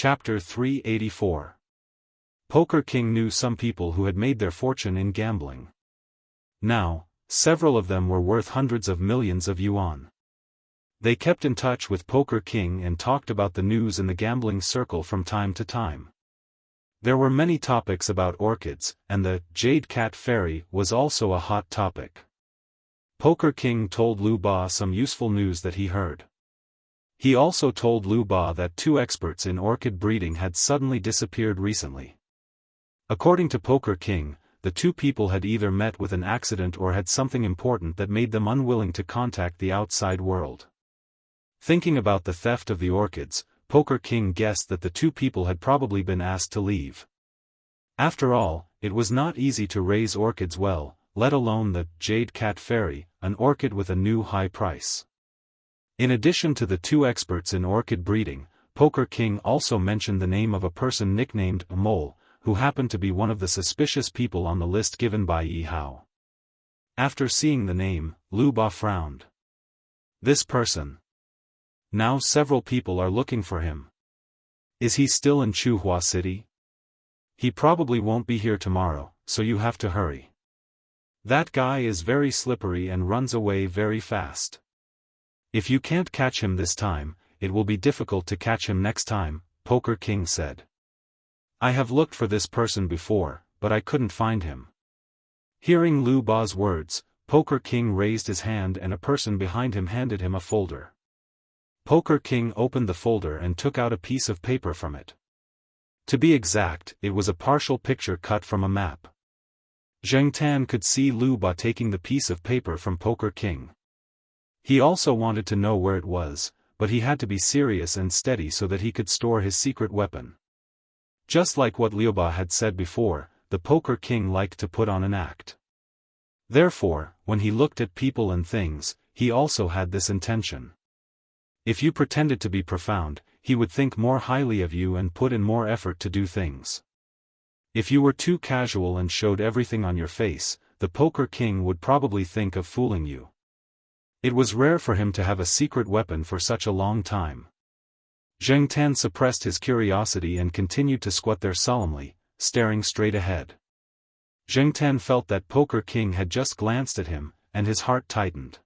Chapter 384. Poker King knew some people who had made their fortune in gambling. Now, several of them were worth hundreds of millions of yuan. They kept in touch with Poker King and talked about the news in the gambling circle from time to time. There were many topics about orchids, and the Jade Cat Fairy was also a hot topic. Poker King told Lu Ba some useful news that he heard. He also told Lu Ba that two experts in orchid breeding had suddenly disappeared recently. According to Poker King, the two people had either met with an accident or had something important that made them unwilling to contact the outside world. Thinking about the theft of the orchids, Poker King guessed that the two people had probably been asked to leave. After all, it was not easy to raise orchids well, let alone the Jade Cat Fairy, an orchid with a new high price. In addition to the two experts in orchid breeding, Poker King also mentioned the name of a person nicknamed Mole, who happened to be one of the suspicious people on the list given by Yi Hao. After seeing the name, Lu Ba frowned. This person. Now several people are looking for him. Is he still in Chuhua City? He probably won't be here tomorrow, so you have to hurry. That guy is very slippery and runs away very fast. If you can't catch him this time, it will be difficult to catch him next time, Poker King said. I have looked for this person before, but I couldn't find him. Hearing Lu Ba's words, Poker King raised his hand and a person behind him handed him a folder. Poker King opened the folder and took out a piece of paper from it. To be exact, it was a partial picture cut from a map. Zheng Tan could see Lu Ba taking the piece of paper from Poker King. He also wanted to know where it was, but he had to be serious and steady so that he could store his secret weapon. Just like what Liu Ba had said before, the Poker King liked to put on an act. Therefore, when he looked at people and things, he also had this intention. If you pretended to be profound, he would think more highly of you and put in more effort to do things. If you were too casual and showed everything on your face, the Poker King would probably think of fooling you. It was rare for him to have a secret weapon for such a long time. Zheng Tan suppressed his curiosity and continued to squat there solemnly, staring straight ahead. Zheng Tan felt that Poker King had just glanced at him, and his heart tightened.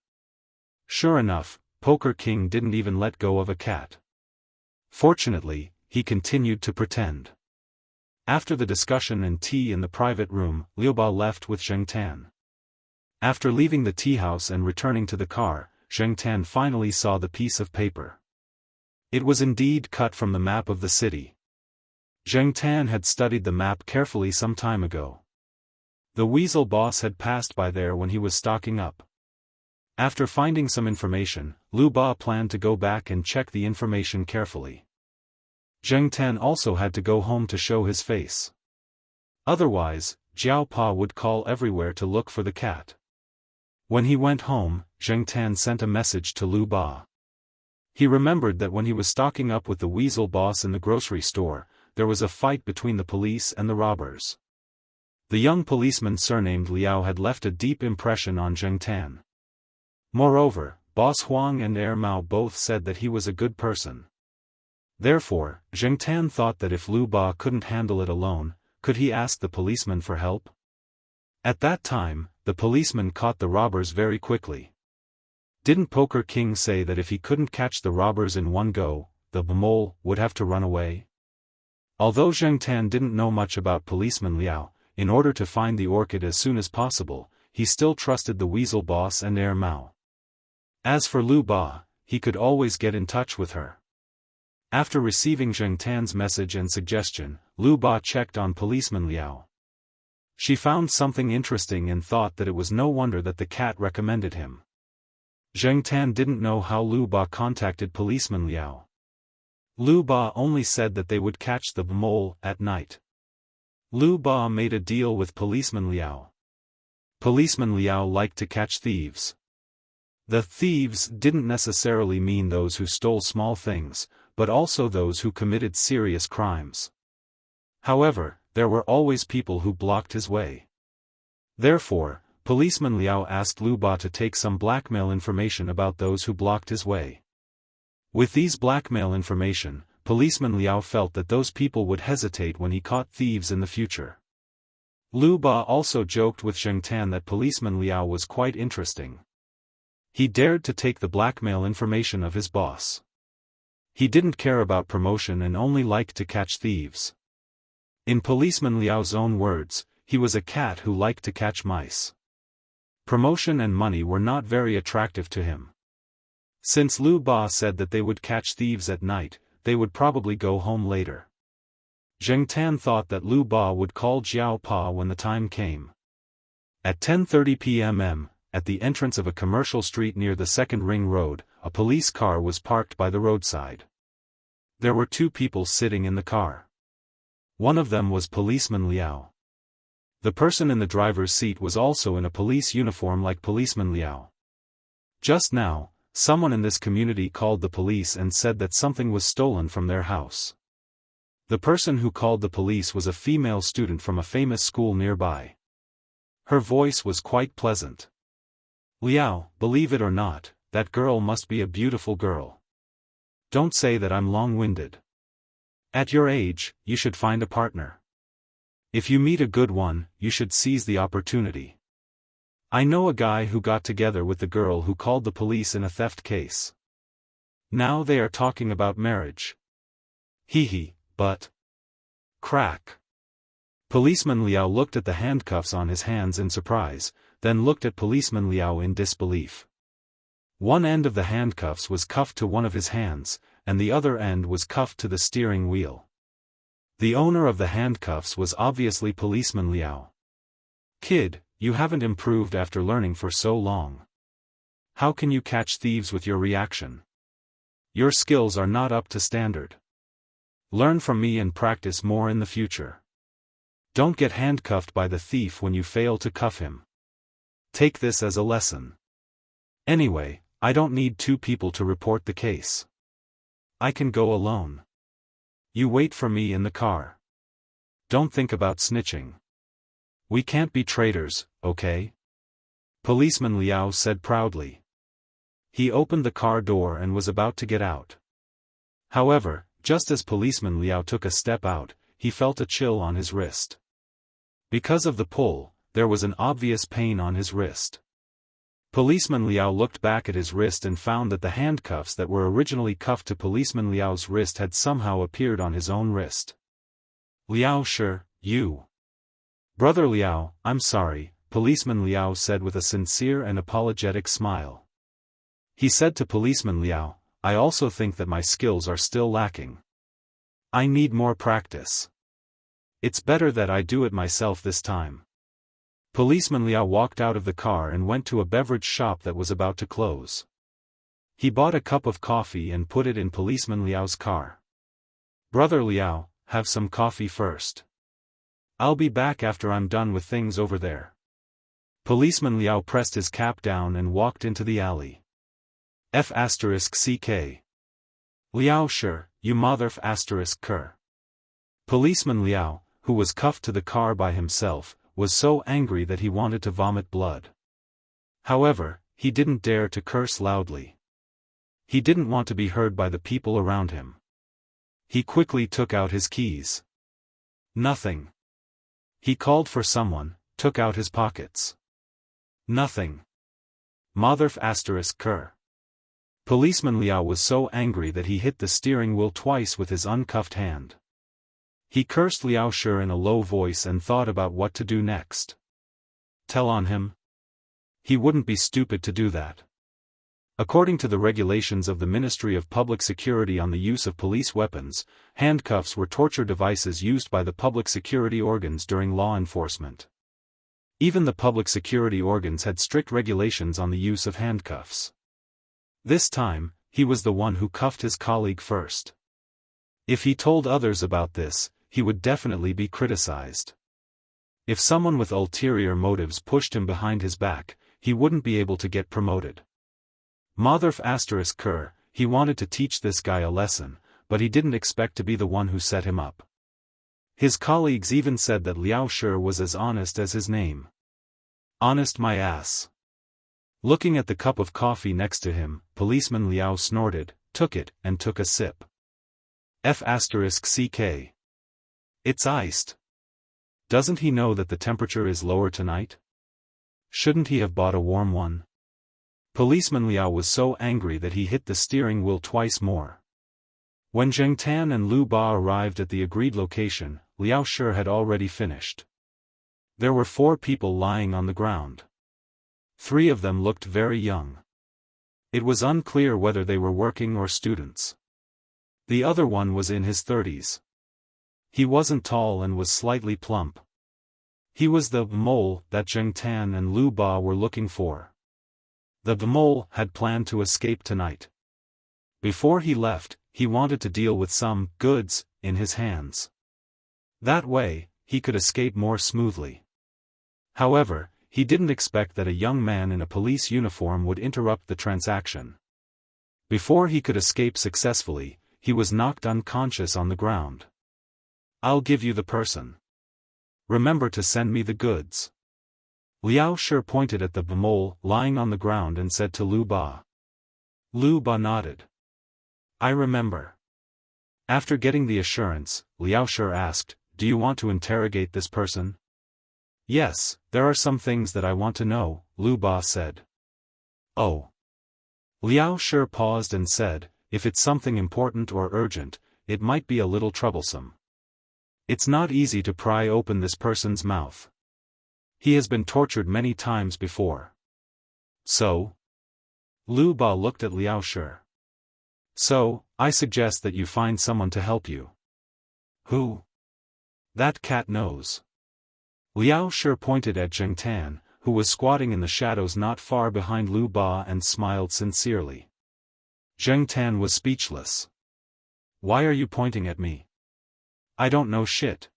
Sure enough, Poker King didn't even let go of a cat. Fortunately, he continued to pretend. After the discussion and tea in the private room, Liu Ba left with Zheng Tan. After leaving the tea house and returning to the car, Zheng Tan finally saw the piece of paper. It was indeed cut from the map of the city. Zheng Tan had studied the map carefully some time ago. The weasel boss had passed by there when he was stocking up. After finding some information, Lu Ba planned to go back and check the information carefully. Zheng Tan also had to go home to show his face. Otherwise, Jiao Pa would call everywhere to look for the cat. When he went home, Zheng Tan sent a message to Lu Ba. He remembered that when he was stocking up with the weasel boss in the grocery store, there was a fight between the police and the robbers. The young policeman surnamed Liao had left a deep impression on Zheng Tan. Moreover, Boss Huang and Air Mao both said that he was a good person. Therefore, Zheng Tan thought that if Lu Ba couldn't handle it alone, could he ask the policeman for help? At that time, the policeman caught the robbers very quickly. Didn't Poker King say that if he couldn't catch the robbers in one go, the mole would have to run away? Although Zheng Tan didn't know much about policeman Liao, in order to find the orchid as soon as possible, he still trusted the weasel boss and Air Mao. As for Lu Ba, he could always get in touch with her. After receiving Zheng Tan's message and suggestion, Lu Ba checked on policeman Liao. She found something interesting and thought that it was no wonder that the cat recommended him. Zheng Tan didn't know how Lu Ba contacted policeman Liao. Lu Ba only said that they would catch the mole at night. Lu Ba made a deal with policeman Liao. Policeman Liao liked to catch thieves. The thieves didn't necessarily mean those who stole small things, but also those who committed serious crimes. However, there were always people who blocked his way. Therefore, Policeman Liao asked Lu Ba to take some blackmail information about those who blocked his way. With these blackmail information, Policeman Liao felt that those people would hesitate when he caught thieves in the future. Lu Ba also joked with Zheng Tan that Policeman Liao was quite interesting. He dared to take the blackmail information of his boss. He didn't care about promotion and only liked to catch thieves. In Policeman Liao's own words, he was a cat who liked to catch mice. Promotion and money were not very attractive to him. Since Lu Ba said that they would catch thieves at night, they would probably go home later. Zheng Tan thought that Lu Ba would call Jiao Pa when the time came. At 10:30 p.m., at the entrance of a commercial street near the Second Ring Road, a police car was parked by the roadside. There were two people sitting in the car. One of them was Policeman Liao. The person in the driver's seat was also in a police uniform like Policeman Liao. Just now, someone in this community called the police and said that something was stolen from their house. The person who called the police was a female student from a famous school nearby. Her voice was quite pleasant. "Liao, believe it or not, that girl must be a beautiful girl. Don't say that I'm long-winded. At your age, you should find a partner. If you meet a good one, you should seize the opportunity. I know a guy who got together with the girl who called the police in a theft case. Now they are talking about marriage. Hee, but..." Crack. Policeman Liao looked at the handcuffs on his hands in surprise, then looked at Policeman Liao in disbelief. One end of the handcuffs was cuffed to one of his hands, and the other end was cuffed to the steering wheel. The owner of the handcuffs was obviously Policeman Liao. "Kid, you haven't improved after learning for so long. How can you catch thieves with your reaction? Your skills are not up to standard. Learn from me and practice more in the future. Don't get handcuffed by the thief when you fail to cuff him. Take this as a lesson. Anyway, I don't need two people to report the case. I can go alone. You wait for me in the car. Don't think about snitching. We can't be traitors, okay?" Policeman Liao said proudly. He opened the car door and was about to get out. However, just as Policeman Liao took a step out, he felt a chill on his wrist. Because of the pull, there was an obvious pain on his wrist. Policeman Liao looked back at his wrist and found that the handcuffs that were originally cuffed to Policeman Liao's wrist had somehow appeared on his own wrist. "Liao Shi, you." "Brother Liao, I'm sorry," Policeman Liao said with a sincere and apologetic smile. He said to Policeman Liao, "I also think that my skills are still lacking. I need more practice. It's better that I do it myself this time." Policeman Liao walked out of the car and went to a beverage shop that was about to close. He bought a cup of coffee and put it in Policeman Liao's car. "Brother Liao, have some coffee first. I'll be back after I'm done with things over there." Policeman Liao pressed his cap down and walked into the alley. F***CK. "Liao Shi, you mother****ker. Policeman Liao, who was cuffed to the car by himself, was so angry that he wanted to vomit blood. However, he didn't dare to curse loudly. He didn't want to be heard by the people around him. He quickly took out his keys. Nothing. He called for someone, took out his pockets. Nothing. Mother****ker. Policeman Liao was so angry that he hit the steering wheel twice with his uncuffed hand. He cursed Liao Shi in a low voice and thought about what to do next. Tell on him? He wouldn't be stupid to do that. According to the regulations of the Ministry of Public Security on the use of police weapons, handcuffs were torture devices used by the public security organs during law enforcement. Even the public security organs had strict regulations on the use of handcuffs. This time, he was the one who cuffed his colleague first. If he told others about this, he would definitely be criticized. If someone with ulterior motives pushed him behind his back, he wouldn't be able to get promoted. Mother****ker, he wanted to teach this guy a lesson, but he didn't expect to be the one who set him up. His colleagues even said that Liao Shi was as honest as his name. Honest my ass. Looking at the cup of coffee next to him, Policeman Liao snorted, took it, and took a sip. F***CK. It's iced. Doesn't he know that the temperature is lower tonight? Shouldn't he have bought a warm one? Policeman Liao was so angry that he hit the steering wheel twice more. When Zheng Tan and Lu Ba arrived at the agreed location, Liao Shi had already finished. There were 4 people lying on the ground. 3 of them looked very young. It was unclear whether they were working or students. The other one was in his 30s. He wasn't tall and was slightly plump. He was the mole that Zheng Tan and Lu Ba were looking for. The mole had planned to escape tonight. Before he left, he wanted to deal with some goods in his hands. That way, he could escape more smoothly. However, he didn't expect that a young man in a police uniform would interrupt the transaction. Before he could escape successfully, he was knocked unconscious on the ground. I'll give you the person. Remember to send me the goods. Liao Shi pointed at the mole lying on the ground and said to Lu Ba. Lu Ba nodded. I remember. After getting the assurance, Liao Shi asked, do you want to interrogate this person? Yes, there are some things that I want to know, Lu Ba said. Oh. Liao Shi paused and said, if it's something important or urgent, it might be a little troublesome. It's not easy to pry open this person's mouth. He has been tortured many times before. So? Lu Ba looked at Liao Shi. So, I suggest that you find someone to help you. Who? That cat knows. Liao Shi pointed at Zheng Tan, who was squatting in the shadows not far behind Lu Ba, and smiled sincerely. Zheng Tan was speechless. Why are you pointing at me? I don't know shit.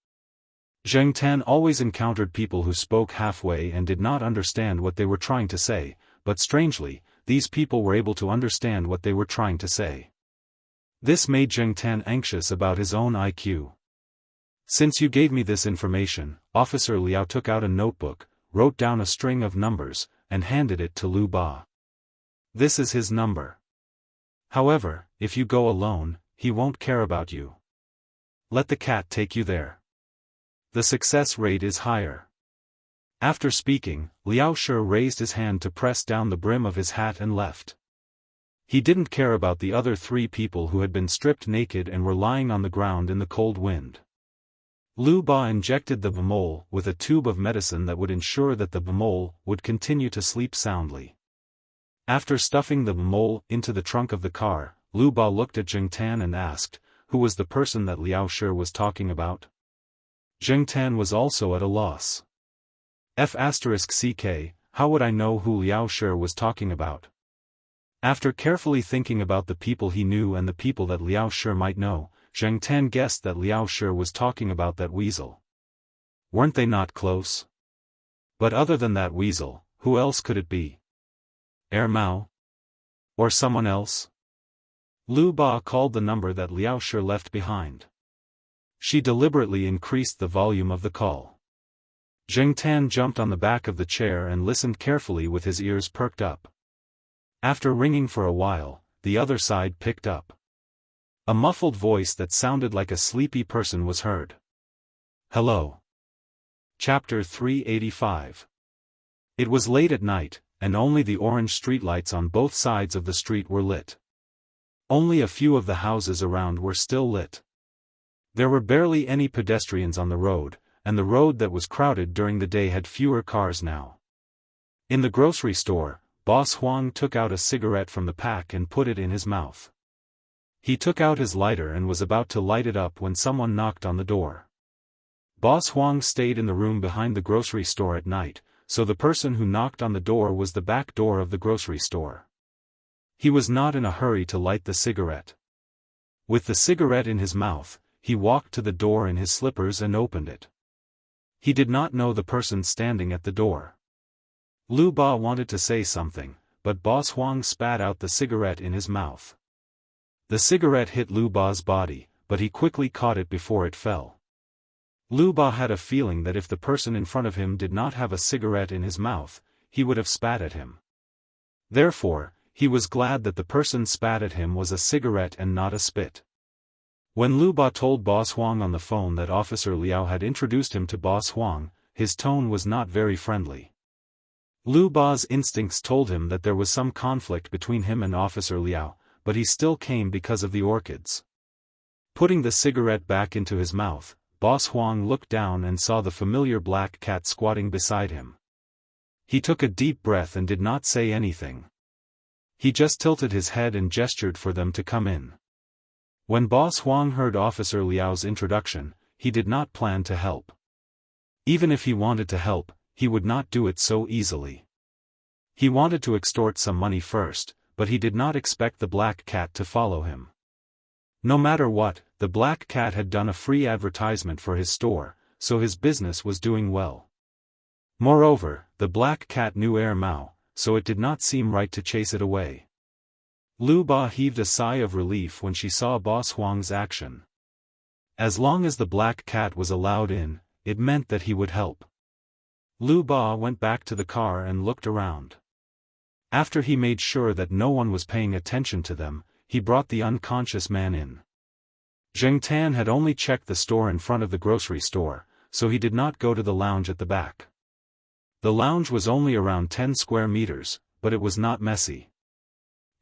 Zheng Tan always encountered people who spoke halfway and did not understand what they were trying to say, but strangely, these people were able to understand what they were trying to say. This made Zheng Tan anxious about his own IQ. Since you gave me this information, Officer Liao took out a notebook, wrote down a string of numbers, and handed it to Lu Ba. This is his number. However, if you go alone, he won't care about you. Let the cat take you there. The success rate is higher. After speaking, Liao Shi raised his hand to press down the brim of his hat and left. He didn't care about the other 3 people who had been stripped naked and were lying on the ground in the cold wind. Lu Ba injected the mole with a tube of medicine that would ensure that the mole would continue to sleep soundly. After stuffing the mole into the trunk of the car, Lu Ba looked at Zheng Tan and asked, who was the person that Liao Shi was talking about? Zheng Tan was also at a loss. F***CK, how would I know who Liao Shi was talking about? After carefully thinking about the people he knew and the people that Liao Shi might know, Zheng Tan guessed that Liao Shi was talking about that weasel. Weren't they not close? But other than that weasel, who else could it be? Mao? Or someone else? Lu Ba called the number that Liao Shi left behind. She deliberately increased the volume of the call. Zheng Tan jumped on the back of the chair and listened carefully with his ears perked up. After ringing for a while, the other side picked up. A muffled voice that sounded like a sleepy person was heard. Hello. Chapter 385. It was late at night, and only the orange streetlights on both sides of the street were lit. Only a few of the houses around were still lit. There were barely any pedestrians on the road, and the road that was crowded during the day had fewer cars now. In the grocery store, Boss Huang took out a cigarette from the pack and put it in his mouth. He took out his lighter and was about to light it up when someone knocked on the door. Boss Huang stayed in the room behind the grocery store at night, so the person who knocked on the door was the back door of the grocery store. He was not in a hurry to light the cigarette. With the cigarette in his mouth, he walked to the door in his slippers and opened it. He did not know the person standing at the door. Lu Ba wanted to say something, but Boss Huang spat out the cigarette in his mouth. The cigarette hit Lu Ba's body, but he quickly caught it before it fell. Lu Ba had a feeling that if the person in front of him did not have a cigarette in his mouth, he would have spat at him. Therefore, he was glad that the person spat at him was a cigarette and not a spit. When Lu Ba told Boss Huang on the phone that Officer Liao had introduced him to Boss Huang, his tone was not very friendly. Lu Ba's instincts told him that there was some conflict between him and Officer Liao, but he still came because of the orchids. Putting the cigarette back into his mouth, Boss Huang looked down and saw the familiar black cat squatting beside him. He took a deep breath and did not say anything. He just tilted his head and gestured for them to come in. When Boss Huang heard Officer Liao's introduction, he did not plan to help. Even if he wanted to help, he would not do it so easily. He wanted to extort some money first, but he did not expect the black cat to follow him. No matter what, the black cat had done a free advertisement for his store, so his business was doing well. Moreover, the black cat knew Air Mao, so it did not seem right to chase it away. Lu Ba heaved a sigh of relief when she saw Boss Huang's action. As long as the black cat was allowed in, it meant that he would help. Lu Ba went back to the car and looked around. After he made sure that no one was paying attention to them, he brought the unconscious man in. Zheng Tan had only checked the store in front of the grocery store, so he did not go to the lounge at the back. The lounge was only around 10 square meters, but it was not messy.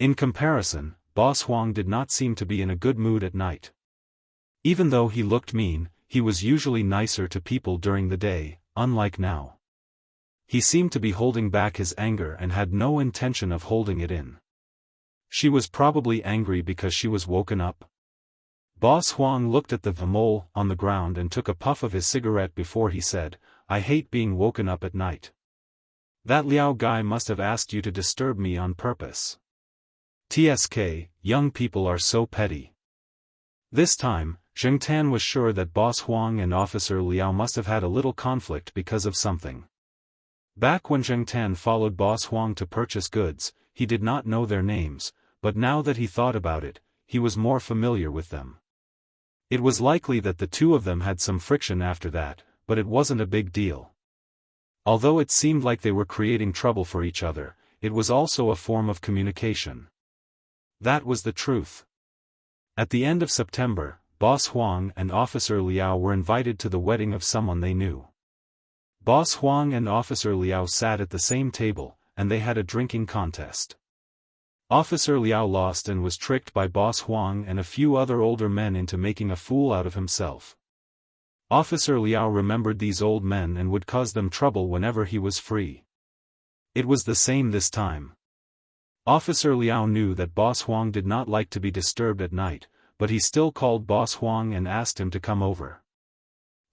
In comparison, Boss Huang did not seem to be in a good mood at night. Even though he looked mean, he was usually nicer to people during the day, unlike now. He seemed to be holding back his anger and had no intention of holding it in. She was probably angry because she was woken up. Boss Huang looked at the mole on the ground and took a puff of his cigarette before he said, "I hate being woken up at night. That Liao guy must have asked you to disturb me on purpose. TSK, young people are so petty." This time, Zheng Tan was sure that Boss Huang and Officer Liao must have had a little conflict because of something. Back when Zheng Tan followed Boss Huang to purchase goods, he did not know their names, but now that he thought about it, he was more familiar with them. It was likely that the two of them had some friction after that, but it wasn't a big deal. Although it seemed like they were creating trouble for each other, it was also a form of communication. That was the truth. At the end of September, Boss Huang and Officer Liao were invited to the wedding of someone they knew. Boss Huang and Officer Liao sat at the same table, and they had a drinking contest. Officer Liao lost and was tricked by Boss Huang and a few other older men into making a fool out of himself. Officer Liao remembered these old men and would cause them trouble whenever he was free. It was the same this time. Officer Liao knew that Boss Huang did not like to be disturbed at night, but he still called Boss Huang and asked him to come over.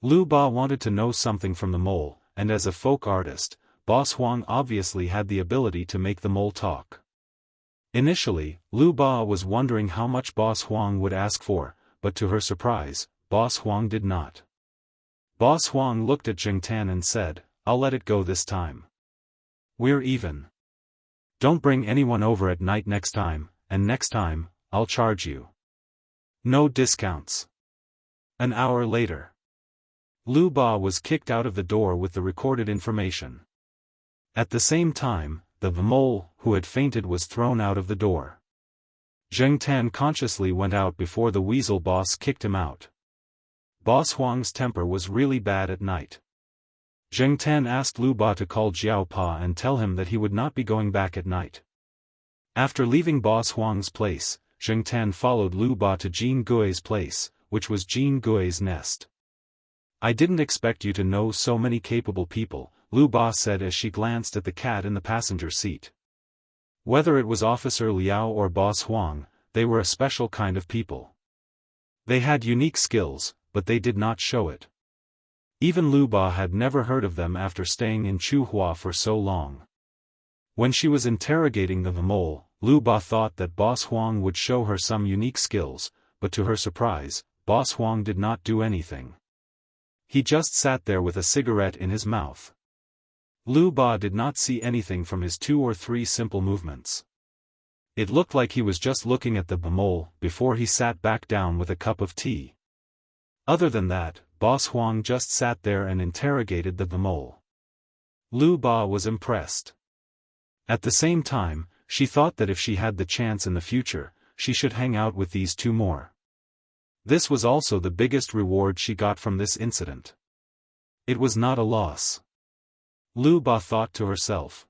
Lu Ba wanted to know something from the mole, and as a folk artist, Boss Huang obviously had the ability to make the mole talk. Initially, Lu Ba was wondering how much Boss Huang would ask for, but to her surprise, Boss Huang did not. Boss Huang looked at Zheng Tan and said, "I'll let it go this time. We're even. Don't bring anyone over at night next time, and next time, I'll charge you. No discounts." An hour later, Lu Ba was kicked out of the door with the recorded information. At the same time, the mole, who had fainted, was thrown out of the door. Zheng Tan consciously went out before the weasel boss kicked him out. Boss Huang's temper was really bad at night. Zheng Tan asked Lu Ba to call Jiao Pa and tell him that he would not be going back at night. After leaving Boss Huang's place, Zheng Tan followed Lu Ba to Jean Gui's place, which was Jean Gui's nest. "I didn't expect you to know so many capable people," Lu Ba said as she glanced at the cat in the passenger seat. Whether it was Officer Liao or Boss Huang, they were a special kind of people. They had unique skills, but they did not show it. Even Lu Ba had never heard of them after staying in Chuhua for so long. When she was interrogating the mole, Lu Ba thought that Boss Huang would show her some unique skills, but to her surprise, Boss Huang did not do anything. He just sat there with a cigarette in his mouth. Lu Ba did not see anything from his 2 or 3 simple movements. It looked like he was just looking at the mole before he sat back down with a cup of tea. Other than that, Boss Huang just sat there and interrogated the mole. Lu Ba was impressed. At the same time, she thought that if she had the chance in the future, she should hang out with these two more. This was also the biggest reward she got from this incident. It was not a loss. Lu Ba thought to herself.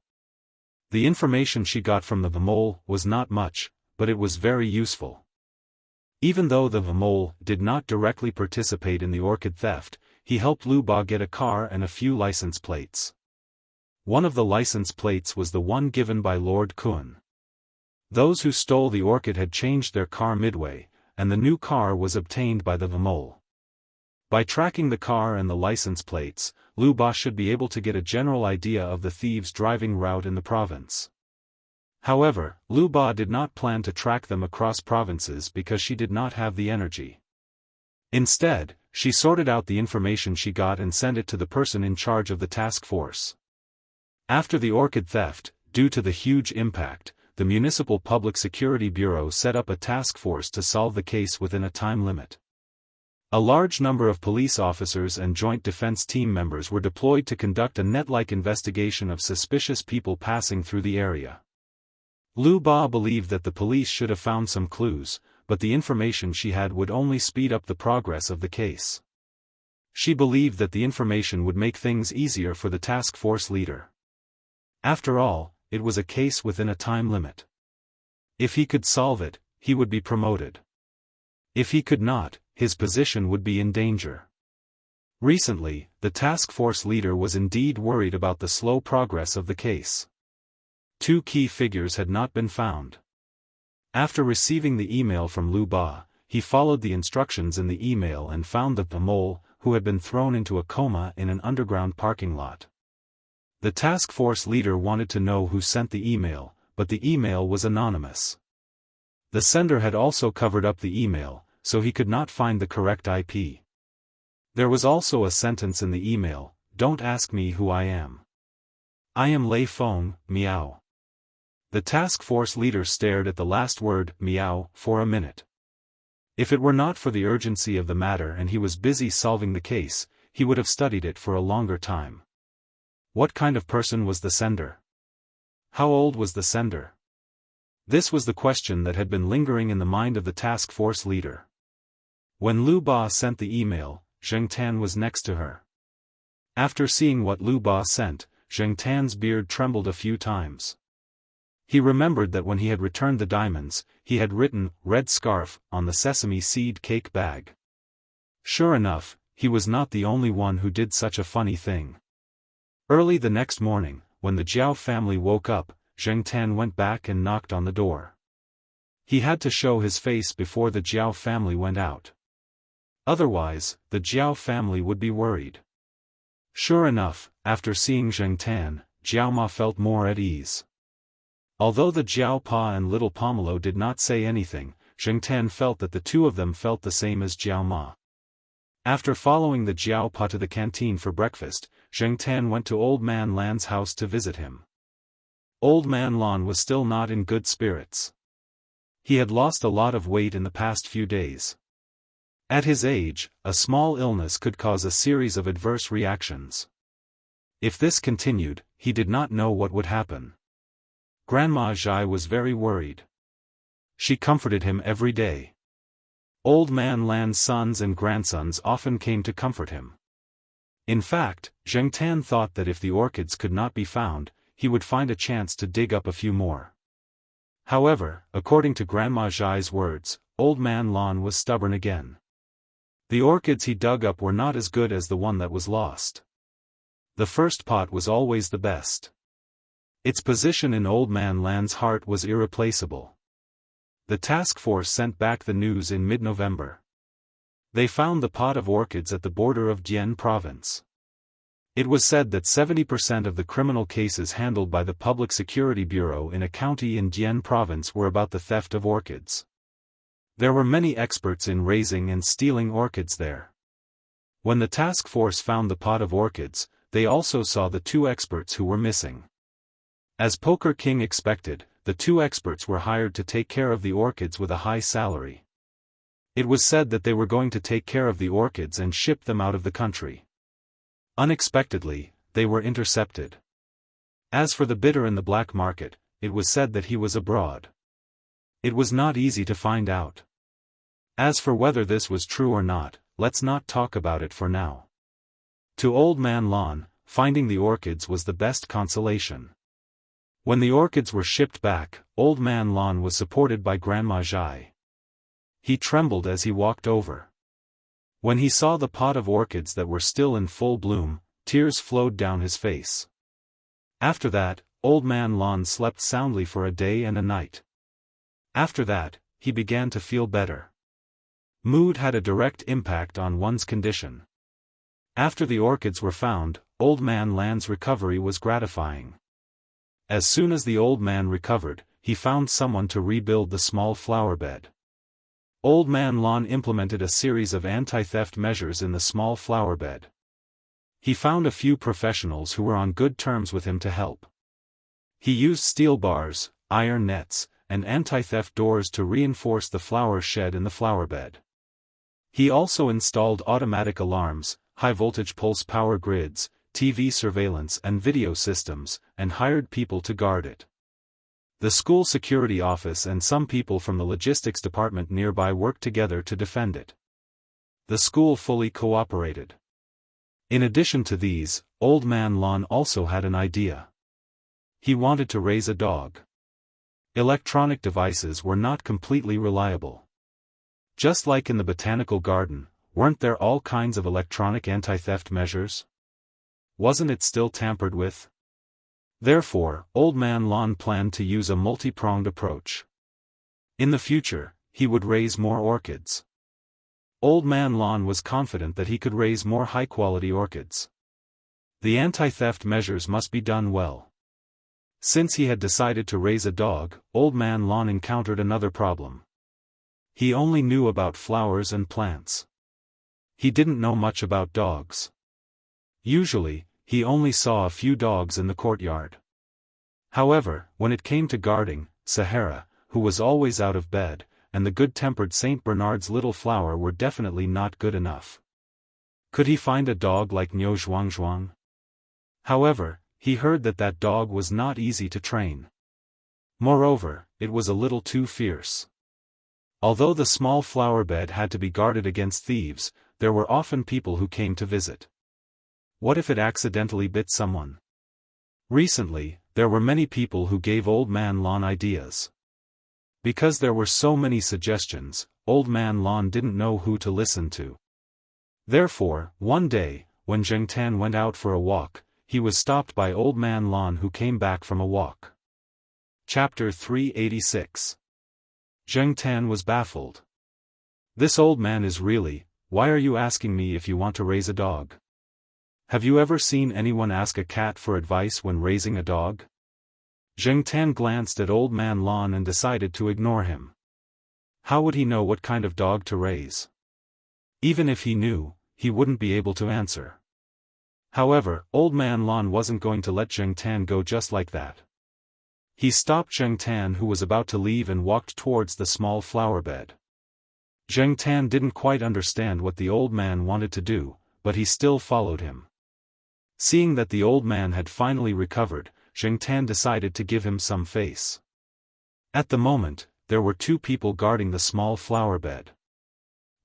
The information she got from the Vamole was not much, but it was very useful. Even though the Vamole did not directly participate in the orchid theft, he helped Lu Ba get a car and a few license plates. One of the license plates was the one given by Lord Kun. Those who stole the orchid had changed their car midway, and the new car was obtained by the Vamole. By tracking the car and the license plates, Lu Ba should be able to get a general idea of the thieves' driving route in the province. However, Lu Ba did not plan to track them across provinces because she did not have the energy. Instead, she sorted out the information she got and sent it to the person in charge of the task force. After the orchid theft, due to the huge impact, the Municipal Public Security Bureau set up a task force to solve the case within a time limit. A large number of police officers and joint defense team members were deployed to conduct a net-like investigation of suspicious people passing through the area. Lu Ba believed that the police should have found some clues, but the information she had would only speed up the progress of the case. She believed that the information would make things easier for the task force leader. After all, it was a case within a time limit. If he could solve it, he would be promoted. If he could not, his position would be in danger. Recently, the task force leader was indeed worried about the slow progress of the case. 2 key figures had not been found. After receiving the email from Lu Ba, he followed the instructions in the email and found the Vamole, who had been thrown into a coma in an underground parking lot. The task force leader wanted to know who sent the email, but the email was anonymous. The sender had also covered up the email, so he could not find the correct IP. There was also a sentence in the email, "Don't ask me who I am. I am Lei Feng, meow." The task force leader stared at the last word, meow, for a minute. If it were not for the urgency of the matter and he was busy solving the case, he would have studied it for a longer time. What kind of person was the sender? How old was the sender? This was the question that had been lingering in the mind of the task force leader. When Lu Ba sent the email, Zheng Tan was next to her. After seeing what Lu Ba sent, Zheng Tan's beard trembled a few times. He remembered that when he had returned the diamonds, he had written, "Red Scarf," on the sesame seed cake bag. Sure enough, he was not the only one who did such a funny thing. Early the next morning, when the Jiao family woke up, Zheng Tan went back and knocked on the door. He had to show his face before the Jiao family went out. Otherwise, the Jiao family would be worried. Sure enough, after seeing Zheng Tan, Jiao Ma felt more at ease. Although the Jiao Pa and little Pomelo did not say anything, Zheng Tan felt that the two of them felt the same as Jiao Ma. After following the Jiao Pa to the canteen for breakfast, Zheng Tan went to Old Man Lan's house to visit him. Old Man Lan was still not in good spirits. He had lost a lot of weight in the past few days. At his age, a small illness could cause a series of adverse reactions. If this continued, he did not know what would happen. Grandma Zhai was very worried. She comforted him every day. Old Man Lan's sons and grandsons often came to comfort him. In fact, Zheng Tan thought that if the orchids could not be found, he would find a chance to dig up a few more. However, according to Grandma Zhai's words, Old Man Lan was stubborn again. The orchids he dug up were not as good as the one that was lost. The first pot was always the best. Its position in Old Man Lan's heart was irreplaceable. The task force sent back the news in mid-November. They found the pot of orchids at the border of Jian province. It was said that 70% of the criminal cases handled by the Public Security Bureau in a county in Jian province were about the theft of orchids. There were many experts in raising and stealing orchids there. When the task force found the pot of orchids, they also saw the 2 experts who were missing. As Poker King expected, the 2 experts were hired to take care of the orchids with a high salary. It was said that they were going to take care of the orchids and ship them out of the country. Unexpectedly, they were intercepted. As for the bidder in the black market, it was said that he was abroad. It was not easy to find out. As for whether this was true or not, let's not talk about it for now. To Old Man Lon, finding the orchids was the best consolation. When the orchids were shipped back, Old Man Lon was supported by Grandma Zhai. He trembled as he walked over. When he saw the pot of orchids that were still in full bloom, tears flowed down his face. After that, Old Man Lon slept soundly for a day and a night. After that, he began to feel better. Mood had a direct impact on one's condition. After the orchids were found, Old Man Lan's recovery was gratifying. As soon as the old man recovered, he found someone to rebuild the small flower bed. Old Man Lon implemented a series of anti-theft measures in the small flower bed. He found a few professionals who were on good terms with him to help. He used steel bars, iron nets, and anti-theft doors to reinforce the flower shed in the flower bed. He also installed automatic alarms, high-voltage pulse power grids, TV surveillance and video systems, and hired people to guard it. The school security office and some people from the logistics department nearby worked together to defend it. The school fully cooperated. In addition to these, Old Man Lon also had an idea. He wanted to raise a dog. Electronic devices were not completely reliable. Just like in the botanical garden, weren't there all kinds of electronic anti-theft measures? Wasn't it still tampered with? Therefore, Old Man Lon planned to use a multi-pronged approach. In the future, he would raise more orchids. Old Man Lon was confident that he could raise more high-quality orchids. The anti-theft measures must be done well. Since he had decided to raise a dog, Old Man Lon encountered another problem. He only knew about flowers and plants. He didn't know much about dogs. Usually, he only saw a few dogs in the courtyard. However, when it came to guarding, Sahara, who was always out of bed, and the good-tempered Saint Bernard's little flower were definitely not good enough. Could he find a dog like Niu Zhuangzhuang? However, he heard that that dog was not easy to train. Moreover, it was a little too fierce. Although the small flower bed had to be guarded against thieves, there were often people who came to visit. What if it accidentally bit someone? Recently, there were many people who gave Old Man Lon ideas. Because there were so many suggestions, Old Man Lon didn't know who to listen to. Therefore, one day, when Zheng Tan went out for a walk, he was stopped by Old Man Lon who came back from a walk. Chapter 386. Zheng Tan was baffled. This old man is really, why are you asking me if you want to raise a dog? Have you ever seen anyone ask a cat for advice when raising a dog? Zheng Tan glanced at Old Man Lon and decided to ignore him. How would he know what kind of dog to raise? Even if he knew, he wouldn't be able to answer. However, Old Man Lon wasn't going to let Zheng Tan go just like that. He stopped Zheng Tan who was about to leave and walked towards the small flower bed. Zheng Tan didn't quite understand what the old man wanted to do, but he still followed him. Seeing that the old man had finally recovered, Zheng Tan decided to give him some face. At the moment, there were two people guarding the small flower bed.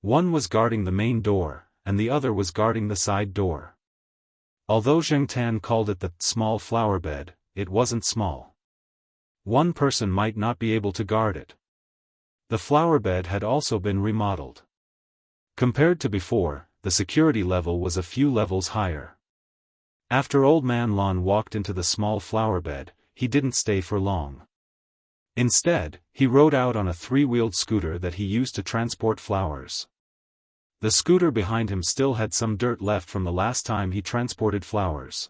One was guarding the main door, and the other was guarding the side door. Although Zheng Tan called it the small flower bed, it wasn't small. One person might not be able to guard it. The flower bed had also been remodeled. Compared to before, the security level was a few levels higher. After Old Man Lon walked into the small flower bed, he didn't stay for long. Instead, he rode out on a three-wheeled scooter that he used to transport flowers. The scooter behind him still had some dirt left from the last time he transported flowers.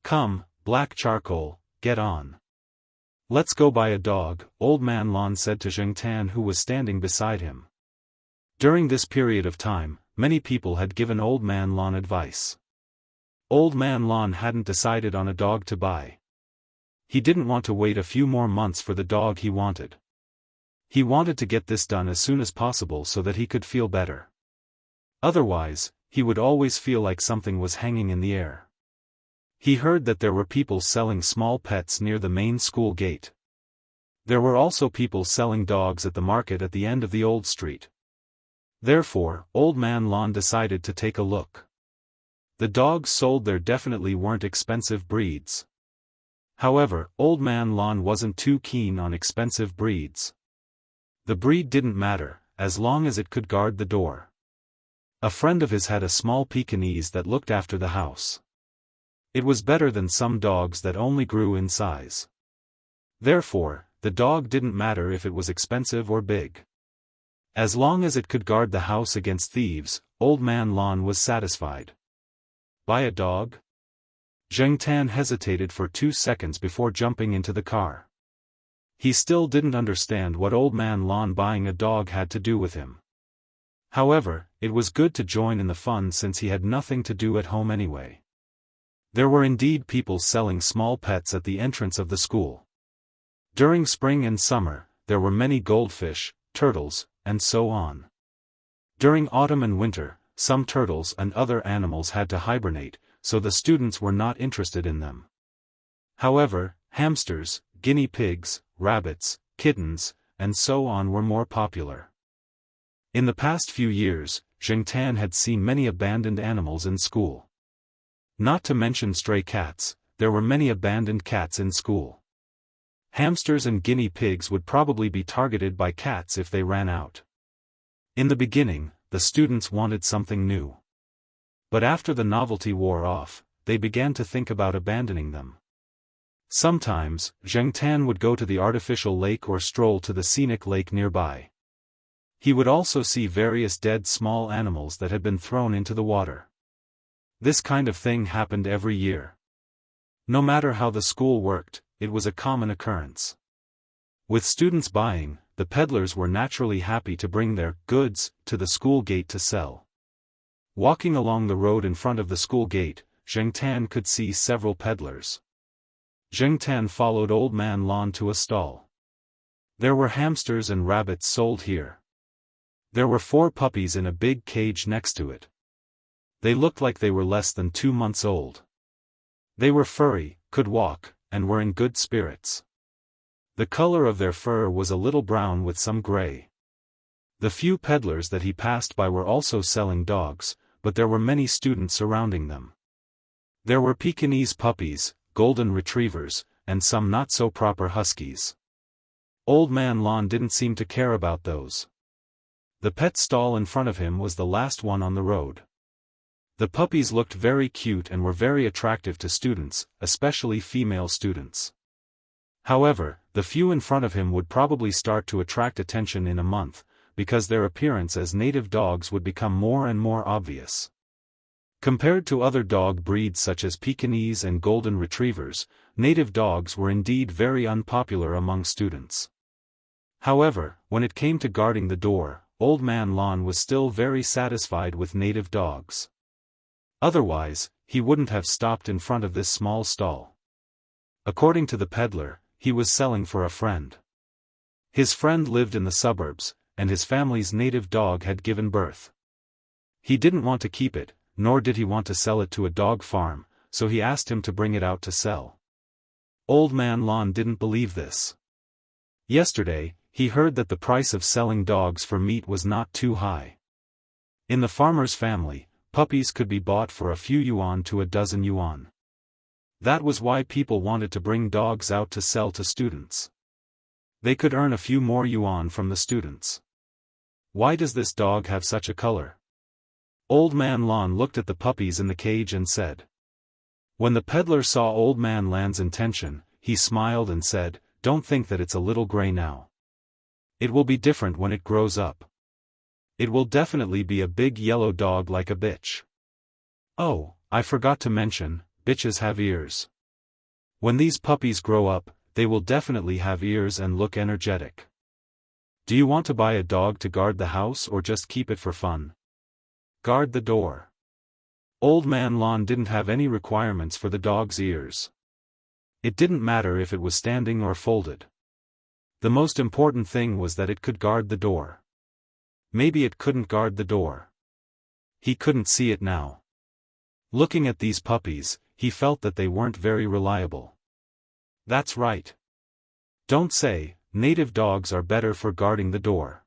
Come, Black Charcoal, get on. Let's go buy a dog, Old Man Lon said to Zheng Tan who was standing beside him. During this period of time, many people had given Old Man Lon advice. Old Man Lon hadn't decided on a dog to buy. He didn't want to wait a few more months for the dog he wanted. He wanted to get this done as soon as possible so that he could feel better. Otherwise, he would always feel like something was hanging in the air. He heard that there were people selling small pets near the main school gate. There were also people selling dogs at the market at the end of the old street. Therefore, Old Man Lon decided to take a look. The dogs sold there definitely weren't expensive breeds. However, Old Man Lon wasn't too keen on expensive breeds. The breed didn't matter, as long as it could guard the door. A friend of his had a small Pekingese that looked after the house. It was better than some dogs that only grew in size. Therefore, the dog didn't matter if it was expensive or big. As long as it could guard the house against thieves, Old Man Lon was satisfied. Buy a dog? Zheng Tan hesitated for 2 seconds before jumping into the car. He still didn't understand what Old Man Lon buying a dog had to do with him. However, it was good to join in the fun since he had nothing to do at home anyway. There were indeed people selling small pets at the entrance of the school. During spring and summer, there were many goldfish, turtles, and so on. During autumn and winter, some turtles and other animals had to hibernate, so the students were not interested in them. However, hamsters, guinea pigs, rabbits, kittens, and so on were more popular. In the past few years, Zheng Tan had seen many abandoned animals in school. Not to mention stray cats, there were many abandoned cats in school. Hamsters and guinea pigs would probably be targeted by cats if they ran out. In the beginning, the students wanted something new. But after the novelty wore off, they began to think about abandoning them. Sometimes, Zheng Tan would go to the artificial lake or stroll to the scenic lake nearby. He would also see various dead small animals that had been thrown into the water. This kind of thing happened every year. No matter how the school worked, it was a common occurrence. With students buying, the peddlers were naturally happy to bring their goods to the school gate to sell. Walking along the road in front of the school gate, Zheng Tan could see several peddlers. Zheng Tan followed Old Man Lon to a stall. There were hamsters and rabbits sold here. There were 4 puppies in a big cage next to it. They looked like they were less than 2 months old. They were furry, could walk, and were in good spirits. The color of their fur was a little brown with some gray. The few peddlers that he passed by were also selling dogs, but there were many students surrounding them. There were Pekingese puppies, golden retrievers, and some not-so-proper huskies. Old Man Lon didn't seem to care about those. The pet stall in front of him was the last one on the road. The puppies looked very cute and were very attractive to students, especially female students. However, the few in front of him would probably start to attract attention in a month, because their appearance as native dogs would become more and more obvious. Compared to other dog breeds such as Pekingese and golden retrievers, native dogs were indeed very unpopular among students. However, when it came to guarding the door, Old Man Lon was still very satisfied with native dogs. Otherwise, he wouldn't have stopped in front of this small stall. According to the peddler, he was selling for a friend. His friend lived in the suburbs, and his family's native dog had given birth. He didn't want to keep it, nor did he want to sell it to a dog farm, so he asked him to bring it out to sell. Old Man Lon didn't believe this. Yesterday, he heard that the price of selling dogs for meat was not too high. In the farmer's family, puppies could be bought for a few yuan to a dozen yuan. That was why people wanted to bring dogs out to sell to students. They could earn a few more yuan from the students. Why does this dog have such a color? Old Man Lon looked at the puppies in the cage and said. When the peddler saw Old Man Lon's intention, he smiled and said, "Don't think that it's a little gray now. It will be different when it grows up. It will definitely be a big yellow dog like a bitch. Oh, I forgot to mention, bitches have ears. When these puppies grow up, they will definitely have ears and look energetic. Do you want to buy a dog to guard the house or just keep it for fun? Guard the door." Old Man Lon didn't have any requirements for the dog's ears. It didn't matter if it was standing or folded. The most important thing was that it could guard the door. Maybe it couldn't guard the door. He couldn't see it now. Looking at these puppies, he felt that they weren't very reliable. That's right. Don't say, native dogs are better for guarding the door.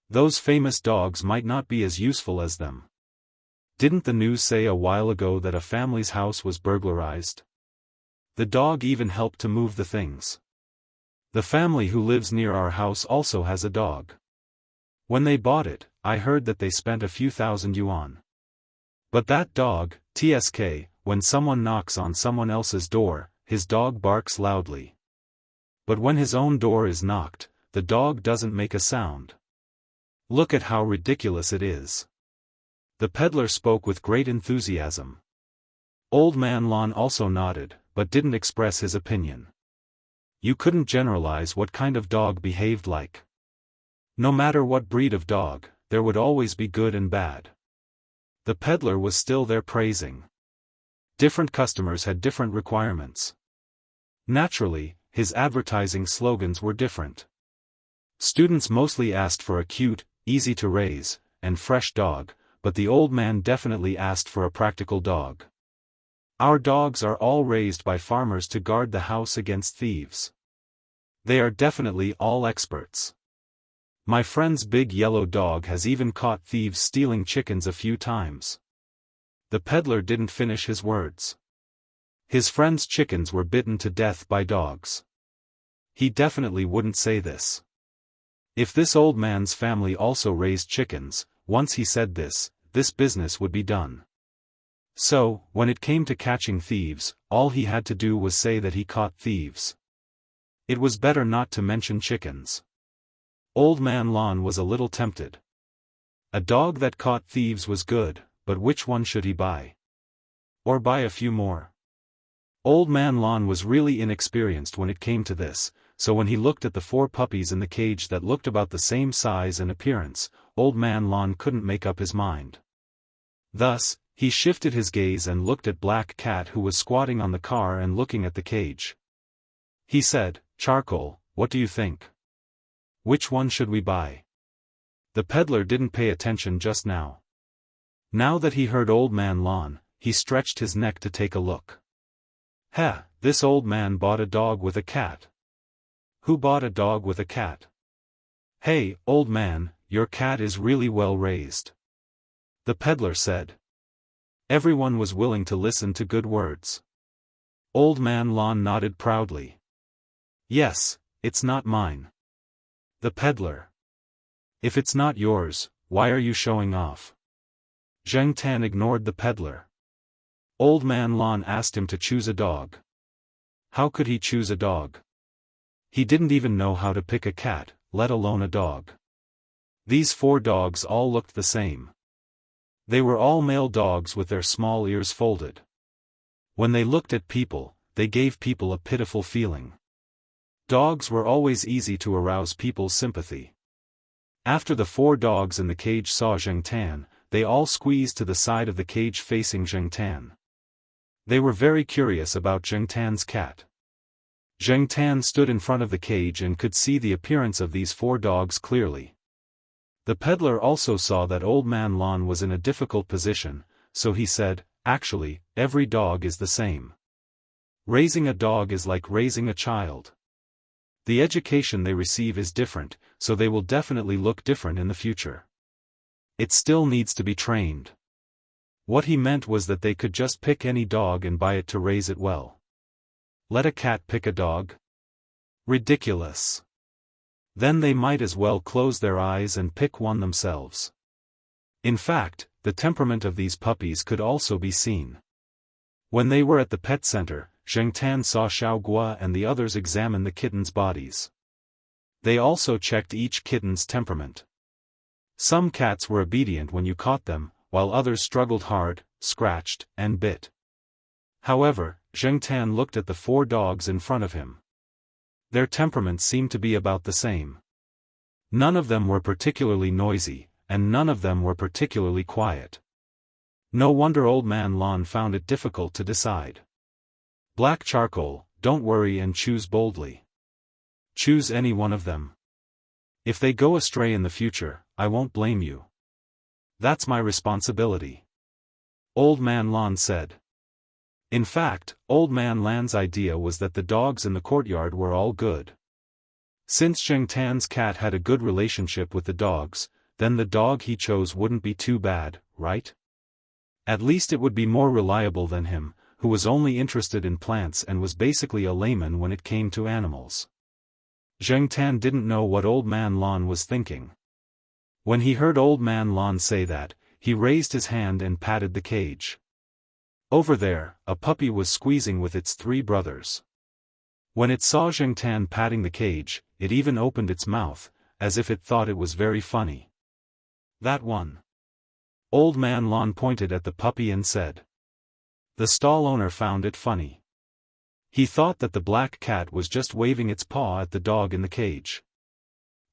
Those famous dogs might not be as useful as them. Didn't the news say a while ago that a family's house was burglarized? The dog even helped to move the things. The family who lives near our house also has a dog. When they bought it, I heard that they spent a few thousand yuan. But that dog, TSK, when someone knocks on someone else's door, his dog barks loudly. But when his own door is knocked, the dog doesn't make a sound. Look at how ridiculous it is. The peddler spoke with great enthusiasm. Old Man Lon also nodded, but didn't express his opinion. You couldn't generalize what kind of dog behaved like. No matter what breed of dog, there would always be good and bad. The peddler was still there praising. Different customers had different requirements. Naturally, his advertising slogans were different. Students mostly asked for a cute, easy to raise, and fresh dog, but the old man definitely asked for a practical dog. Our dogs are all raised by farmers to guard the house against thieves. They are definitely all experts. My friend's big yellow dog has even caught thieves stealing chickens a few times. The peddler didn't finish his words. His friend's chickens were bitten to death by dogs. He definitely wouldn't say this. If this old man's family also raised chickens, once he said this business would be done. So, when it came to catching thieves, all he had to do was say that he caught thieves. It was better not to mention chickens. Old Man Lon was a little tempted. A dog that caught thieves was good, but which one should he buy? Or buy a few more? Old Man Lon was really inexperienced when it came to this, so when he looked at the 4 puppies in the cage that looked about the same size and appearance, Old Man Lon couldn't make up his mind. Thus, he shifted his gaze and looked at Black Cat, who was squatting on the car and looking at the cage. He said, "Charcoal, what do you think? Which one should we buy?" The peddler didn't pay attention just now. Now that he heard Old Man Lon, he stretched his neck to take a look. Heh, this old man bought a dog with a cat. Who bought a dog with a cat? Hey, old man, your cat is really well raised. The peddler said. Everyone was willing to listen to good words. Old Man Lon nodded proudly. Yes, it's not mine. The peddler. If it's not yours, why are you showing off? Zheng Tan ignored the peddler. Old Man Lon asked him to choose a dog. How could he choose a dog? He didn't even know how to pick a cat, let alone a dog. These 4 dogs all looked the same. They were all male dogs with their small ears folded. When they looked at people, they gave people a pitiful feeling. Dogs were always easy to arouse people's sympathy. After the 4 dogs in the cage saw Zheng Tan, they all squeezed to the side of the cage facing Zheng Tan. They were very curious about Zheng Tan's cat. Zheng Tan stood in front of the cage and could see the appearance of these 4 dogs clearly. The peddler also saw that Old Man Lon was in a difficult position, so he said, "Actually, every dog is the same. Raising a dog is like raising a child. The education they receive is different, so they will definitely look different in the future. It still needs to be trained." What he meant was that they could just pick any dog and buy it to raise it well. Let a cat pick a dog? Ridiculous. Then they might as well close their eyes and pick one themselves. In fact, the temperament of these puppies could also be seen. When they were at the pet center, Zheng Tan saw Xiao Gua and the others examine the kittens' bodies. They also checked each kitten's temperament. Some cats were obedient when you caught them, while others struggled hard, scratched, and bit. However, Zheng Tan looked at the 4 dogs in front of him. Their temperaments seemed to be about the same. None of them were particularly noisy, and none of them were particularly quiet. No wonder Old Man Lon found it difficult to decide. Black Charcoal, don't worry and choose boldly. Choose any one of them. If they go astray in the future, I won't blame you. That's my responsibility. Old Man Lon said. In fact, Old Man Lan's idea was that the dogs in the courtyard were all good. Since Zheng Tan's cat had a good relationship with the dogs, then the dog he chose wouldn't be too bad, right? At least it would be more reliable than him, who was only interested in plants and was basically a layman when it came to animals. Zheng Tan didn't know what Old Man Lon was thinking. When he heard Old Man Lon say that, he raised his hand and patted the cage. Over there, a puppy was squeezing with its 3 brothers. When it saw Zheng Tan patting the cage, it even opened its mouth, as if it thought it was very funny. That one. Old Man Lon pointed at the puppy and said. The stall owner found it funny. He thought that the black cat was just waving its paw at the dog in the cage.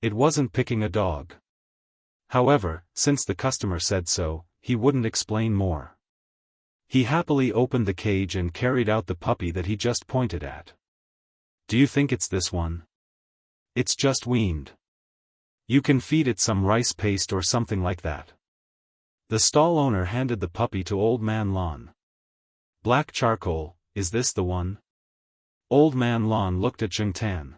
It wasn't picking a dog. However, since the customer said so, he wouldn't explain more. He happily opened the cage and carried out the puppy that he just pointed at. Do you think it's this one? It's just weaned. You can feed it some rice paste or something like that. The stall owner handed the puppy to Old Man Lon. Black charcoal, is this the one? Old Man Lon looked at Zheng Tan.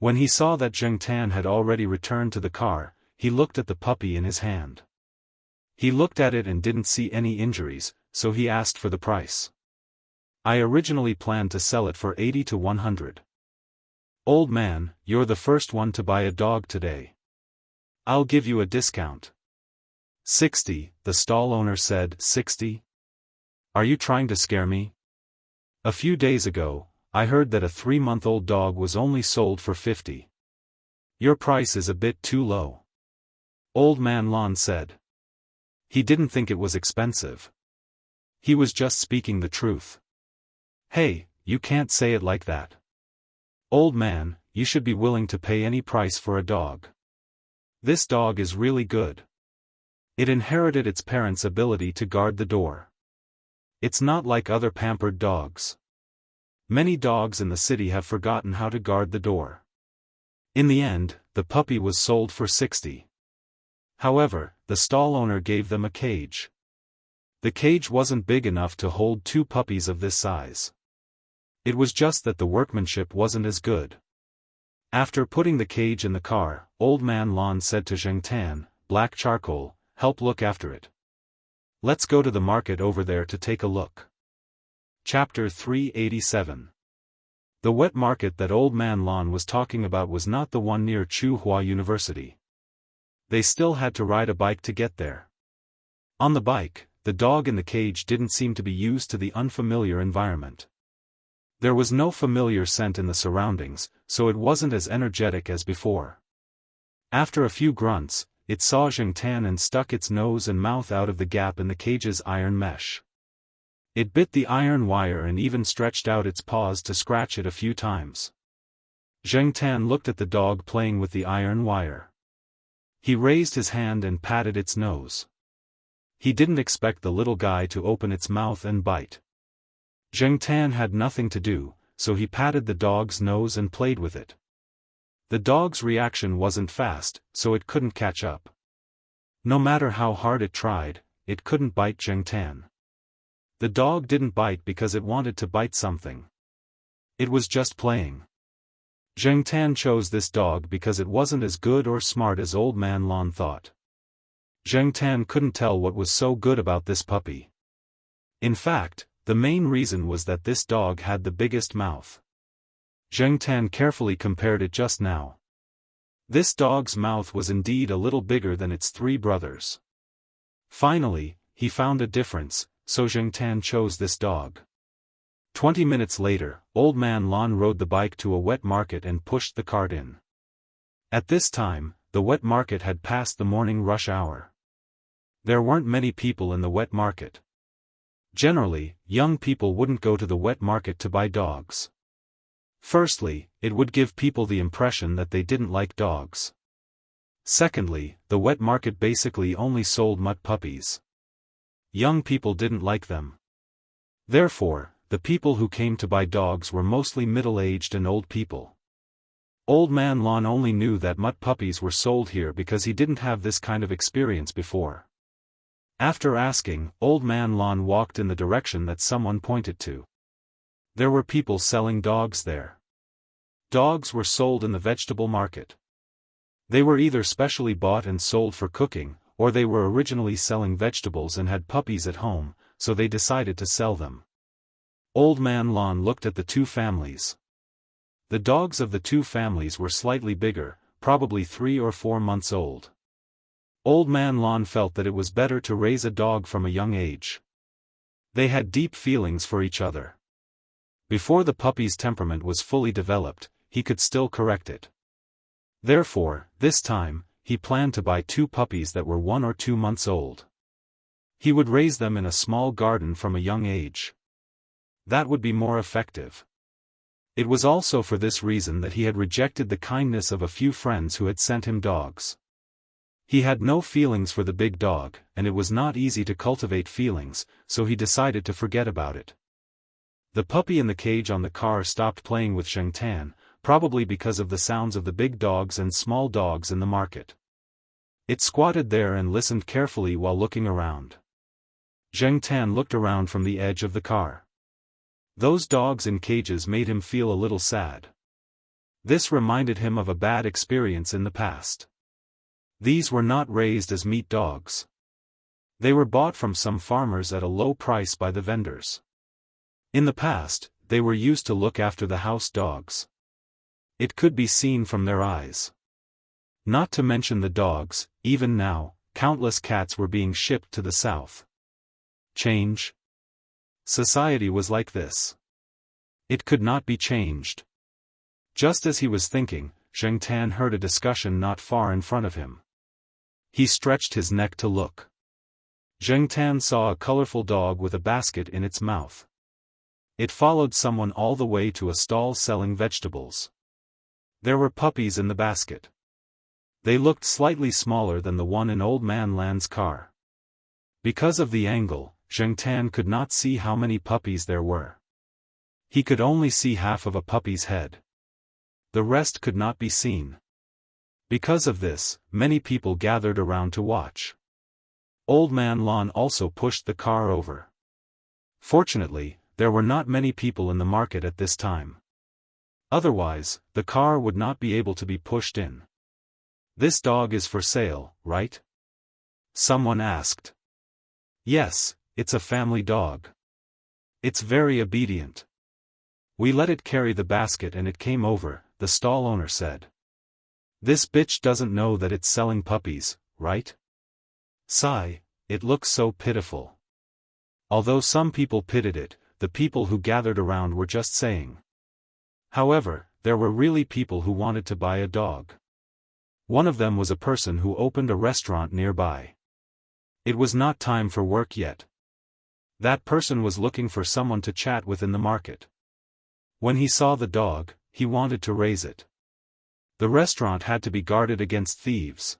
When he saw that Zheng Tan had already returned to the car, he looked at the puppy in his hand. He looked at it and didn't see any injuries, so he asked for the price. I originally planned to sell it for 80 to 100. Old man, you're the first one to buy a dog today. I'll give you a discount. 60, the stall owner said. 60? Are you trying to scare me? A few days ago, I heard that a 3-month-old dog was only sold for 50. Your price is a bit too low. Old Man Lon said. He didn't think it was expensive. He was just speaking the truth. Hey, you can't say it like that. Old man, you should be willing to pay any price for a dog. This dog is really good. It inherited its parents' ability to guard the door. It's not like other pampered dogs. Many dogs in the city have forgotten how to guard the door. In the end, the puppy was sold for 60. However, the stall owner gave them a cage. The cage wasn't big enough to hold 2 puppies of this size. It was just that the workmanship wasn't as good. After putting the cage in the car, Old Man Lon said to Zheng Tan, Black charcoal, help look after it. Let's go to the market over there to take a look. Chapter 387. The wet market that Old Man Lon was talking about was not the one near Tsinghua University. They still had to ride a bike to get there. On the bike, the dog in the cage didn't seem to be used to the unfamiliar environment. There was no familiar scent in the surroundings, so it wasn't as energetic as before. After a few grunts, it saw Zheng Tan and stuck its nose and mouth out of the gap in the cage's iron mesh. It bit the iron wire and even stretched out its paws to scratch it a few times. Zheng Tan looked at the dog playing with the iron wire. He raised his hand and patted its nose. He didn't expect the little guy to open its mouth and bite. Zheng Tan had nothing to do, so he patted the dog's nose and played with it. The dog's reaction wasn't fast, so it couldn't catch up. No matter how hard it tried, it couldn't bite Zheng Tan. The dog didn't bite because it wanted to bite something. It was just playing. Zheng Tan chose this dog because it wasn't as good or smart as Old Man Lon thought. Zheng Tan couldn't tell what was so good about this puppy. In fact, the main reason was that this dog had the biggest mouth. Zheng Tan carefully compared it just now. This dog's mouth was indeed a little bigger than its 3 brothers. Finally, he found a difference, so Zheng Tan chose this dog. 20 minutes later, Old Man Lon rode the bike to a wet market and pushed the cart in. At this time, the wet market had passed the morning rush hour. There weren't many people in the wet market. Generally, young people wouldn't go to the wet market to buy dogs. Firstly, it would give people the impression that they didn't like dogs. Secondly, the wet market basically only sold mutt puppies. Young people didn't like them. Therefore, the people who came to buy dogs were mostly middle-aged and old people. Old Man Lon only knew that mutt puppies were sold here because he didn't have this kind of experience before. After asking, Old Man Lon walked in the direction that someone pointed to. There were people selling dogs there. Dogs were sold in the vegetable market. They were either specially bought and sold for cooking, or they were originally selling vegetables and had puppies at home, so they decided to sell them. Old Man Lon looked at the two families. The dogs of the two families were slightly bigger, probably 3 or 4 months old. Old Man Lon felt that it was better to raise a dog from a young age. They had deep feelings for each other. Before the puppy's temperament was fully developed, he could still correct it. Therefore, this time, he planned to buy 2 puppies that were 1 or 2 months old. He would raise them in a small garden from a young age. That would be more effective. It was also for this reason that he had rejected the kindness of a few friends who had sent him dogs. He had no feelings for the big dog, and it was not easy to cultivate feelings, so he decided to forget about it. The puppy in the cage on the car stopped playing with Zhengtan, probably because of the sounds of the big dogs and small dogs in the market. It squatted there and listened carefully while looking around. Zhengtan looked around from the edge of the car. Those dogs in cages made him feel a little sad. This reminded him of a bad experience in the past. These were not raised as meat dogs. They were bought from some farmers at a low price by the vendors. In the past, they were used to look after the house dogs. It could be seen from their eyes. Not to mention the dogs, even now, countless cats were being shipped to the south. Change? Society was like this. It could not be changed. Just as he was thinking, Zhengtan heard a discussion not far in front of him. He stretched his neck to look. Zhengtan saw a colorful dog with a basket in its mouth. It followed someone all the way to a stall selling vegetables. There were puppies in the basket. They looked slightly smaller than the one in Old Man Lan's car. Because of the angle, Zhengtan could not see how many puppies there were. He could only see half of a puppy's head. The rest could not be seen. Because of this, many people gathered around to watch. Old Man Lon also pushed the car over. Fortunately, there were not many people in the market at this time. Otherwise, the car would not be able to be pushed in. "This dog is for sale, right?" someone asked. "Yes, it's a family dog. It's very obedient. We let it carry the basket and it came over," the stall owner said. "This bitch doesn't know that it's selling puppies, right? Sigh, it looks so pitiful." Although some people pitied it, the people who gathered around were just saying. However, there were really people who wanted to buy a dog. One of them was a person who opened a restaurant nearby. It was not time for work yet. That person was looking for someone to chat with in the market. When he saw the dog, he wanted to raise it. The restaurant had to be guarded against thieves.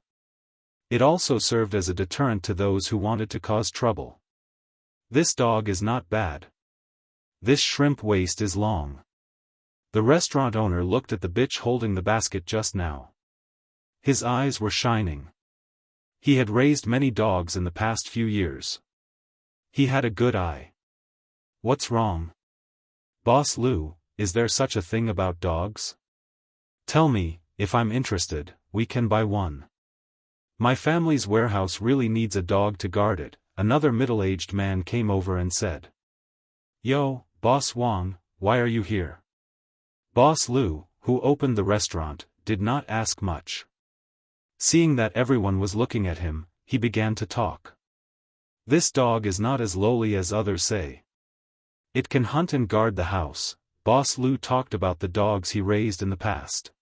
It also served as a deterrent to those who wanted to cause trouble. "This dog is not bad. This shrimp waist is long." The restaurant owner looked at the bitch holding the basket just now. His eyes were shining. He had raised many dogs in the past few years. He had a good eye. "What's wrong? Boss Lu, is there such a thing about dogs? Tell me, if I'm interested, we can buy one. My family's warehouse really needs a dog to guard it." Another middle-aged man came over and said. "Yo, Boss Wang, why are you here?" Boss Lu, who opened the restaurant, did not ask much. Seeing that everyone was looking at him, he began to talk. "This dog is not as lowly as others say. It can hunt and guard the house." Boss Lu talked about the dogs he raised in the past.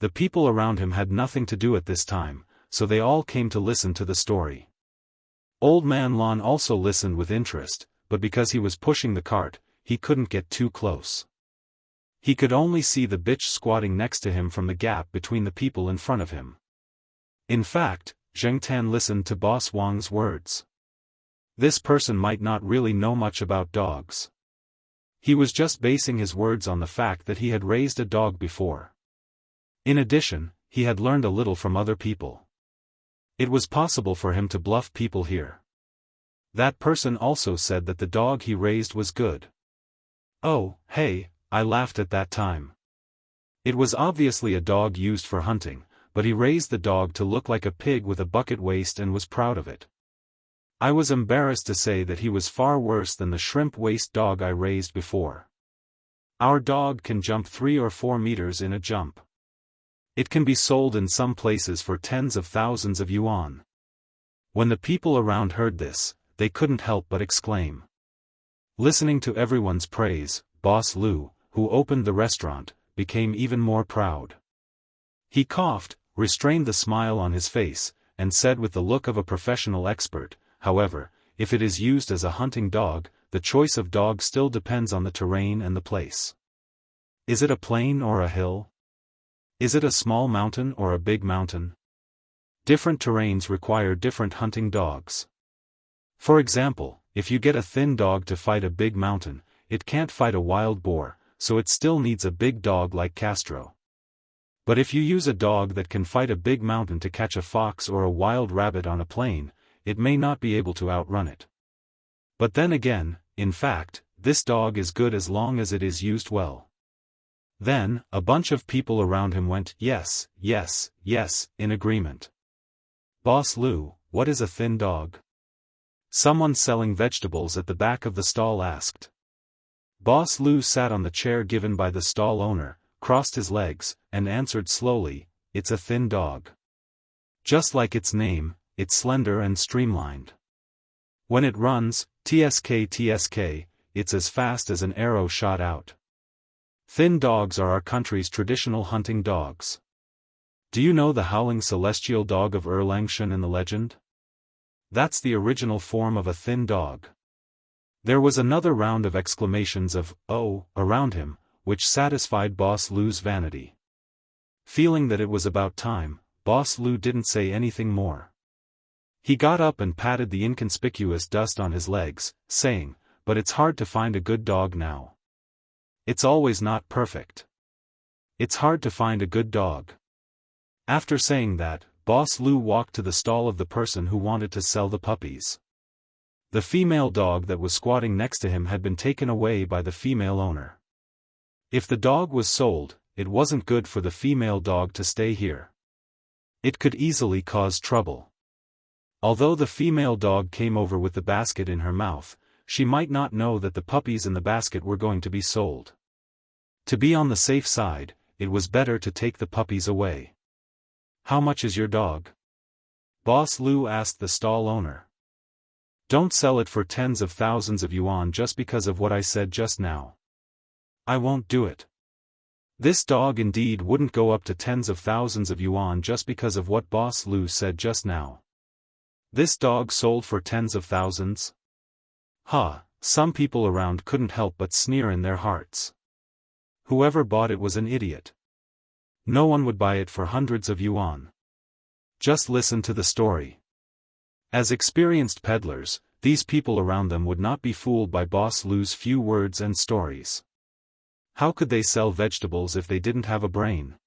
The people around him had nothing to do at this time, so they all came to listen to the story. Old Man Lon also listened with interest, but because he was pushing the cart, he couldn't get too close. He could only see the bitch squatting next to him from the gap between the people in front of him. In fact, Zhengtan listened to Boss Wang's words. This person might not really know much about dogs. He was just basing his words on the fact that he had raised a dog before. In addition, he had learned a little from other people. It was possible for him to bluff people here. That person also said that the dog he raised was good. "Oh, hey," I laughed at that time. It was obviously a dog used for hunting, but he raised the dog to look like a pig with a bucket waist and was proud of it. I was embarrassed to say that he was far worse than the shrimp waist dog I raised before. Our dog can jump 3 or 4 meters in a jump. It can be sold in some places for tens of thousands of yuan. When the people around heard this, they couldn't help but exclaim. Listening to everyone's praise, Boss Lu, who opened the restaurant, became even more proud. He coughed, restrained the smile on his face, and said with the look of a professional expert, "However, if it is used as a hunting dog, the choice of dog still depends on the terrain and the place. Is it a plain or a hill? Is it a small mountain or a big mountain? Different terrains require different hunting dogs. For example, if you get a thin dog to fight a big mountain, it can't fight a wild boar, so it still needs a big dog like Castro. But if you use a dog that can fight a big mountain to catch a fox or a wild rabbit on a plain, it may not be able to outrun it. But then again, in fact, this dog is good as long as it is used well." Then, a bunch of people around him went, "Yes, yes, yes," in agreement. "Boss Lu, what is a thin dog?" Someone selling vegetables at the back of the stall asked. Boss Lu sat on the chair given by the stall owner, crossed his legs, and answered slowly, "It's a thin dog. Just like its name, it's slender and streamlined. When it runs, tsk, it's as fast as an arrow shot out. Thin dogs are our country's traditional hunting dogs. Do you know the howling celestial dog of Erlangshan in the legend? That's the original form of a thin dog." There was another round of exclamations of, "Oh," around him, which satisfied Boss Lu's vanity. Feeling that it was about time, Boss Lu didn't say anything more. He got up and patted the inconspicuous dust on his legs, saying, "But it's hard to find a good dog now. It's always not perfect. It's hard to find a good dog." After saying that, Boss Lu walked to the stall of the person who wanted to sell the puppies. The female dog that was squatting next to him had been taken away by the female owner. If the dog was sold, it wasn't good for the female dog to stay here. It could easily cause trouble. Although the female dog came over with the basket in her mouth, she might not know that the puppies in the basket were going to be sold. To be on the safe side, it was better to take the puppies away. "How much is your dog?" Boss Lu asked the stall owner. "Don't sell it for tens of thousands of yuan just because of what I said just now. I won't do it. This dog indeed wouldn't go up to tens of thousands of yuan just because of what Boss Lu said just now. This dog sold for tens of thousands? Ha, some people around couldn't help but sneer in their hearts. Whoever bought it was an idiot. No one would buy it for hundreds of yuan. Just listen to the story. As experienced peddlers, these people around them would not be fooled by Boss Lu's few words and stories. How could they sell vegetables if they didn't have a brain?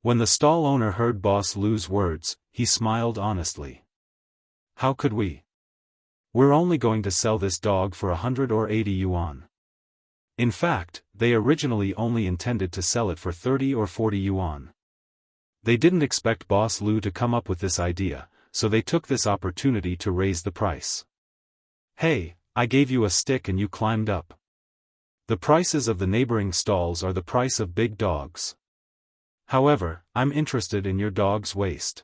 When the stall owner heard Boss Lu's words, he smiled honestly. "How could we? We're only going to sell this dog for 100 or 80 yuan. In fact, they originally only intended to sell it for 30 or 40 yuan. They didn't expect Boss Lu to come up with this idea, so they took this opportunity to raise the price. Hey, I gave you a stick and you climbed up. The prices of the neighboring stalls are the price of big dogs. However, I'm interested in your dog's waist.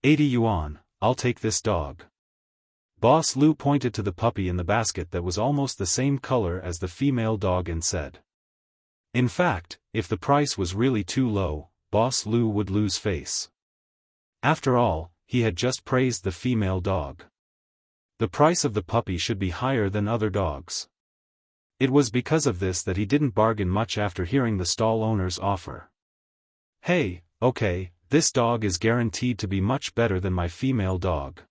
80 yuan, I'll take this dog." Boss Lu pointed to the puppy in the basket that was almost the same color as the female dog and said. In fact, if the price was really too low, Boss Lu would lose face. After all, he had just praised the female dog. The price of the puppy should be higher than other dogs. It was because of this that he didn't bargain much after hearing the stall owner's offer. "Hey, okay, this dog is guaranteed to be much better than my female dog."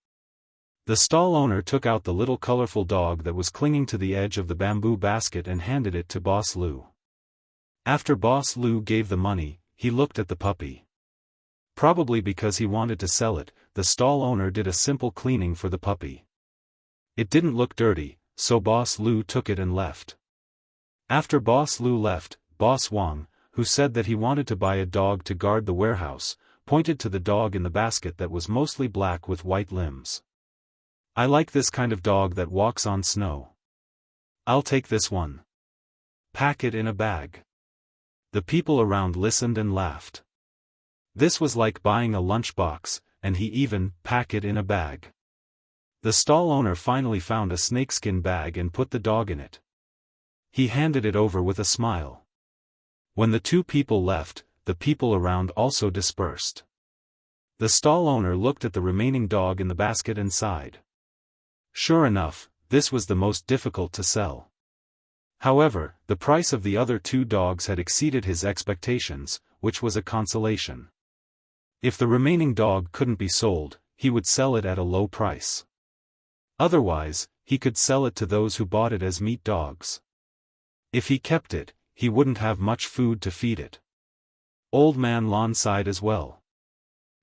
The stall owner took out the little colorful dog that was clinging to the edge of the bamboo basket and handed it to Boss Lu. After Boss Lu gave the money, he looked at the puppy. Probably because he wanted to sell it, the stall owner did a simple cleaning for the puppy. It didn't look dirty, so Boss Lu took it and left. After Boss Lu left, Boss Wang, who said that he wanted to buy a dog to guard the warehouse, pointed to the dog in the basket that was mostly black with white limbs. "I like this kind of dog that walks on snow. I'll take this one. Pack it in a bag." The people around listened and laughed. This was like buying a lunchbox, and he even pack it in a bag. The stall owner finally found a snakeskin bag and put the dog in it. He handed it over with a smile. When the two people left, the people around also dispersed. The stall owner looked at the remaining dog in the basket and sighed. Sure enough, this was the most difficult to sell. However, the price of the other two dogs had exceeded his expectations, which was a consolation. If the remaining dog couldn't be sold, he would sell it at a low price. Otherwise, he could sell it to those who bought it as meat dogs. If he kept it, he wouldn't have much food to feed it. Old Man Lon sighed as well.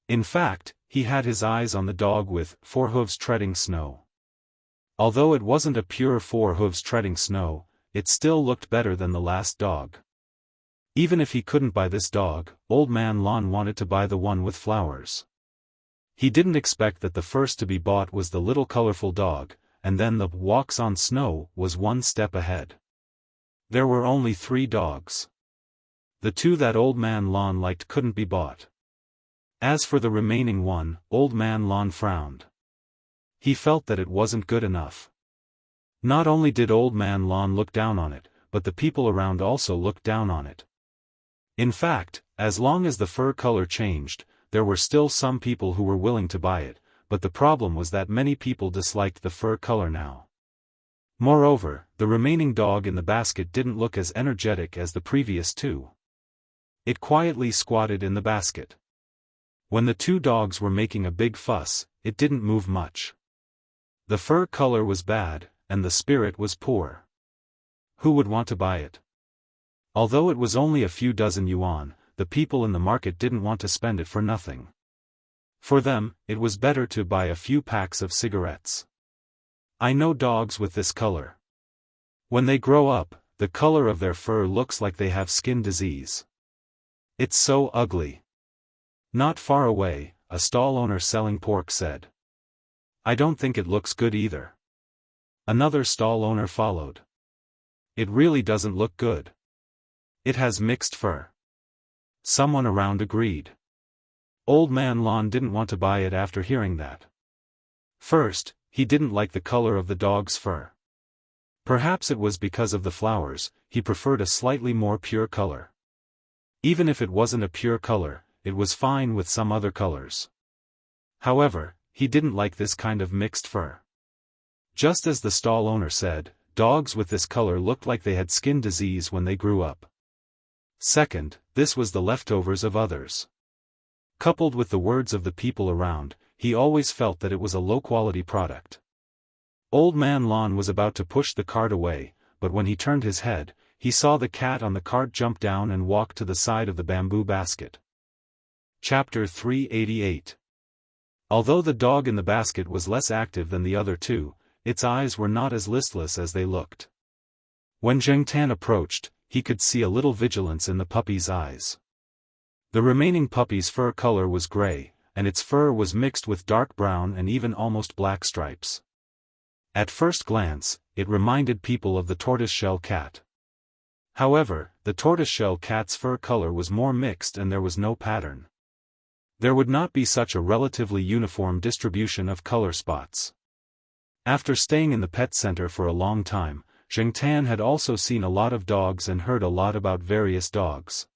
In fact, he had his eyes on the dog with 4 hooves treading snow. Although it wasn't a pure 4 hooves treading snow, it still looked better than the last dog. Even if he couldn't buy this dog, Old Man Lon wanted to buy the one with flowers. He didn't expect that the first to be bought was the little colorful dog, and then the walks on snow was one step ahead. There were only 3 dogs. The 2 that Old Man Lon liked couldn't be bought. As for the remaining one, Old Man Lon frowned. He felt that it wasn't good enough. Not only did Old Man Lon look down on it, but the people around also looked down on it. In fact, as long as the fur color changed, there were still some people who were willing to buy it, but the problem was that many people disliked the fur color now. Moreover, the remaining dog in the basket didn't look as energetic as the previous 2. It quietly squatted in the basket. When the 2 dogs were making a big fuss, it didn't move much. The fur color was bad, and the spirit was poor. Who would want to buy it? Although it was only a few dozen yuan, the people in the market didn't want to spend it for nothing. For them, it was better to buy a few packs of cigarettes. I know dogs with this color. When they grow up, the color of their fur looks like they have skin disease. It's so ugly. Not far away, a stall owner selling pork said. I don't think it looks good either. Another stall owner followed. It really doesn't look good. It has mixed fur. Someone around agreed. Old Man Lon didn't want to buy it after hearing that. First, he didn't like the color of the dog's fur. Perhaps it was because of the flowers, he preferred a slightly more pure color. Even if it wasn't a pure color, it was fine with some other colors. However, he didn't like this kind of mixed fur. Just as the stall owner said, dogs with this color looked like they had skin disease when they grew up. Second, this was the leftovers of others. Coupled with the words of the people around, he always felt that it was a low-quality product. Old Man Lon was about to push the cart away, but when he turned his head, he saw the cat on the cart jump down and walk to the side of the bamboo basket. Chapter 388. Although the dog in the basket was less active than the other 2, its eyes were not as listless as they looked. When Zheng Tan approached, he could see a little vigilance in the puppy's eyes. The remaining puppy's fur color was gray, and its fur was mixed with dark brown and even almost black stripes. At first glance, it reminded people of the tortoiseshell cat. However, the tortoiseshell cat's fur color was more mixed and there was no pattern. There would not be such a relatively uniform distribution of color spots. After staying in the pet center for a long time, Zheng Tan had also seen a lot of dogs and heard a lot about various dogs.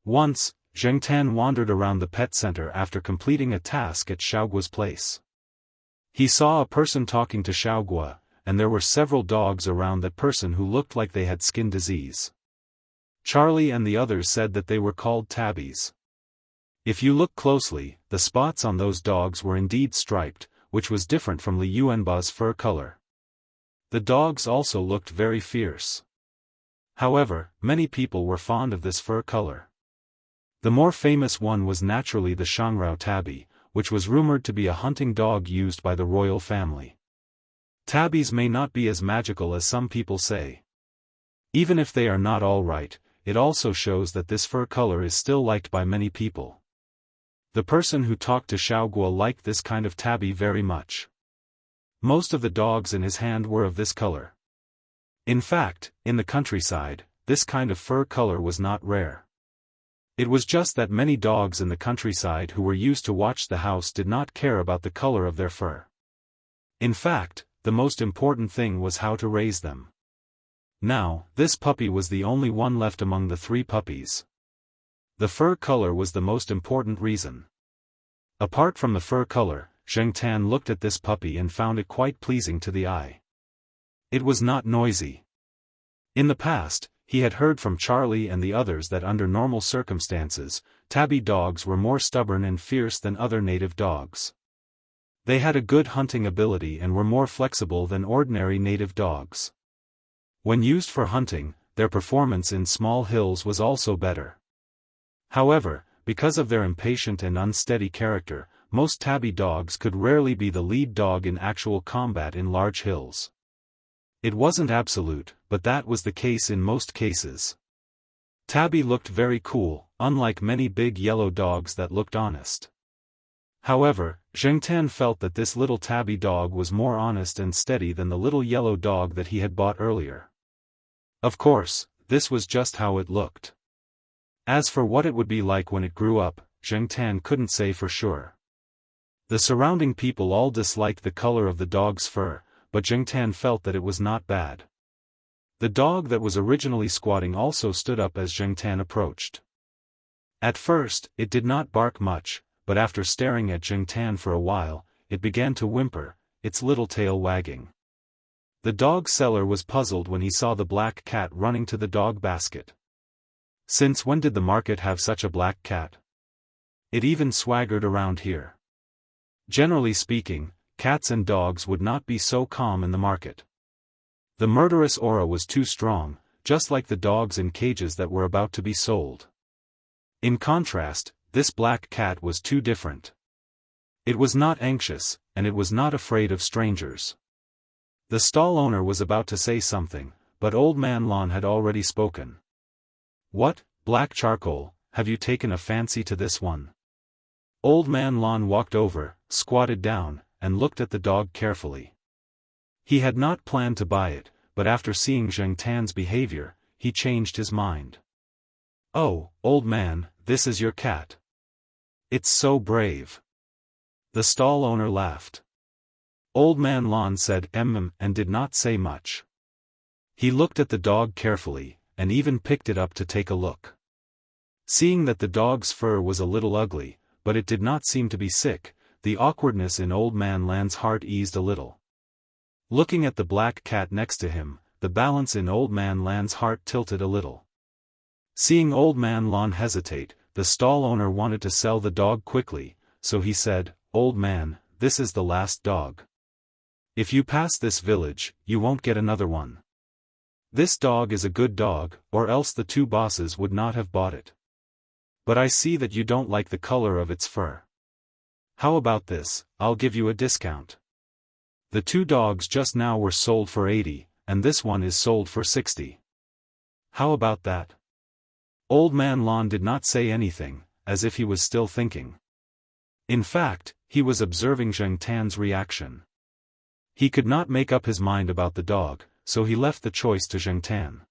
Once, Zheng Tan wandered around the pet center after completing a task at Xiaoguo's place. He saw a person talking to Xiaoguo, and there were several dogs around that person who looked like they had skin disease. Charlie and the others said that they were called tabbies. If you look closely, the spots on those dogs were indeed striped, which was different from Li Yuanba's fur color. The dogs also looked very fierce. However, many people were fond of this fur color. The more famous one was naturally the Shangrao tabby, which was rumored to be a hunting dog used by the royal family. Tabbies may not be as magical as some people say. Even if they are not all right, it also shows that this fur color is still liked by many people. The person who talked to Xiaoguo liked this kind of tabby very much. Most of the dogs in his hand were of this color. In fact, in the countryside, this kind of fur color was not rare. It was just that many dogs in the countryside who were used to watch the house did not care about the color of their fur. In fact, the most important thing was how to raise them. Now, this puppy was the only one left among the 3 puppies. The fur color was the most important reason. Apart from the fur color, Zheng Tan looked at this puppy and found it quite pleasing to the eye. It was not noisy. In the past, he had heard from Charlie and the others that under normal circumstances, tabby dogs were more stubborn and fierce than other native dogs. They had a good hunting ability and were more flexible than ordinary native dogs. When used for hunting, their performance in small hills was also better. However, because of their impatient and unsteady character, most tabby dogs could rarely be the lead dog in actual combat in large hills. It wasn't absolute, but that was the case in most cases. Tabby looked very cool, unlike many big yellow dogs that looked honest. However, Zheng Tan felt that this little tabby dog was more honest and steady than the little yellow dog that he had bought earlier. Of course, this was just how it looked. As for what it would be like when it grew up, Zheng Tan couldn't say for sure. The surrounding people all disliked the color of the dog's fur, but Zheng Tan felt that it was not bad. The dog that was originally squatting also stood up as Zheng Tan approached. At first, it did not bark much, but after staring at Zheng Tan for a while, it began to whimper, its little tail wagging. The dog seller was puzzled when he saw the black cat running to the dog basket. Since when did the market have such a black cat? It even swaggered around here. Generally speaking, cats and dogs would not be so calm in the market. The murderous aura was too strong, just like the dogs in cages that were about to be sold. In contrast, this black cat was too different. It was not anxious, and it was not afraid of strangers. The stall owner was about to say something, but Old Man Lon had already spoken. "What, black charcoal, have you taken a fancy to this one?" Old Man Lon walked over, squatted down, and looked at the dog carefully. He had not planned to buy it, but after seeing Zheng Tan's behavior, he changed his mind. "Oh, old man, this is your cat. It's so brave." The stall owner laughed. Old Man Lon said and did not say much. He looked at the dog carefully, and even picked it up to take a look. Seeing that the dog's fur was a little ugly, but it did not seem to be sick, the awkwardness in Old Man Lan's heart eased a little. Looking at the black cat next to him, the balance in Old Man Lan's heart tilted a little. Seeing Old Man Lon hesitate, the stall owner wanted to sell the dog quickly, so he said, "Old man, this is the last dog. If you pass this village, you won't get another one. This dog is a good dog, or else the 2 bosses would not have bought it. But I see that you don't like the color of its fur. How about this, I'll give you a discount. The 2 dogs just now were sold for 80, and this one is sold for 60. How about that?" Old Man Lon did not say anything, as if he was still thinking. In fact, he was observing Zheng Tan's reaction. He could not make up his mind about the dog, so he left the choice to Zheng Tan.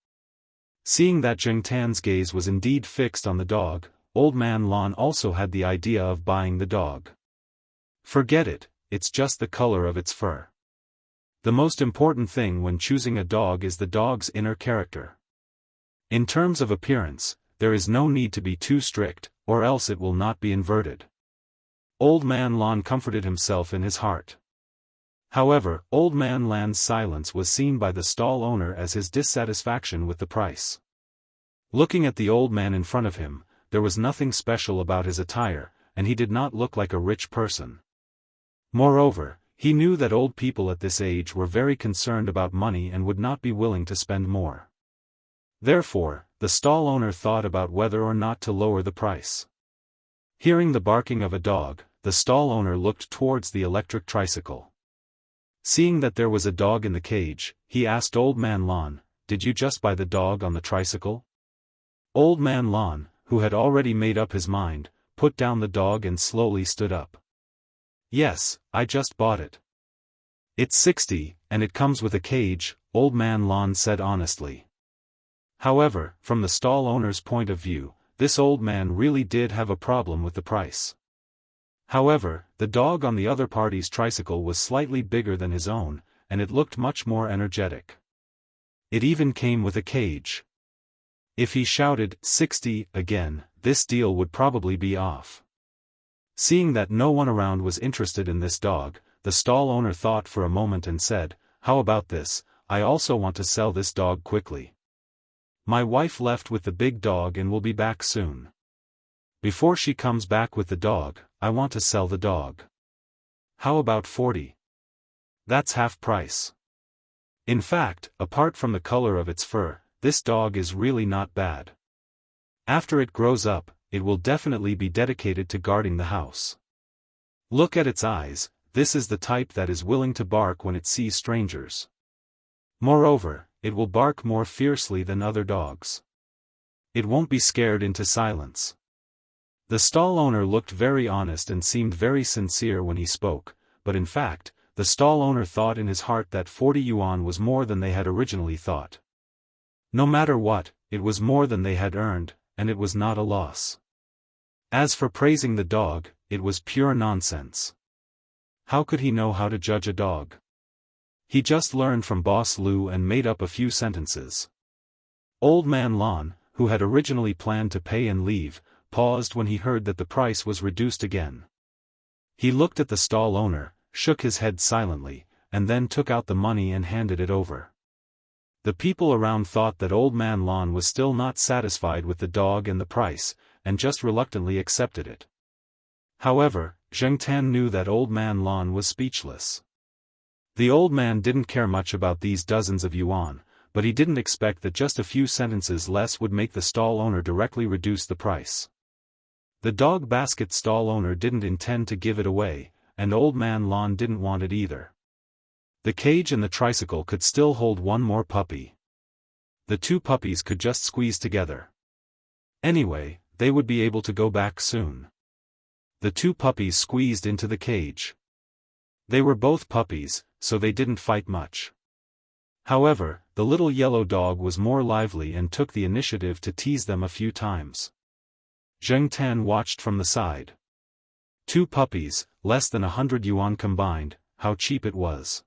Seeing that Zheng Tan's gaze was indeed fixed on the dog, Old Man Lon also had the idea of buying the dog. Forget it, it's just the color of its fur. The most important thing when choosing a dog is the dog's inner character. In terms of appearance, there is no need to be too strict, or else it will not be inverted. Old Man Lon comforted himself in his heart. However, Old Man Lan's silence was seen by the stall owner as his dissatisfaction with the price. Looking at the old man in front of him, there was nothing special about his attire, and he did not look like a rich person. Moreover, he knew that old people at this age were very concerned about money and would not be willing to spend more. Therefore, the stall owner thought about whether or not to lower the price. Hearing the barking of a dog, the stall owner looked towards the electric tricycle. Seeing that there was a dog in the cage, he asked Old Man Lon, "Did you just buy the dog on the tricycle?" Old Man Lon, who had already made up his mind, put down the dog and slowly stood up. Yes, I just bought it. It's 60, and it comes with a cage, Old Man Lon said honestly. However, from the stall owner's point of view, this old man really did have a problem with the price. However, the dog on the other party's tricycle was slightly bigger than his own, and it looked much more energetic. It even came with a cage. If he shouted, 60, again, this deal would probably be off. Seeing that no one around was interested in this dog, the stall owner thought for a moment and said, how about this, I also want to sell this dog quickly. My wife left with the big dog and will be back soon. Before she comes back with the dog, I want to sell the dog. How about 40? That's half price. In fact, apart from the color of its fur, this dog is really not bad. After it grows up, it will definitely be dedicated to guarding the house. Look at its eyes, this is the type that is willing to bark when it sees strangers. Moreover, it will bark more fiercely than other dogs. It won't be scared into silence. The stall owner looked very honest and seemed very sincere when he spoke, but in fact, the stall owner thought in his heart that 40 yuan was more than they had originally thought. No matter what, it was more than they had earned, and it was not a loss. As for praising the dog, it was pure nonsense. How could he know how to judge a dog? He just learned from Boss Lu and made up a few sentences. Old Man Lon, who had originally planned to pay and leave, paused when he heard that the price was reduced again. He looked at the stall owner, shook his head silently, and then took out the money and handed it over. The people around thought that Old Man Lon was still not satisfied with the dog and the price, and just reluctantly accepted it. However, Zheng Tan knew that Old Man Lon was speechless. The old man didn't care much about these dozens of yuan, but he didn't expect that just a few sentences less would make the stall owner directly reduce the price. The dog basket stall owner didn't intend to give it away, and Old Man Lon didn't want it either. The cage and the tricycle could still hold one more puppy. The two puppies could just squeeze together. Anyway, they would be able to go back soon. The two puppies squeezed into the cage. They were both puppies, so they didn't fight much. However, the little yellow dog was more lively and took the initiative to tease them a few times. Zheng Tan watched from the side. Two puppies, less than 100 yuan combined, how cheap it was.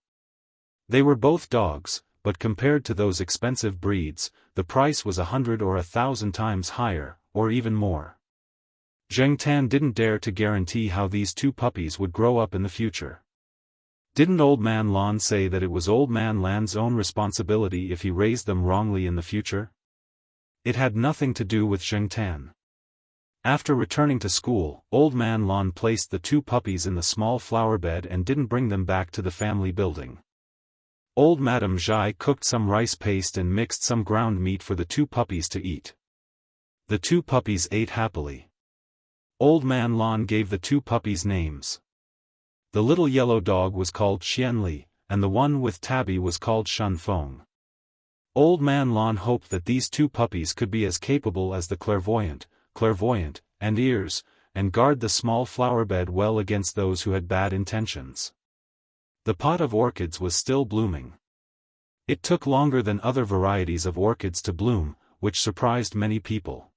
They were both dogs, but compared to those expensive breeds, the price was 100 or 1,000 times higher, or even more. Zheng Tan didn't dare to guarantee how these two puppies would grow up in the future. Didn't Old Man Lon say that it was Old Man Lan's own responsibility if he raised them wrongly in the future? It had nothing to do with Zheng Tan. After returning to school, Old Man Lon placed the two puppies in the small flower bed and didn't bring them back to the family building. Old Madame Zhai cooked some rice paste and mixed some ground meat for the two puppies to eat. The two puppies ate happily. Old Man Lon gave the two puppies names. The little yellow dog was called Xianli, and the one with Tabby was called Shun Feng. Old Man Lon hoped that these two puppies could be as capable as the clairvoyant, and ears, and guard the small flower bed well against those who had bad intentions. The pot of orchids was still blooming. It took longer than other varieties of orchids to bloom, which surprised many people.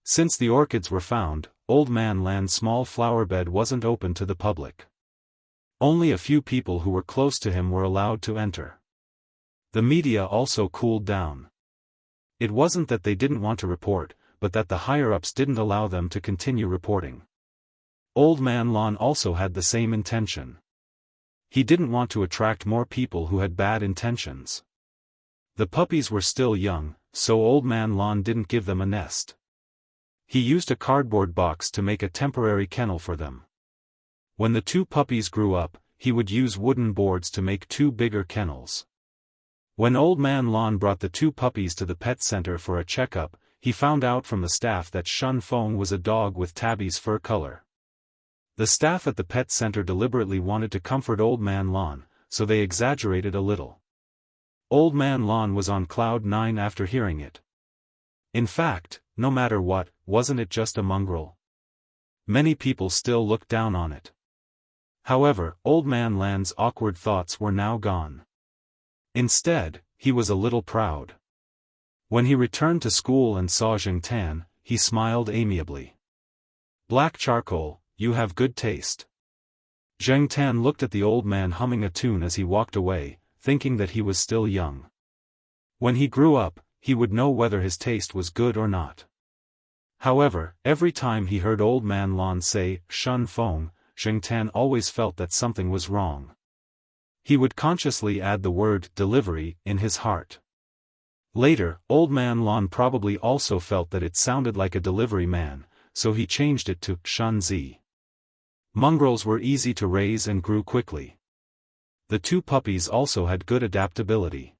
Since the orchids were found, Old Man Lan's small flower bed wasn't open to the public. Only a few people who were close to him were allowed to enter. The media also cooled down. It wasn't that they didn't want to report, but that the higher-ups didn't allow them to continue reporting. Old Man Lon also had the same intention. He didn't want to attract more people who had bad intentions. The puppies were still young, so Old Man Lon didn't give them a nest. He used a cardboard box to make a temporary kennel for them. When the two puppies grew up, he would use wooden boards to make two bigger kennels. When Old Man Lon brought the two puppies to the pet center for a checkup, he found out from the staff that Shun Feng was a dog with Tabby's fur color. The staff at the pet center deliberately wanted to comfort Old Man Lon, so they exaggerated a little. Old Man Lon was on cloud 9 after hearing it. In fact, no matter what, wasn't it just a mongrel? Many people still looked down on it. However, Old Man Lan's awkward thoughts were now gone. Instead, he was a little proud. When he returned to school and saw Zhengtan, he smiled amiably. "Black charcoal, you have good taste." Zhengtan looked at the old man humming a tune as he walked away, thinking that he was still young. When he grew up, he would know whether his taste was good or not. However, every time he heard Old Man Lan say, "Shun Feng," Zhengtan always felt that something was wrong. He would consciously add the word "delivery" in his heart. Later, Old Man Lan probably also felt that it sounded like a delivery man, so he changed it to "Shun Zi." Mongrels were easy to raise and grew quickly. The two puppies also had good adaptability.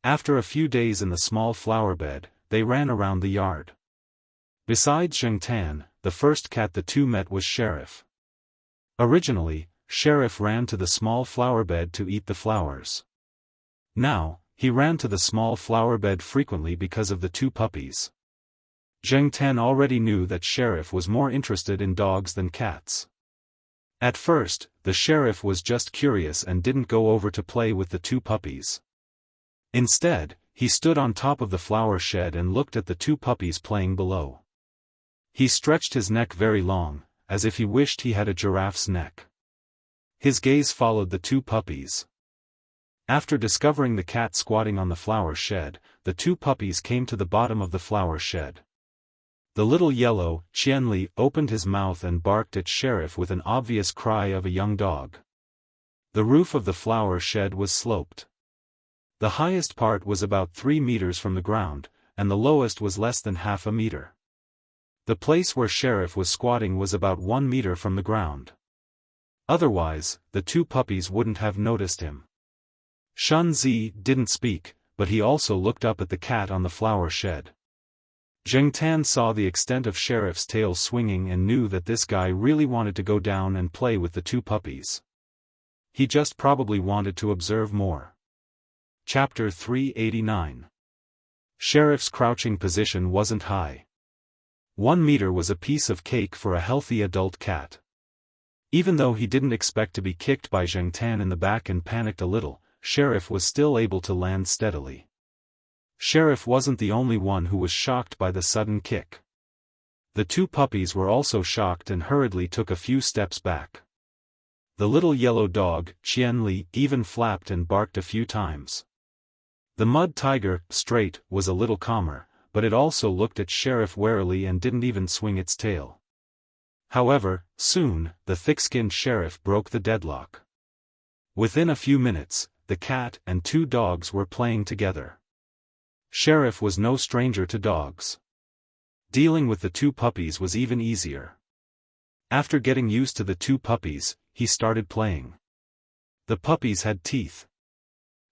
After a few days in the small flower bed, they ran around the yard. Besides Zhengtan, the first cat the two met was Sheriff. Originally, Sheriff ran to the small flower bed to eat the flowers. Now, he ran to the small flower bed frequently because of the two puppies. Zhengtan already knew that Sheriff was more interested in dogs than cats. At first, the Sheriff was just curious and didn't go over to play with the two puppies. Instead, he stood on top of the flower shed and looked at the two puppies playing below. He stretched his neck very long, as if he wished he had a giraffe's neck. His gaze followed the two puppies. After discovering the cat squatting on the flower shed, the two puppies came to the bottom of the flower shed. The little yellow, Qianli, opened his mouth and barked at Sheriff with an obvious cry of a young dog. The roof of the flower shed was sloped. The highest part was about 3 meters from the ground, and the lowest was less than half a meter. The place where Sheriff was squatting was about 1 meter from the ground. Otherwise, the two puppies wouldn't have noticed him. Shun Zi didn't speak, but he also looked up at the cat on the flower shed. Zhengtan saw the extent of Sheriff's tail swinging and knew that this guy really wanted to go down and play with the two puppies. He just probably wanted to observe more. Chapter 389. Sheriff's crouching position wasn't high. 1 meter was a piece of cake for a healthy adult cat. Even though he didn't expect to be kicked by Zhengtan in the back and panicked a little, Sheriff was still able to land steadily. Sheriff wasn't the only one who was shocked by the sudden kick. The two puppies were also shocked and hurriedly took a few steps back. The little yellow dog, Qianli, even flapped and barked a few times. The mud tiger, Straight, was a little calmer, but it also looked at Sheriff warily and didn't even swing its tail. However, soon, the thick-skinned Sheriff broke the deadlock. Within a few minutes, the cat and two dogs were playing together. Sheriff was no stranger to dogs. Dealing with the two puppies was even easier. After getting used to the two puppies, he started playing. The puppies had teeth.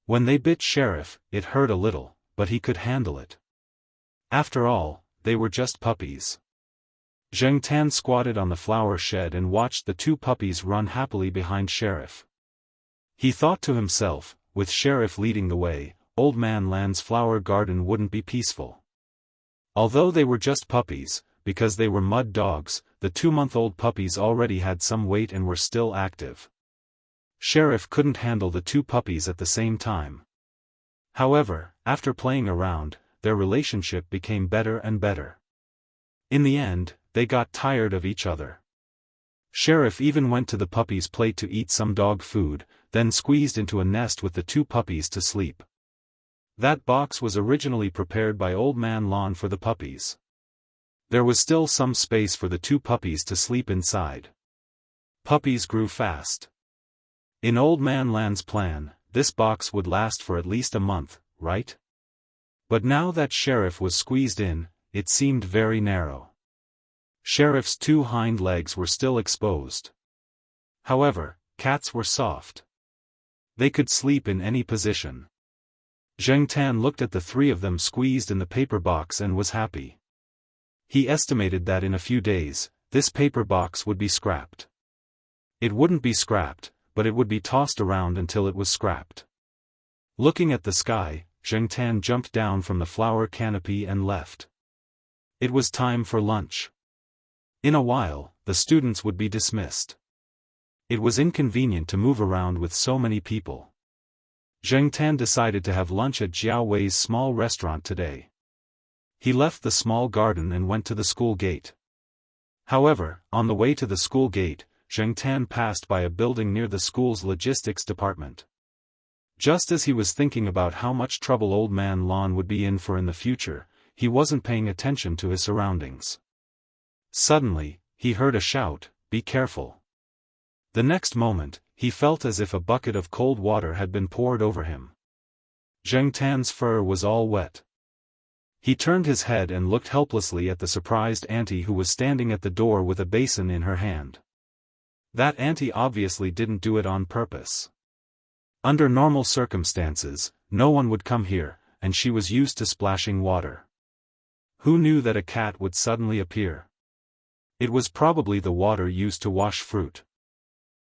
When they bit Sheriff, it hurt a little, but he could handle it. After all, they were just puppies. Zhengtan squatted on the flower shed and watched the two puppies run happily behind Sheriff. He thought to himself, with Sheriff leading the way, Old Man Lan's flower garden wouldn't be peaceful. Although they were just puppies, because they were mud dogs, the 2-month-old puppies already had some weight and were still active. Sheriff couldn't handle the two puppies at the same time. However, after playing around, their relationship became better and better. In the end, they got tired of each other. Sheriff even went to the puppy's plate to eat some dog food, then squeezed into a nest with the two puppies to sleep. That box was originally prepared by Old Man Lan for the puppies. There was still some space for the two puppies to sleep inside. Puppies grew fast. In Old Man Lan's plan, this box would last for at least a month, right? But now that Sheriff was squeezed in, it seemed very narrow. Sheriff's two hind legs were still exposed. However, cats were soft. They could sleep in any position. Zhengtan looked at the three of them squeezed in the paper box and was happy. He estimated that in a few days, this paper box would be scrapped. It wouldn't be scrapped, but it would be tossed around until it was scrapped. Looking at the sky, Zhengtan jumped down from the flower canopy and left. It was time for lunch. In a while, the students would be dismissed. It was inconvenient to move around with so many people. Zheng Tan decided to have lunch at Jiao Wei's small restaurant today. He left the small garden and went to the school gate. However, on the way to the school gate, Zheng Tan passed by a building near the school's logistics department. Just as he was thinking about how much trouble Old Man Lon would be in for in the future, he wasn't paying attention to his surroundings. Suddenly, he heard a shout, "Be careful." The next moment, he felt as if a bucket of cold water had been poured over him. Zheng Tan's fur was all wet. He turned his head and looked helplessly at the surprised auntie who was standing at the door with a basin in her hand. That auntie obviously didn't do it on purpose. Under normal circumstances, no one would come here, and she was used to splashing water. Who knew that a cat would suddenly appear? It was probably the water used to wash fruit.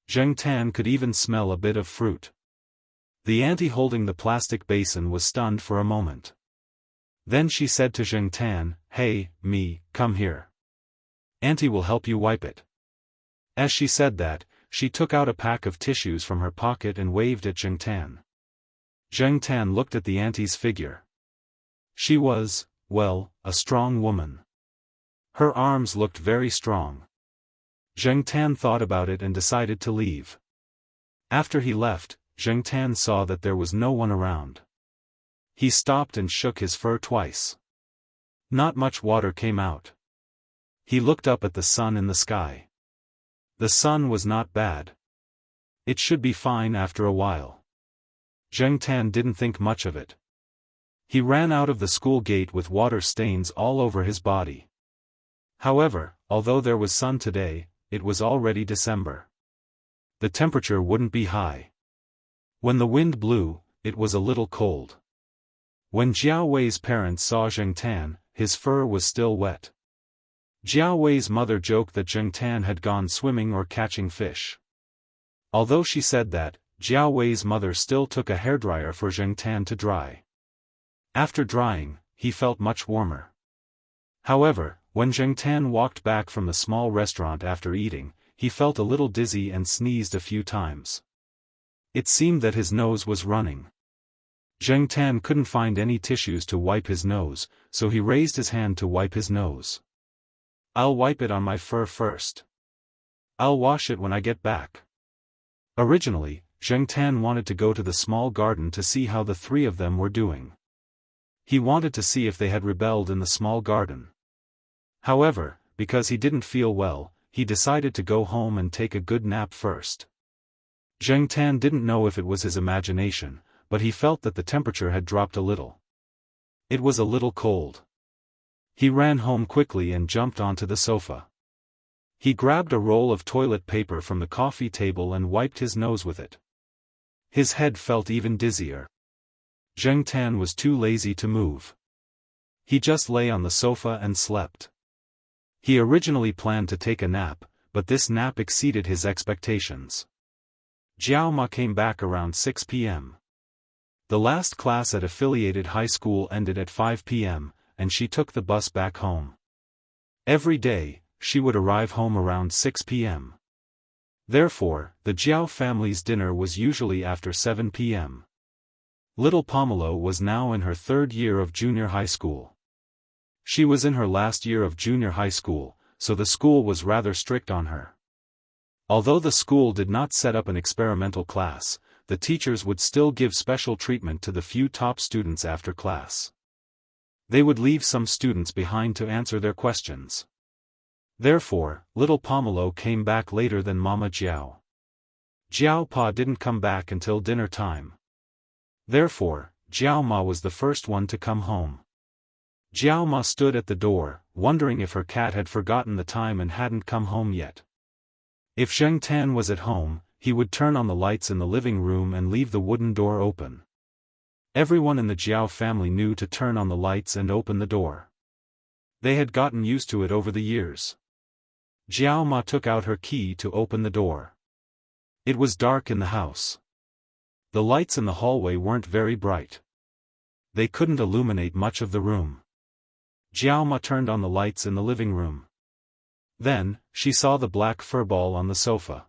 Zheng Tan could even smell a bit of fruit. The auntie holding the plastic basin was stunned for a moment. Then she said to Zheng Tan, "Hey, come here. Auntie will help you wipe it." As she said that, she took out a pack of tissues from her pocket and waved at Zheng Tan. Zheng Tan looked at the auntie's figure. She was, well, a strong woman. Her arms looked very strong. Zheng Tan thought about it and decided to leave. After he left, Zheng Tan saw that there was no one around. He stopped and shook his fur twice. Not much water came out. He looked up at the sun in the sky. The sun was not bad. It should be fine after a while. Zheng Tan didn't think much of it. He ran out of the school gate with water stains all over his body. However, although there was sun today, it was already December. The temperature wouldn't be high. When the wind blew, it was a little cold. When Jiao Wei's parents saw Zheng Tan, his fur was still wet. Jiao Wei's mother joked that Zheng Tan had gone swimming or catching fish. Although she said that, Jiao Wei's mother still took a hairdryer for Zheng Tan to dry. After drying, he felt much warmer. However, when Zheng Tan walked back from the small restaurant after eating, he felt a little dizzy and sneezed a few times. It seemed that his nose was running. Zheng Tan couldn't find any tissues to wipe his nose, so he raised his hand to wipe his nose. "I'll wipe it on my fur first. I'll wash it when I get back." Originally, Zheng Tan wanted to go to the small garden to see how the three of them were doing. He wanted to see if they had rebelled in the small garden. However, because he didn't feel well, he decided to go home and take a good nap first. Zheng Tan didn't know if it was his imagination, but he felt that the temperature had dropped a little. It was a little cold. He ran home quickly and jumped onto the sofa. He grabbed a roll of toilet paper from the coffee table and wiped his nose with it. His head felt even dizzier. Zheng Tan was too lazy to move. He just lay on the sofa and slept. He originally planned to take a nap, but this nap exceeded his expectations. Jiao Ma came back around 6 p.m. The last class at affiliated high school ended at 5 p.m., and she took the bus back home. Every day, she would arrive home around 6 p.m. Therefore, the Jiao family's dinner was usually after 7 p.m. Little Pomelo was now in her third year of junior high school. She was in her last year of junior high school, so the school was rather strict on her. Although the school did not set up an experimental class, the teachers would still give special treatment to the few top students after class. They would leave some students behind to answer their questions. Therefore, little Pomelo came back later than Mama Jiao. Jiao Pa didn't come back until dinner time. Therefore, Jiao Ma was the first one to come home. Jiao Ma stood at the door, wondering if her cat had forgotten the time and hadn't come home yet. If Zheng Tan was at home, he would turn on the lights in the living room and leave the wooden door open. Everyone in the Jiao family knew to turn on the lights and open the door. They had gotten used to it over the years. Jiao Ma took out her key to open the door. It was dark in the house. The lights in the hallway weren't very bright. They couldn't illuminate much of the room. Jiao Ma turned on the lights in the living room. Then, she saw the black furball on the sofa.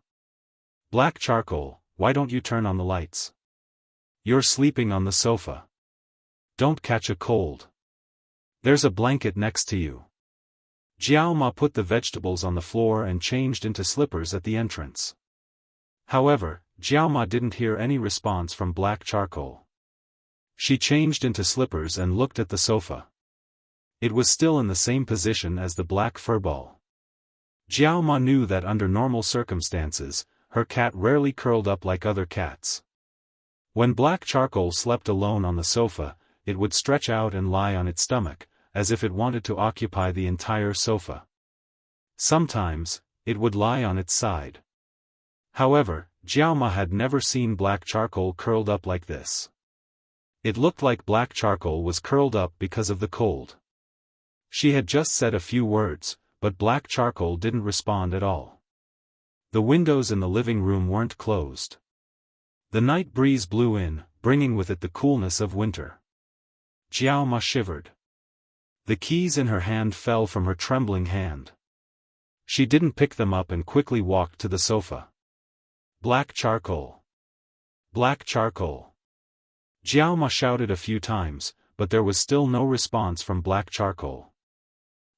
Black charcoal, why don't you turn on the lights? You're sleeping on the sofa. Don't catch a cold. There's a blanket next to you. Jiao Ma put the vegetables on the floor and changed into slippers at the entrance. However, Jiao Ma didn't hear any response from black charcoal. She changed into slippers and looked at the sofa. It was still in the same position as the black furball. Jiao Ma knew that under normal circumstances, her cat rarely curled up like other cats. When black charcoal slept alone on the sofa, it would stretch out and lie on its stomach, as if it wanted to occupy the entire sofa. Sometimes, it would lie on its side. However, Jiao Ma had never seen black charcoal curled up like this. It looked like black charcoal was curled up because of the cold. She had just said a few words, but black charcoal didn't respond at all. The windows in the living room weren't closed. The night breeze blew in, bringing with it the coolness of winter. Jiao Ma shivered. The keys in her hand fell from her trembling hand. She didn't pick them up and quickly walked to the sofa. Black charcoal. Black charcoal. Jiao Ma shouted a few times, but there was still no response from black charcoal.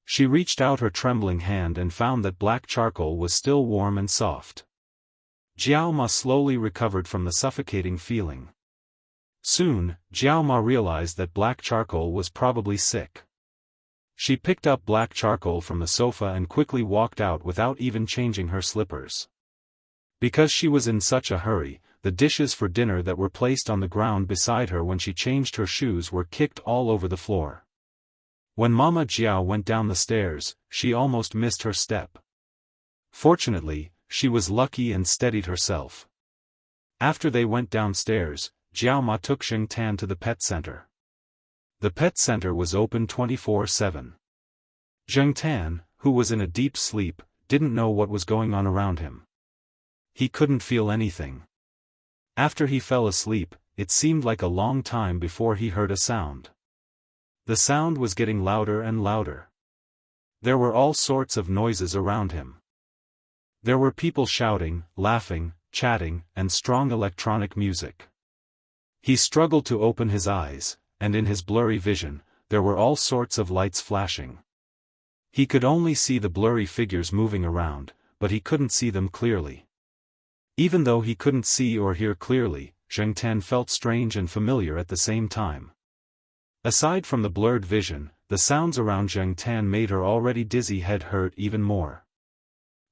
She reached out her trembling hand and found that black charcoal was still warm and soft. Jiao Ma slowly recovered from the suffocating feeling. Soon, Jiao Ma realized that black charcoal was probably sick. She picked up black charcoal from the sofa and quickly walked out without even changing her slippers. Because she was in such a hurry, the dishes for dinner that were placed on the ground beside her when she changed her shoes were kicked all over the floor. When Mama Jiao went down the stairs, she almost missed her step. Fortunately, she was lucky and steadied herself. After they went downstairs, Jiao Ma took Xing Tan to the pet center. The pet center was open 24/7. Xing Tan, who was in a deep sleep, didn't know what was going on around him. He couldn't feel anything. After he fell asleep, it seemed like a long time before he heard a sound. The sound was getting louder and louder. There were all sorts of noises around him. There were people shouting, laughing, chatting, and strong electronic music. He struggled to open his eyes, and in his blurry vision, there were all sorts of lights flashing. He could only see the blurry figures moving around, but he couldn't see them clearly. Even though he couldn't see or hear clearly, Xing Tan felt strange and familiar at the same time. Aside from the blurred vision, the sounds around Xing Tan made her already dizzy head hurt even more.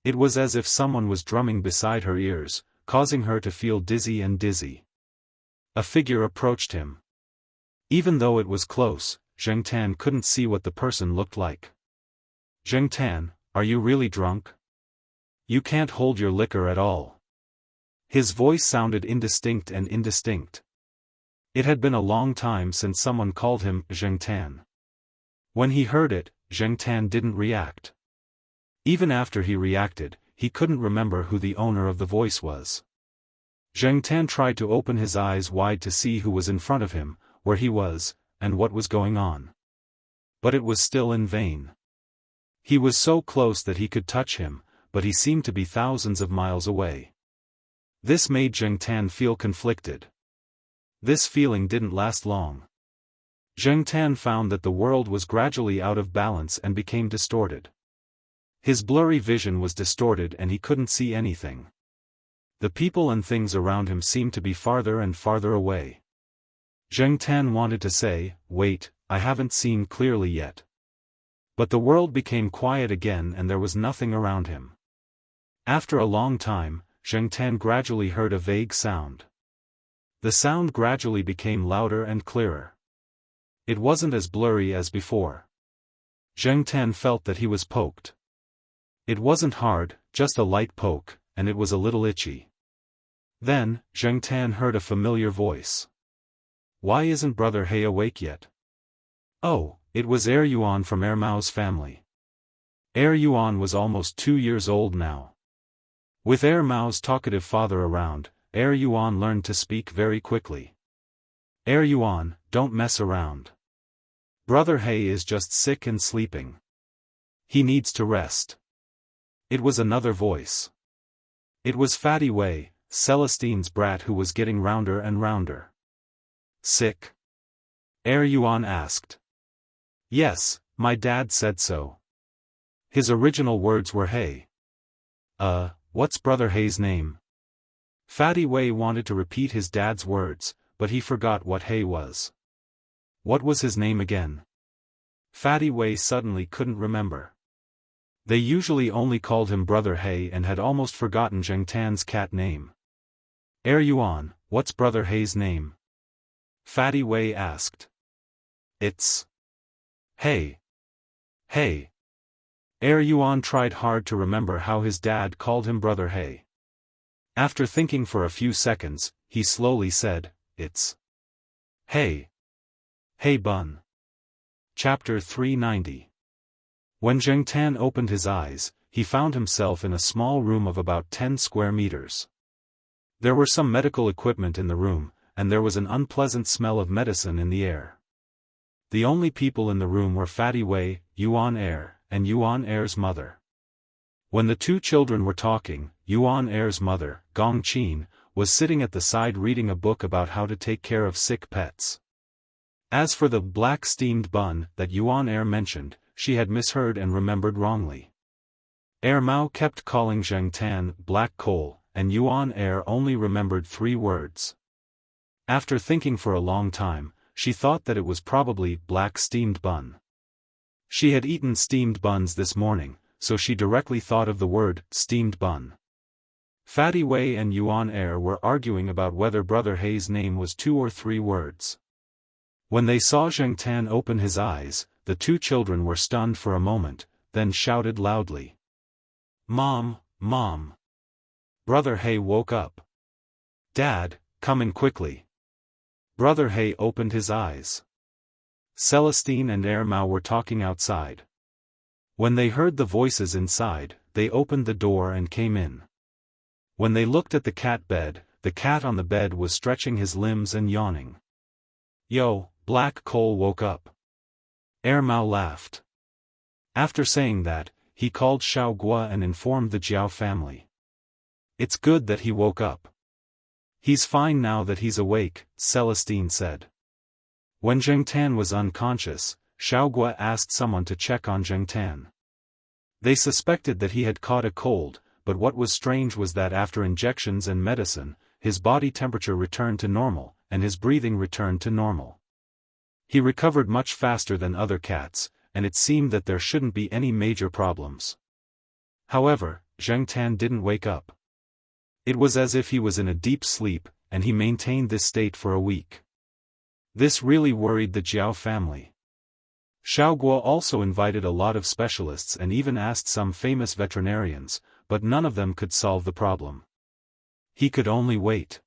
It was as if someone was drumming beside her ears, causing her to feel dizzy and dizzy. A figure approached him. Even though it was close, Xing Tan couldn't see what the person looked like. Xing Tan, are you really drunk? You can't hold your liquor at all. His voice sounded indistinct and indistinct. It had been a long time since someone called him Xing Tan. When he heard it, Xing Tan didn't react. Even after he reacted, he couldn't remember who the owner of the voice was. Xing Tan tried to open his eyes wide to see who was in front of him, where he was, and what was going on. But it was still in vain. He was so close that he could touch him, but he seemed to be thousands of miles away. This made Xing Tan feel conflicted. This feeling didn't last long. Xing Tan found that the world was gradually out of balance and became distorted. His blurry vision was distorted and he couldn't see anything. The people and things around him seemed to be farther and farther away. Xing Tan wanted to say, "Wait, I haven't seen clearly yet." But the world became quiet again and there was nothing around him. After a long time, Xing Tan gradually heard a vague sound. The sound gradually became louder and clearer. It wasn't as blurry as before. Xing Tan felt that he was poked. It wasn't hard, just a light poke, and it was a little itchy. Then, Xing Tan heard a familiar voice. "Why isn't Brother He awake yet?" Oh, it was Yuan from Mao's family. Yuan was almost 2 years old now. With Mao's talkative father around, Yuan learned to speak very quickly. Yuan, don't mess around. Brother He is just sick and sleeping. He needs to rest. It was another voice. It was Fatty Wei, Celestine's brat, who was getting rounder and rounder. Sick? Yuan asked. Yes, my dad said so. His original words were Hey. What's Brother Hei's name? Fatty Wei wanted to repeat his dad's words, but he forgot what Hey was. What was his name again? Fatty Wei suddenly couldn't remember. They usually only called him Brother He and had almost forgotten Zheng Tan's cat name. Yuan, what's Brother Hei's name? Fatty Wei asked. It's Hey. Hey. Yuan tried hard to remember how his dad called him Brother He. After thinking for a few seconds, he slowly said, It's Hey. Hey Bun. Chapter 390. When Zheng Tan opened his eyes, he found himself in a small room of about 10 square meters. There were some medical equipment in the room, and there was an unpleasant smell of medicine in the air. The only people in the room were Fatty Wei, Yuan and Yuan Er's mother. When the two children were talking, Yuan Er's mother, Gong Qin, was sitting at the side reading a book about how to take care of sick pets. As for the black steamed bun that Yuan mentioned, she had misheard and remembered wrongly. Mao kept calling Zheng Tan black coal, and Yuan only remembered 3 words. After thinking for a long time, she thought that it was probably black steamed bun. She had eaten steamed buns this morning, so she directly thought of the word steamed bun. Fatty Wei and Yuan were arguing about whether Brother Hei's name was 2 or 3 words. When they saw Zheng Tan open his eyes, the two children were stunned for a moment, then shouted loudly. Mom, Mom! Brother He woke up. Dad, come in quickly. Brother He opened his eyes. Celestine and Mao were talking outside. When they heard the voices inside, they opened the door and came in. When they looked at the cat bed, the cat on the bed was stretching his limbs and yawning. Yo, Black Coal woke up. Mao laughed. After saying that, he called Xiao Guo and informed the Jiao family. It's good that he woke up. He's fine now that he's awake, Celestine said. When Zheng Tan was unconscious, Xiao Guo asked someone to check on Zheng Tan. They suspected that he had caught a cold, but what was strange was that after injections and medicine, his body temperature returned to normal, and his breathing returned to normal. He recovered much faster than other cats, and it seemed that there shouldn't be any major problems. However, Zheng Tan didn't wake up. It was as if he was in a deep sleep, and he maintained this state for a week. This really worried the Jiao family. Xiao Guo also invited a lot of specialists and even asked some famous veterinarians, but none of them could solve the problem. He could only wait.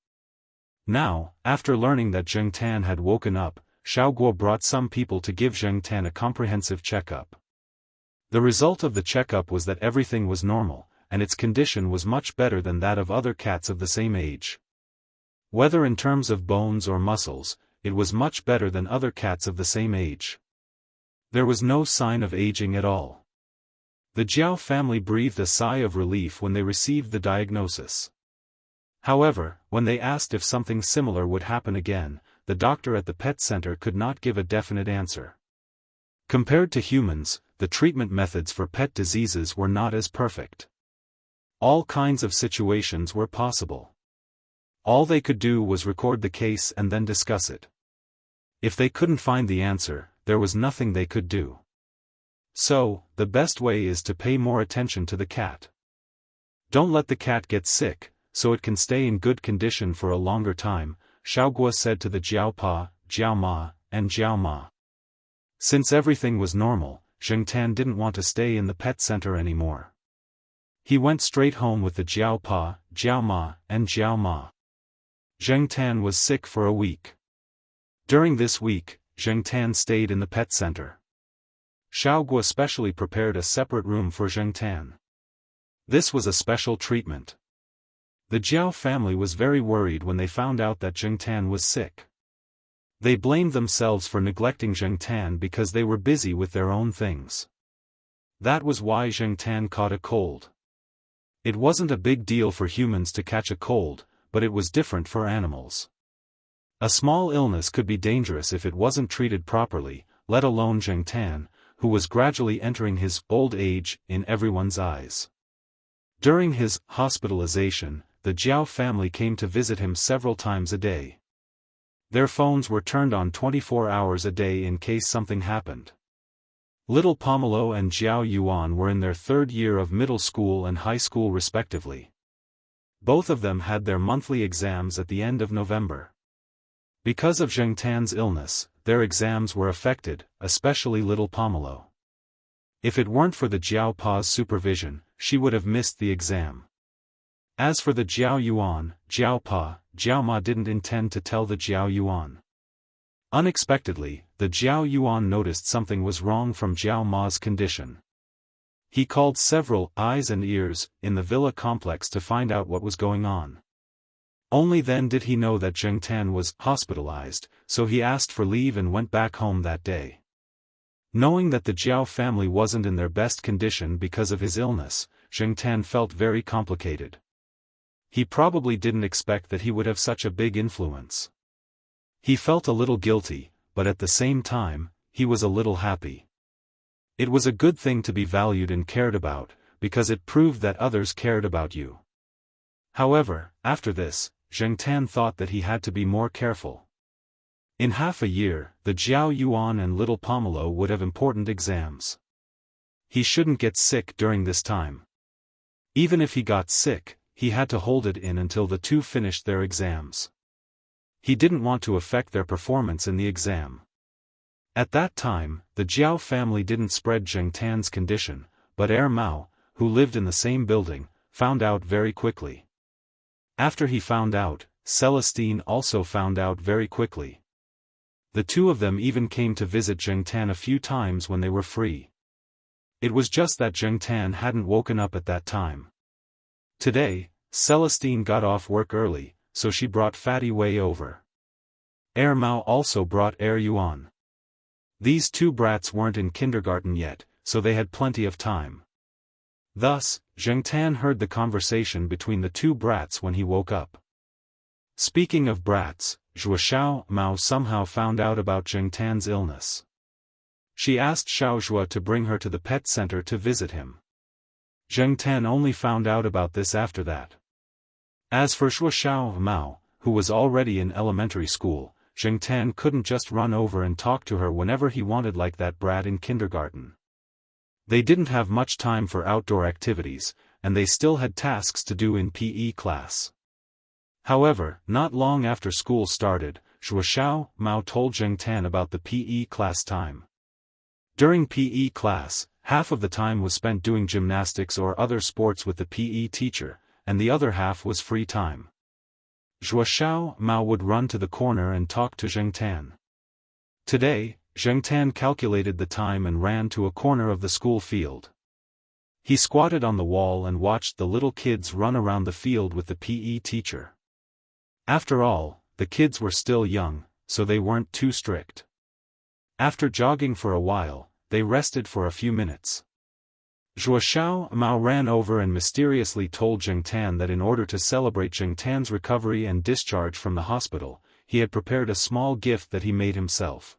Now, after learning that Zheng Tan had woken up, Xiao Guo brought some people to give Zheng Tan a comprehensive checkup. The result of the checkup was that everything was normal, and its condition was much better than that of other cats of the same age. Whether in terms of bones or muscles, it was much better than other cats of the same age. There was no sign of aging at all. The Jiao family breathed a sigh of relief when they received the diagnosis. However, when they asked if something similar would happen again, the doctor at the pet center could not give a definite answer. Compared to humans, the treatment methods for pet diseases were not as perfect. All kinds of situations were possible. All they could do was record the case and then discuss it. If they couldn't find the answer, there was nothing they could do. So, the best way is to pay more attention to the cat. Don't let the cat get sick, so it can stay in good condition for a longer time, Xiao Guo said to the Jiao Pa, Jiao Ma, and Jiao Ma. Since everything was normal, Zheng Tan didn't want to stay in the pet center anymore. He went straight home with the Jiao Pa, Jiao Ma, and Jiao Ma. Zheng Tan was sick for a week. During this week, Zheng Tan stayed in the pet center. Xiao Guo specially prepared a separate room for Zheng Tan. This was a special treatment. The Jiao family was very worried when they found out that Zheng Tan was sick. They blamed themselves for neglecting Zheng Tan because they were busy with their own things. That was why Zheng Tan caught a cold. It wasn't a big deal for humans to catch a cold, but it was different for animals. A small illness could be dangerous if it wasn't treated properly, let alone Zheng Tan, who was gradually entering his old age in everyone's eyes. During his hospitalization, the Jiao family came to visit him several times a day. Their phones were turned on 24 hours a day in case something happened. Little Pomelo and Jiao Yuan were in their third year of middle school and high school respectively. Both of them had their monthly exams at the end of November. Because of Zheng Tan's illness, their exams were affected, especially little Pomelo. If it weren't for the Jiao Pa's supervision, she would have missed the exam. As for the Jiao Yuan, Jiao Pa, Jiao Ma didn't intend to tell the Jiao Yuan. Unexpectedly, the Jiao Yuan noticed something was wrong from Jiao Ma's condition. He called several eyes and ears in the villa complex to find out what was going on. Only then did he know that Zheng Tan was hospitalized, so he asked for leave and went back home that day. Knowing that the Jiao family wasn't in their best condition because of his illness, Zheng Tan felt very complicated. He probably didn't expect that he would have such a big influence. He felt a little guilty, but at the same time, he was a little happy. It was a good thing to be valued and cared about, because it proved that others cared about you. However, after this, Zheng Tan thought that he had to be more careful. In half a year, the Jiao Yuan and little Pomelo would have important exams. He shouldn't get sick during this time. Even if he got sick, he had to hold it in until the two finished their exams. He didn't want to affect their performance in the exam. At that time, the Jiao family didn't spread Zheng Tan's condition, but Mao, who lived in the same building, found out very quickly. After he found out, Celestine also found out very quickly. The two of them even came to visit Zheng Tan a few times when they were free. It was just that Zheng Tan hadn't woken up at that time. Today, Celestine got off work early, so she brought Fatty Wei over. Mao also brought Yuan. These two brats weren't in kindergarten yet, so they had plenty of time. Thus, Zheng Tan heard the conversation between the two brats when he woke up. Speaking of brats, Xiao Mao somehow found out about Zheng Tan's illness. She asked Xiaozhua to bring her to the pet center to visit him. Zheng Tan only found out about this after that. As for Xiao Mao, who was already in elementary school, Zheng Tan couldn't just run over and talk to her whenever he wanted like that brat in kindergarten. They didn't have much time for outdoor activities, and they still had tasks to do in PE class. However, not long after school started, Xiao Mao told Zheng Tan about the PE class time. During PE class, half of the time was spent doing gymnastics or other sports with the PE teacher, and the other half was free time. Xiao Mao would run to the corner and talk to Zheng Tan. Today, Zheng Tan calculated the time and ran to a corner of the school field. He squatted on the wall and watched the little kids run around the field with the PE teacher. After all, the kids were still young, so they weren't too strict. After jogging for a while, they rested for a few minutes. Xiao Mao ran over and mysteriously told Zheng Tan that in order to celebrate Zheng Tan's recovery and discharge from the hospital, he had prepared a small gift that he made himself.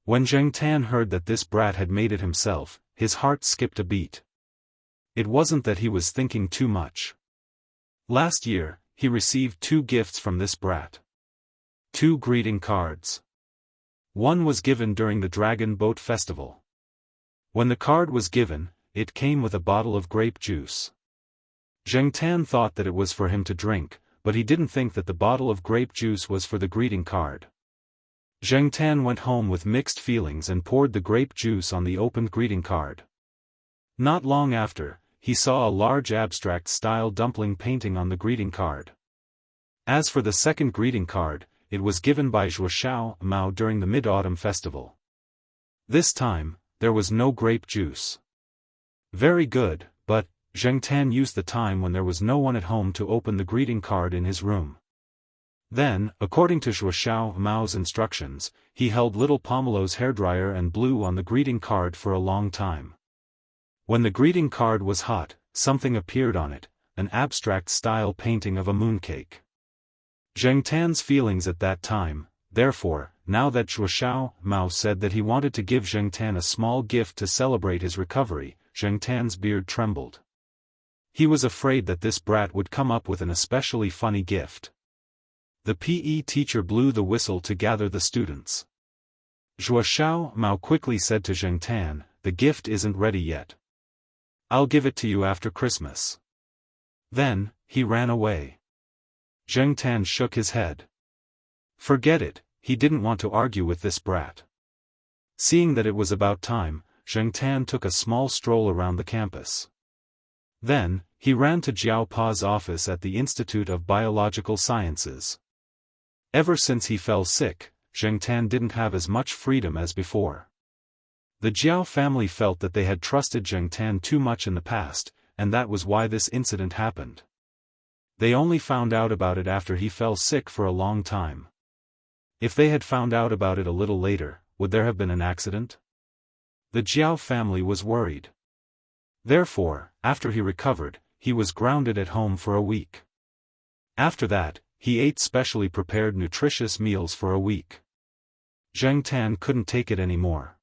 When Zheng Tan heard that this brat had made it himself, his heart skipped a beat. It wasn't that he was thinking too much. Last year, he received 2 gifts from this brat. 2 greeting cards. One was given during the Dragon Boat Festival. When the card was given, it came with a bottle of grape juice. Zheng Tan thought that it was for him to drink, but he didn't think that the bottle of grape juice was for the greeting card. Zheng Tan went home with mixed feelings and poured the grape juice on the opened greeting card. Not long after, he saw a large abstract-style dumpling painting on the greeting card. As for the second greeting card, it was given by Xiao Mao during the Mid-Autumn Festival. This time, there was no grape juice. Very good, but Zheng Tan used the time when there was no one at home to open the greeting card in his room. Then, according to Wuxia Xianxia's instructions, he held little Pomelo's hairdryer and blew on the greeting card for a long time. When the greeting card was hot, something appeared on it, an abstract-style painting of a mooncake. Zheng Tan's feelings at that time, therefore, now that Wuxia Xianxia said that he wanted to give Zheng Tan a small gift to celebrate his recovery, Zheng Tan's beard trembled. He was afraid that this brat would come up with an especially funny gift. The PE teacher blew the whistle to gather the students. Wuxia Xianxia quickly said to Zheng Tan, "The gift isn't ready yet. I'll give it to you after Christmas." Then, he ran away. Zheng Tan shook his head. Forget it, he didn't want to argue with this brat. Seeing that it was about time, Zheng Tan took a small stroll around the campus. Then, he ran to Jiao Pa's office at the Institute of Biological Sciences. Ever since he fell sick, Zheng Tan didn't have as much freedom as before. The Jiao family felt that they had trusted Zheng Tan too much in the past, and that was why this incident happened. They only found out about it after he fell sick for a long time. If they had found out about it a little later, would there have been an accident? The Jiao family was worried. Therefore, after he recovered, he was grounded at home for a week. After that, he ate specially prepared nutritious meals for a week. Zheng Tan couldn't take it anymore.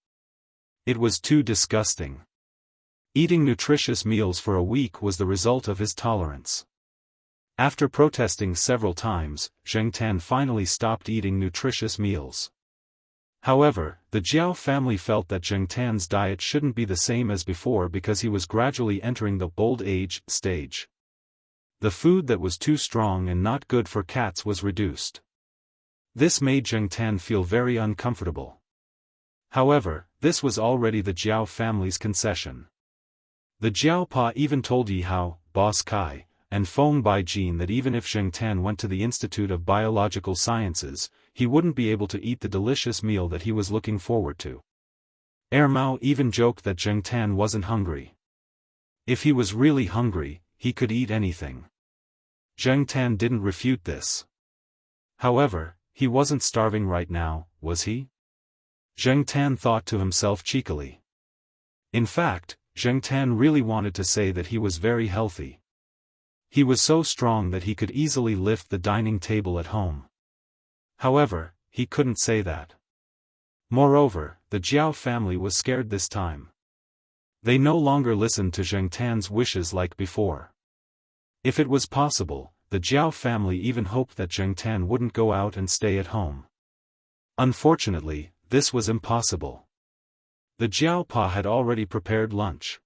It was too disgusting. Eating nutritious meals for a week was the result of his tolerance. After protesting several times, Zheng Tan finally stopped eating nutritious meals. However, the Jiao family felt that Zheng Tan's diet shouldn't be the same as before because he was gradually entering the old age stage. The food that was too strong and not good for cats was reduced. This made Zheng Tan feel very uncomfortable. However, this was already the Jiao family's concession. The Jiao Pa even told Yi Hao, Boss Kai, and Feng Baijin that even if Zheng Tan went to the Institute of Biological Sciences, he wouldn't be able to eat the delicious meal that he was looking forward to. Mao even joked that Zheng Tan wasn't hungry. If he was really hungry, he could eat anything. Zheng Tan didn't refute this. However, he wasn't starving right now, was he? Zheng Tan thought to himself cheekily. In fact, Zheng Tan really wanted to say that he was very healthy. He was so strong that he could easily lift the dining table at home. However, he couldn't say that. Moreover, the Jiao family was scared this time. They no longer listened to Zheng Tan's wishes like before. If it was possible, the Jiao family even hoped that Zheng Tan wouldn't go out and stay at home. Unfortunately, this was impossible. The Jiao Pa had already prepared lunch.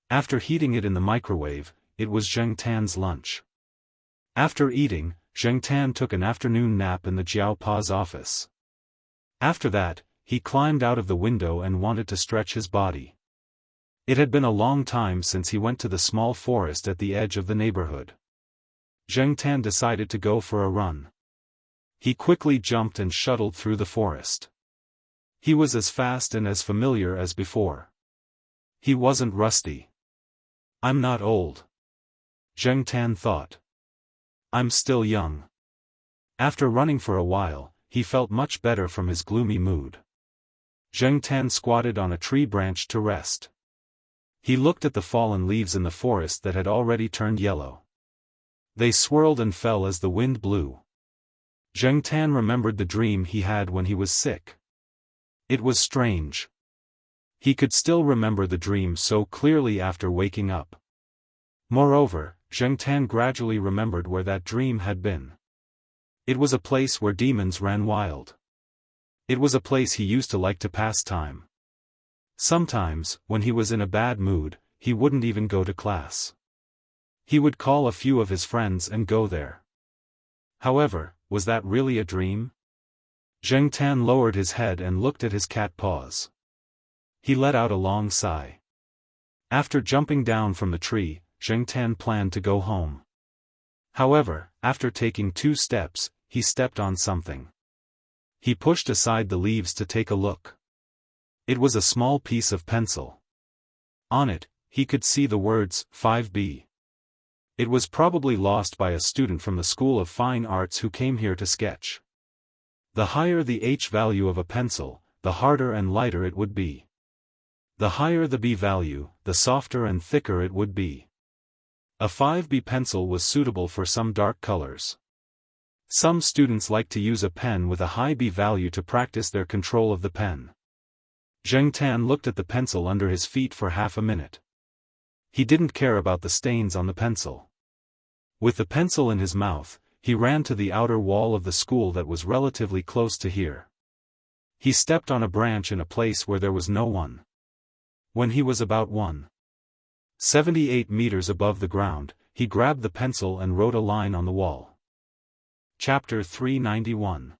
After heating it in the microwave, it was Zheng Tan's lunch. After eating, Zheng Tan took an afternoon nap in the Jiao Pa's office. After that, he climbed out of the window and wanted to stretch his body. It had been a long time since he went to the small forest at the edge of the neighborhood. Zheng Tan decided to go for a run. He quickly jumped and shuttled through the forest. He was as fast and as familiar as before. He wasn't rusty. I'm not old. Zheng Tan thought. I'm still young. After running for a while, he felt much better from his gloomy mood. Zheng Tan squatted on a tree branch to rest. He looked at the fallen leaves in the forest that had already turned yellow. They swirled and fell as the wind blew. Zheng Tan remembered the dream he had when he was sick. It was strange. He could still remember the dream so clearly after waking up. Moreover, Zheng Tan gradually remembered where that dream had been. It was a place where demons ran wild. It was a place he used to like to pass time. Sometimes, when he was in a bad mood, he wouldn't even go to class. He would call a few of his friends and go there. However, was that really a dream? Zheng Tan lowered his head and looked at his cat paws. He let out a long sigh. After jumping down from the tree, Zheng Tan planned to go home. However, after taking 2 steps, he stepped on something. He pushed aside the leaves to take a look. It was a small piece of pencil. On it, he could see the words 5B. It was probably lost by a student from the School of Fine Arts who came here to sketch. The higher the H value of a pencil, the harder and lighter it would be. The higher the B value, the softer and thicker it would be. A 5B pencil was suitable for some dark colors. Some students like to use a pen with a high B value to practice their control of the pen. Zheng Tan looked at the pencil under his feet for half a minute. He didn't care about the stains on the pencil. With the pencil in his mouth, he ran to the outer wall of the school that was relatively close to here. He stepped on a branch in a place where there was no one. When he was about 178 meters above the ground, he grabbed the pencil and wrote a line on the wall. Chapter 391.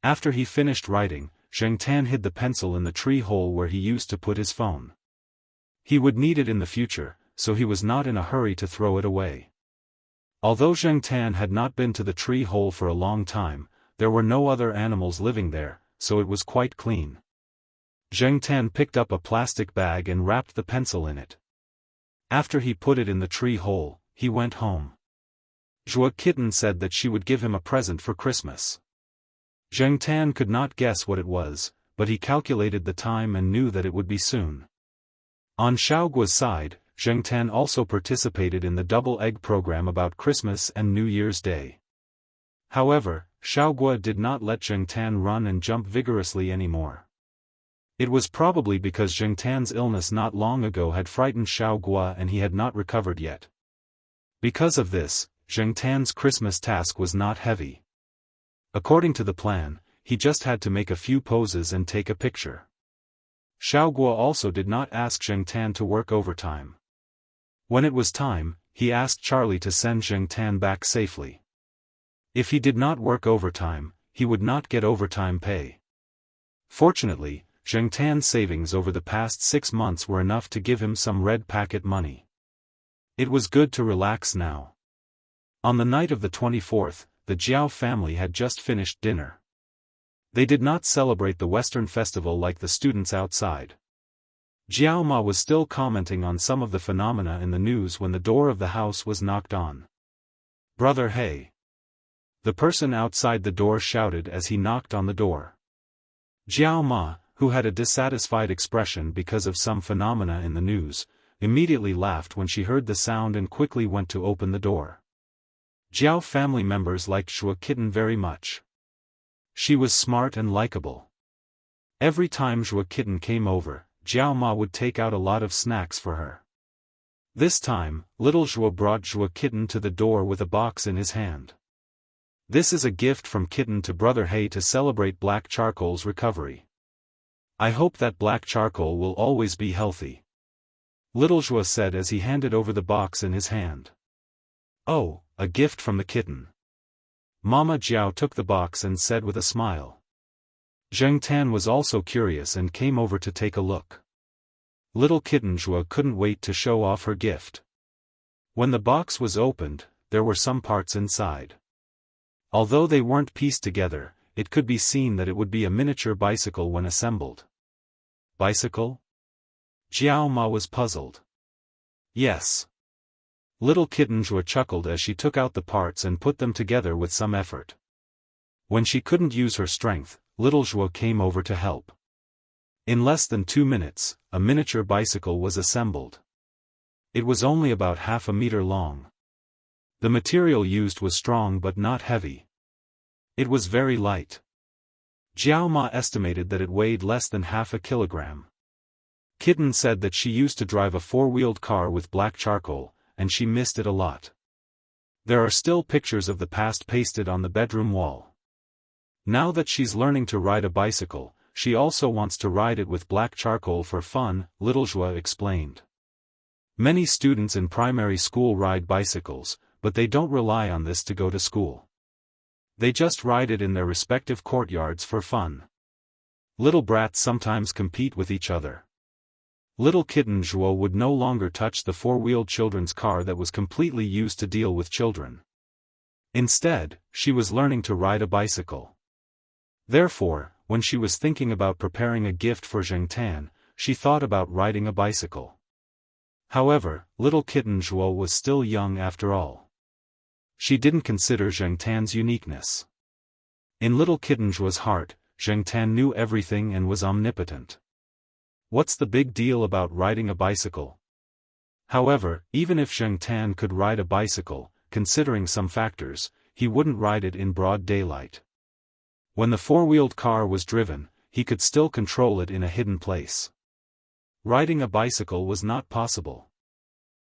After he finished writing, Zheng Tan hid the pencil in the tree hole where he used to put his phone. He would need it in the future, so he was not in a hurry to throw it away. Although Zheng Tan had not been to the tree hole for a long time, there were no other animals living there, so it was quite clean. Zheng Tan picked up a plastic bag and wrapped the pencil in it. After he put it in the tree hole, he went home. Zhuo Kitten said that she would give him a present for Christmas. Zheng Tan could not guess what it was, but he calculated the time and knew that it would be soon. On Xiaoguo's side, Zheng Tan also participated in the double egg program about Christmas and New Year's Day. However, Xiaoguo did not let Zheng Tan run and jump vigorously anymore. It was probably because Zheng Tan's illness not long ago had frightened Xiaoguo and he had not recovered yet. Because of this, Zheng Tan's Christmas task was not heavy. According to the plan, he just had to make a few poses and take a picture. Xiaoguo also did not ask Zheng Tan to work overtime. When it was time, he asked Charlie to send Zheng Tan back safely. If he did not work overtime, he would not get overtime pay. Fortunately, Zheng Tan's savings over the past 6 months were enough to give him some red packet money. It was good to relax now. On the night of the 24th, the Jiao family had just finished dinner. They did not celebrate the Western festival like the students outside. Jiao Ma was still commenting on some of the phenomena in the news when the door of the house was knocked on. "Brother Hey!" The person outside the door shouted as he knocked on the door. Jiao Ma, who had a dissatisfied expression because of some phenomena in the news, immediately laughed when she heard the sound and quickly went to open the door. Jiao family members liked Zhuo Kitten very much. She was smart and likable. Every time Zhuo Kitten came over, Jiao Ma would take out a lot of snacks for her. This time, little Zhuo brought Zhuo Kitten to the door with a box in his hand. "This is a gift from Kitten to Brother Hey to celebrate Black Charcoal's recovery. I hope that Black Charcoal will always be healthy," little Zhuo said as he handed over the box in his hand. "Oh, a gift from the kitten." Mama Jiao took the box and said with a smile. Zheng Tan was also curious and came over to take a look. Little kitten Zhuo couldn't wait to show off her gift. When the box was opened, there were some parts inside. Although they weren't pieced together, it could be seen that it would be a miniature bicycle when assembled. Bicycle? Jiao Ma was puzzled. Yes. Little kitten Zhuo chuckled as she took out the parts and put them together with some effort. When she couldn't use her strength, little Zhuo came over to help. In less than 2 minutes, a miniature bicycle was assembled. It was only about half a meter long. The material used was strong but not heavy. It was very light. Jiao Ma estimated that it weighed less than half a kilogram. Kitten said that she used to drive a 4-wheeled car with black charcoal, and she missed it a lot. There are still pictures of the past pasted on the bedroom wall. Now that she's learning to ride a bicycle, she also wants to ride it with black charcoal for fun, little Zhuo explained. Many students in primary school ride bicycles, but they don't rely on this to go to school. They just ride it in their respective courtyards for fun. Little brats sometimes compete with each other. Little kitten Zhuo would no longer touch the 4-wheeled children's car that was completely used to deal with children. Instead, she was learning to ride a bicycle. Therefore, when she was thinking about preparing a gift for Zheng Tan, she thought about riding a bicycle. However, little kitten Zhuo was still young after all. She didn't consider Zheng Tan's uniqueness. In little kitten Zhuo's heart, Zheng Tan knew everything and was omnipotent. What's the big deal about riding a bicycle? However, even if Zheng Tan could ride a bicycle, considering some factors, he wouldn't ride it in broad daylight. When the four-wheeled car was driven, he could still control it in a hidden place. Riding a bicycle was not possible.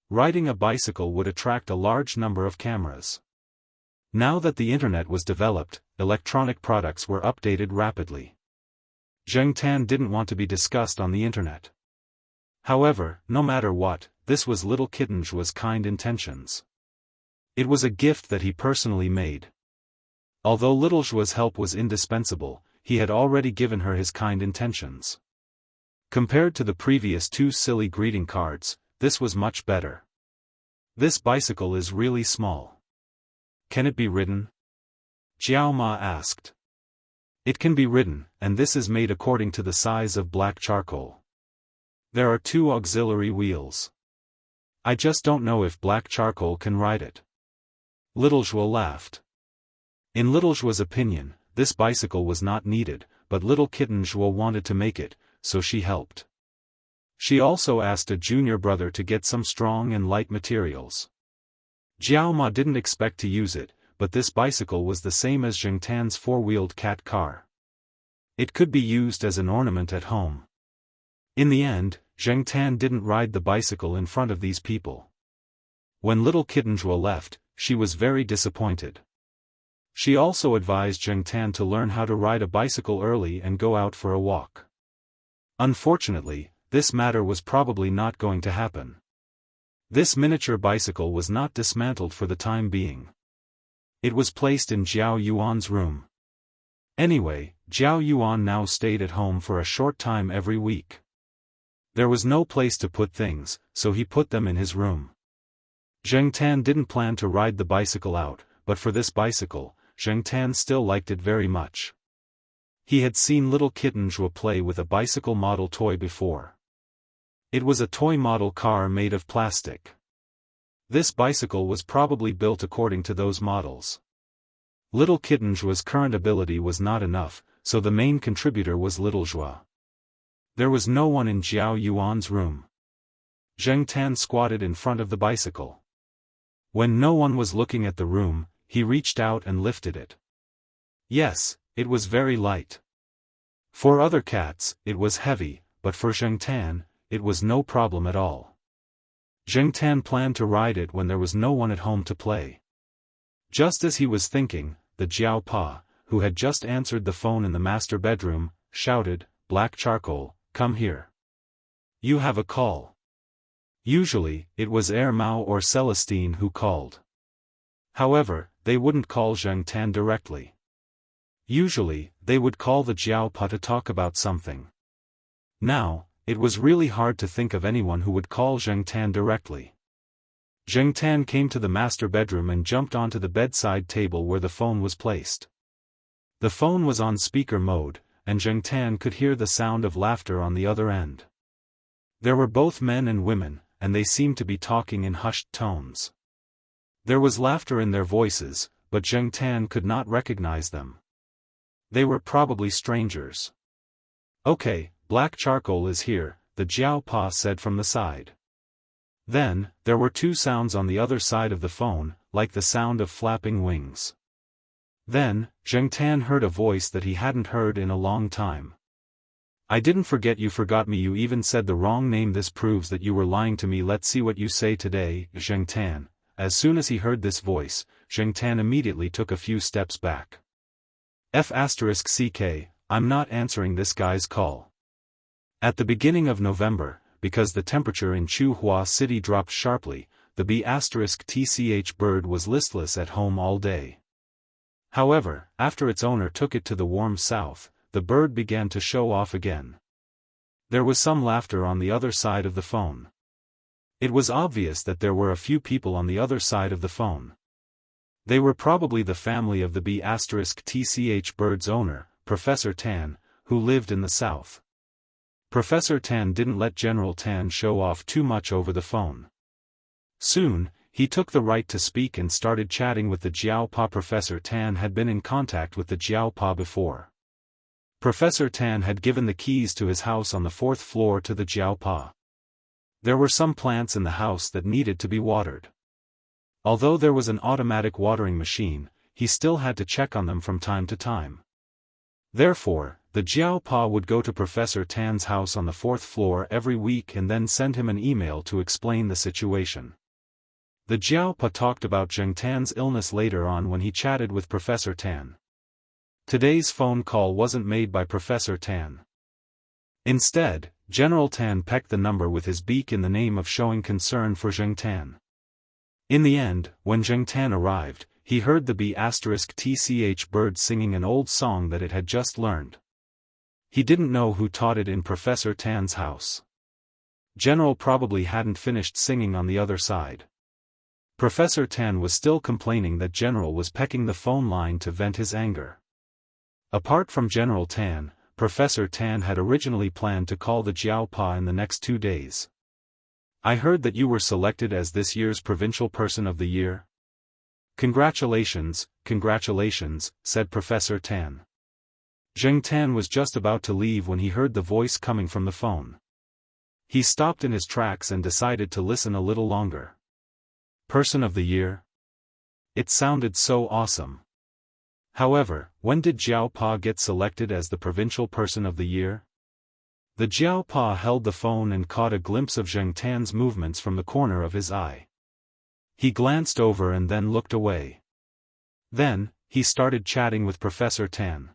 Riding a bicycle would attract a large number of cameras. Now that the internet was developed, electronic products were updated rapidly. Zheng Tan didn't want to be discussed on the internet. However, no matter what, this was little kitten Zhuo's kind intentions. It was a gift that he personally made. Although little Zhuo's help was indispensable, he had already given her his kind intentions. Compared to the previous two silly greeting cards, this was much better. This bicycle is really small. Can it be ridden? Jiao Ma asked. It can be ridden, and this is made according to the size of black charcoal. There are 2 auxiliary wheels. I just don't know if black charcoal can ride it. Little Zhuo laughed. In little Zhuo's opinion, this bicycle was not needed, but little kitten Zhuo wanted to make it, so she helped. She also asked a junior brother to get some strong and light materials. Jiao Ma didn't expect to use it, but this bicycle was the same as Zheng Tan's four-wheeled cat car. It could be used as an ornament at home. In the end, Zheng Tan didn't ride the bicycle in front of these people. When little kitten Zhuo left, she was very disappointed. She also advised Zheng Tan to learn how to ride a bicycle early and go out for a walk. Unfortunately, this matter was probably not going to happen. This miniature bicycle was not dismantled for the time being. It was placed in Jiao Yuan's room. Anyway, Jiao Yuan now stayed at home for a short time every week. There was no place to put things, so he put them in his room. Zheng Tan didn't plan to ride the bicycle out, but for this bicycle, Zheng Tan still liked it very much. He had seen little kitten Zhuo play with a bicycle model toy before. It was a toy model car made of plastic. This bicycle was probably built according to those models. Little kitten Zhuo's current ability was not enough, so the main contributor was little Zhuo. There was no one in Jiao Yuan's room. Zheng Tan squatted in front of the bicycle. When no one was looking at the room, he reached out and lifted it. Yes, it was very light. For other cats, it was heavy, but for Zheng Tan, it was no problem at all. Zheng Tan planned to ride it when there was no one at home to play. Just as he was thinking, the Jiao Pa, who had just answered the phone in the master bedroom, shouted, "Black Charcoal, come here. You have a call." Usually, it was Mao or Celestine who called. However, they wouldn't call Zheng Tan directly. Usually, they would call the Jiao Pa to talk about something. Now, it was really hard to think of anyone who would call Zheng Tan directly. Zheng Tan came to the master bedroom and jumped onto the bedside table where the phone was placed. The phone was on speaker mode, and Zheng Tan could hear the sound of laughter on the other end. There were both men and women, and they seemed to be talking in hushed tones. There was laughter in their voices, but Zheng Tan could not recognize them. They were probably strangers. "Okay, Black Charcoal is here," the Jiao Pa said from the side. Then, there were 2 sounds on the other side of the phone, like the sound of flapping wings. Then, Zheng Tan heard a voice that he hadn't heard in a long time. "I didn't forget you forgot me, you even said the wrong name, this proves that you were lying to me, let's see what you say today, Zheng Tan." As soon as he heard this voice, Zheng Tan immediately took a few steps back. "F***CK, I'm not answering this guy's call." At the beginning of November, because the temperature in Chuhua City dropped sharply, the B***TCH bird was listless at home all day. However, after its owner took it to the warm south, the bird began to show off again. There was some laughter on the other side of the phone. It was obvious that there were a few people on the other side of the phone. They were probably the family of the B***TCH bird's owner, Professor Tan, who lived in the south. Professor Tan didn't let General Tan show off too much over the phone. Soon, he took the right to speak and started chatting with the Jiaopa. Professor Tan had been in contact with the Jiaopa before. Professor Tan had given the keys to his house on the 4th floor to the Jiaopa. There were some plants in the house that needed to be watered. Although there was an automatic watering machine, he still had to check on them from time to time. Therefore, the Jiaopa would go to Professor Tan's house on the 4th floor every week and then send him an email to explain the situation. The Jiaopa talked about Zheng Tan's illness later on when he chatted with Professor Tan. Today's phone call wasn't made by Professor Tan. Instead, General Tan pecked the number with his beak in the name of showing concern for Zheng Tan. In the end, when Zheng Tan arrived, he heard the B*TCH bird singing an old song that it had just learned. He didn't know who taught it in Professor Tan's house. General probably hadn't finished singing on the other side. Professor Tan was still complaining that General was pecking the phone line to vent his anger. Apart from General Tan, Professor Tan had originally planned to call the Jiaopa in the next 2 days. "I heard that you were selected as this year's Provincial Person of the Year." "Congratulations, congratulations," said Professor Tan. Zheng Tan was just about to leave when he heard the voice coming from the phone. He stopped in his tracks and decided to listen a little longer. Person of the Year? It sounded so awesome. However, when did Jiaopa get selected as the Provincial Person of the Year? The Jiaopa held the phone and caught a glimpse of Zheng Tan's movements from the corner of his eye. He glanced over and then looked away. Then, he started chatting with Professor Tan.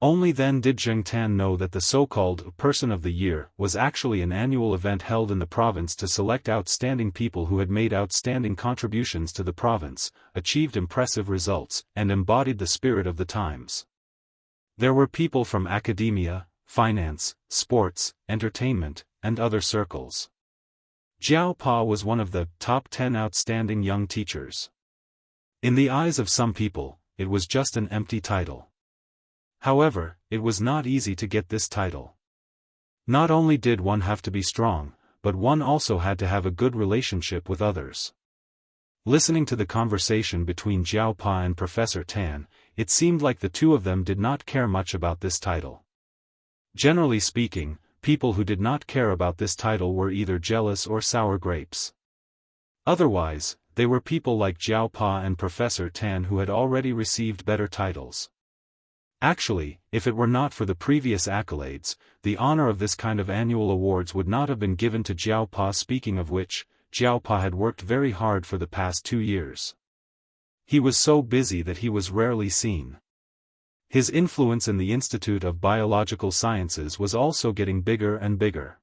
Only then did Zheng Tan know that the so-called Person of the Year was actually an annual event held in the province to select outstanding people who had made outstanding contributions to the province, achieved impressive results, and embodied the spirit of the times. There were people from academia, finance, sports, entertainment, and other circles. Jiaopa was one of the top 10 outstanding young teachers. In the eyes of some people, it was just an empty title. However, it was not easy to get this title. Not only did one have to be strong, but one also had to have a good relationship with others. Listening to the conversation between Jiaopa and Professor Tan, it seemed like the two of them did not care much about this title. Generally speaking, people who did not care about this title were either jealous or sour grapes. Otherwise, they were people like Jiaopa and Professor Tan who had already received better titles. Actually, if it were not for the previous accolades, the honor of this kind of annual awards would not have been given to Jiaopa. Speaking of which, Jiaopa had worked very hard for the past 2 years. He was so busy that he was rarely seen. His influence in the Institute of Biological Sciences was also getting bigger and bigger.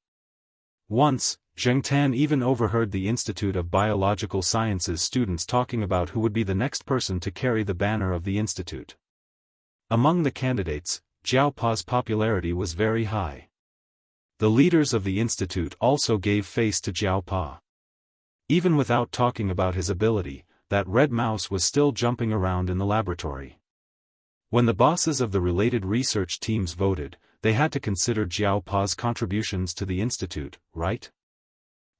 Once, Zheng Tan even overheard the Institute of Biological Sciences students talking about who would be the next person to carry the banner of the institute. Among the candidates, Jiaopa's popularity was very high. The leaders of the institute also gave face to Jiaopa. Even without talking about his ability, that red mouse was still jumping around in the laboratory. When the bosses of the related research teams voted, they had to consider Jiaopa's contributions to the institute, right?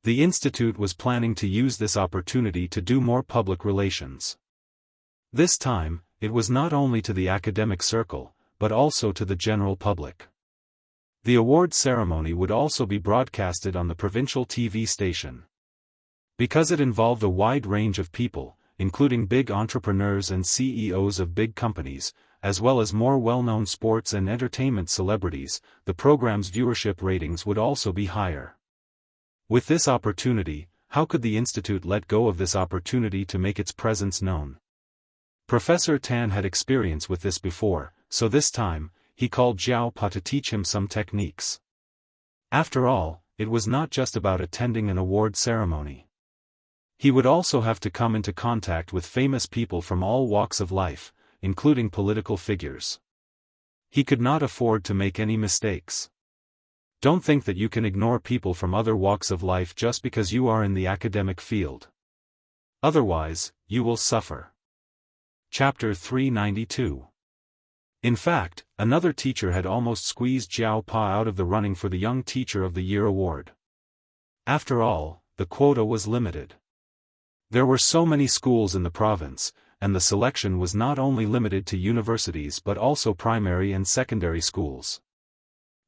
The institute was planning to use this opportunity to do more public relations. This time, it was not only to the academic circle, but also to the general public. The award ceremony would also be broadcasted on the provincial TV station. Because it involved a wide range of people, including big entrepreneurs and CEOs of big companies, as well as more well-known sports and entertainment celebrities, the program's viewership ratings would also be higher. With this opportunity, how could the institute let go of this opportunity to make its presence known? Professor Tan had experience with this before, so this time, he called Jiaopa to teach him some techniques. After all, it was not just about attending an award ceremony. He would also have to come into contact with famous people from all walks of life, including political figures. He could not afford to make any mistakes. Don't think that you can ignore people from other walks of life just because you are in the academic field. Otherwise, you will suffer. Chapter 392. In fact, another teacher had almost squeezed Jiao Pa out of the running for the Young Teacher of the Year award. After all, the quota was limited. There were so many schools in the province, and the selection was not only limited to universities but also primary and secondary schools.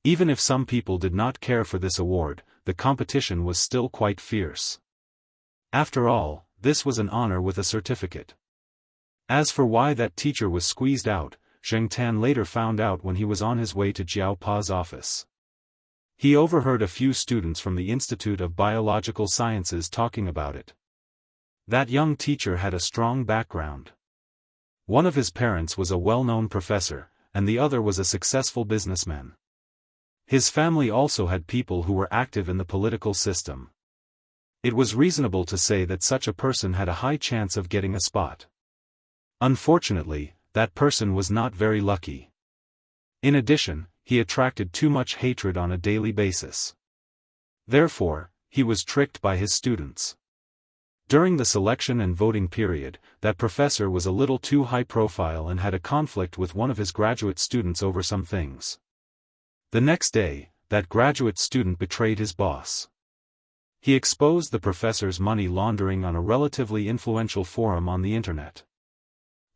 Even if some people did not care for this award, the competition was still quite fierce. After all, this was an honor with a certificate. As for why that teacher was squeezed out, Zheng Tan later found out when he was on his way to Jiao Pa's office. He overheard a few students from the Institute of Biological Sciences talking about it. That young teacher had a strong background. One of his parents was a well-known professor, and the other was a successful businessman. His family also had people who were active in the political system. It was reasonable to say that such a person had a high chance of getting a spot. Unfortunately, that person was not very lucky. In addition, he attracted too much hatred on a daily basis. Therefore, he was tricked by his students. During the selection and voting period, that professor was a little too high profile and had a conflict with one of his graduate students over some things. The next day, that graduate student betrayed his boss. He exposed the professor's money laundering on a relatively influential forum on the internet.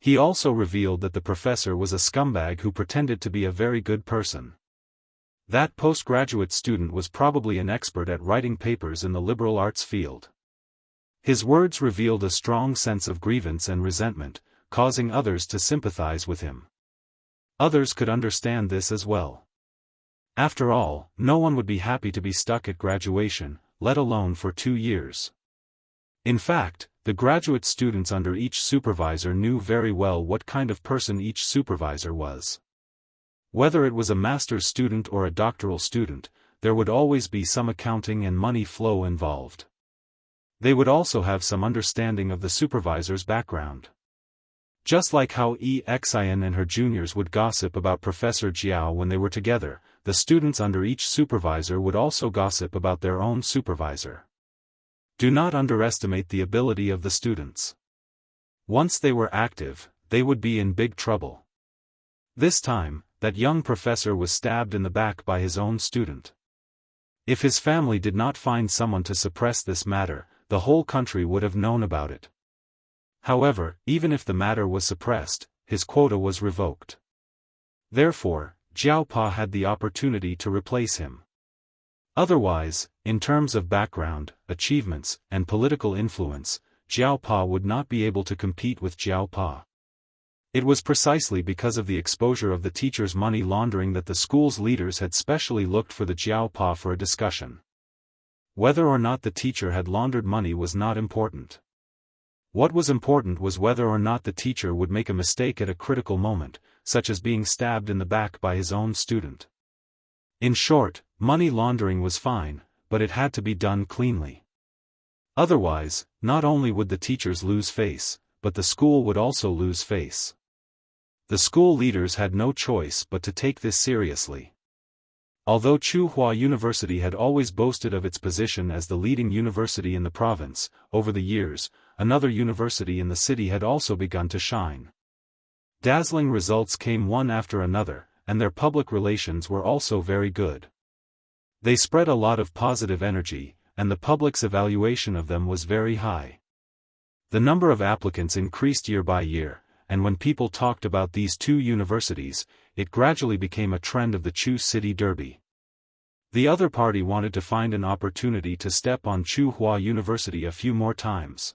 He also revealed that the professor was a scumbag who pretended to be a very good person. That postgraduate student was probably an expert at writing papers in the liberal arts field. His words revealed a strong sense of grievance and resentment, causing others to sympathize with him. Others could understand this as well. After all, no one would be happy to be stuck at graduation, let alone for 2 years. In fact, the graduate students under each supervisor knew very well what kind of person each supervisor was. Whether it was a master's student or a doctoral student, there would always be some accounting and money flow involved. They would also have some understanding of the supervisor's background. Just like how Xian and her juniors would gossip about Professor Jiao when they were together, the students under each supervisor would also gossip about their own supervisor. Do not underestimate the ability of the students. Once they were active, they would be in big trouble. This time, that young professor was stabbed in the back by his own student. If his family did not find someone to suppress this matter, the whole country would have known about it. However, even if the matter was suppressed, his quota was revoked. Therefore, Jiao Pa had the opportunity to replace him. Otherwise, in terms of background, achievements, and political influence, Jiao Pa would not be able to compete with Jiao Pa. It was precisely because of the exposure of the teacher's money laundering that the school's leaders had specially looked for the Jiao Pa for a discussion. Whether or not the teacher had laundered money was not important. What was important was whether or not the teacher would make a mistake at a critical moment, such as being stabbed in the back by his own student. In short, money laundering was fine, but it had to be done cleanly. Otherwise, not only would the teachers lose face, but the school would also lose face. The school leaders had no choice but to take this seriously. Although Tsinghua University had always boasted of its position as the leading university in the province, over the years, another university in the city had also begun to shine. Dazzling results came one after another, and their public relations were also very good. They spread a lot of positive energy, and the public's evaluation of them was very high. The number of applicants increased year by year, and when people talked about these two universities, it gradually became a trend of the Chu City Derby. The other party wanted to find an opportunity to step on Tsinghua University a few more times.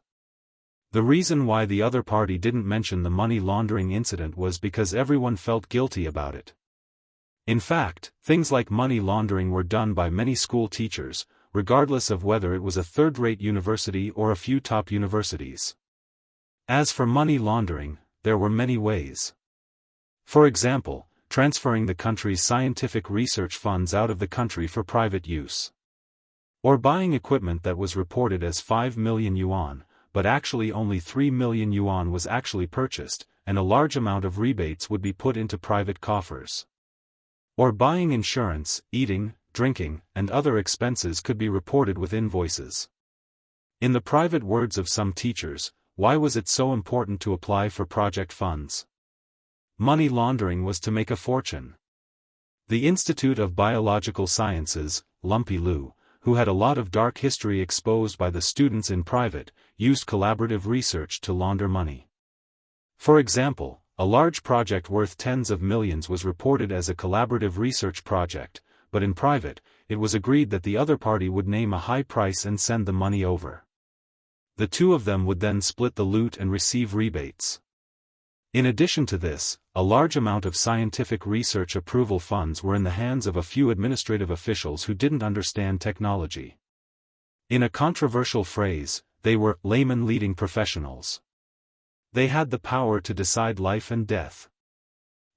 The reason why the other party didn't mention the money laundering incident was because everyone felt guilty about it. In fact, things like money laundering were done by many school teachers, regardless of whether it was a third-rate university or a few top universities. As for money laundering, there were many ways. For example, transferring the country's scientific research funds out of the country for private use. Or buying equipment that was reported as 5 million yuan, but actually only 3 million yuan was actually purchased, and a large amount of rebates would be put into private coffers. Or buying insurance, eating, drinking, and other expenses could be reported with invoices. In the private words of some teachers, why was it so important to apply for project funds? money laundering was to make a fortune. The Institute of Biological Sciences, Lumpy Lu, who had a lot of dark history exposed by the students in private, used collaborative research to launder money. For example, a large project worth tens of millions was reported as a collaborative research project, but in private, it was agreed that the other party would name a high price and send the money over. The two of them would then split the loot and receive rebates. In addition to this, a large amount of scientific research approval funds were in the hands of a few administrative officials who didn't understand technology. In a controversial phrase, they were laymen leading professionals. They had the power to decide life and death.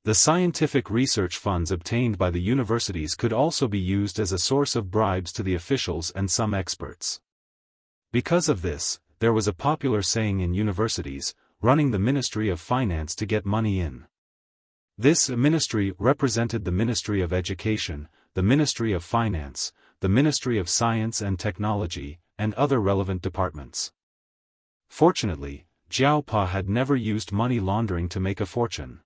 The scientific research funds obtained by the universities could also be used as a source of bribes to the officials and some experts. Because of this, there was a popular saying in universities, running the Ministry of Finance to get money in. This ministry represented the Ministry of Education, the Ministry of Finance, the Ministry of Science and Technology, and other relevant departments. Fortunately, Jiao Pa had never used money laundering to make a fortune.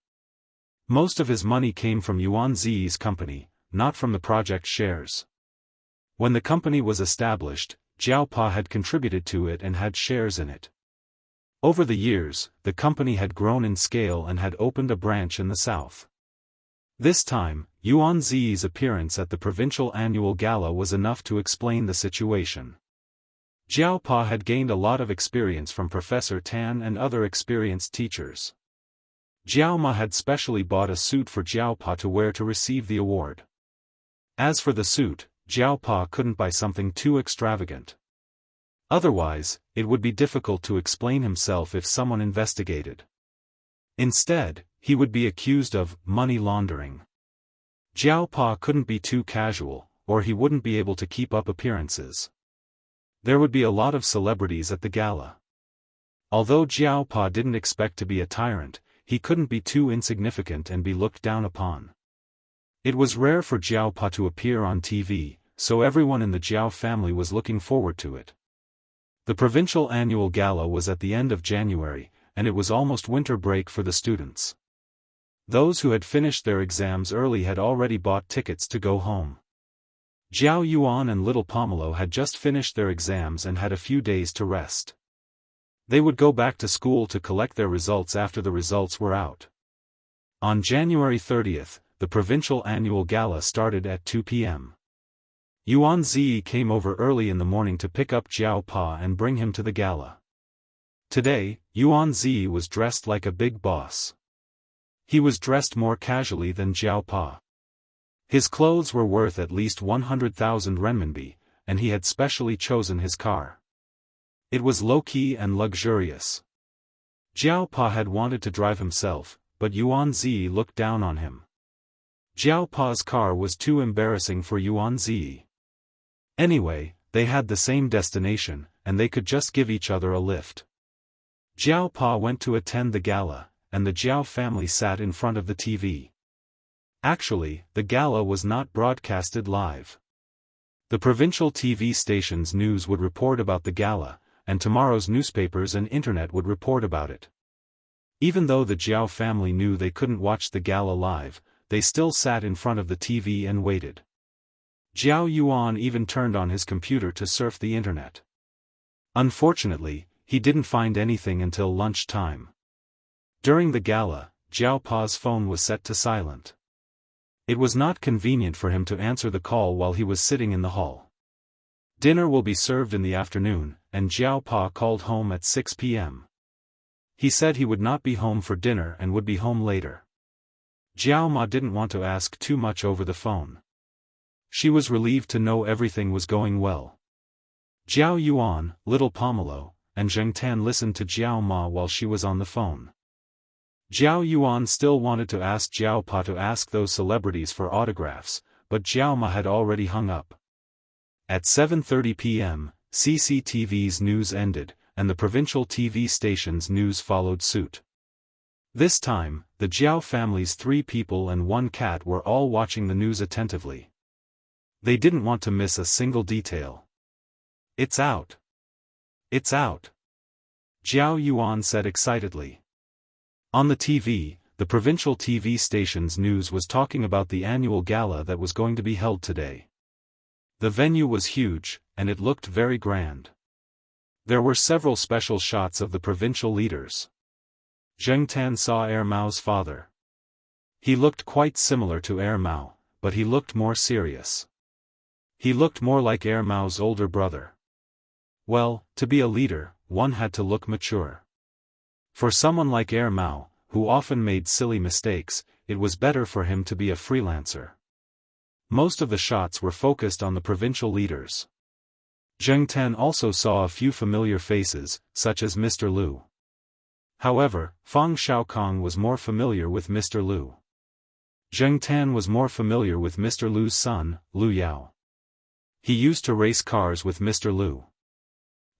Most of his money came from Yuan Ziyi's company, not from the project shares. When the company was established, Jiao Pa had contributed to it and had shares in it. Over the years, the company had grown in scale and had opened a branch in the south. This time, Yuan Ziyi's appearance at the provincial annual gala was enough to explain the situation. Jiao Pa had gained a lot of experience from Professor Tan and other experienced teachers. Jiao Ma had specially bought a suit for Jiao Pa to wear to receive the award. As for the suit, Jiao Pa couldn't buy something too extravagant. Otherwise, it would be difficult to explain himself if someone investigated. Instead, he would be accused of money laundering. Jiao Pa couldn't be too casual, or he wouldn't be able to keep up appearances. There would be a lot of celebrities at the gala. Although Jiao Pa didn't expect to be a tyrant, he couldn't be too insignificant and be looked down upon. It was rare for Jiao Pa to appear on TV, so everyone in the Jiao family was looking forward to it. The provincial annual gala was at the end of January, and it was almost winter break for the students. Those who had finished their exams early had already bought tickets to go home. Jiao Yuan and little Pomelo had just finished their exams and had a few days to rest. They would go back to school to collect their results after the results were out. On January 30th, the provincial annual gala started at 2 p.m. Yuan Ziyi came over early in the morning to pick up Jiao Pa and bring him to the gala. Today, Yuan Ziyi was dressed like a big boss. He was dressed more casually than Jiao Pa. His clothes were worth at least 100,000 renminbi, and he had specially chosen his car. It was low-key and luxurious. Jiao Pa had wanted to drive himself, but Yuan Ziyi looked down on him. Jiao Pa's car was too embarrassing for Yuan Ziyi. Anyway, they had the same destination, and they could just give each other a lift. Jiao Pa went to attend the gala, and the Jiao family sat in front of the TV. Actually, the gala was not broadcasted live. The provincial TV station's news would report about the gala, and tomorrow's newspapers and internet would report about it. Even though the Jiao family knew they couldn't watch the gala live, they still sat in front of the TV and waited. Jiao Yuan even turned on his computer to surf the internet. Unfortunately, he didn't find anything until lunchtime. During the gala, Jiao Pa's phone was set to silent. It was not convenient for him to answer the call while he was sitting in the hall. Dinner will be served in the afternoon, and Jiao Pa called home at 6 p.m. He said he would not be home for dinner and would be home later. Jiao Ma didn't want to ask too much over the phone. She was relieved to know everything was going well. Jiao Yuan, little Pomelo, and Zheng Tan listened to Jiao Ma while she was on the phone. Jiao Yuan still wanted to ask Jiao Pa to ask those celebrities for autographs, but Jiao Ma had already hung up. At 7:30 p.m., CCTV's news ended, and the provincial TV station's news followed suit. This time, the Jiao family's 3 people and 1 cat were all watching the news attentively. They didn't want to miss a single detail. "It's out! It's out!" Jiao Yuan said excitedly. On the TV, the provincial TV station's news was talking about the annual gala that was going to be held today. The venue was huge, and it looked very grand. There were several special shots of the provincial leaders. Zheng Tan saw Mao's father. He looked quite similar to Mao, but he looked more serious. He looked more like Mao's older brother. Well, to be a leader, one had to look mature. For someone like Mao, who often made silly mistakes, it was better for him to be a freelancer. Most of the shots were focused on the provincial leaders. Zheng Tan also saw a few familiar faces, such as Mr. Liu. However, Fang Xiaokong was more familiar with Mr. Liu. Zheng Tan was more familiar with Mr. Liu's son, Liu Yao. He used to race cars with Mr. Liu.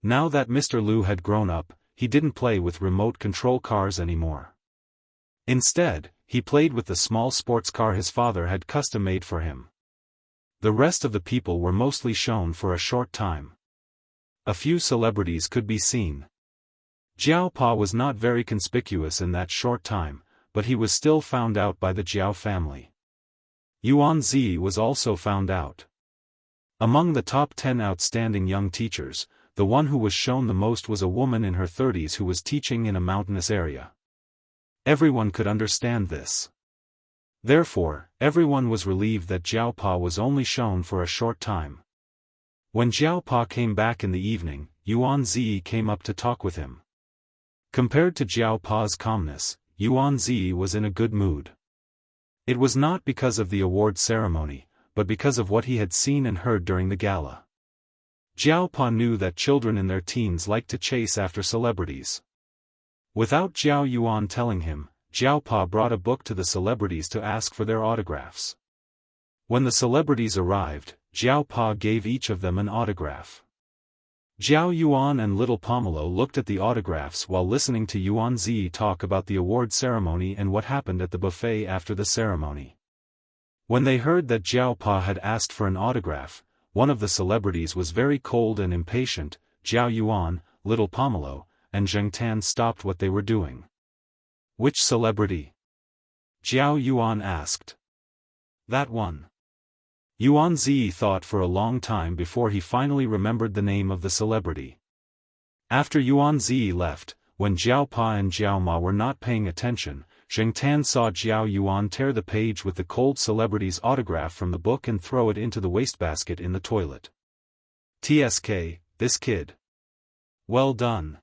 Now that Mr. Liu had grown up, he didn't play with remote control cars anymore. Instead, he played with the small sports car his father had custom-made for him. The rest of the people were mostly shown for a short time. A few celebrities could be seen. Jiao Pa was not very conspicuous in that short time, but he was still found out by the Jiao family. Yuan Zi was also found out. Among the top 10 outstanding young teachers, the one who was shown the most was a woman in her 30s who was teaching in a mountainous area. Everyone could understand this. Therefore, everyone was relieved that Jiao Pa was only shown for a short time. When Jiao Pa came back in the evening, Yuan Zi came up to talk with him. Compared to Jiao Pa's calmness, Yuan Zi was in a good mood. It was not because of the award ceremony, but because of what he had seen and heard during the gala. Jiao Pa knew that children in their teens like to chase after celebrities. Without Jiao Yuan telling him, Jiao Pa brought a book to the celebrities to ask for their autographs. When the celebrities arrived, Jiao Pa gave each of them an autograph. Jiao Yuan and little Pomelo looked at the autographs while listening to Yuan Zi talk about the award ceremony and what happened at the buffet after the ceremony. When they heard that Jiao Pa had asked for an autograph, one of the celebrities was very cold and impatient. Jiao Yuan, little Pomelo, and Zheng Tan stopped what they were doing. Which celebrity? Jiao Yuan asked. That one. Yuan Zi thought for a long time before he finally remembered the name of the celebrity. After Yuan Zi left, when Jiao Pa and Jiao Ma were not paying attention, Zheng Tan saw Jiao Yuan tear the page with the cold celebrity's autograph from the book and throw it into the wastebasket in the toilet. TSK, this kid. Well done.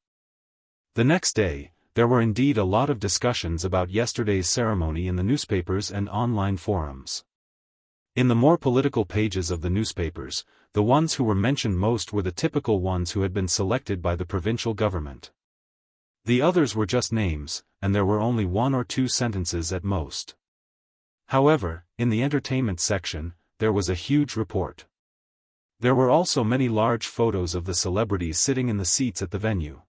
The next day, there were indeed a lot of discussions about yesterday's ceremony in the newspapers and online forums. In the more political pages of the newspapers, the ones who were mentioned most were the typical ones who had been selected by the provincial government. The others were just names, and there were only 1 or 2 sentences at most. However, in the entertainment section, there was a huge report. There were also many large photos of the celebrities sitting in the seats at the venue.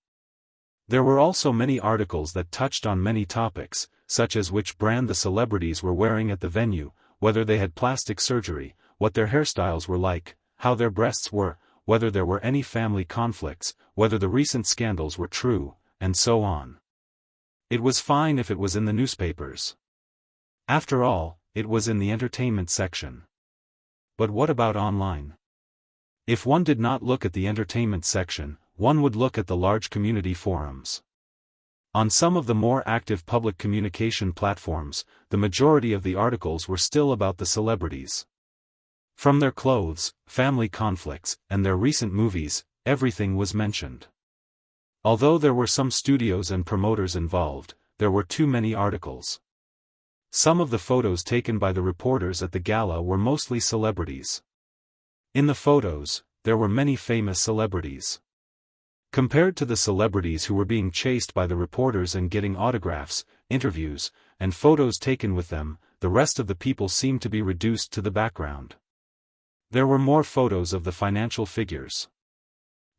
There were also many articles that touched on many topics, such as which brand the celebrities were wearing at the venue, whether they had plastic surgery, what their hairstyles were like, how their breasts were, whether there were any family conflicts, whether the recent scandals were true, and so on. It was fine if it was in the newspapers. After all, it was in the entertainment section. But what about online? If one did not look at the entertainment section, one would look at the large community forums. On some of the more active public communication platforms, the majority of the articles were still about the celebrities. From their clothes, family conflicts, and their recent movies, everything was mentioned. Although there were some studios and promoters involved, there were too many articles. Some of the photos taken by the reporters at the gala were mostly celebrities. In the photos, there were many famous celebrities. Compared to the celebrities who were being chased by the reporters and getting autographs, interviews, and photos taken with them, the rest of the people seemed to be reduced to the background. There were more photos of the financial figures.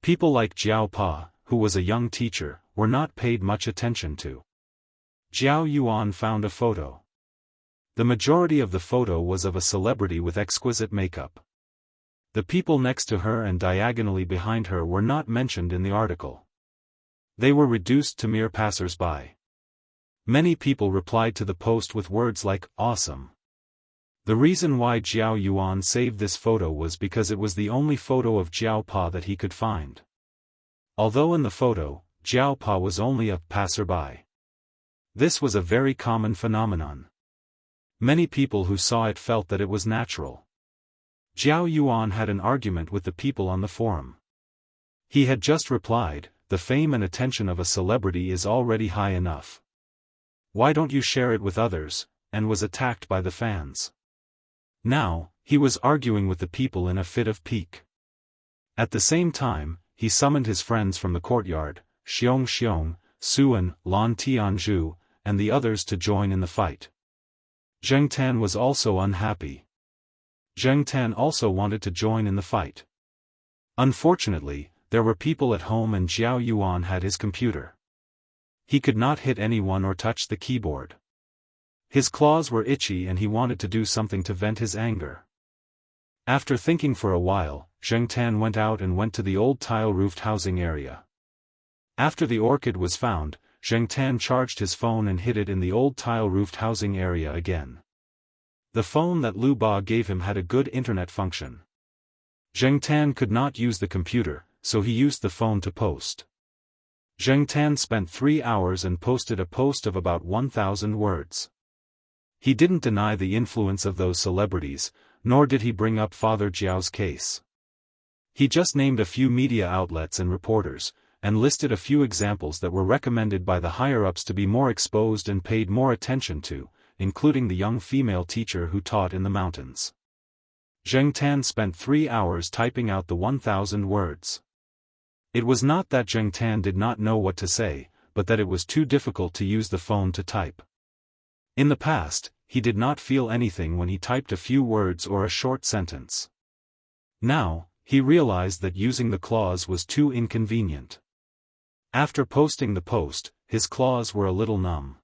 People like Jiao Pa, who was a young teacher, were not paid much attention to. Jiao Yuan found a photo. The majority of the photo was of a celebrity with exquisite makeup. The people next to her and diagonally behind her were not mentioned in the article. They were reduced to mere passers-by. Many people replied to the post with words like, "awesome." The reason why Jiao Yuan saved this photo was because it was the only photo of Jiao Pa that he could find. Although in the photo, Jiao Pa was only a passerby. This was a very common phenomenon. Many people who saw it felt that it was natural. Jiao Yuan had an argument with the people on the forum. He had just replied, "The fame and attention of a celebrity is already high enough. Why don't you share it with others?" and was attacked by the fans. Now, he was arguing with the people in a fit of pique. At the same time, he summoned his friends from the courtyard, Xiong Xiong, Suan, Lan Tianzhu, and the others to join in the fight. Zheng Tan was also unhappy. Zheng Tan also wanted to join in the fight. Unfortunately, there were people at home and Jiao Yuan had his computer. He could not hit anyone or touch the keyboard. His claws were itchy and he wanted to do something to vent his anger. After thinking for a while, Zheng Tan went out and went to the old tile-roofed housing area. After the orchid was found, Zheng Tan charged his phone and hid it in the old tile-roofed housing area again. The phone that Lu Ba gave him had a good internet function. Zheng Tan could not use the computer, so he used the phone to post. Zheng Tan spent 3 hours and posted a post of about 1,000 words. He didn't deny the influence of those celebrities, nor did he bring up Father Jiao's case. He just named a few media outlets and reporters, and listed a few examples that were recommended by the higher-ups to be more exposed and paid more attention to, including the young female teacher who taught in the mountains. Zheng Tan spent 3 hours typing out the 1,000 words. It was not that Zheng Tan did not know what to say, but that it was too difficult to use the phone to type. In the past, he did not feel anything when he typed a few words or a short sentence. Now, he realized that using the claws was too inconvenient. After posting the post, his claws were a little numb.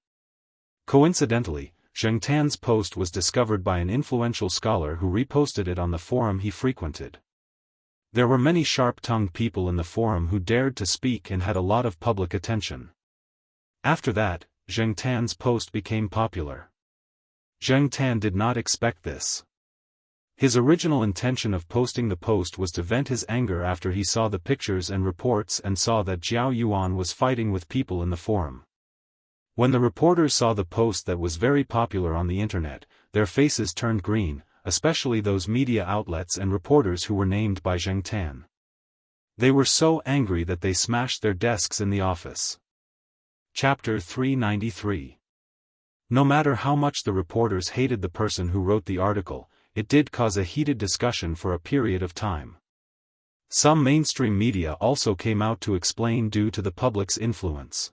Coincidentally, Zheng Tan's post was discovered by an influential scholar who reposted it on the forum he frequented. There were many sharp-tongued people in the forum who dared to speak and had a lot of public attention. After that, Zheng Tan's post became popular. Zheng Tan did not expect this. His original intention of posting the post was to vent his anger after he saw the pictures and reports and saw that Jiao Yuan was fighting with people in the forum. When the reporters saw the post that was very popular on the internet, their faces turned green, especially those media outlets and reporters who were named by Zheng Tan. They were so angry that they smashed their desks in the office. Chapter 393. No matter how much the reporters hated the person who wrote the article, it did cause a heated discussion for a period of time. Some mainstream media also came out to explain due to the public's influence.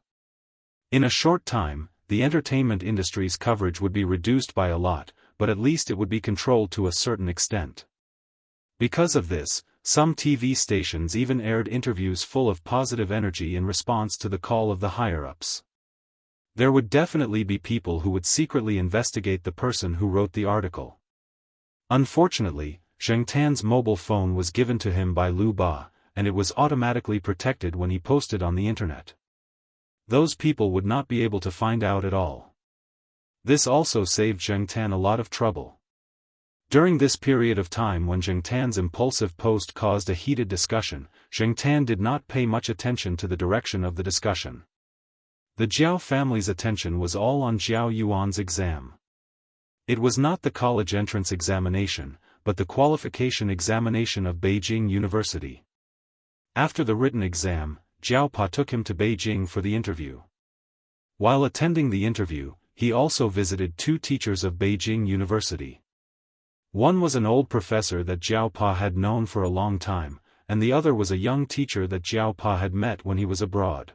In a short time, the entertainment industry's coverage would be reduced by a lot, but at least it would be controlled to a certain extent. Because of this, some TV stations even aired interviews full of positive energy in response to the call of the higher-ups. There would definitely be people who would secretly investigate the person who wrote the article. Unfortunately, Zheng Tan's mobile phone was given to him by Lu Ba, and it was automatically protected when he posted on the internet. Those people would not be able to find out at all. This also saved Zheng Tan a lot of trouble. During this period of time when Zheng Tan's impulsive post caused a heated discussion, Zheng Tan did not pay much attention to the direction of the discussion. The Jiao family's attention was all on Jiao Yuan's exam. It was not the college entrance examination, but the qualification examination of Beijing University. After the written exam, Jiao Pa took him to Beijing for the interview. While attending the interview, he also visited 2 teachers of Beijing University. One was an old professor that Jiao Pa had known for a long time, and the other was a young teacher that Jiao Pa had met when he was abroad.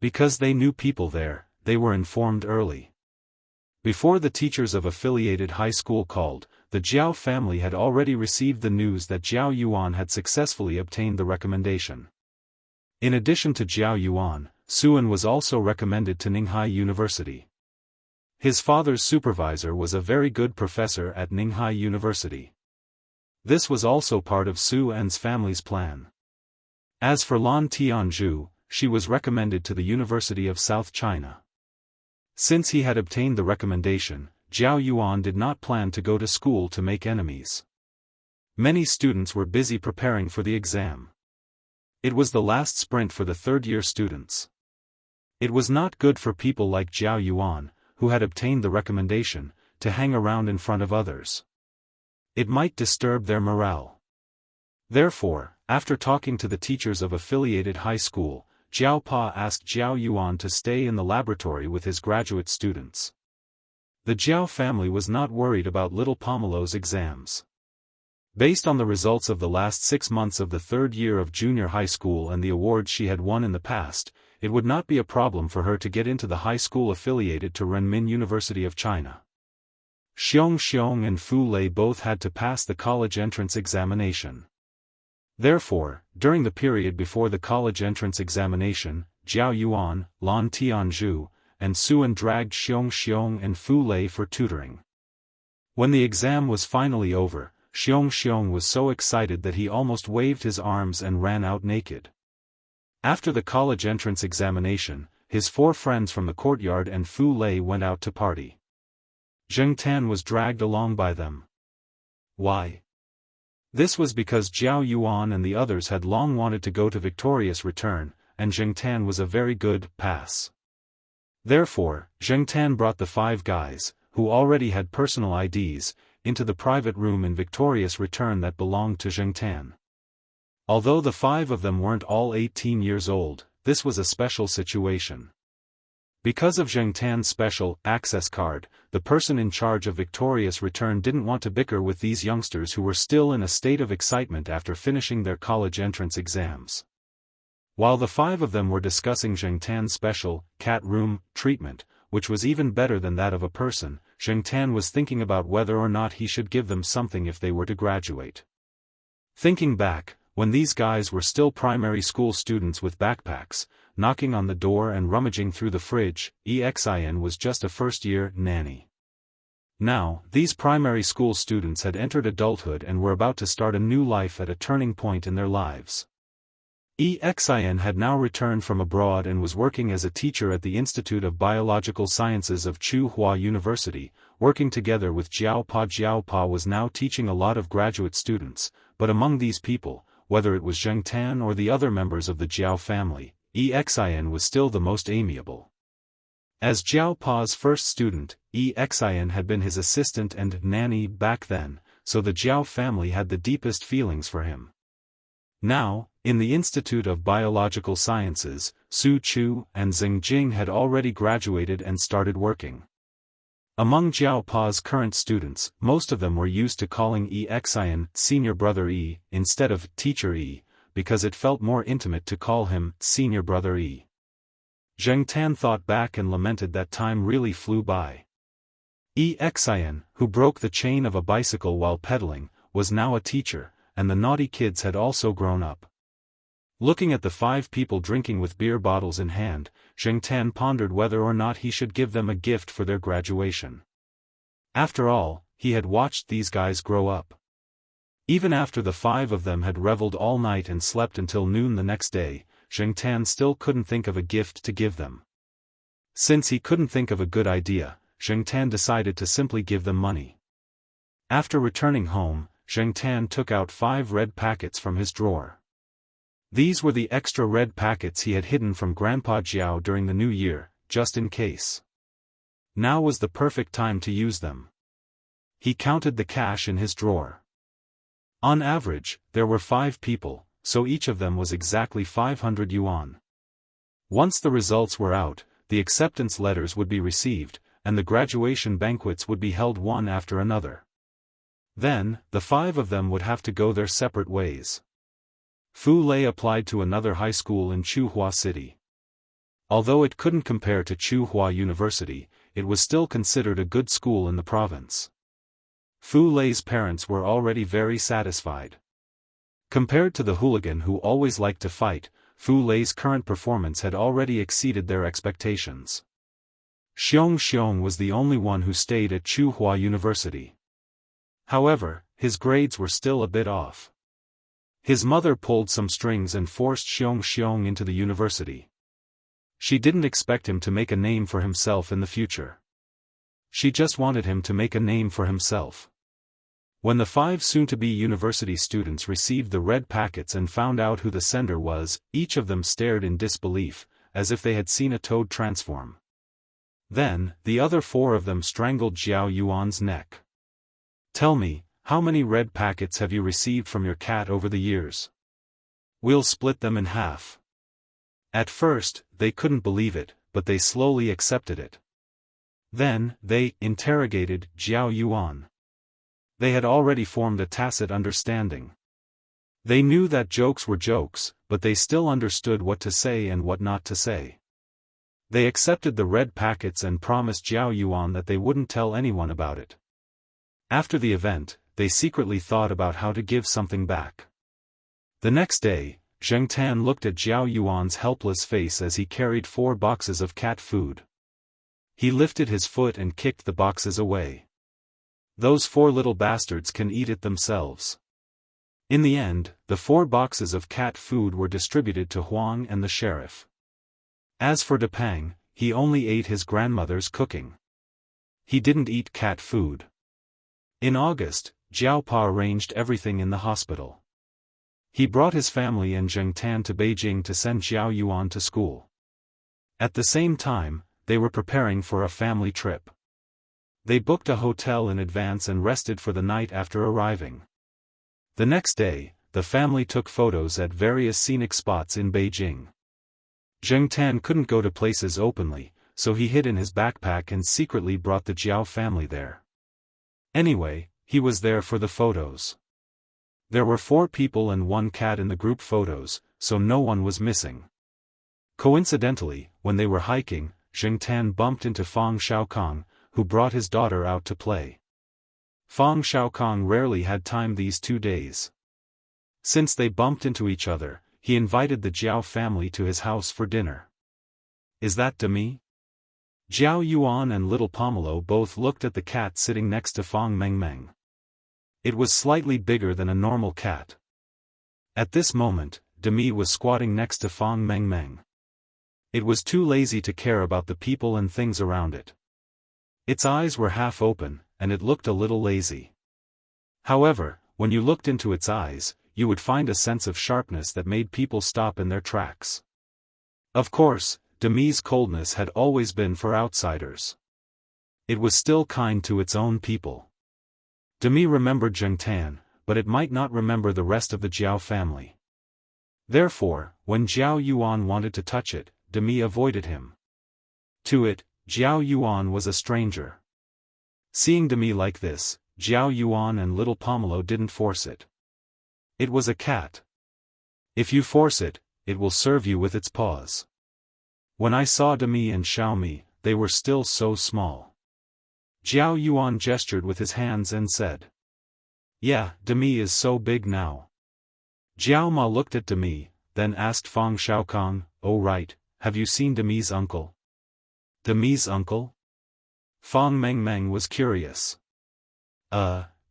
Because they knew people there, they were informed early. Before the teachers of affiliated high school called, the Jiao family had already received the news that Jiao Yuan had successfully obtained the recommendation. In addition to Jiao Yuan, Suan was also recommended to Ninghai University. His father's supervisor was a very good professor at Ninghai University. This was also part of Su En's family's plan. As for Lan Tianzhu, she was recommended to the University of South China. Since he had obtained the recommendation, Zhao Yuan did not plan to go to school to make enemies. Many students were busy preparing for the exam. It was the last sprint for the third-year students. It was not good for people like Zhao Yuan, who had obtained the recommendation, to hang around in front of others. It might disturb their morale. Therefore, after talking to the teachers of affiliated high school, Zhao Pa asked Zhao Yuan to stay in the laboratory with his graduate students. The Zhao family was not worried about little Pomelo's exams. Based on the results of the last 6 months of the third year of junior high school and the awards she had won in the past, it would not be a problem for her to get into the high school affiliated to Renmin University of China. Xiong and Fu Lei both had to pass the college entrance examination. Therefore, during the period before the college entrance examination, Zhao Yuan, Lan Tianzhu, and Suan dragged Xiong and Fu Lei for tutoring. When the exam was finally over, Xiong was so excited that he almost waved his arms and ran out naked. After the college entrance examination, his 4 friends from the courtyard and Fu Lei went out to party. Zheng Tan was dragged along by them. Why? This was because Zhao Yuan and the others had long wanted to go to victorious return, and Zheng Tan was a very good pass. Therefore, Zheng Tan brought the 5 guys, who already had personal IDs, into the private room in victorious return that belonged to Zheng Tan. Although the 5 of them weren't all 18 years old, this was a special situation. Because of Zheng Tan's special access card, the person in charge of victorious return didn't want to bicker with these youngsters who were still in a state of excitement after finishing their college entrance exams. While the 5 of them were discussing Zheng Tan's special cat room treatment, which was even better than that of a person, Zheng Tan was thinking about whether or not he should give them something if they were to graduate. Thinking back, when these guys were still primary school students with backpacks, knocking on the door and rummaging through the fridge, Xin was just a first-year nanny. Now, these primary school students had entered adulthood and were about to start a new life at a turning point in their lives. Xin had now returned from abroad and was working as a teacher at the Institute of Biological Sciences of Tsinghua University, working together with Jiao Pa. Jiao Pa was now teaching a lot of graduate students, but among these people, whether it was Zheng Tan or the other members of the Jiao family, Xin was still the most amiable. As Jiao Pa's first student, Xin had been his assistant and nanny back then, so the Jiao family had the deepest feelings for him. Now, in the Institute of Biological Sciences, Su Chu and Zheng Jing had already graduated and started working. Among Jiao Pa's current students, most of them were used to calling Xin Senior Brother E instead of Teacher E, because it felt more intimate to call him Senior Brother E. Zheng Tan thought back and lamented that time really flew by. Xin, who broke the chain of a bicycle while pedaling, was now a teacher, and the naughty kids had also grown up. Looking at the 5 people drinking with beer bottles in hand, Zheng Tan pondered whether or not he should give them a gift for their graduation. After all, he had watched these guys grow up. Even after the 5 of them had reveled all night and slept until noon the next day, Zheng Tan still couldn't think of a gift to give them. Since he couldn't think of a good idea, Zheng Tan decided to simply give them money. After returning home, Zheng Tan took out 5 red packets from his drawer. These were the extra red packets he had hidden from Grandpa Jiao during the new year, just in case. Now was the perfect time to use them. He counted the cash in his drawer. On average, there were 5 people, so each of them was exactly 500 yuan. Once the results were out, the acceptance letters would be received, and the graduation banquets would be held one after another. Then, the 5 of them would have to go their separate ways. Fu Lei applied to another high school in Tsinghua City. Although it couldn't compare to Tsinghua University, it was still considered a good school in the province. Fu Lei's parents were already very satisfied. Compared to the hooligan who always liked to fight, Fu Lei's current performance had already exceeded their expectations. Xiong was the only one who stayed at Tsinghua University. However, his grades were still a bit off. His mother pulled some strings and forced Xiong into the university. She didn't expect him to make a name for himself in the future. She just wanted him to make a name for himself. When the 5 soon-to-be university students received the red packets and found out who the sender was, each of them stared in disbelief, as if they had seen a toad transform. Then, the other 4 of them strangled Zhao Yuan's neck. "Tell me, how many red packets have you received from your cat over the years? We'll split them in half." At first, they couldn't believe it, but they slowly accepted it. Then, they interrogated Zhao Yuan. They had already formed a tacit understanding. They knew that jokes were jokes, but they still understood what to say and what not to say. They accepted the red packets and promised Zhao Yuan that they wouldn't tell anyone about it. After the event, they secretly thought about how to give something back. The next day, Zheng Tan looked at Zhao Yuan's helpless face as he carried 4 boxes of cat food. He lifted his foot and kicked the boxes away. "Those 4 little bastards can eat it themselves." In the end, the 4 boxes of cat food were distributed to Huang and the sheriff. As for Depang, he only ate his grandmother's cooking. He didn't eat cat food. In August, Jiao Pa arranged everything in the hospital. He brought his family and Zheng Tan to Beijing to send Zhao Yuan to school. At the same time, they were preparing for a family trip. They booked a hotel in advance and rested for the night after arriving. The next day, the family took photos at various scenic spots in Beijing. Zheng Tan couldn't go to places openly, so he hid in his backpack and secretly brought the Jiao family there. Anyway, he was there for the photos. There were 4 people and 1 cat in the group photos, so no one was missing. Coincidentally, when they were hiking, Zheng Tan bumped into Fang Xiaokong, who brought his daughter out to play. Fang Xiaokong rarely had time these 2 days. Since they bumped into each other, he invited the Jiao family to his house for dinner. "Is that Demi?" Zhao Yuan and little Pomelo both looked at the cat sitting next to Fang Mengmeng. It was slightly bigger than a normal cat. At this moment, Demi was squatting next to Fang Mengmeng. It was too lazy to care about the people and things around it. Its eyes were half open, and it looked a little lazy. However, when you looked into its eyes, you would find a sense of sharpness that made people stop in their tracks. Of course, Demi's coldness had always been for outsiders. It was still kind to its own people. Demi remembered Zheng Tan, but it might not remember the rest of the Jiao family. Therefore, when Zhao Yuan wanted to touch it, Demi avoided him. To it, Zhao Yuan was a stranger. Seeing Demi like this, Zhao Yuan and little Pomelo didn't force it. It was a cat. If you force it, it will serve you with its paws. When I saw Demi and Xiaomi, they were still so small. Zhao Yuan gestured with his hands and said, "Yeah, Demi is so big now." Jiao Ma looked at Demi, then asked Fang Xiaokong, "Oh right, have you seen Demi's uncle?" "Demi's uncle?" Fang Mengmeng was curious.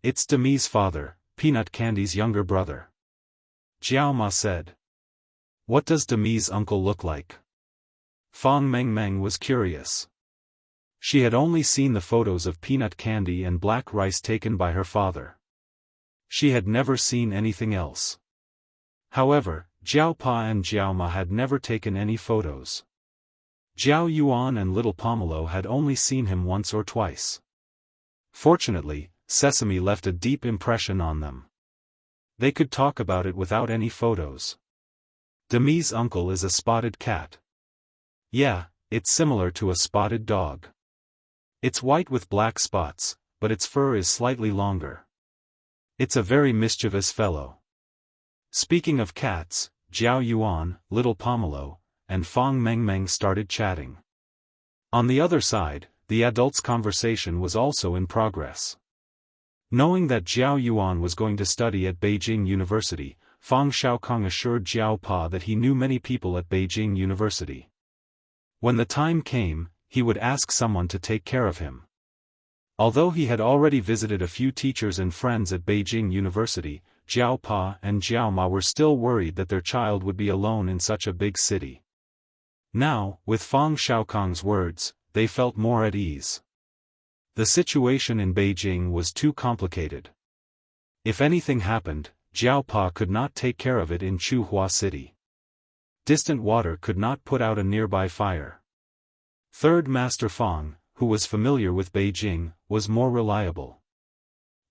It's Demi's father, Peanut Candy's younger brother." Jiao Ma said. "What does Demi's uncle look like?" Fang Mengmeng was curious. She had only seen the photos of Peanut Candy and Black Rice taken by her father. She had never seen anything else. However, Jiao Pa and Jiao Ma had never taken any photos. Zhao Yuan and little Pomelo had only seen him once or twice. Fortunately, Sesame left a deep impression on them. They could talk about it without any photos. Demi's uncle is a spotted cat. Yeah, it's similar to a spotted dog. It's white with black spots, but its fur is slightly longer. It's a very mischievous fellow. Speaking of cats, Zhao Yuan, little Pomelo, and Fang Mengmeng started chatting. On the other side, the adults' conversation was also in progress. Knowing that Zhao Yuan was going to study at Beijing University, Fang Xiaokong assured Jiao Pa that he knew many people at Beijing University. When the time came, he would ask someone to take care of him. Although he had already visited a few teachers and friends at Beijing University, Jiao Pa and Jiao Ma were still worried that their child would be alone in such a big city. Now, with Fang Xiaokong's words, they felt more at ease. The situation in Beijing was too complicated. If anything happened, Jiao Pa could not take care of it in Chuhua City. Distant water could not put out a nearby fire. Third Master Fang, who was familiar with Beijing, was more reliable.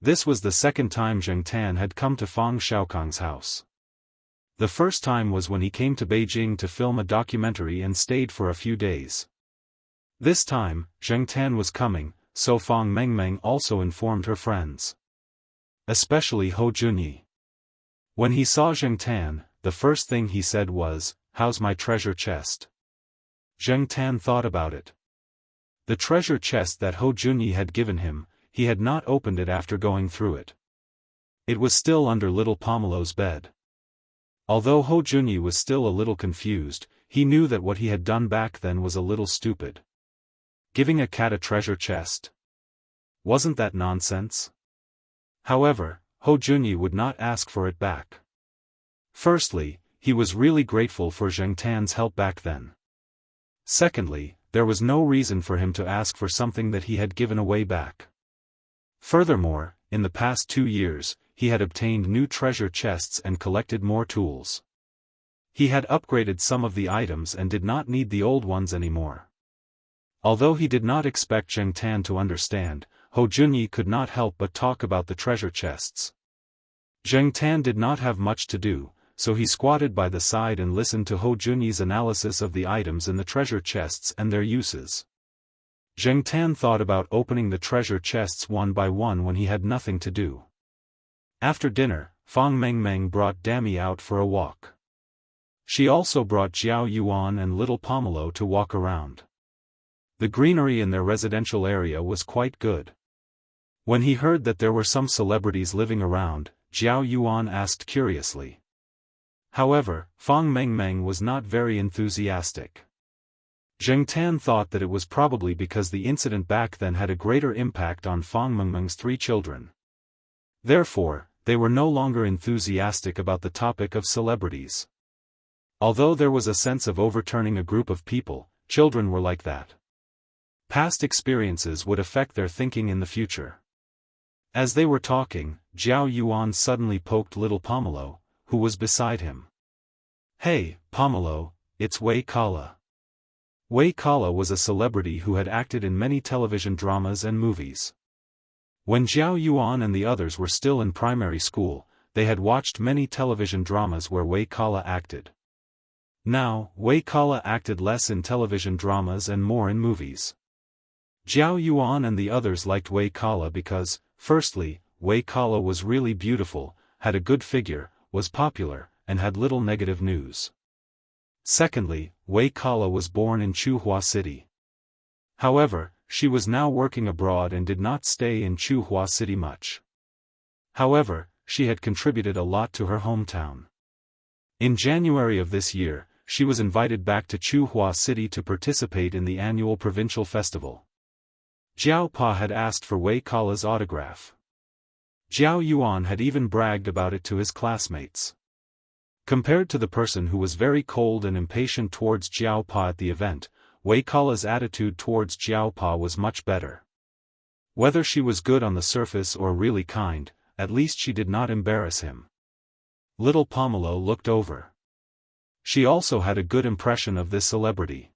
This was the second time Zheng Tan had come to Fang Xiaokong's house. The first time was when he came to Beijing to film a documentary and stayed for a few days. This time, Zheng Tan was coming, so Fang Mengmeng also informed her friends. Especially Hou Junyi. When he saw Zheng Tan, the first thing he said was, "How's my treasure chest?" Zheng Tan thought about it. The treasure chest that Hou Junyi had given him, he had not opened it after going through it. It was still under little Pomelo's bed. Although Hou Junyi was still a little confused, he knew that what he had done back then was a little stupid. Giving a cat a treasure chest? Wasn't that nonsense? However, Hou Junyi would not ask for it back. Firstly, he was really grateful for Zheng Tan's help back then. Secondly, there was no reason for him to ask for something that he had given away back. Furthermore, in the past 2 years, he had obtained new treasure chests and collected more tools. He had upgraded some of the items and did not need the old ones anymore. Although he did not expect Zheng Tan to understand, Hou Junyi could not help but talk about the treasure chests. Zheng Tan did not have much to do, so he squatted by the side and listened to Hou Junyi's analysis of the items in the treasure chests and their uses. Zheng Tan thought about opening the treasure chests one by one when he had nothing to do. After dinner, Fang Mengmeng brought Dami out for a walk. She also brought Jiao Yuan and little Pomelo to walk around. The greenery in their residential area was quite good. When he heard that there were some celebrities living around, Jiao Yuan asked curiously. However, Fang Mengmeng was not very enthusiastic. Zheng Tan thought that it was probably because the incident back then had a greater impact on Fang Mengmeng's 3 children. Therefore, they were no longer enthusiastic about the topic of celebrities. Although there was a sense of overturning a group of people, children were like that. Past experiences would affect their thinking in the future. As they were talking, Jiao Yuan suddenly poked little Pomelo, who was beside him. "Hey, Pomelo, it's Wei Kala." Wei Kala was a celebrity who had acted in many television dramas and movies. When Jiao Yuan and the others were still in primary school, they had watched many television dramas where Wei Kala acted. Now, Wei Kala acted less in television dramas and more in movies. Jiao Yuan and the others liked Wei Kala because, firstly, Wei Kala was really beautiful, had a good figure, was popular, and had little negative news. Secondly, Wei Kala was born in Chuhua City. However, she was now working abroad and did not stay in Chuhua City much. However, she had contributed a lot to her hometown. In January of this year, she was invited back to Chuhua City to participate in the annual provincial festival. Jiao Pa had asked for Wei Kala's autograph. Jiao Yuan had even bragged about it to his classmates. Compared to the person who was very cold and impatient towards Jiao Pa at the event, Wei Kala's attitude towards Jiao Pa was much better. Whether she was good on the surface or really kind, at least she did not embarrass him. Little Pomelo looked over. She also had a good impression of this celebrity.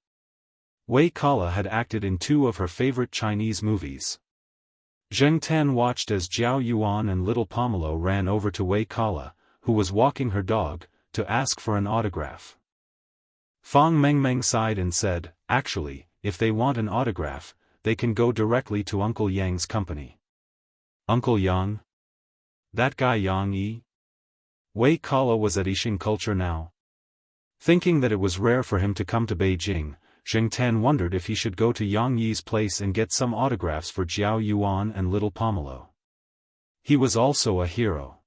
Wei Kala had acted in 2 of her favorite Chinese movies. Zheng Tan watched as Jiao Yuan and little Pomelo ran over to Wei Kala, who was walking her dog, to ask for an autograph. Fang Mengmeng sighed and said, "Actually, if they want an autograph, they can go directly to Uncle Yang's company." Uncle Yang? That guy Yang Yi? Wei Kala was at Yixing Culture now. Thinking that it was rare for him to come to Beijing, Zheng Tan wondered if he should go to Yang Yi's place and get some autographs for Jiao Yuan and little Pomelo. He was also a hero.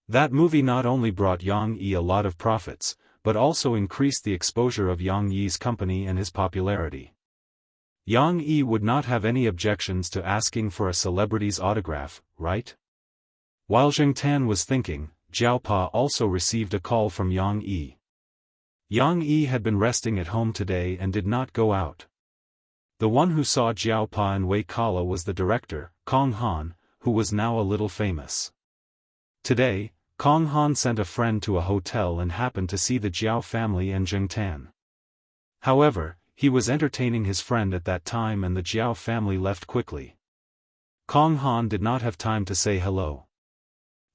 That movie not only brought Yang Yi a lot of profits, but also increased the exposure of Yang Yi's company and his popularity. Yang Yi would not have any objections to asking for a celebrity's autograph, right? While Zheng Tan was thinking, Jiao Pa also received a call from Yang Yi. Yang Yi had been resting at home today and did not go out. The one who saw Jiao Pa and Wei Kala was the director, Kong Han, who was now a little famous. Today, Kong Han sent a friend to a hotel and happened to see the Jiao family and Zheng Tan. However, he was entertaining his friend at that time and the Jiao family left quickly. Kong Han did not have time to say hello.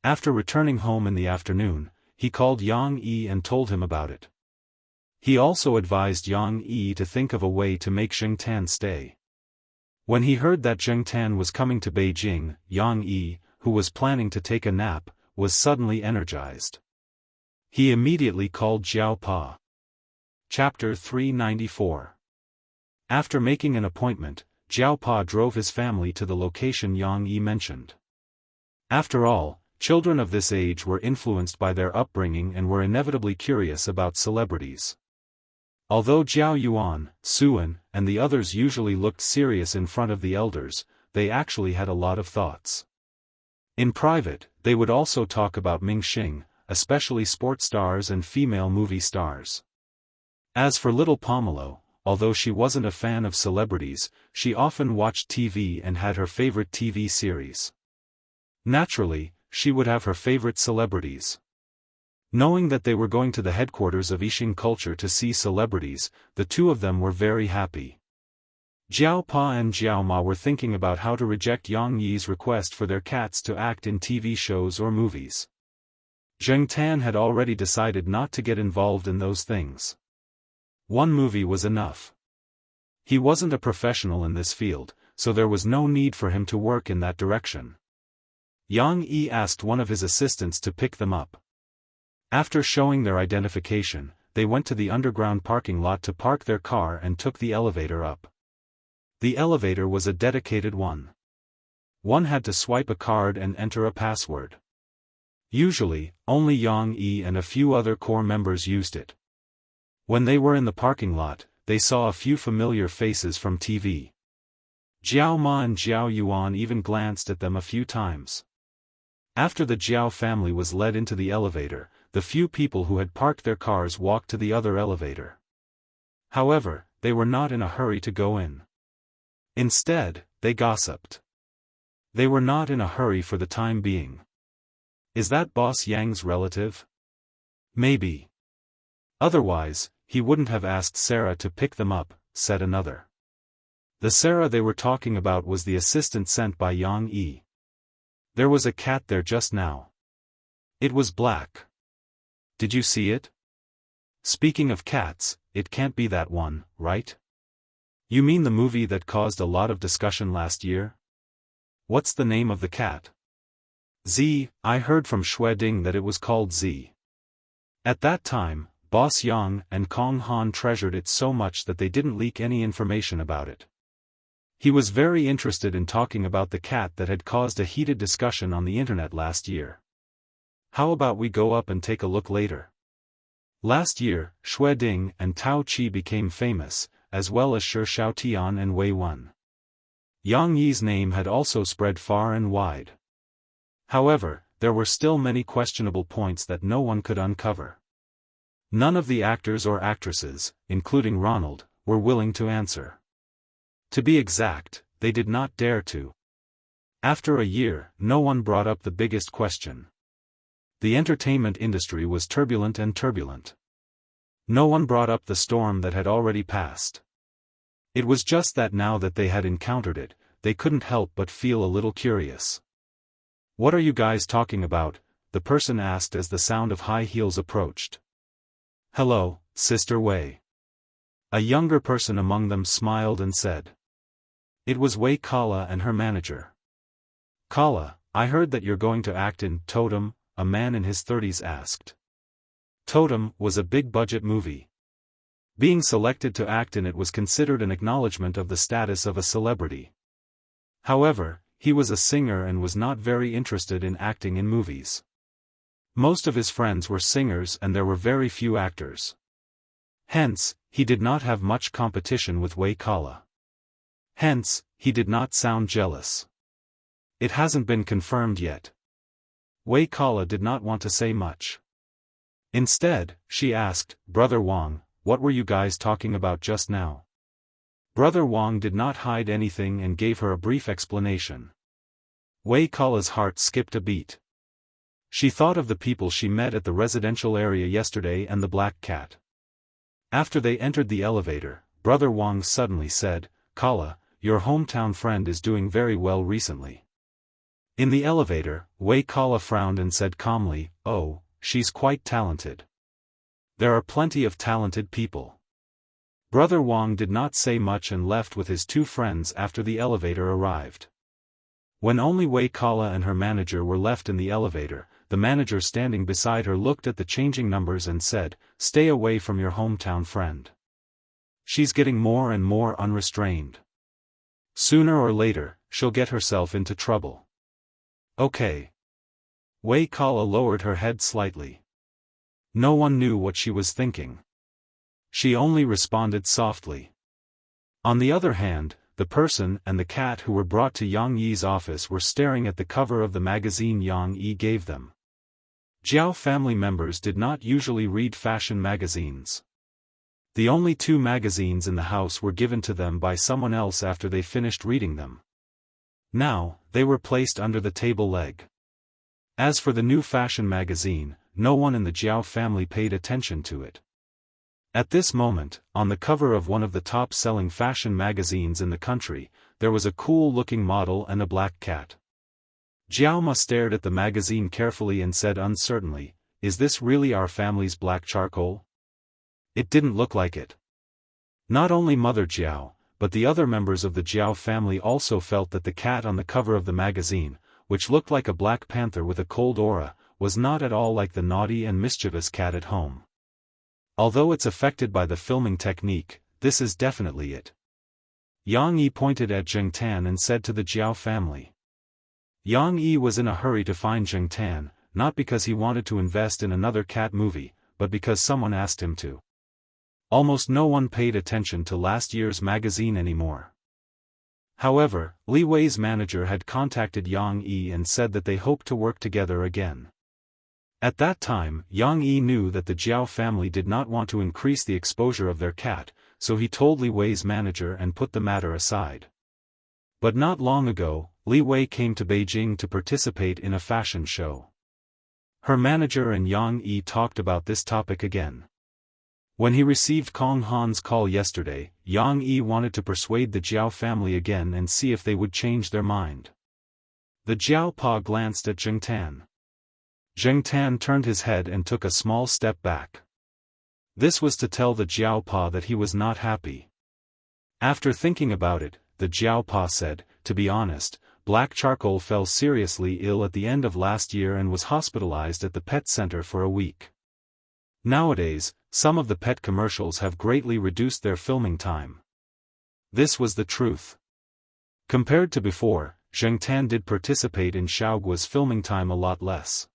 After returning home in the afternoon, he called Yang Yi and told him about it. He also advised Yang Yi to think of a way to make Zheng Tan stay. When he heard that Zheng Tan was coming to Beijing, Yang Yi, who was planning to take a nap, was suddenly energized. He immediately called Jiao Pa. Chapter 394. After making an appointment, Jiao Pa drove his family to the location Yang Yi mentioned. After all, children of this age were influenced by their upbringing and were inevitably curious about celebrities. Although Jiao Yuan, Suan, and the others usually looked serious in front of the elders, they actually had a lot of thoughts. In private, they would also talk about Ming Xing, especially sports stars and female movie stars. As for little Pomelo, although she wasn't a fan of celebrities, she often watched TV and had her favorite TV series. Naturally, she would have her favorite celebrities. Knowing that they were going to the headquarters of Yixing culture to see celebrities, the two of them were very happy. Jiao Pa and Jiao Ma were thinking about how to reject Yang Yi's request for their cats to act in TV shows or movies. Zheng Tan had already decided not to get involved in those things. One movie was enough. He wasn't a professional in this field, so there was no need for him to work in that direction. Yang Yi asked one of his assistants to pick them up. After showing their identification, they went to the underground parking lot to park their car and took the elevator up. The elevator was a dedicated one. One had to swipe a card and enter a password. Usually, only Yang Yi and a few other core members used it. When they were in the parking lot, they saw a few familiar faces from TV. Jiao Ma and Jiao Yuan even glanced at them a few times. After the Jiao family was led into the elevator, the few people who had parked their cars walked to the other elevator. However, they were not in a hurry to go in. Instead, they gossiped. They were not in a hurry for the time being. Is that Boss Yang's relative? Maybe. Otherwise, he wouldn't have asked Sarah to pick them up, said another. The Sarah they were talking about was the assistant sent by Yang Yi. There was a cat there just now. It was black. Did you see it? Speaking of cats, it can't be that one, right? You mean the movie that caused a lot of discussion last year? What's the name of the cat? Z. I heard from Xue Ding that it was called Z. At that time, Boss Yang and Kong Han treasured it so much that they didn't leak any information about it. He was very interested in talking about the cat that had caused a heated discussion on the internet last year. How about we go up and take a look later? Last year, Xue Ding and Tao Qi became famous, as well as Shi Xiaotian and Wei Wen. Yang Yi's name had also spread far and wide. However, there were still many questionable points that no one could uncover. None of the actors or actresses, including Ronald, were willing to answer. To be exact, they did not dare to. After a year, no one brought up the biggest question. The entertainment industry was turbulent and turbulent. No one brought up the storm that had already passed. It was just that now that they had encountered it, they couldn't help but feel a little curious. What are you guys talking about? The person asked as the sound of high heels approached. Hello, Sister Wei. A younger person among them smiled and said. It was Wei Kala and her manager. Kala, I heard that you're going to act in Totem, a man in his 30s asked. Totem was a big-budget movie. Being selected to act in it was considered an acknowledgement of the status of a celebrity. However, he was a singer and was not very interested in acting in movies. Most of his friends were singers and there were very few actors. Hence, he did not have much competition with Wei Kala. Hence, he did not sound jealous. It hasn't been confirmed yet. Wei Kala did not want to say much. Instead, she asked, "Brother Wang, what were you guys talking about just now?" Brother Wang did not hide anything and gave her a brief explanation. Wei Kala's heart skipped a beat. She thought of the people she met at the residential area yesterday and the black cat. After they entered the elevator, Brother Wang suddenly said, "Kala, your hometown friend is doing very well recently." In the elevator, Wei Kala frowned and said calmly, "Oh, she's quite talented. There are plenty of talented people." Brother Wang did not say much and left with his two friends after the elevator arrived. When only Wei Kala and her manager were left in the elevator, the manager standing beside her looked at the changing numbers and said, "Stay away from your hometown friend. She's getting more and more unrestrained. Sooner or later, she'll get herself into trouble." "Okay." Wei Kala lowered her head slightly. No one knew what she was thinking. She only responded softly. On the other hand, the person and the cat who were brought to Yang Yi's office were staring at the cover of the magazine Yang Yi gave them. Jiao family members did not usually read fashion magazines. The only two magazines in the house were given to them by someone else after they finished reading them. Now, they were placed under the table leg. As for the new fashion magazine, no one in the Jiao family paid attention to it. At this moment, on the cover of one of the top-selling fashion magazines in the country, there was a cool-looking model and a black cat. Jiao Ma stared at the magazine carefully and said uncertainly, "Is this really our family's black charcoal?" It didn't look like it. Not only Mother Jiao, but the other members of the Jiao family also felt that the cat on the cover of the magazine, which looked like a black panther with a cold aura, was not at all like the naughty and mischievous cat at home. Although it's affected by the filming technique, this is definitely it. Yang Yi pointed at Zheng Tan and said to the Jiao family. Yang Yi was in a hurry to find Zheng Tan, not because he wanted to invest in another cat movie, but because someone asked him to. Almost no one paid attention to last year's magazine anymore. However, Li Wei's manager had contacted Yang Yi and said that they hoped to work together again. At that time, Yang Yi knew that the Jiao family did not want to increase the exposure of their cat, so he told Li Wei's manager and put the matter aside. But not long ago, Li Wei came to Beijing to participate in a fashion show. Her manager and Yang Yi talked about this topic again. When he received Kong Han's call yesterday, Yang Yi wanted to persuade the Jiao family again and see if they would change their mind. The Jiao Pa glanced at Zheng Tan. Zheng Tan turned his head and took a small step back. This was to tell the Jiao Pa that he was not happy. After thinking about it, the Jiao Pa said, "To be honest, Black Charcoal fell seriously ill at the end of last year and was hospitalized at the pet center for a week. Nowadays, some of the pet commercials have greatly reduced their filming time." This was the truth. Compared to before, Zheng Tan did participate in Xiaoguo's filming time a lot less.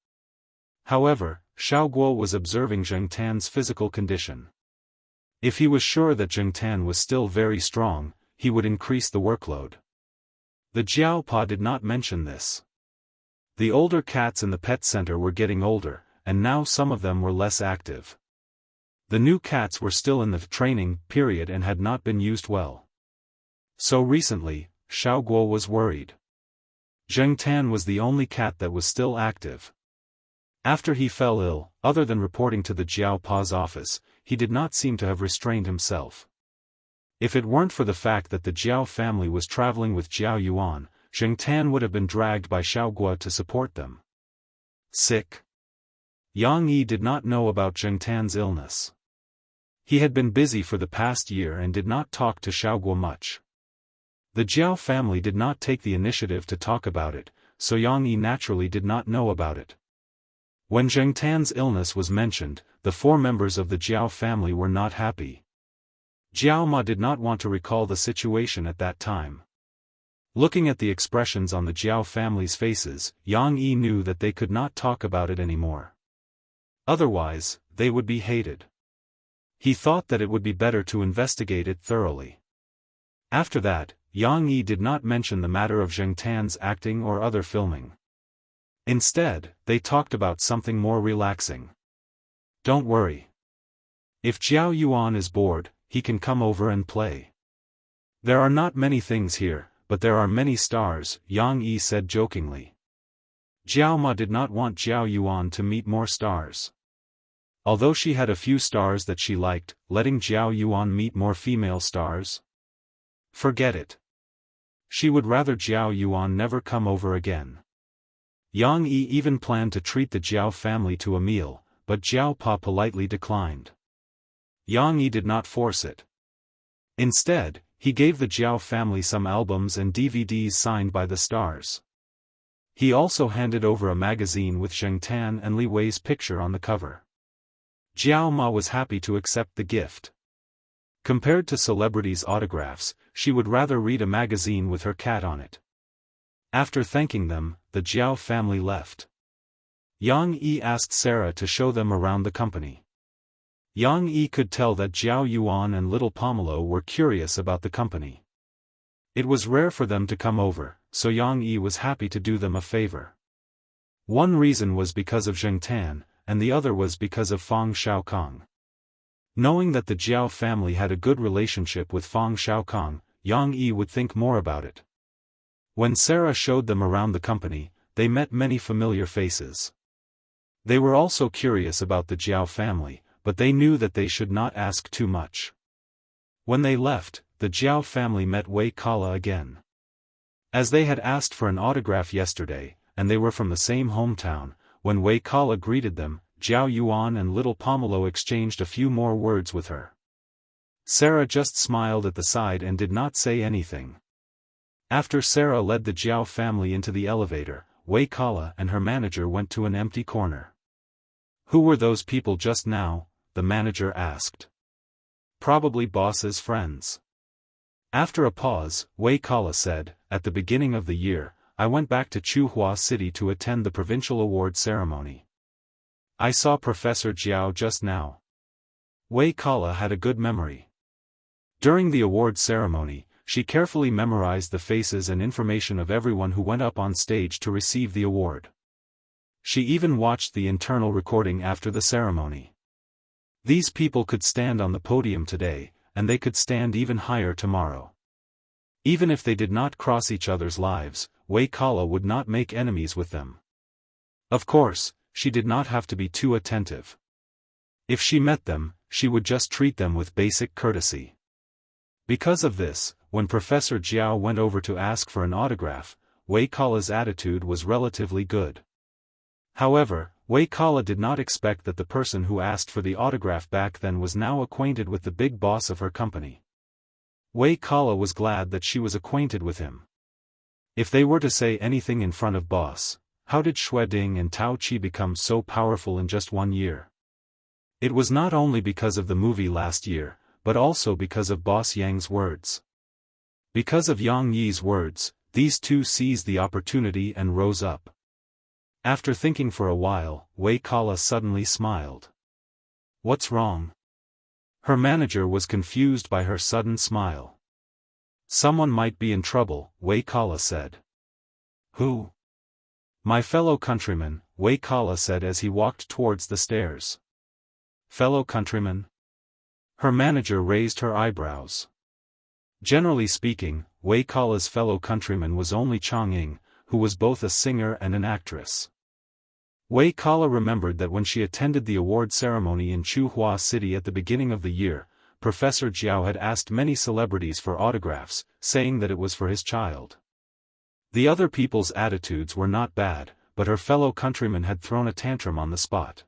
However, Xiaoguo was observing Zheng Tan's physical condition. If he was sure that Zheng Tan was still very strong, he would increase the workload. The Jiao Pa did not mention this. The older cats in the pet center were getting older, and now some of them were less active. The new cats were still in the training period and had not been used well. So recently, Xiaoguo was worried. Zheng Tan was the only cat that was still active. After he fell ill, other than reporting to the Jiao Pa's office, he did not seem to have restrained himself. If it weren't for the fact that the Jiao family was traveling with Jiao Yuan, Zheng Tan would have been dragged by Xiaoguo to support them. Sick. Yang Yi did not know about Zheng Tan's illness. He had been busy for the past year and did not talk to Xiaoguo much. The Jiao family did not take the initiative to talk about it, so Yang Yi naturally did not know about it. When Zheng Tan's illness was mentioned, the four members of the Jiao family were not happy. Jiao Ma did not want to recall the situation at that time. Looking at the expressions on the Jiao family's faces, Yang Yi knew that they could not talk about it anymore. Otherwise, they would be hated. He thought that it would be better to investigate it thoroughly. After that, Yang Yi did not mention the matter of Zheng Tan's acting or other filming. Instead, they talked about something more relaxing. Don't worry. If Jiao Yuan is bored, he can come over and play. There are not many things here, but there are many stars, Yang Yi said jokingly. Jiao Ma did not want Jiao Yuan to meet more stars. Although she had a few stars that she liked, letting Jiao Yuan meet more female stars? Forget it. She would rather Jiao Yuan never come over again. Yang Yi even planned to treat the Jiao family to a meal, but Jiao Pa politely declined. Yang Yi did not force it. Instead, he gave the Jiao family some albums and DVDs signed by the stars. He also handed over a magazine with Zheng Tan and Li Wei's picture on the cover. Jiao Ma was happy to accept the gift. Compared to celebrities' autographs, she would rather read a magazine with her cat on it. After thanking them, the Jiao family left. Yang Yi asked Sarah to show them around the company. Yang Yi could tell that Jiao Yuan and little Pomelo were curious about the company. It was rare for them to come over, so Yang Yi was happy to do them a favor. One reason was because of Zheng Tan, and the other was because of Fang Xiaokong. Knowing that the Jiao family had a good relationship with Fang Xiaokong, Yang Yi would think more about it. When Sarah showed them around the company, they met many familiar faces. They were also curious about the Jiao family, but they knew that they should not ask too much. When they left, the Jiao family met Wei Kala again. As they had asked for an autograph yesterday, and they were from the same hometown, when Wei Kala greeted them, Jiao Yuan and little Pomelo exchanged a few more words with her. Sarah just smiled at the side and did not say anything. After Sarah led the Jiao family into the elevator, Wei Kala and her manager went to an empty corner. Who were those people just now? The manager asked. Probably boss's friends. After a pause, Wei Kala said, at the beginning of the year, I went back to Chuhua City to attend the provincial award ceremony. I saw Professor Jiao just now. Wei Kala had a good memory. During the award ceremony, she carefully memorized the faces and information of everyone who went up on stage to receive the award. She even watched the internal recording after the ceremony. These people could stand on the podium today, and they could stand even higher tomorrow. Even if they did not cross each other's lives, Wei Kala would not make enemies with them. Of course, she did not have to be too attentive. If she met them, she would just treat them with basic courtesy. Because of this, when Professor Jiao went over to ask for an autograph, Wei Kala's attitude was relatively good. However, Wei Kala did not expect that the person who asked for the autograph back then was now acquainted with the big boss of her company. Wei Kala was glad that she was acquainted with him. If they were to say anything in front of boss, how did Xue Ding and Tao Qi become so powerful in just 1 year? It was not only because of the movie last year, but also because of Boss Yang's words. Because of Yang Yi's words, these two seized the opportunity and rose up. After thinking for a while, Wei Kala suddenly smiled. What's wrong? Her manager was confused by her sudden smile. Someone might be in trouble, Wei Kala said. Who? My fellow countryman, Wei Kala said as he walked towards the stairs. Fellow countryman? Her manager raised her eyebrows. Generally speaking, Wei Kala's fellow countryman was only Chang Ying, who was both a singer and an actress. Wei Kala remembered that when she attended the award ceremony in Chuhua City at the beginning of the year, Professor Jiao had asked many celebrities for autographs, saying that it was for his child. The other people's attitudes were not bad, but her fellow countryman had thrown a tantrum on the spot.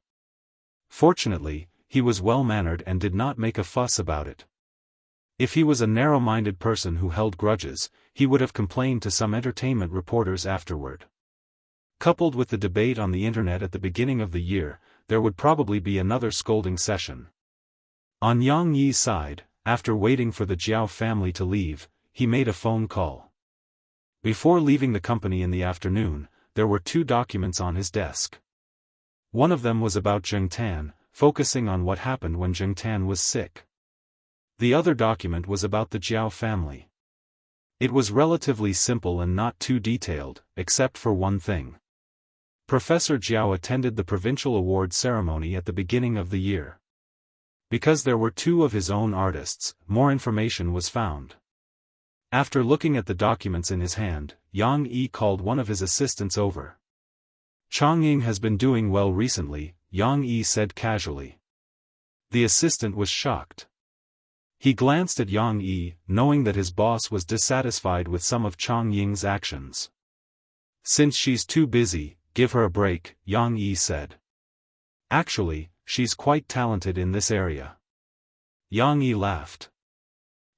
Fortunately, he was well-mannered and did not make a fuss about it. If he was a narrow-minded person who held grudges, he would have complained to some entertainment reporters afterward. Coupled with the debate on the internet at the beginning of the year, there would probably be another scolding session. On Yang Yi's side, after waiting for the Jiao family to leave, he made a phone call. Before leaving the company in the afternoon, there were 2 documents on his desk. One of them was about Zheng Tan, focusing on what happened when Zheng Tan was sick. The other document was about the Jiao family. It was relatively simple and not too detailed, except for one thing. Professor Jiao attended the provincial award ceremony at the beginning of the year. Because there were two of his own artists, more information was found. After looking at the documents in his hand, Yang Yi called one of his assistants over. Chang Ying has been doing well recently, Yang Yi said casually. The assistant was shocked. He glanced at Yang Yi, knowing that his boss was dissatisfied with some of Chang Ying's actions. Since she's too busy, give her a break, Yang Yi said. Actually, she's quite talented in this area. Yang Yi laughed.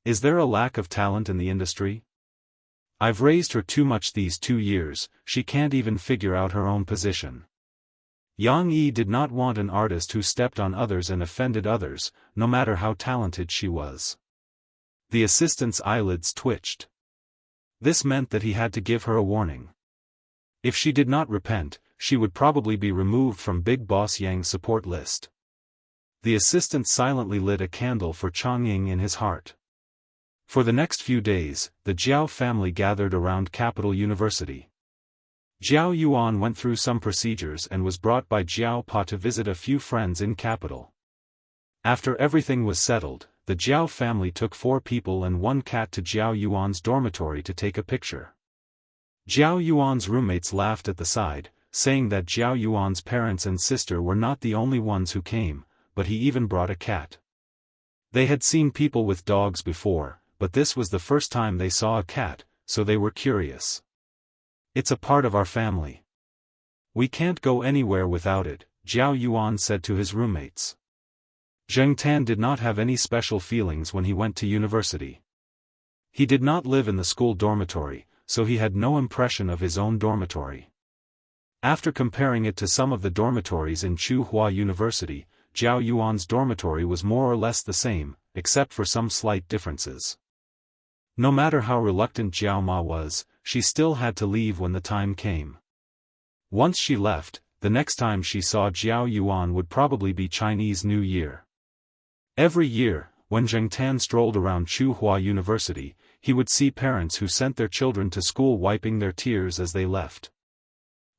Is there a lack of talent in the industry? I've raised her too much these 2 years, she can't even figure out her own position. Yang Yi did not want an artist who stepped on others and offended others, no matter how talented she was. The assistant's eyelids twitched. This meant that he had to give her a warning. If she did not repent, she would probably be removed from Big Boss Yang's support list. The assistant silently lit a candle for Chang Ying in his heart. For the next few days, the Jiao family gathered around Capital University. Jiao Yuan went through some procedures and was brought by Jiao Pa to visit a few friends in Capital. After everything was settled, the Jiao family took 4 people and 1 cat to Jiao Yuan's dormitory to take a picture. Jiao Yuan's roommates laughed at the side, saying that Jiao Yuan's parents and sister were not the only ones who came, but he even brought a cat. They had seen people with dogs before, but this was the first time they saw a cat, so they were curious. It's a part of our family. We can't go anywhere without it, Jiao Yuan said to his roommates. Zheng Tan did not have any special feelings when he went to university. He did not live in the school dormitory, so he had no impression of his own dormitory. After comparing it to some of the dormitories in Tsinghua University, Jiao Yuan's dormitory was more or less the same, except for some slight differences. No matter how reluctant Jiao Ma was, she still had to leave when the time came. Once she left, the next time she saw Jiao Yuan would probably be Chinese New Year. Every year, when Zheng Tan strolled around Tsinghua University, he would see parents who sent their children to school wiping their tears as they left.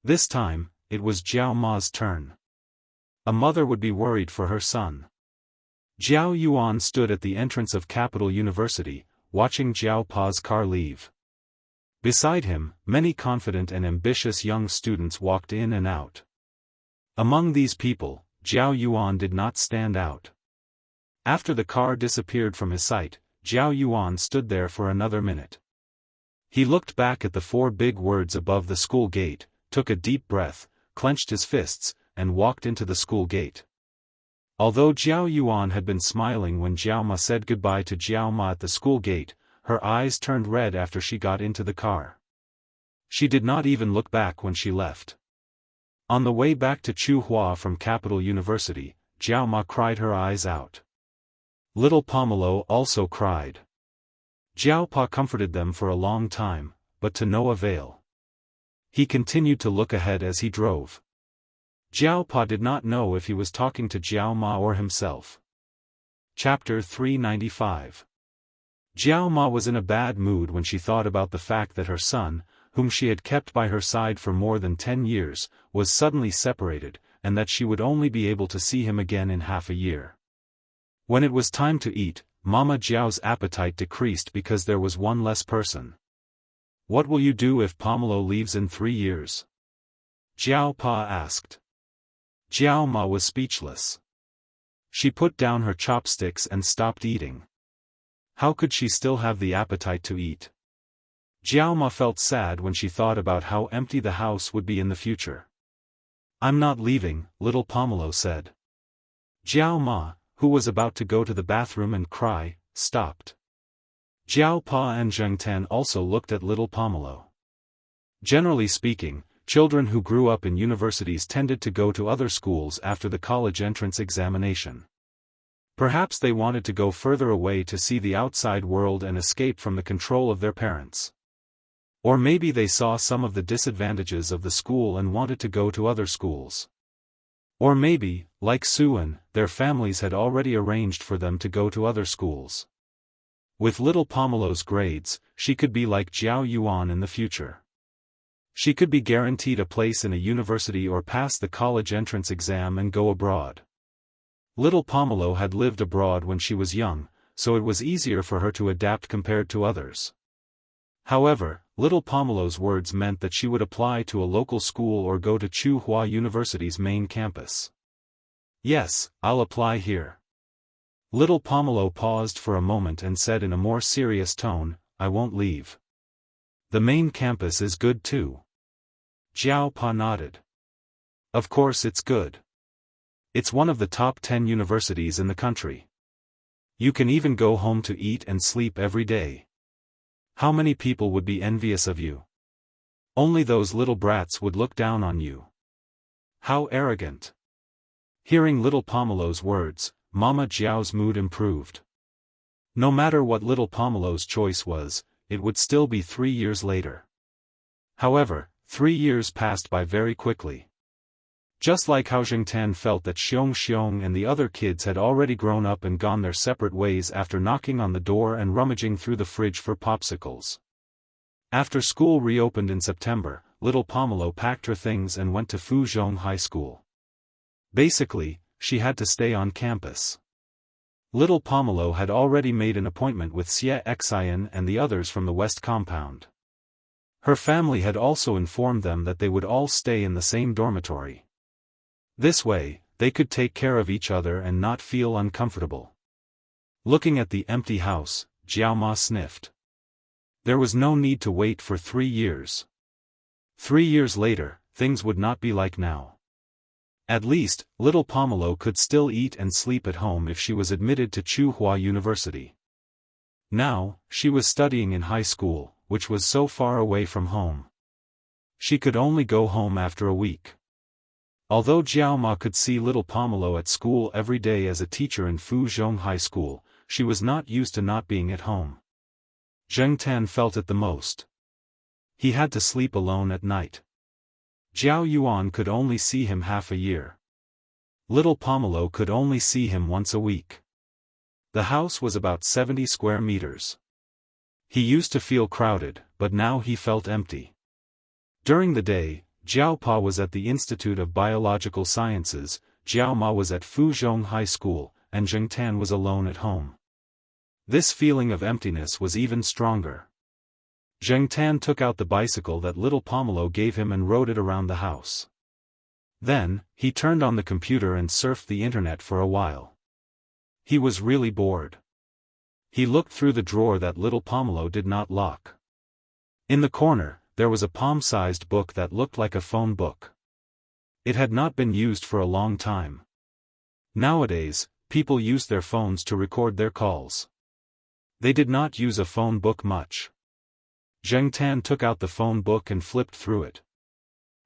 This time, it was Jiao Ma's turn. A mother would be worried for her son. Jiao Yuan stood at the entrance of Capital University, watching Jiao Pa's car leave. Beside him, many confident and ambitious young students walked in and out. Among these people, Jiao Yuan did not stand out. After the car disappeared from his sight, Jiao Yuan stood there for another minute. He looked back at the 4 big words above the school gate, took a deep breath, clenched his fists, and walked into the school gate. Although Jiao Yuan had been smiling when Jiao Ma said goodbye to Jiao Ma at the school gate, her eyes turned red after she got into the car. She did not even look back when she left. On the way back to Tsinghua from Capital University, Jiao Ma cried her eyes out. Little Pomelo also cried. Jiao Pa comforted them for a long time, but to no avail. He continued to look ahead as he drove. Jiao Pa did not know if he was talking to Jiao Ma or himself. Chapter 395. Jiao Ma was in a bad mood when she thought about the fact that her son, whom she had kept by her side for more than 10 years, was suddenly separated, and that she would only be able to see him again in half a year. When it was time to eat, Mama Jiao's appetite decreased because there was one less person. What will you do if Pomelo leaves in 3 years? Jiao Pa asked. Jiao Ma was speechless. She put down her chopsticks and stopped eating. How could she still have the appetite to eat? Jiao Ma felt sad when she thought about how empty the house would be in the future. I'm not leaving, little Pomelo said. Jiao Ma, who was about to go to the bathroom and cry, stopped. Jiao Pa and Zheng Tan also looked at little Pomelo. Generally speaking, children who grew up in universities tended to go to other schools after the college entrance examination. Perhaps they wanted to go further away to see the outside world and escape from the control of their parents. Or maybe they saw some of the disadvantages of the school and wanted to go to other schools. Or maybe, like Suan, their families had already arranged for them to go to other schools. With little Pomelo's grades, she could be like Jiao Yuan in the future. She could be guaranteed a place in a university or pass the college entrance exam and go abroad. Little Pomelo had lived abroad when she was young, so it was easier for her to adapt compared to others. However, little Pomelo's words meant that she would apply to a local school or go to Tsinghua University's main campus. Yes, I'll apply here. Little Pomelo paused for a moment and said in a more serious tone, I won't leave. The main campus is good too. Jiao Pa nodded. Of course it's good. It's one of the top 10 universities in the country. You can even go home to eat and sleep every day. How many people would be envious of you? Only those little brats would look down on you. How arrogant. Hearing little Pomelo's words, Mama Jiao's mood improved. No matter what little Pomelo's choice was, it would still be 3 years later. However, 3 years passed by very quickly. Just like how Zhengtan felt that Xiong and the other kids had already grown up and gone their separate ways after knocking on the door and rummaging through the fridge for popsicles. After school reopened in September, little Pomelo packed her things and went to Fuzhong High School. Basically, she had to stay on campus. Little Pomelo had already made an appointment with Xie Xian and the others from the West Compound. Her family had also informed them that they would all stay in the same dormitory. This way, they could take care of each other and not feel uncomfortable. Looking at the empty house, Jiao Ma sniffed. There was no need to wait for 3 years. 3 years later, things would not be like now. At least, little Pomelo could still eat and sleep at home if she was admitted to Tsinghua University. Now, she was studying in high school, which was so far away from home. She could only go home after a week. Although Jiao Ma could see little Pomelo at school every day as a teacher in Fuzhong High School, she was not used to not being at home. Zhengtan felt it the most. He had to sleep alone at night. Jiao Yuan could only see him half a year. Little Pomelo could only see him once a week. The house was about 70 square meters. He used to feel crowded, but now he felt empty. During the day, Jiao Pa was at the Institute of Biological Sciences, Jiao Ma was at Fuzhong High School, and Zhengtan was alone at home. This feeling of emptiness was even stronger. Zhengtan took out the bicycle that little Pomelo gave him and rode it around the house. Then, he turned on the computer and surfed the internet for a while. He was really bored. He looked through the drawer that little Pomelo did not lock. In the corner, there was a palm-sized book that looked like a phone book. It had not been used for a long time. Nowadays, people use their phones to record their calls. They did not use a phone book much. Zhengtan took out the phone book and flipped through it.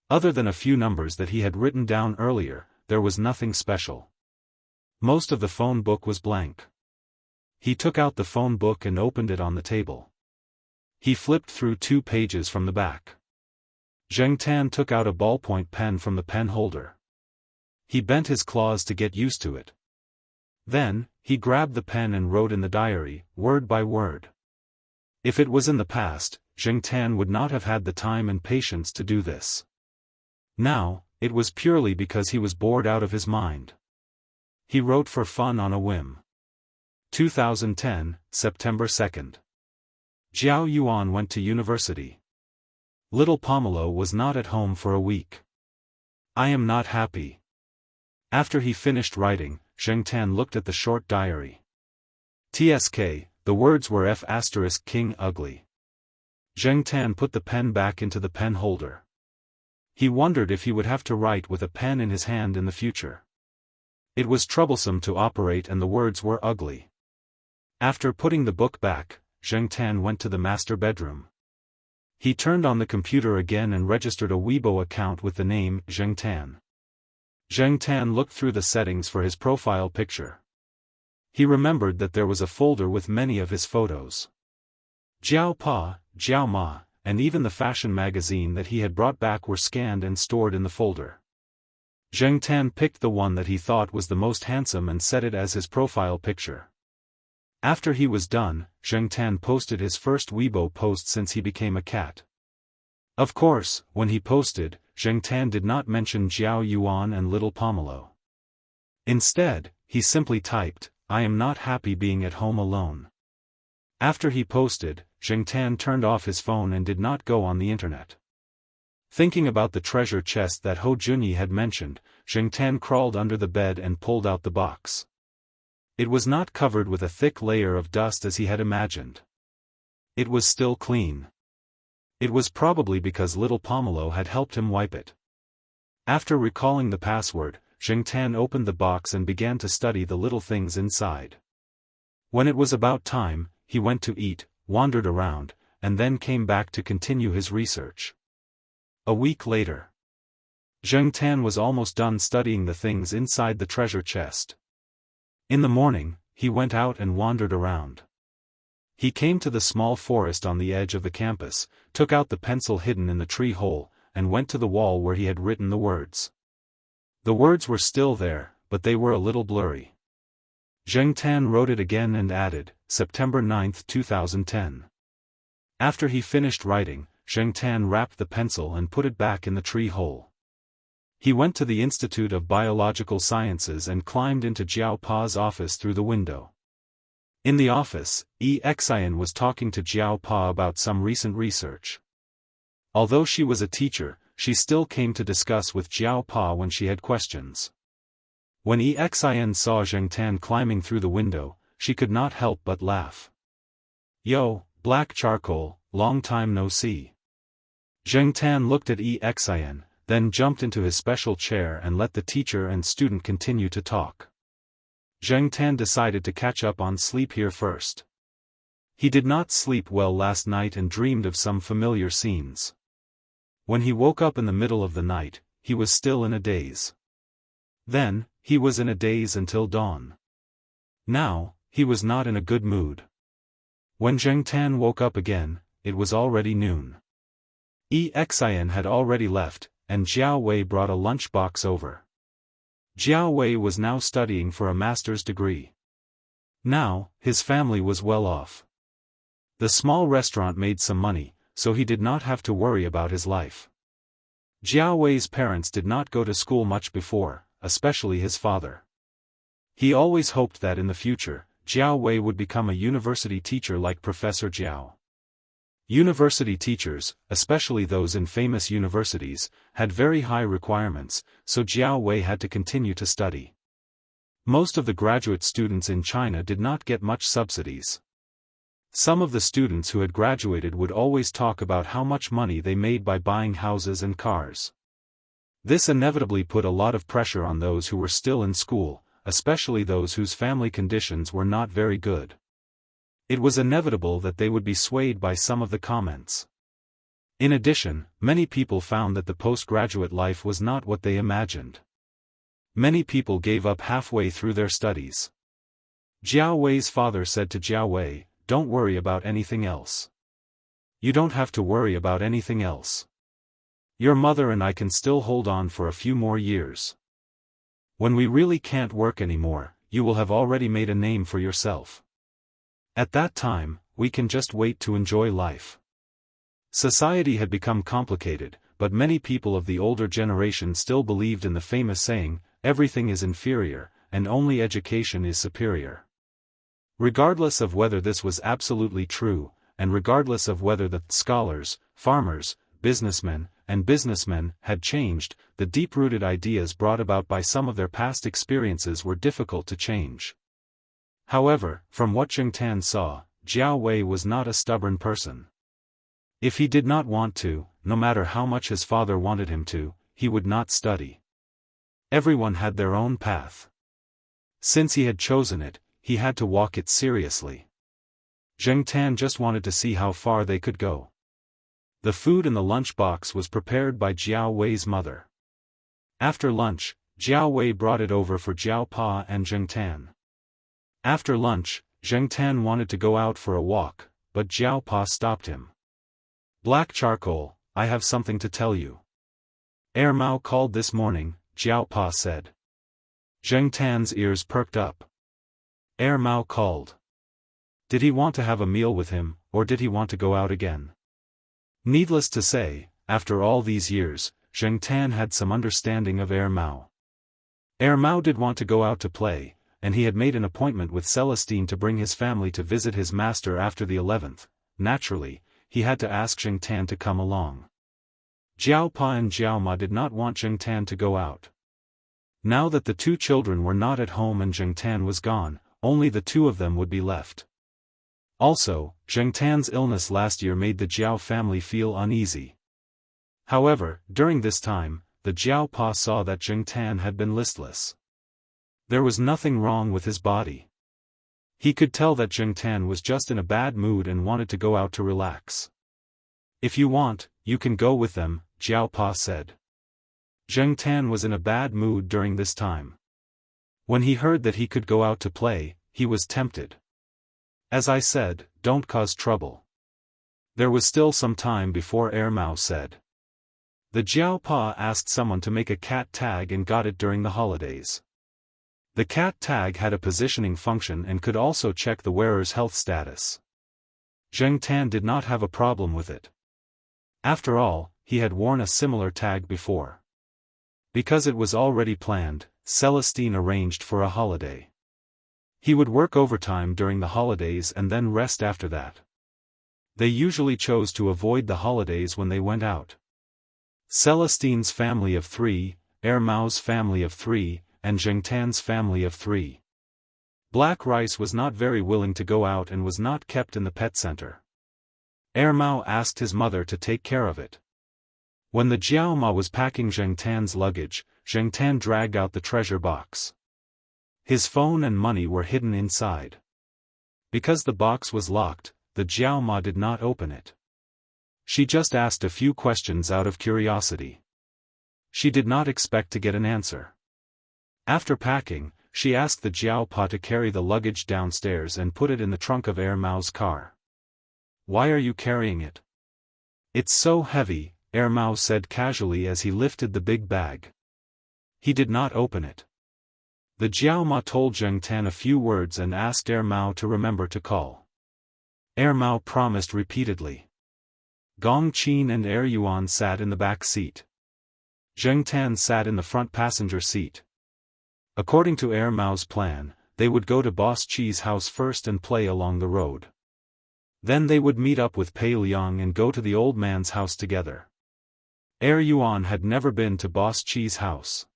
Other than a few numbers that he had written down earlier, there was nothing special. Most of the phone book was blank. He took out the phone book and opened it on the table. He flipped through 2 pages from the back. Zhengtan took out a ballpoint pen from the pen holder. He bent his claws to get used to it. Then, he grabbed the pen and wrote in the diary, word by word. If it was in the past, Zhengtan would not have had the time and patience to do this. Now, it was purely because he was bored out of his mind. He wrote for fun on a whim. 2010, September 2nd. Jiao Yuan went to university. Little Pomelo was not at home for a week. I am not happy. After he finished writing, Zhengtan looked at the short diary. TSK, the words were F** King Ugly. Zhengtan put the pen back into the pen holder. He wondered if he would have to write with a pen in his hand in the future. It was troublesome to operate and the words were ugly. After putting the book back, Zhengtan went to the master bedroom. He turned on the computer again and registered a Weibo account with the name Zhengtan. Zhengtan looked through the settings for his profile picture. He remembered that there was a folder with many of his photos. Jiao Pa, Jiao Ma, and even the fashion magazine that he had brought back were scanned and stored in the folder. Zhengtan picked the one that he thought was the most handsome and set it as his profile picture. After he was done, Zhengtan posted his first Weibo post since he became a cat. Of course, when he posted, Zheng Tan did not mention Jiao Yuan and little Pomelo. Instead, he simply typed, "I am not happy being at home alone." After he posted, Zheng Tan turned off his phone and did not go on the internet. Thinking about the treasure chest that Ho Junyi had mentioned, Zheng Tan crawled under the bed and pulled out the box. It was not covered with a thick layer of dust as he had imagined. It was still clean. It was probably because little Pomelo had helped him wipe it. After recalling the password, Zheng Tan opened the box and began to study the little things inside. When it was about time, he went to eat, wandered around, and then came back to continue his research. A week later, Zheng Tan was almost done studying the things inside the treasure chest. In the morning, he went out and wandered around. He came to the small forest on the edge of the campus, took out the pencil hidden in the tree hole, and went to the wall where he had written the words. The words were still there, but they were a little blurry. Zheng Tan wrote it again and added, September 9, 2010. After he finished writing, Zheng Tan wrapped the pencil and put it back in the tree hole. He went to the Institute of Biological Sciences and climbed into Jiao Pa's office through the window. In the office, Xian was talking to Jiao Pa about some recent research. Although she was a teacher, she still came to discuss with Jiao Pa when she had questions. When Xian saw Zheng Tan climbing through the window, she could not help but laugh. "Yo, Black Charcoal, long time no see." Zheng Tan looked at Xian, then jumped into his special chair and let the teacher and student continue to talk. Zheng Tan decided to catch up on sleep here first. He did not sleep well last night and dreamed of some familiar scenes. When he woke up in the middle of the night, he was still in a daze. Then, he was in a daze until dawn. Now, he was not in a good mood. When Zheng Tan woke up again, it was already noon. Xian had already left, and Jiao Wei brought a lunchbox over. Jiao Wei was now studying for a master's degree. Now, his family was well off. The small restaurant made some money, so he did not have to worry about his life. Jiao Wei's parents did not go to school much before, especially his father. He always hoped that in the future, Jiao Wei would become a university teacher like Professor Jiao. University teachers, especially those in famous universities, had very high requirements, so Jiao Wei had to continue to study. Most of the graduate students in China did not get much subsidies. Some of the students who had graduated would always talk about how much money they made by buying houses and cars. This inevitably put a lot of pressure on those who were still in school, especially those whose family conditions were not very good. It was inevitable that they would be swayed by some of the comments. In addition, many people found that the postgraduate life was not what they imagined. Many people gave up halfway through their studies. Jiao Wei's father said to Jiao Wei, "Don't worry about anything else. You don't have to worry about anything else. Your mother and I can still hold on for a few more years. When we really can't work anymore, you will have already made a name for yourself. At that time, we can just wait to enjoy life." Society had become complicated, but many people of the older generation still believed in the famous saying, "Everything is inferior, and only education is superior." Regardless of whether this was absolutely true, and regardless of whether the scholars, farmers, businessmen had changed, the deep-rooted ideas brought about by some of their past experiences were difficult to change. However, from what Zheng Tan saw, Jiao Wei was not a stubborn person. If he did not want to, no matter how much his father wanted him to, he would not study. Everyone had their own path. Since he had chosen it, he had to walk it seriously. Zheng Tan just wanted to see how far they could go. The food in the lunchbox was prepared by Jiao Wei's mother. After lunch, Jiao Wei brought it over for Jiao Pa and Zheng Tan. After lunch, Zheng Tan wanted to go out for a walk, but Jiao Pa stopped him. "Black Charcoal, I have something to tell you." Mao called this morning, Jiao Pa said. Zheng Tan's ears perked up. Mao called. Did he want to have a meal with him, or did he want to go out again? Needless to say, after all these years, Zheng Tan had some understanding of Mao. Mao did want to go out to play, and he had made an appointment with Celestine to bring his family to visit his master after the 11th. Naturally, he had to ask Zheng Tan to come along. Jiao Pa and Jiao Ma did not want Zheng Tan to go out. Now that the two children were not at home and Zheng Tan was gone, only the two of them would be left. Also, Zheng Tan's illness last year made the Jiao family feel uneasy. However, during this time, the Jiao Pa saw that Zheng Tan had been listless. There was nothing wrong with his body. He could tell that Zheng Tan was just in a bad mood and wanted to go out to relax. If you want, you can go with them, Jiao Pa said. Zheng Tan was in a bad mood during this time. When he heard that he could go out to play, he was tempted. As I said, don't cause trouble. There was still some time before Mao said. The Jiao Pa asked someone to make a cat tag and got it during the holidays. The cat tag had a positioning function and could also check the wearer's health status. Zheng Tan did not have a problem with it. After all, he had worn a similar tag before. Because it was already planned, Celestine arranged for a holiday. He would work overtime during the holidays and then rest after that. They usually chose to avoid the holidays when they went out. Celestine's family of 3, Mao's family of 3, and Zheng Tan's family of 3. Black Rice was not very willing to go out and was not kept in the pet center. Mao asked his mother to take care of it. When the Jiao Ma was packing Zheng Tan's luggage, Zheng Tan dragged out the treasure box. His phone and money were hidden inside. Because the box was locked, the Jiao Ma did not open it. She just asked a few questions out of curiosity. She did not expect to get an answer. After packing, she asked the Jiao Pa to carry the luggage downstairs and put it in the trunk of Mao's car. Why are you carrying it? It's so heavy, Mao said casually as he lifted the big bag. He did not open it. The Jiao Ma told Zheng Tan a few words and asked Mao to remember to call. Mao promised repeatedly. Gong Qin and Yuan sat in the back seat. Zheng Tan sat in the front passenger seat. According to Mao's plan, they would go to Boss Chi's house first and play along the road. Then they would meet up with Pei Liang and go to the old man's house together. Yuan had never been to Boss Chi's house.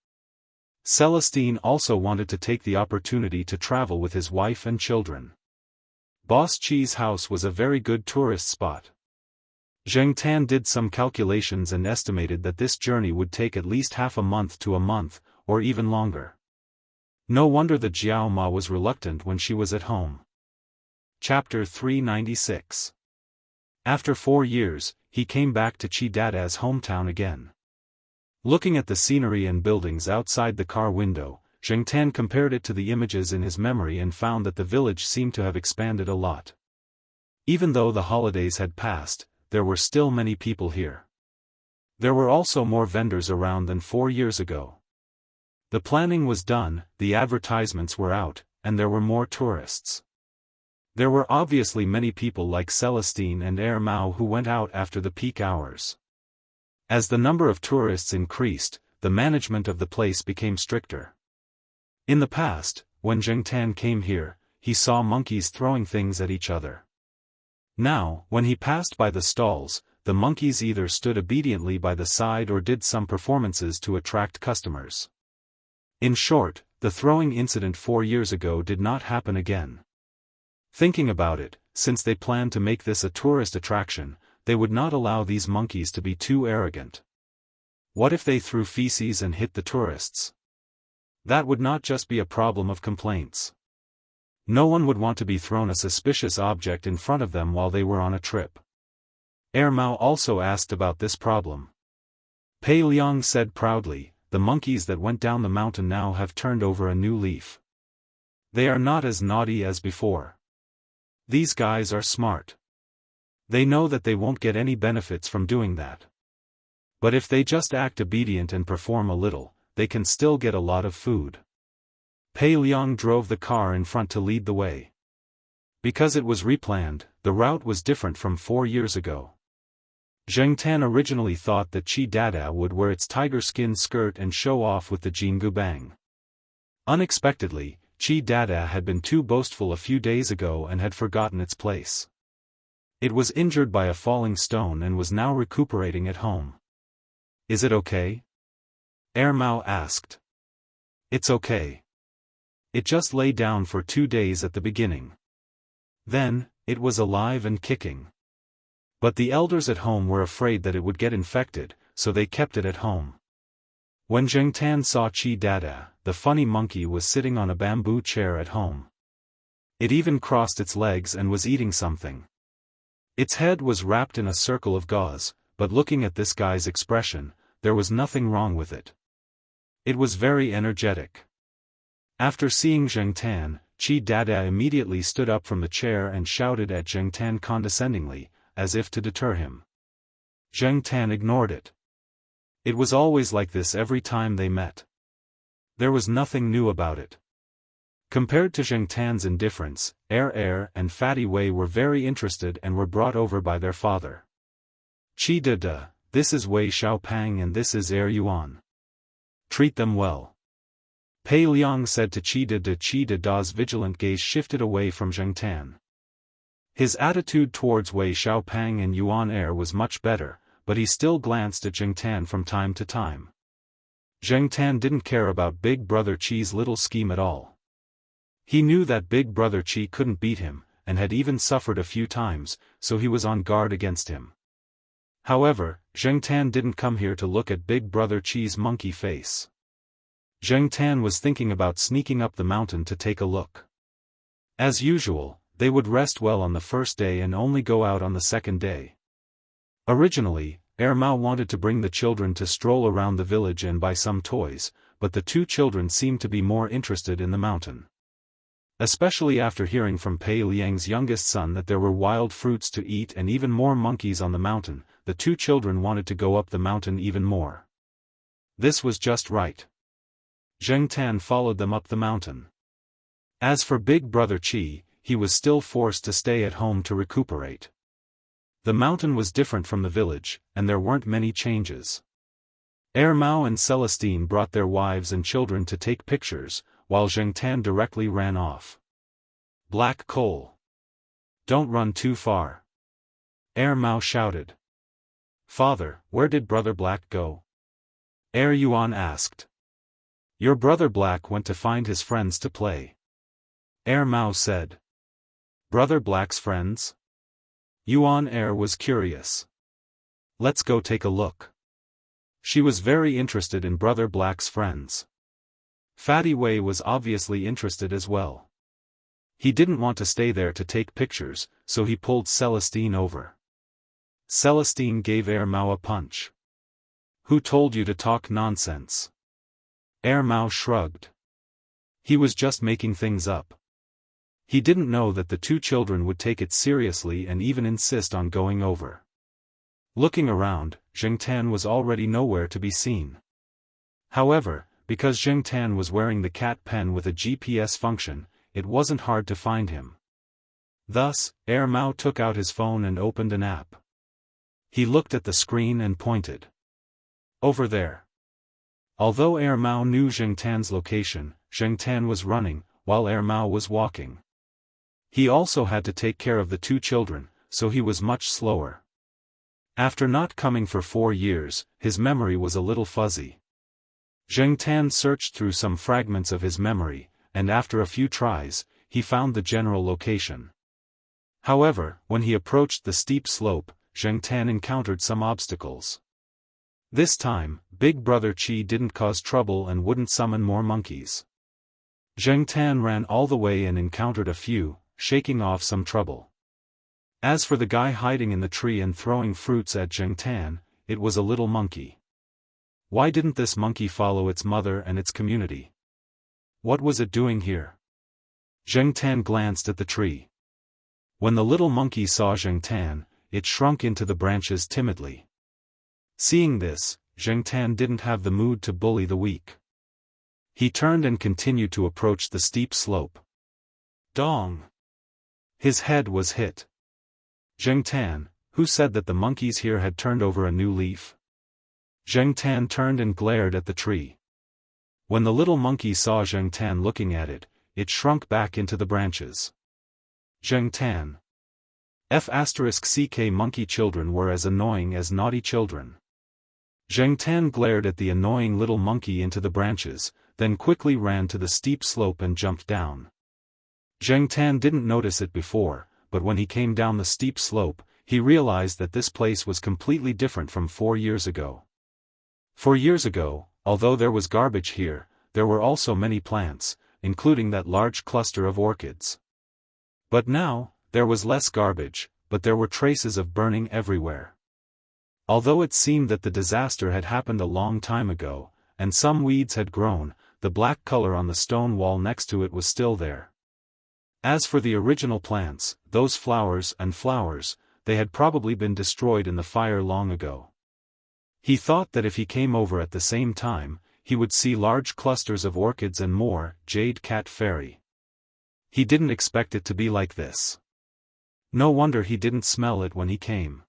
Celestine also wanted to take the opportunity to travel with his wife and children. Boss Chi's house was a very good tourist spot. Zheng Tan did some calculations and estimated that this journey would take at least half a month to a month, or even longer. No wonder the Jiao Ma was reluctant when she was at home. Chapter 396. After 4 years, he came back to Chi Dada's hometown again. Looking at the scenery and buildings outside the car window, Zheng Tan compared it to the images in his memory and found that the village seemed to have expanded a lot. Even though the holidays had passed, there were still many people here. There were also more vendors around than 4 years ago. The planning was done, the advertisements were out, and there were more tourists. There were obviously many people like Celestine and Mao who went out after the peak hours. As the number of tourists increased, the management of the place became stricter. In the past, when Zheng Tan came here, he saw monkeys throwing things at each other. Now, when he passed by the stalls, the monkeys either stood obediently by the side or did some performances to attract customers. In short, the throwing incident 4 years ago did not happen again. Thinking about it, since they planned to make this a tourist attraction, they would not allow these monkeys to be too arrogant. What if they threw feces and hit the tourists? That would not just be a problem of complaints. No one would want to be thrown a suspicious object in front of them while they were on a trip. Mao also asked about this problem. Pei Liang said proudly, "The monkeys that went down the mountain now have turned over a new leaf. They are not as naughty as before. These guys are smart. They know that they won't get any benefits from doing that. But if they just act obedient and perform a little, they can still get a lot of food." Pei Liang drove the car in front to lead the way. Because it was replanned, the route was different from 4 years ago. Zheng Tan originally thought that Qi Dada would wear its tiger skin skirt and show off with the Jianghu bang. Unexpectedly, Qi Dada had been too boastful a few days ago and had forgotten its place. It was injured by a falling stone and was now recuperating at home. Is it okay? Mao asked. It's okay. It just lay down for 2 days at the beginning. Then, it was alive and kicking. But the elders at home were afraid that it would get infected, so they kept it at home. When Zheng Tan saw Qi Dada, the funny monkey was sitting on a bamboo chair at home. It even crossed its legs and was eating something. Its head was wrapped in a circle of gauze, but looking at this guy's expression, there was nothing wrong with it. It was very energetic. After seeing Zheng Tan, Qi Dada immediately stood up from the chair and shouted at Zheng Tan condescendingly, as if to deter him. Zheng Tan ignored it. It was always like this every time they met. There was nothing new about it. Compared to Zheng Tan's indifference, and Fatty Wei were very interested and were brought over by their father. Qi Dada, this is Wei Xiaopang and this is Yuan. Treat them well. Pei Liang said to Qi Dada. Qi Dada's vigilant gaze shifted away from Zheng Tan. His attitude towards Wei Xiaopang and Yuan was much better, but he still glanced at Zheng Tan from time to time. Zheng Tan didn't care about Big Brother Qi's little scheme at all. He knew that Big Brother Qi couldn't beat him, and had even suffered a few times, so he was on guard against him. However, Zheng Tan didn't come here to look at Big Brother Qi's monkey face. Zheng Tan was thinking about sneaking up the mountain to take a look. As usual, they would rest well on the first day and only go out on the second day. Originally, Mao wanted to bring the children to stroll around the village and buy some toys, but the 2 children seemed to be more interested in the mountain. Especially after hearing from Pei Liang's youngest son that there were wild fruits to eat and even more monkeys on the mountain, the 2 children wanted to go up the mountain even more. This was just right. Zheng Tan followed them up the mountain. As for Big Brother Qi, he was still forced to stay at home to recuperate. The mountain was different from the village, and there weren't many changes. Mao and Celestine brought their wives and children to take pictures, while Zheng Tan directly ran off. Black coal. Don't run too far. Mao shouted. Father, where did Brother Black go? Yuan asked. Your Brother Black went to find his friends to play. Mao said. Brother Black's friends? Yuan was curious. Let's go take a look. She was very interested in Brother Black's friends. Fatty Wei was obviously interested as well. He didn't want to stay there to take pictures, so he pulled Celestine over. Celestine gave Mao a punch. Who told you to talk nonsense? Mao shrugged. He was just making things up. He didn't know that the 2 children would take it seriously and even insist on going over. Looking around, Zheng Tan was already nowhere to be seen. However, because Zheng Tan was wearing the cat pen with a GPS function, it wasn't hard to find him. Thus, Mao took out his phone and opened an app. He looked at the screen and pointed. Over there. Although Mao knew Zheng Tan's location, Zheng Tan was running, while Mao was walking. He also had to take care of the 2 children, so he was much slower. After not coming for 4 years, his memory was a little fuzzy. Zheng Tan searched through some fragments of his memory, and after a few tries, he found the general location. However, when he approached the steep slope, Zheng Tan encountered some obstacles. This time, Big Brother Qi didn't cause trouble and wouldn't summon more monkeys. Zheng Tan ran all the way and encountered a few, shaking off some trouble. As for the guy hiding in the tree and throwing fruits at Zheng Tan, it was a little monkey. Why didn't this monkey follow its mother and its community? What was it doing here? Zheng Tan glanced at the tree. When the little monkey saw Zheng Tan, it shrunk into the branches timidly. Seeing this, Zheng Tan didn't have the mood to bully the weak. He turned and continued to approach the steep slope. Dong! His head was hit. Zheng Tan, Who said that the monkeys here had turned over a new leaf? Zheng Tan turned and glared at the tree. When the little monkey saw Zheng Tan looking at it, it shrunk back into the branches. Zheng Tan. F***ck monkey children were as annoying as naughty children. Zheng Tan glared at the annoying little monkey into the branches, then quickly ran to the steep slope and jumped down. Zheng Tan didn't notice it before, but when he came down the steep slope, he realized that this place was completely different from 4 years ago. 4 years ago, although there was garbage here, there were also many plants, including that large cluster of orchids. But now, there was less garbage, but there were traces of burning everywhere. Although it seemed that the disaster had happened a long time ago, and some weeds had grown, the black color on the stone wall next to it was still there. As for the original plants, those flowers, they had probably been destroyed in the fire long ago. He thought that if he came over at the same time, he would see large clusters of orchids and more jade cat fairy. He didn't expect it to be like this. No wonder he didn't smell it when he came.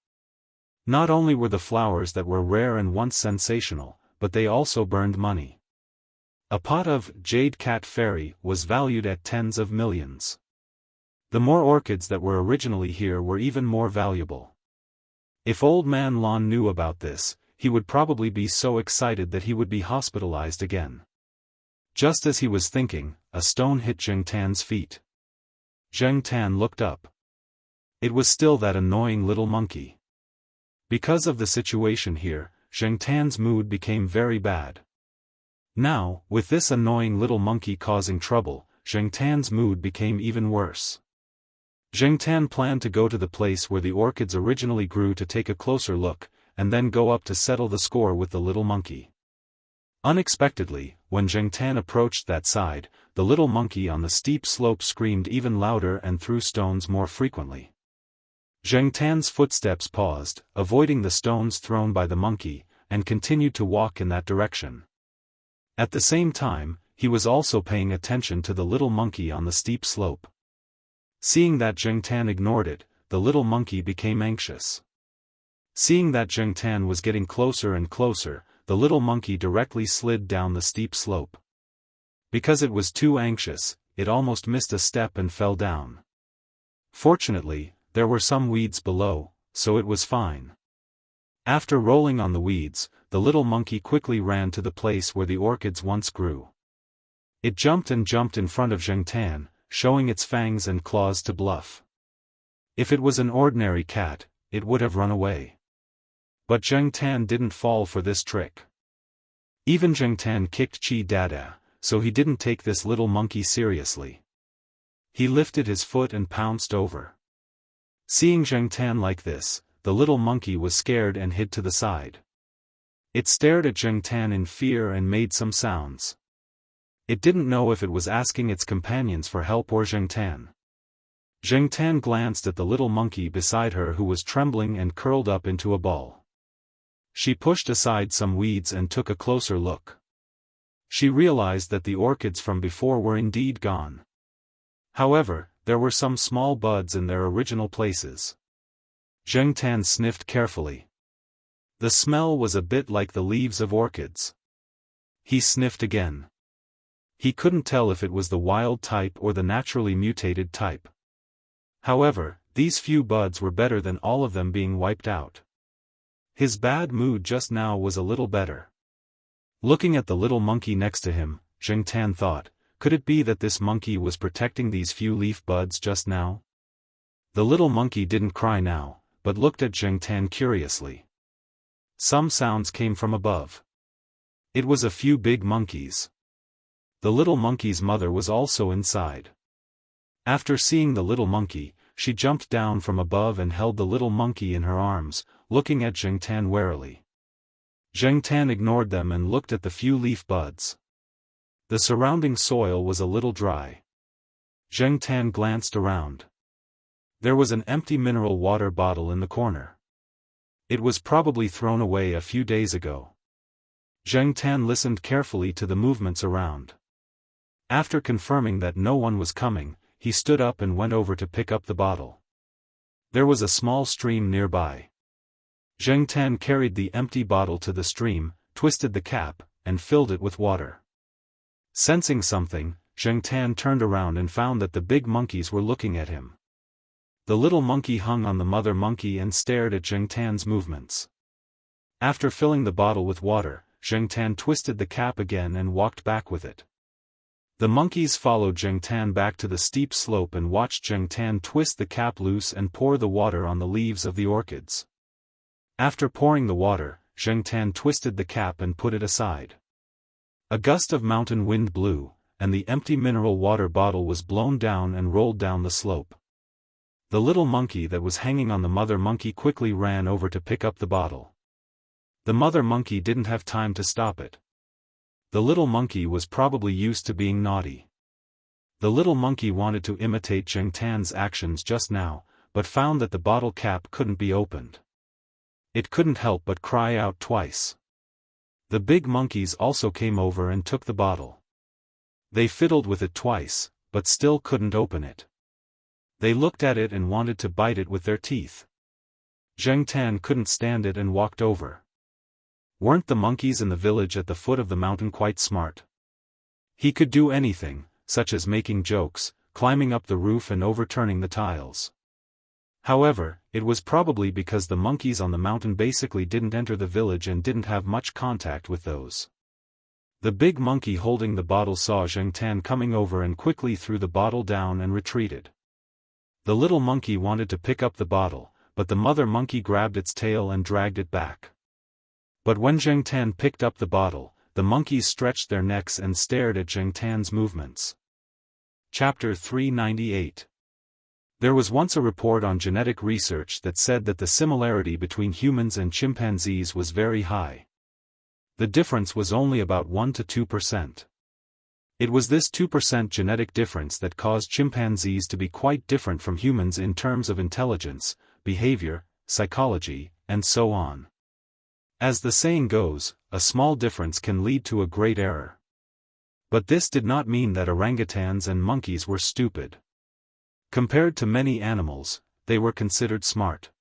Not only were the flowers that were rare and once sensational, but they also burned money. A pot of jade cat fairy was valued at tens of millions. The more orchids that were originally here were even more valuable. If Old Man Lon knew about this, he would probably be so excited that he would be hospitalized again. Just as he was thinking, a stone hit Zheng Tan's feet. Zheng Tan looked up. It was still that annoying little monkey. Because of the situation here, Zheng Tan's mood became very bad. Now, with this annoying little monkey causing trouble, Zheng Tan's mood became even worse. Zheng Tan planned to go to the place where the orchids originally grew to take a closer look, and then go up to settle the score with the little monkey. Unexpectedly, when Zheng Tan approached that side, the little monkey on the steep slope screamed even louder and threw stones more frequently. Zheng Tan's footsteps paused, avoiding the stones thrown by the monkey, and continued to walk in that direction. At the same time, he was also paying attention to the little monkey on the steep slope. Seeing that Zheng Tan ignored it, the little monkey became anxious. Seeing that Zheng Tan was getting closer and closer, the little monkey directly slid down the steep slope. Because it was too anxious, it almost missed a step and fell down. Fortunately, there were some weeds below, so it was fine. After rolling on the weeds, the little monkey quickly ran to the place where the orchids once grew. It jumped and jumped in front of Zheng Tan, showing its fangs and claws to bluff. If it was an ordinary cat, it would have run away. But Zheng Tan didn't fall for this trick. Even Zheng Tan kicked Chi Dada, so he didn't take this little monkey seriously. He lifted his foot and pounced over. Seeing Zheng Tan like this, the little monkey was scared and hid to the side. It stared at Zheng Tan in fear and made some sounds. It didn't know if it was asking its companions for help or Zheng Tan. Zheng Tan glanced at the little monkey beside her who was trembling and curled up into a ball. She pushed aside some weeds and took a closer look. She realized that the orchids from before were indeed gone. However, there were some small buds in their original places. Zheng Tan sniffed carefully. The smell was a bit like the leaves of orchids. He sniffed again. He couldn't tell if it was the wild type or the naturally mutated type. However, these few buds were better than all of them being wiped out. His bad mood just now was a little better. Looking at the little monkey next to him, Zheng Tan thought, could it be that this monkey was protecting these few leaf buds just now? The little monkey didn't cry now, but looked at Zheng Tan curiously. Some sounds came from above. It was a few big monkeys. The little monkey's mother was also inside. After seeing the little monkey, she jumped down from above and held the little monkey in her arms, looking at Zheng Tan warily. Zheng Tan ignored them and looked at the few leaf buds. The surrounding soil was a little dry. Zheng Tan glanced around. There was an empty mineral water bottle in the corner. It was probably thrown away a few days ago. Zheng Tan listened carefully to the movements around. After confirming that no one was coming, he stood up and went over to pick up the bottle. There was a small stream nearby. Zheng Tan carried the empty bottle to the stream, twisted the cap, and filled it with water. Sensing something, Zheng Tan turned around and found that the big monkeys were looking at him. The little monkey hung on the mother monkey and stared at Zheng Tan's movements. After filling the bottle with water, Zheng Tan twisted the cap again and walked back with it. The monkeys followed Zheng Tan back to the steep slope and watched Zheng Tan twist the cap loose and pour the water on the leaves of the orchids. After pouring the water, Zheng Tan twisted the cap and put it aside. A gust of mountain wind blew, and the empty mineral water bottle was blown down and rolled down the slope. The little monkey that was hanging on the mother monkey quickly ran over to pick up the bottle. The mother monkey didn't have time to stop it. The little monkey was probably used to being naughty. The little monkey wanted to imitate Zheng Tan's actions just now, but found that the bottle cap couldn't be opened. It couldn't help but cry out twice. The big monkeys also came over and took the bottle. They fiddled with it twice, but still couldn't open it. They looked at it and wanted to bite it with their teeth. Zheng Tan couldn't stand it and walked over. Weren't the monkeys in the village at the foot of the mountain quite smart? He could do anything, such as making jokes, climbing up the roof and overturning the tiles. However, it was probably because the monkeys on the mountain basically didn't enter the village and didn't have much contact with those. The big monkey holding the bottle saw Zheng Tan coming over and quickly threw the bottle down and retreated. The little monkey wanted to pick up the bottle, but the mother monkey grabbed its tail and dragged it back. But when Zheng Tan picked up the bottle, the monkeys stretched their necks and stared at Zheng Tan's movements. Chapter 398. There was once a report on genetic research that said that the similarity between humans and chimpanzees was very high. The difference was only about 1 to 2%. It was this 2% genetic difference that caused chimpanzees to be quite different from humans in terms of intelligence, behavior, psychology, and so on. As the saying goes, a small difference can lead to a great error. But this did not mean that orangutans and monkeys were stupid. Compared to many animals, they were considered smart.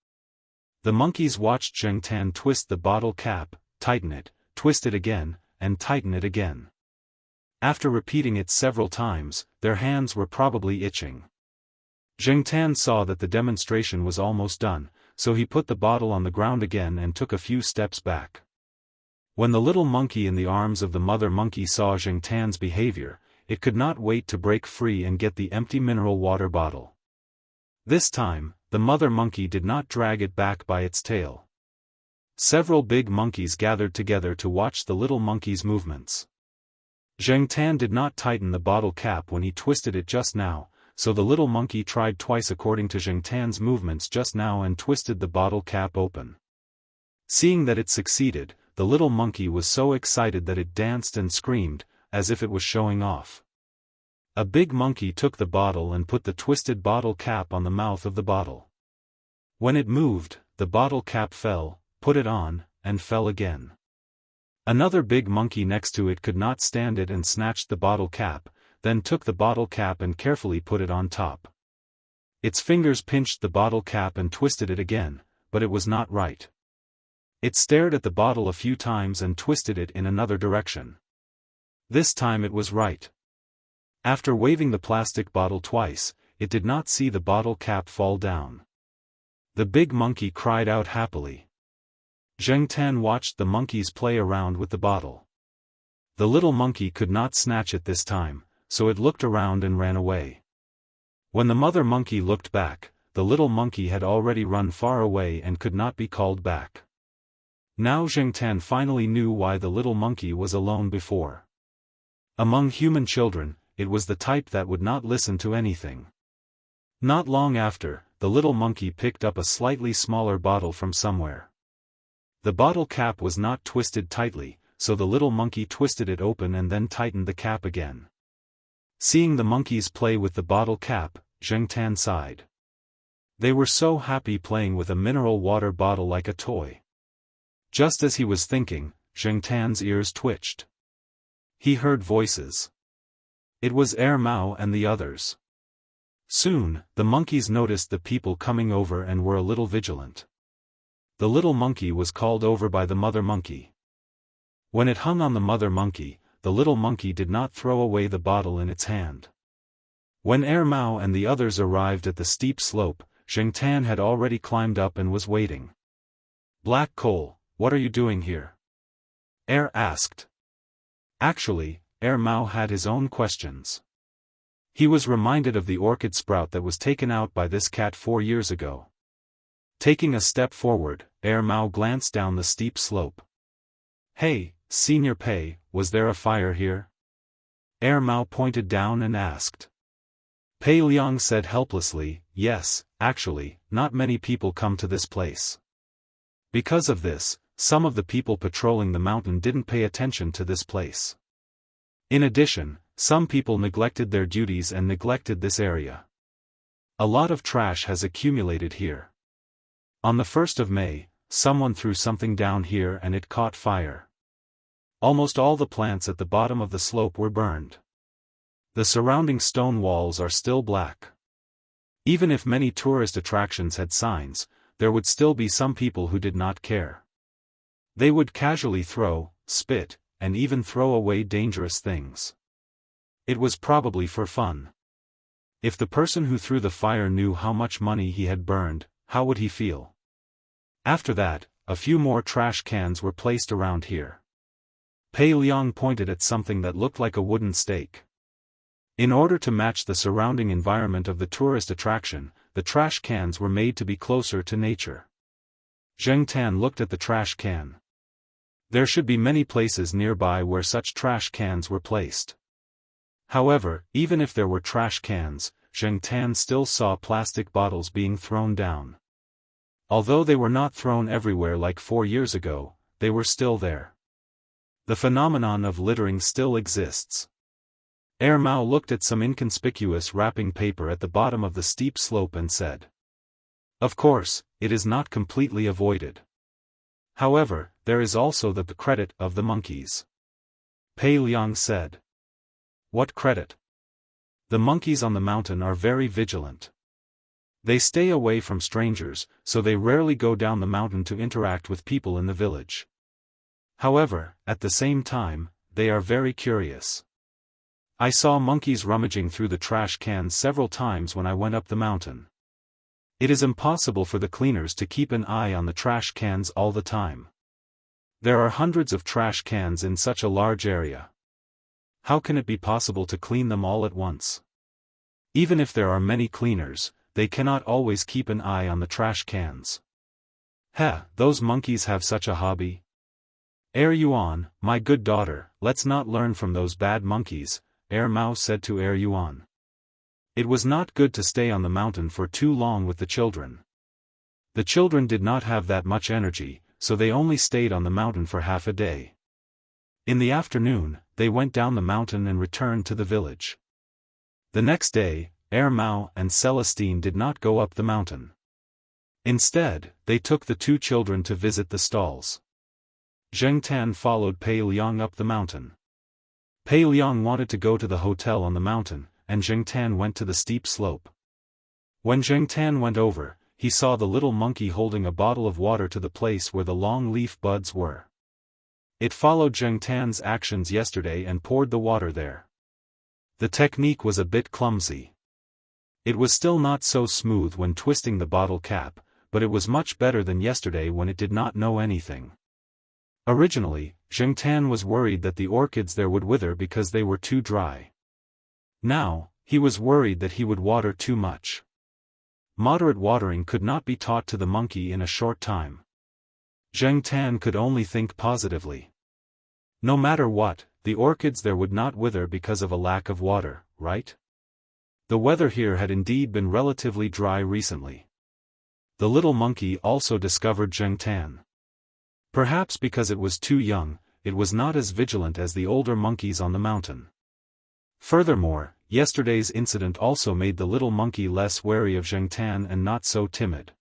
The monkeys watched Zheng Tan twist the bottle cap, tighten it, twist it again, and tighten it again. After repeating it several times, their hands were probably itching. Zheng Tan saw that the demonstration was almost done, so he put the bottle on the ground again and took a few steps back. When the little monkey in the arms of the mother monkey saw Zheng Tan's behavior, it could not wait to break free and get the empty mineral water bottle. This time, the mother monkey did not drag it back by its tail. Several big monkeys gathered together to watch the little monkey's movements. Zheng Tan did not tighten the bottle cap when he twisted it just now, so the little monkey tried twice according to Zheng Tan's movements just now and twisted the bottle cap open. Seeing that it succeeded, the little monkey was so excited that it danced and screamed, as if it was showing off. A big monkey took the bottle and put the twisted bottle cap on the mouth of the bottle. When it moved, the bottle cap fell, put it on, and fell again. Another big monkey next to it could not stand it and snatched the bottle cap, then took the bottle cap and carefully put it on top. Its fingers pinched the bottle cap and twisted it again, but it was not right. It stared at the bottle a few times and twisted it in another direction. This time it was right. After waving the plastic bottle twice, it did not see the bottle cap fall down. The big monkey cried out happily. Zheng Tan watched the monkeys play around with the bottle. The little monkey could not snatch it this time, so it looked around and ran away. When the mother monkey looked back, the little monkey had already run far away and could not be called back. Now Zheng Tan finally knew why the little monkey was alone before. Among human children, it was the type that would not listen to anything. Not long after, the little monkey picked up a slightly smaller bottle from somewhere. The bottle cap was not twisted tightly, so the little monkey twisted it open and then tightened the cap again. Seeing the monkeys play with the bottle cap, Zheng Tan sighed. They were so happy playing with a mineral water bottle like a toy. Just as he was thinking, Zheng Tan's ears twitched. He heard voices. It was Mao and the others. Soon, the monkeys noticed the people coming over and were a little vigilant. The little monkey was called over by the mother monkey. When it hung on the mother monkey, the little monkey did not throw away the bottle in its hand. When Mao and the others arrived at the steep slope, Xianxia had already climbed up and was waiting. "Black Coal, what are you doing here?" Asked. Actually, Mao had his own questions. He was reminded of the orchid sprout that was taken out by this cat 4 years ago. Taking a step forward, Mao glanced down the steep slope. "Hey, Senior Pei, was there a fire here?" Mao pointed down and asked. Pei Liang said helplessly, "Yes, actually, not many people come to this place." Because of this, some of the people patrolling the mountain didn't pay attention to this place. In addition, some people neglected their duties and neglected this area. A lot of trash has accumulated here. On the 1st of May, someone threw something down here and it caught fire. Almost all the plants at the bottom of the slope were burned. The surrounding stone walls are still black. Even if many tourist attractions had signs, there would still be some people who did not care. They would casually throw, spit, and even throw away dangerous things. It was probably for fun. If the person who threw the fire knew how much money he had burned, how would he feel? After that, a few more trash cans were placed around here. Pei Liang pointed at something that looked like a wooden stake. In order to match the surrounding environment of the tourist attraction, the trash cans were made to be closer to nature. Xianxia looked at the trash can. There should be many places nearby where such trash cans were placed. However, even if there were trash cans, Xianxia still saw plastic bottles being thrown down. Although they were not thrown everywhere like 4 years ago, they were still there. The phenomenon of littering still exists. Mao looked at some inconspicuous wrapping paper at the bottom of the steep slope and said, "Of course, it is not completely avoided. However, there is also the credit of the monkeys." Pei Liang said. "What credit?" "The monkeys on the mountain are very vigilant. They stay away from strangers, so they rarely go down the mountain to interact with people in the village. However, at the same time, they are very curious. I saw monkeys rummaging through the trash cans several times when I went up the mountain. It is impossible for the cleaners to keep an eye on the trash cans all the time. There are hundreds of trash cans in such a large area. How can it be possible to clean them all at once? Even if there are many cleaners, they cannot always keep an eye on the trash cans. Those monkeys have such a hobby. Yuan, my good daughter, let's not learn from those bad monkeys," Mao said to Yuan. It was not good to stay on the mountain for too long with the children. The children did not have that much energy, so they only stayed on the mountain for half a day. In the afternoon, they went down the mountain and returned to the village. The next day, Mao and Celestine did not go up the mountain. Instead, they took the 2 children to visit the stalls. Xianxia followed Pei Liang up the mountain. Pei Liang wanted to go to the hotel on the mountain, and Xianxia went to the steep slope. When Xianxia went over, he saw the little monkey holding a bottle of water to the place where the long leaf buds were. It followed Xianxia's actions yesterday and poured the water there. The technique was a bit clumsy. It was still not so smooth when twisting the bottle cap, but it was much better than yesterday when it did not know anything. Originally, Xianxia was worried that the orchids there would wither because they were too dry. Now, he was worried that he would water too much. Moderate watering could not be taught to the monkey in a short time. Xianxia could only think positively. No matter what, the orchids there would not wither because of a lack of water, right? The weather here had indeed been relatively dry recently. The little monkey also discovered Xianxia. Perhaps because it was too young, it was not as vigilant as the older monkeys on the mountain. Furthermore, yesterday's incident also made the little monkey less wary of Xianxia and not so timid.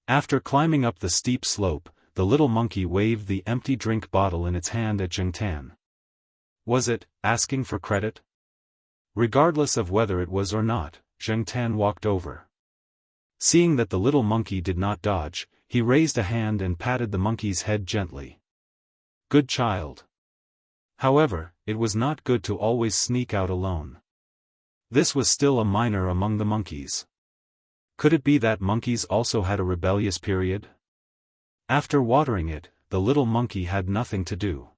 After climbing up the steep slope, the little monkey waved the empty drink bottle in its hand at Xianxia. Was it asking for credit? Regardless of whether it was or not, Zheng Tan walked over. Seeing that the little monkey did not dodge, he raised a hand and patted the monkey's head gently. Good child. However, it was not good to always sneak out alone. This was still a minor among the monkeys. Could it be that monkeys also had a rebellious period? After watering it, the little monkey had nothing to do.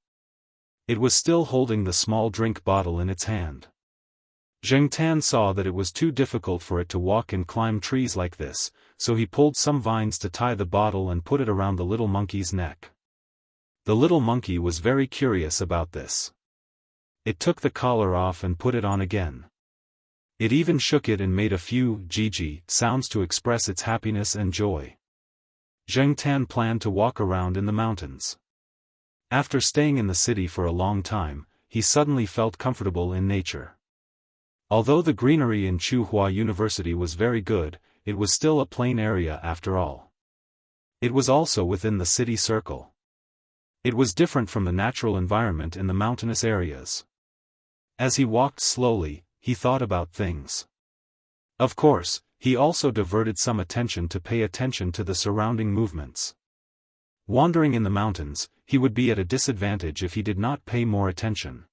It was still holding the small drink bottle in its hand. Zheng Tan saw that it was too difficult for it to walk and climb trees like this, so he pulled some vines to tie the bottle and put it around the little monkey's neck. The little monkey was very curious about this. It took the collar off and put it on again. It even shook it and made a few "gg" sounds to express its happiness and joy. Zheng Tan planned to walk around in the mountains. After staying in the city for a long time, he suddenly felt comfortable in nature. Although the greenery in Tsinghua University was very good, it was still a plain area after all. It was also within the city circle. It was different from the natural environment in the mountainous areas. As he walked slowly, he thought about things. Of course, he also diverted some attention to pay attention to the surrounding movements. Wandering in the mountains, he would be at a disadvantage if he did not pay more attention.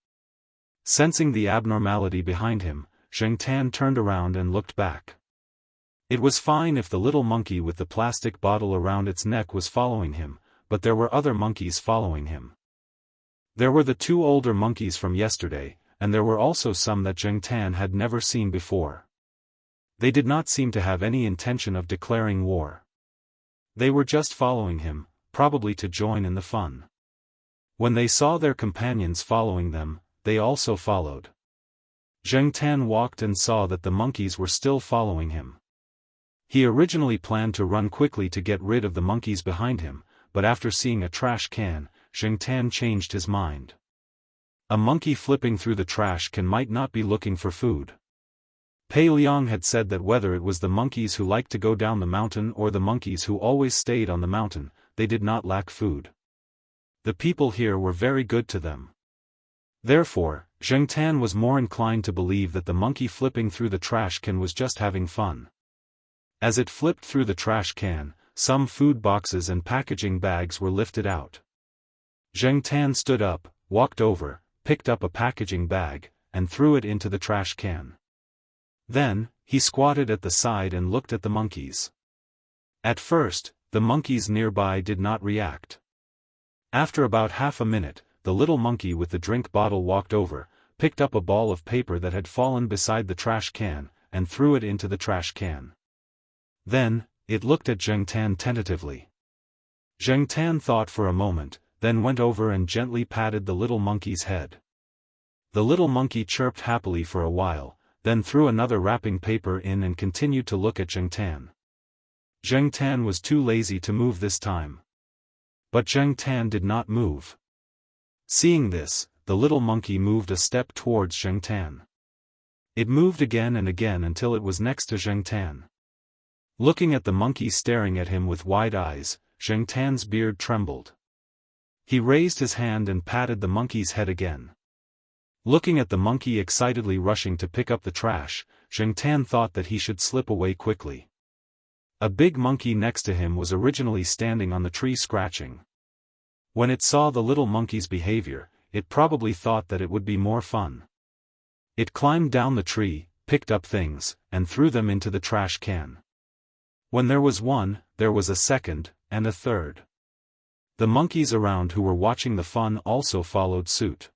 Sensing the abnormality behind him, Zheng Tan turned around and looked back. It was fine if the little monkey with the plastic bottle around its neck was following him, but there were other monkeys following him. There were the two older monkeys from yesterday, and there were also some that Zheng Tan had never seen before. They did not seem to have any intention of declaring war. They were just following him, probably to join in the fun. When they saw their companions following them, they also followed. Zheng Tan walked and saw that the monkeys were still following him. He originally planned to run quickly to get rid of the monkeys behind him, but after seeing a trash can, Zheng Tan changed his mind. A monkey flipping through the trash can might not be looking for food. Pei Liang had said that whether it was the monkeys who liked to go down the mountain or the monkeys who always stayed on the mountain, they did not lack food. The people here were very good to them. Therefore, Zheng Tan was more inclined to believe that the monkey flipping through the trash can was just having fun. As it flipped through the trash can, some food boxes and packaging bags were lifted out. Zheng Tan stood up, walked over, picked up a packaging bag, and threw it into the trash can. Then, he squatted at the side and looked at the monkeys. At first, the monkeys nearby did not react. After about half a minute, the little monkey with the drink bottle walked over, picked up a ball of paper that had fallen beside the trash can, and threw it into the trash can. Then, it looked at Zheng Tan tentatively. Zheng Tan thought for a moment, then went over and gently patted the little monkey's head. The little monkey chirped happily for a while, then threw another wrapping paper in and continued to look at Zheng Tan. Zheng Tan was too lazy to move this time. But Zheng Tan did not move. Seeing this, the little monkey moved a step towards Zheng Tan. It moved again and again until it was next to Zheng Tan. Looking at the monkey staring at him with wide eyes, Zheng Tan's beard trembled. He raised his hand and patted the monkey's head again. Looking at the monkey excitedly rushing to pick up the trash, Zheng Tan thought that he should slip away quickly. A big monkey next to him was originally standing on the tree scratching. When it saw the little monkey's behavior, it probably thought that it would be more fun. It climbed down the tree, picked up things, and threw them into the trash can. When there was one, there was a second, and a third. The monkeys around who were watching the fun also followed suit.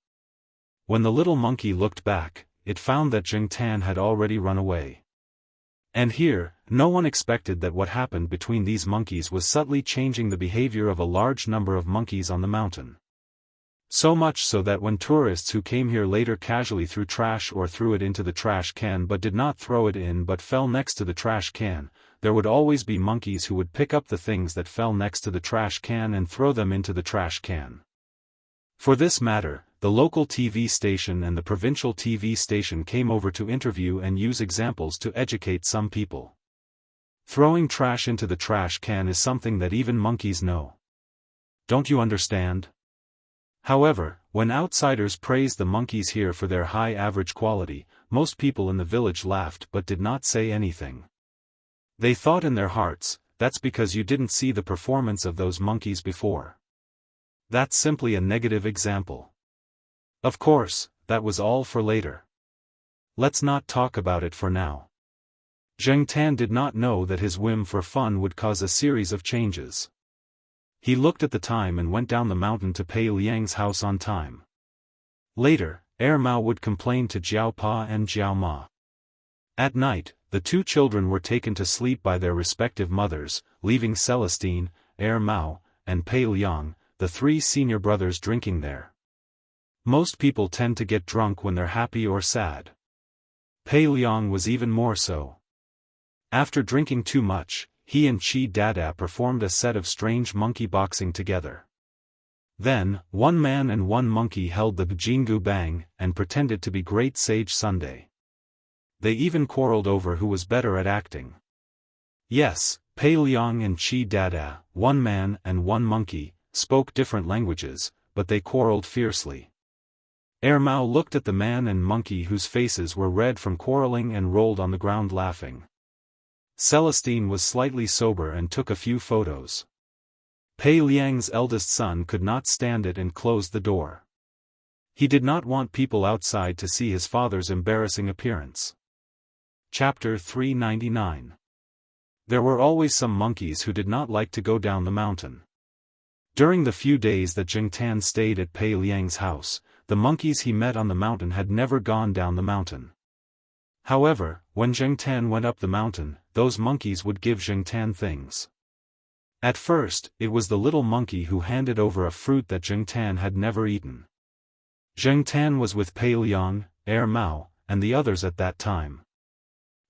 When the little monkey looked back, it found that Zheng Tan had already run away. And here, no one expected that what happened between these monkeys was subtly changing the behavior of a large number of monkeys on the mountain. So much so that when tourists who came here later casually threw trash or threw it into the trash can but did not throw it in but fell next to the trash can, there would always be monkeys who would pick up the things that fell next to the trash can and throw them into the trash can. For this matter, the local TV station and the provincial TV station came over to interview and use examples to educate some people. Throwing trash into the trash can is something that even monkeys know. Don't you understand? However, when outsiders praised the monkeys here for their high average quality, most people in the village laughed but did not say anything. They thought in their hearts, "That's because you didn't see the performance of those monkeys before. That's simply a negative example." Of course, that was all for later. Let's not talk about it for now. Zheng Tan did not know that his whim for fun would cause a series of changes. He looked at the time and went down the mountain to Pei Liang's house on time. Later, Mao would complain to Jiao Pa and Jiao Ma. At night, the two children were taken to sleep by their respective mothers, leaving Celestine, Mao, and Pei Liang, the three senior brothers, drinking there. Most people tend to get drunk when they're happy or sad. Pei Liang was even more so. After drinking too much, he and Chi Dada performed a set of strange monkey boxing together. Then, one man and one monkey held the Jianghu Bang and pretended to be Great Sage Sunday. They even quarreled over who was better at acting. Yes, Pei Liang and Chi Dada, one man and one monkey, spoke different languages, but they quarreled fiercely. Mao looked at the man and monkey whose faces were red from quarreling and rolled on the ground laughing. Celestine was slightly sober and took a few photos. Pei Liang's eldest son could not stand it and closed the door. He did not want people outside to see his father's embarrassing appearance. Chapter 399. There were always some monkeys who did not like to go down the mountain. During the few days that Zheng Tan stayed at Pei Liang's house, the monkeys he met on the mountain had never gone down the mountain. However, when Zheng Tan went up the mountain, those monkeys would give Zheng Tan things. At first, it was the little monkey who handed over a fruit that Zheng Tan had never eaten. Zheng Tan was with Pei Liang, Mao, and the others at that time.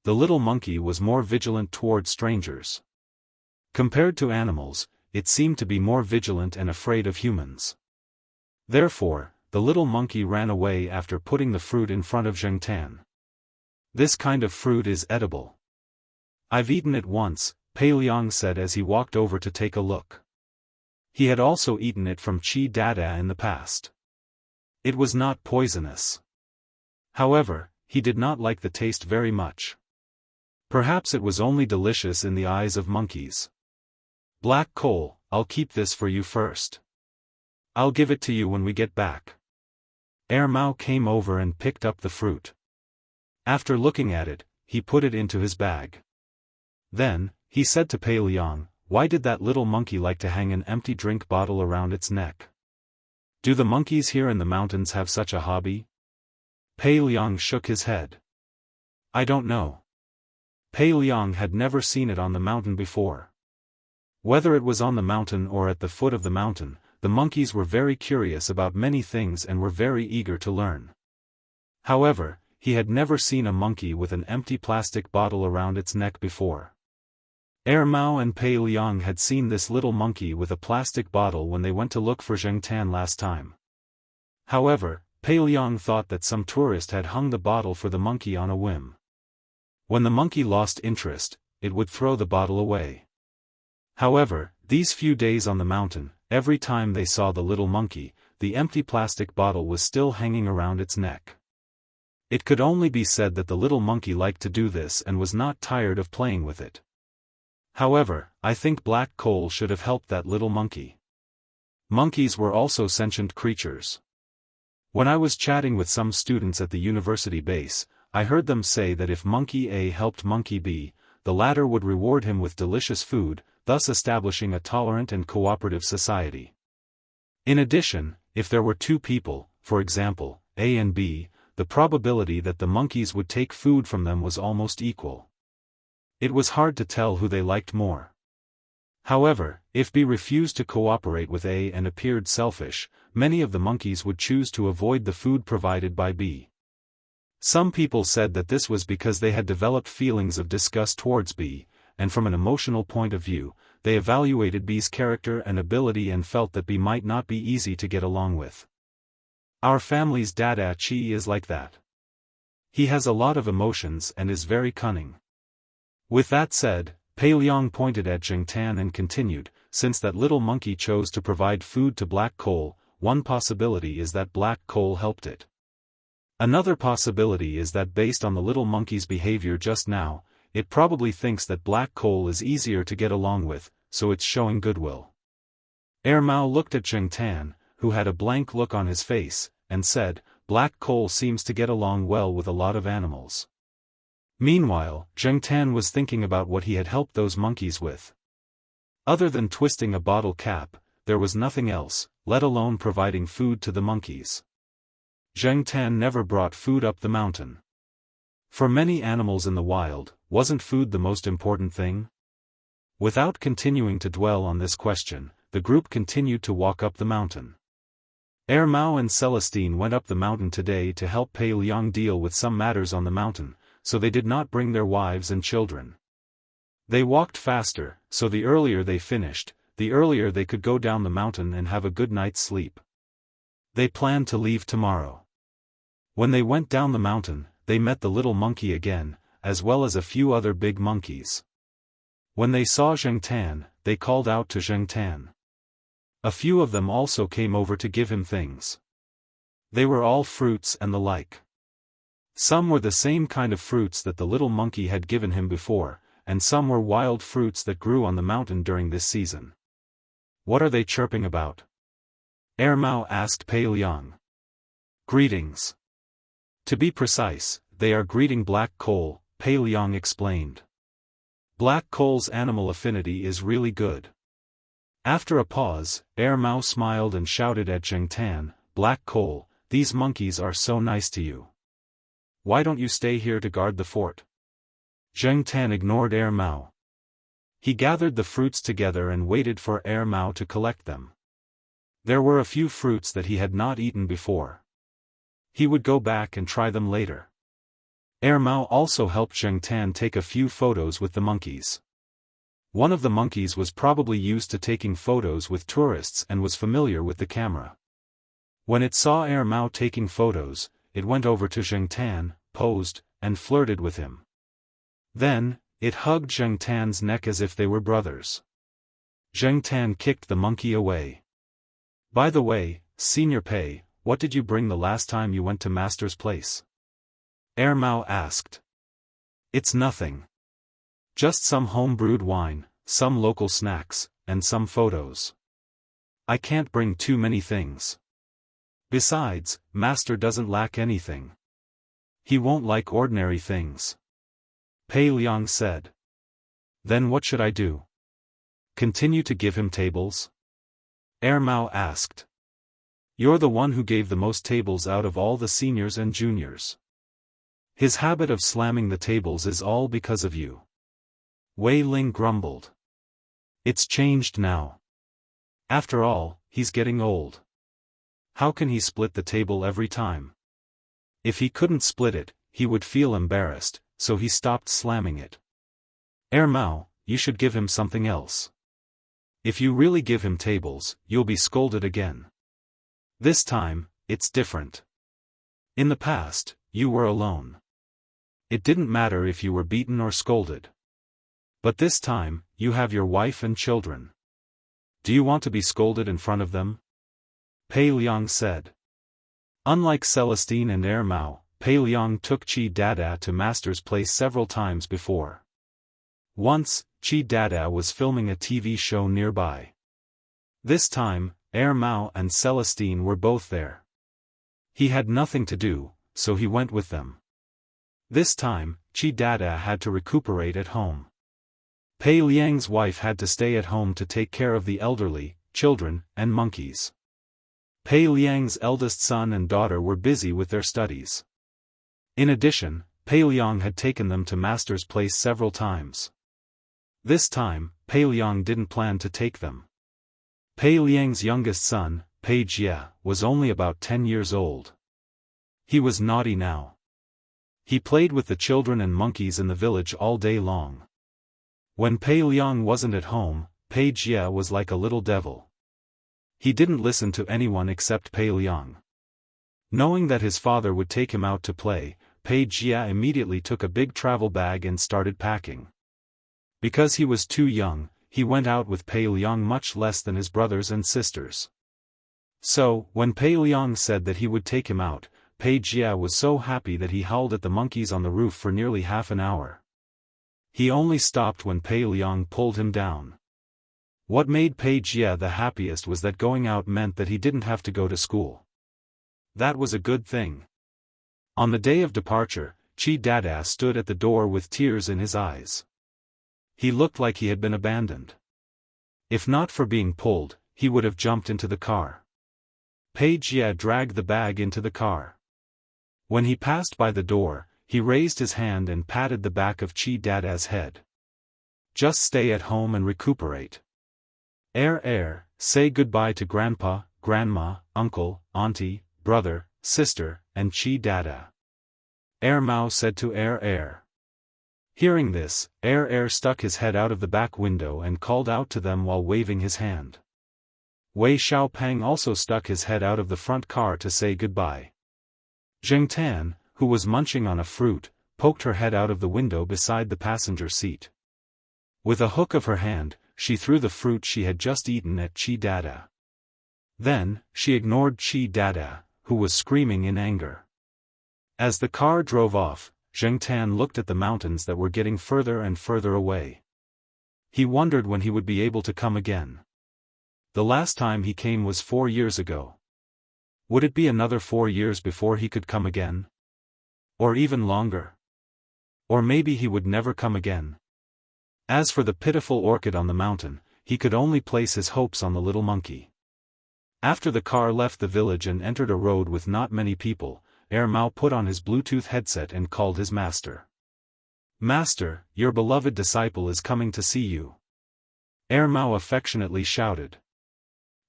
The little monkey was more vigilant toward strangers. Compared to animals, it seemed to be more vigilant and afraid of humans. Therefore, the little monkey ran away after putting the fruit in front of Zheng Tan. "This kind of fruit is edible. I've eaten it once," Pei Liang said as he walked over to take a look. He had also eaten it from Chi Dada in the past. It was not poisonous. However, he did not like the taste very much. Perhaps it was only delicious in the eyes of monkeys. "Black coal, I'll keep this for you first. I'll give it to you when we get back." Mao came over and picked up the fruit. After looking at it, he put it into his bag. Then, he said to Pei Liang, "Why did that little monkey like to hang an empty drink bottle around its neck? Do the monkeys here in the mountains have such a hobby?" Pei Liang shook his head. "I don't know." Pei Liang had never seen it on the mountain before. Whether it was on the mountain or at the foot of the mountain, the monkeys were very curious about many things and were very eager to learn. However, he had never seen a monkey with an empty plastic bottle around its neck before. Mao and Pei Liang had seen this little monkey with a plastic bottle when they went to look for Zheng Tan last time. However, Pei Liang thought that some tourist had hung the bottle for the monkey on a whim. When the monkey lost interest, it would throw the bottle away. However, these few days on the mountain, every time they saw the little monkey, the empty plastic bottle was still hanging around its neck. It could only be said that the little monkey liked to do this and was not tired of playing with it. However, I think black coal should have helped that little monkey. Monkeys were also sentient creatures. When I was chatting with some students at the university base, I heard them say that if Monkey A helped Monkey B, the latter would reward him with delicious food, thus establishing a tolerant and cooperative society. In addition, if there were two people, for example, A and B, the probability that the monkeys would take food from them was almost equal. It was hard to tell who they liked more. However, if B refused to cooperate with A and appeared selfish, many of the monkeys would choose to avoid the food provided by B. Some people said that this was because they had developed feelings of disgust towards B, and from an emotional point of view, they evaluated B's character and ability and felt that B might not be easy to get along with. Our family's Dada Chi is like that. He has a lot of emotions and is very cunning. With that said, Pei Liang pointed at Zheng Tan and continued, since that little monkey chose to provide food to black coal, one possibility is that black coal helped it. Another possibility is that based on the little monkey's behavior just now, it probably thinks that black coal is easier to get along with, so it's showing goodwill. Mao looked at Zheng Tan, who had a blank look on his face, and said, "Black coal seems to get along well with a lot of animals." Meanwhile, Zheng Tan was thinking about what he had helped those monkeys with. Other than twisting a bottle cap, there was nothing else, let alone providing food to the monkeys. Zheng Tan never brought food up the mountain. For many animals in the wild, wasn't food the most important thing? Without continuing to dwell on this question, the group continued to walk up the mountain. Mao and Celestine went up the mountain today to help Pei Liang deal with some matters on the mountain, so they did not bring their wives and children. They walked faster, so the earlier they finished, the earlier they could go down the mountain and have a good night's sleep. They planned to leave tomorrow. When they went down the mountain, they met the little monkey again, as well as a few other big monkeys. When they saw Zheng Tan, they called out to Zheng Tan. A few of them also came over to give him things. They were all fruits and the like. Some were the same kind of fruits that the little monkey had given him before, and some were wild fruits that grew on the mountain during this season. "What are they chirping about?" Mao asked Pei Liang. "Greetings. To be precise, they are greeting black coal," Pei Liang explained. "Black coal's animal affinity is really good." After a pause, Mao smiled and shouted at Zheng Tan, "Black coal, these monkeys are so nice to you. Why don't you stay here to guard the fort?" Zheng Tan ignored Mao. He gathered the fruits together and waited for Mao to collect them. There were a few fruits that he had not eaten before. He would go back and try them later. Mao also helped Zheng Tan take a few photos with the monkeys. One of the monkeys was probably used to taking photos with tourists and was familiar with the camera. When it saw Mao taking photos, it went over to Zheng Tan, posed, and flirted with him. Then, it hugged Zheng Tan's neck as if they were brothers. Zheng Tan kicked the monkey away. "By the way, Senior Pei, what did you bring the last time you went to Master's place?" Mao asked. "It's nothing. Just some home-brewed wine, some local snacks, and some photos. I can't bring too many things. Besides, Master doesn't lack anything. He won't like ordinary things." Pei Liang said. "Then what should I do? Continue to give him tables?" Mao asked. "You're the one who gave the most tables out of all the seniors and juniors. His habit of slamming the tables is all because of you." Wei Ling grumbled. "It's changed now. After all, he's getting old. How can he split the table every time? If he couldn't split it, he would feel embarrassed, so he stopped slamming it. Mao, you should give him something else. If you really give him tables, you'll be scolded again. This time, it's different. In the past, you were alone. It didn't matter if you were beaten or scolded. But this time, you have your wife and children. Do you want to be scolded in front of them?" Pei Liang said. Unlike Celestine and Mao, Pei Liang took Chi Dada to Master's place several times before. Once, Chi Dada was filming a TV show nearby. This time, Mao and Celestine were both there. He had nothing to do, so he went with them. This time, Chi Dada had to recuperate at home. Pei Liang's wife had to stay at home to take care of the elderly, children, and monkeys. Pei Liang's eldest son and daughter were busy with their studies. In addition, Pei Liang had taken them to Master's place several times. This time, Pei Liang didn't plan to take them. Pei Liang's youngest son, Pei Jie, was only about 10 years old. He was naughty now. He played with the children and monkeys in the village all day long. When Pei Liang wasn't at home, Pei Jie was like a little devil. He didn't listen to anyone except Pei Liang. Knowing that his father would take him out to play, Pei Jie immediately took a big travel bag and started packing. Because he was too young, he went out with Pei Liang much less than his brothers and sisters. So, when Pei Liang said that he would take him out, Pei Jie was so happy that he howled at the monkeys on the roof for nearly half an hour. He only stopped when Pei Liang pulled him down. What made Pei Jie the happiest was that going out meant that he didn't have to go to school. That was a good thing. On the day of departure, Chi Dada stood at the door with tears in his eyes. He looked like he had been abandoned. If not for being pulled, he would have jumped into the car. Pei Jie dragged the bag into the car. When he passed by the door, he raised his hand and patted the back of Chi Dada's head. Just stay at home and recuperate. Say goodbye to Grandpa, Grandma, Uncle, Auntie, Brother, Sister, and Chi Dada. Mao said to Hearing this, stuck his head out of the back window and called out to them while waving his hand. Wei Xiaopeng also stuck his head out of the front car to say goodbye. Zheng Tan, who was munching on a fruit, poked her head out of the window beside the passenger seat. With a hook of her hand, she threw the fruit she had just eaten at Chi Dada. Then, she ignored Chi Dada, who was screaming in anger. As the car drove off, Zheng Tan looked at the mountains that were getting further and further away. He wondered when he would be able to come again. The last time he came was 4 years ago. Would it be another 4 years before he could come again? Or even longer? Or maybe he would never come again. As for the pitiful orchid on the mountain, he could only place his hopes on the little monkey. After the car left the village and entered a road with not many people, Mao put on his Bluetooth headset and called his master. "Master, your beloved disciple is coming to see you." Mao affectionately shouted.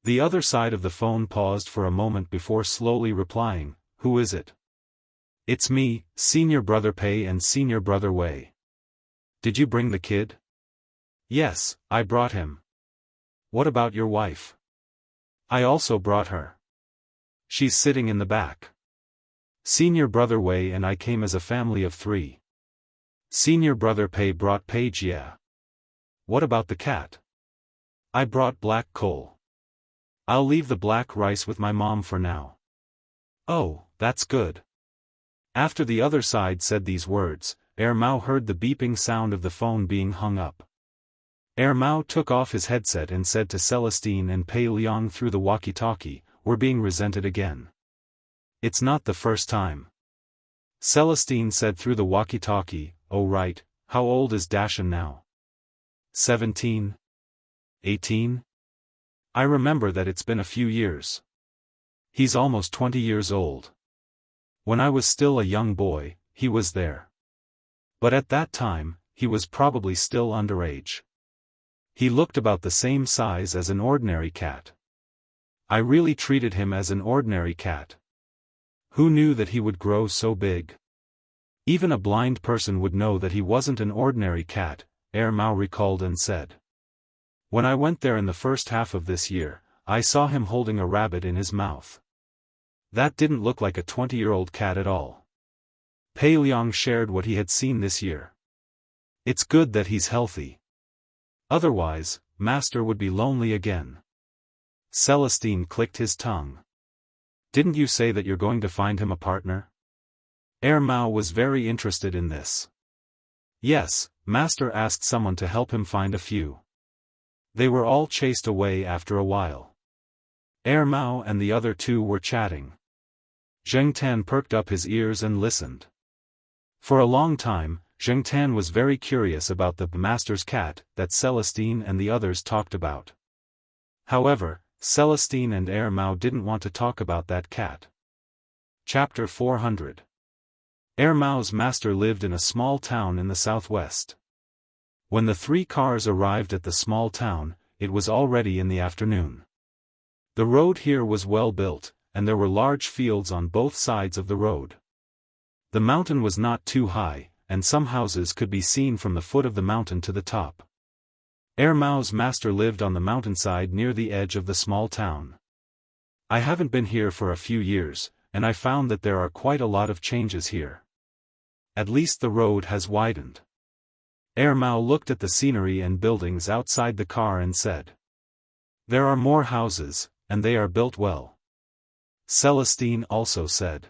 The other side of the phone paused for a moment before slowly replying, "Who is it?" "It's me, Senior Brother Pei and Senior Brother Wei." "Did you bring the kid?" "Yes, I brought him." "What about your wife?" "I also brought her. She's sitting in the back." "Senior Brother Wei and I came as a family of 3. Senior Brother Pei brought Pei Jie." "What about the cat?" "I brought black coal. I'll leave the black rice with my mom for now." "Oh, that's good." After the other side said these words, Mao heard the beeping sound of the phone being hung up. Mao took off his headset and said to Celestine and Pei Liang through the walkie-talkie, "We're being resented again." "It's not the first time." Celestine said through the walkie-talkie, "Oh right, how old is Dashan now?" 17? 18? I remember that it's been a few years. He's almost 20 years old. When I was still a young boy, he was there. But at that time, he was probably still underage. He looked about the same size as an ordinary cat. I really treated him as an ordinary cat. Who knew that he would grow so big? Even a blind person would know that he wasn't an ordinary cat, Mao recalled and said. When I went there in the first half of this year, I saw him holding a rabbit in his mouth. That didn't look like a 20-year-old cat at all. Pei Liang shared what he had seen this year. It's good that he's healthy. Otherwise, Master would be lonely again. Celestine clicked his tongue. Didn't you say that you're going to find him a partner? Mao was very interested in this. Yes, Master asked someone to help him find a few. They were all chased away after a while. Mao and the other 2 were chatting. Zheng Tan perked up his ears and listened. For a long time, Zheng Tan was very curious about the Master's cat that Celestine and the others talked about. However, Celestine and Mao didn't want to talk about that cat. Chapter 400. Mao's master lived in a small town in the southwest. When the 3 cars arrived at the small town, it was already in the afternoon. The road here was well built, and there were large fields on both sides of the road. The mountain was not too high, and some houses could be seen from the foot of the mountain to the top. Mao's master lived on the mountainside near the edge of the small town. I haven't been here for a few years, and I found that there are quite a lot of changes here. At least the road has widened. Mao looked at the scenery and buildings outside the car and said. There are more houses, and they are built well. Celestine also said.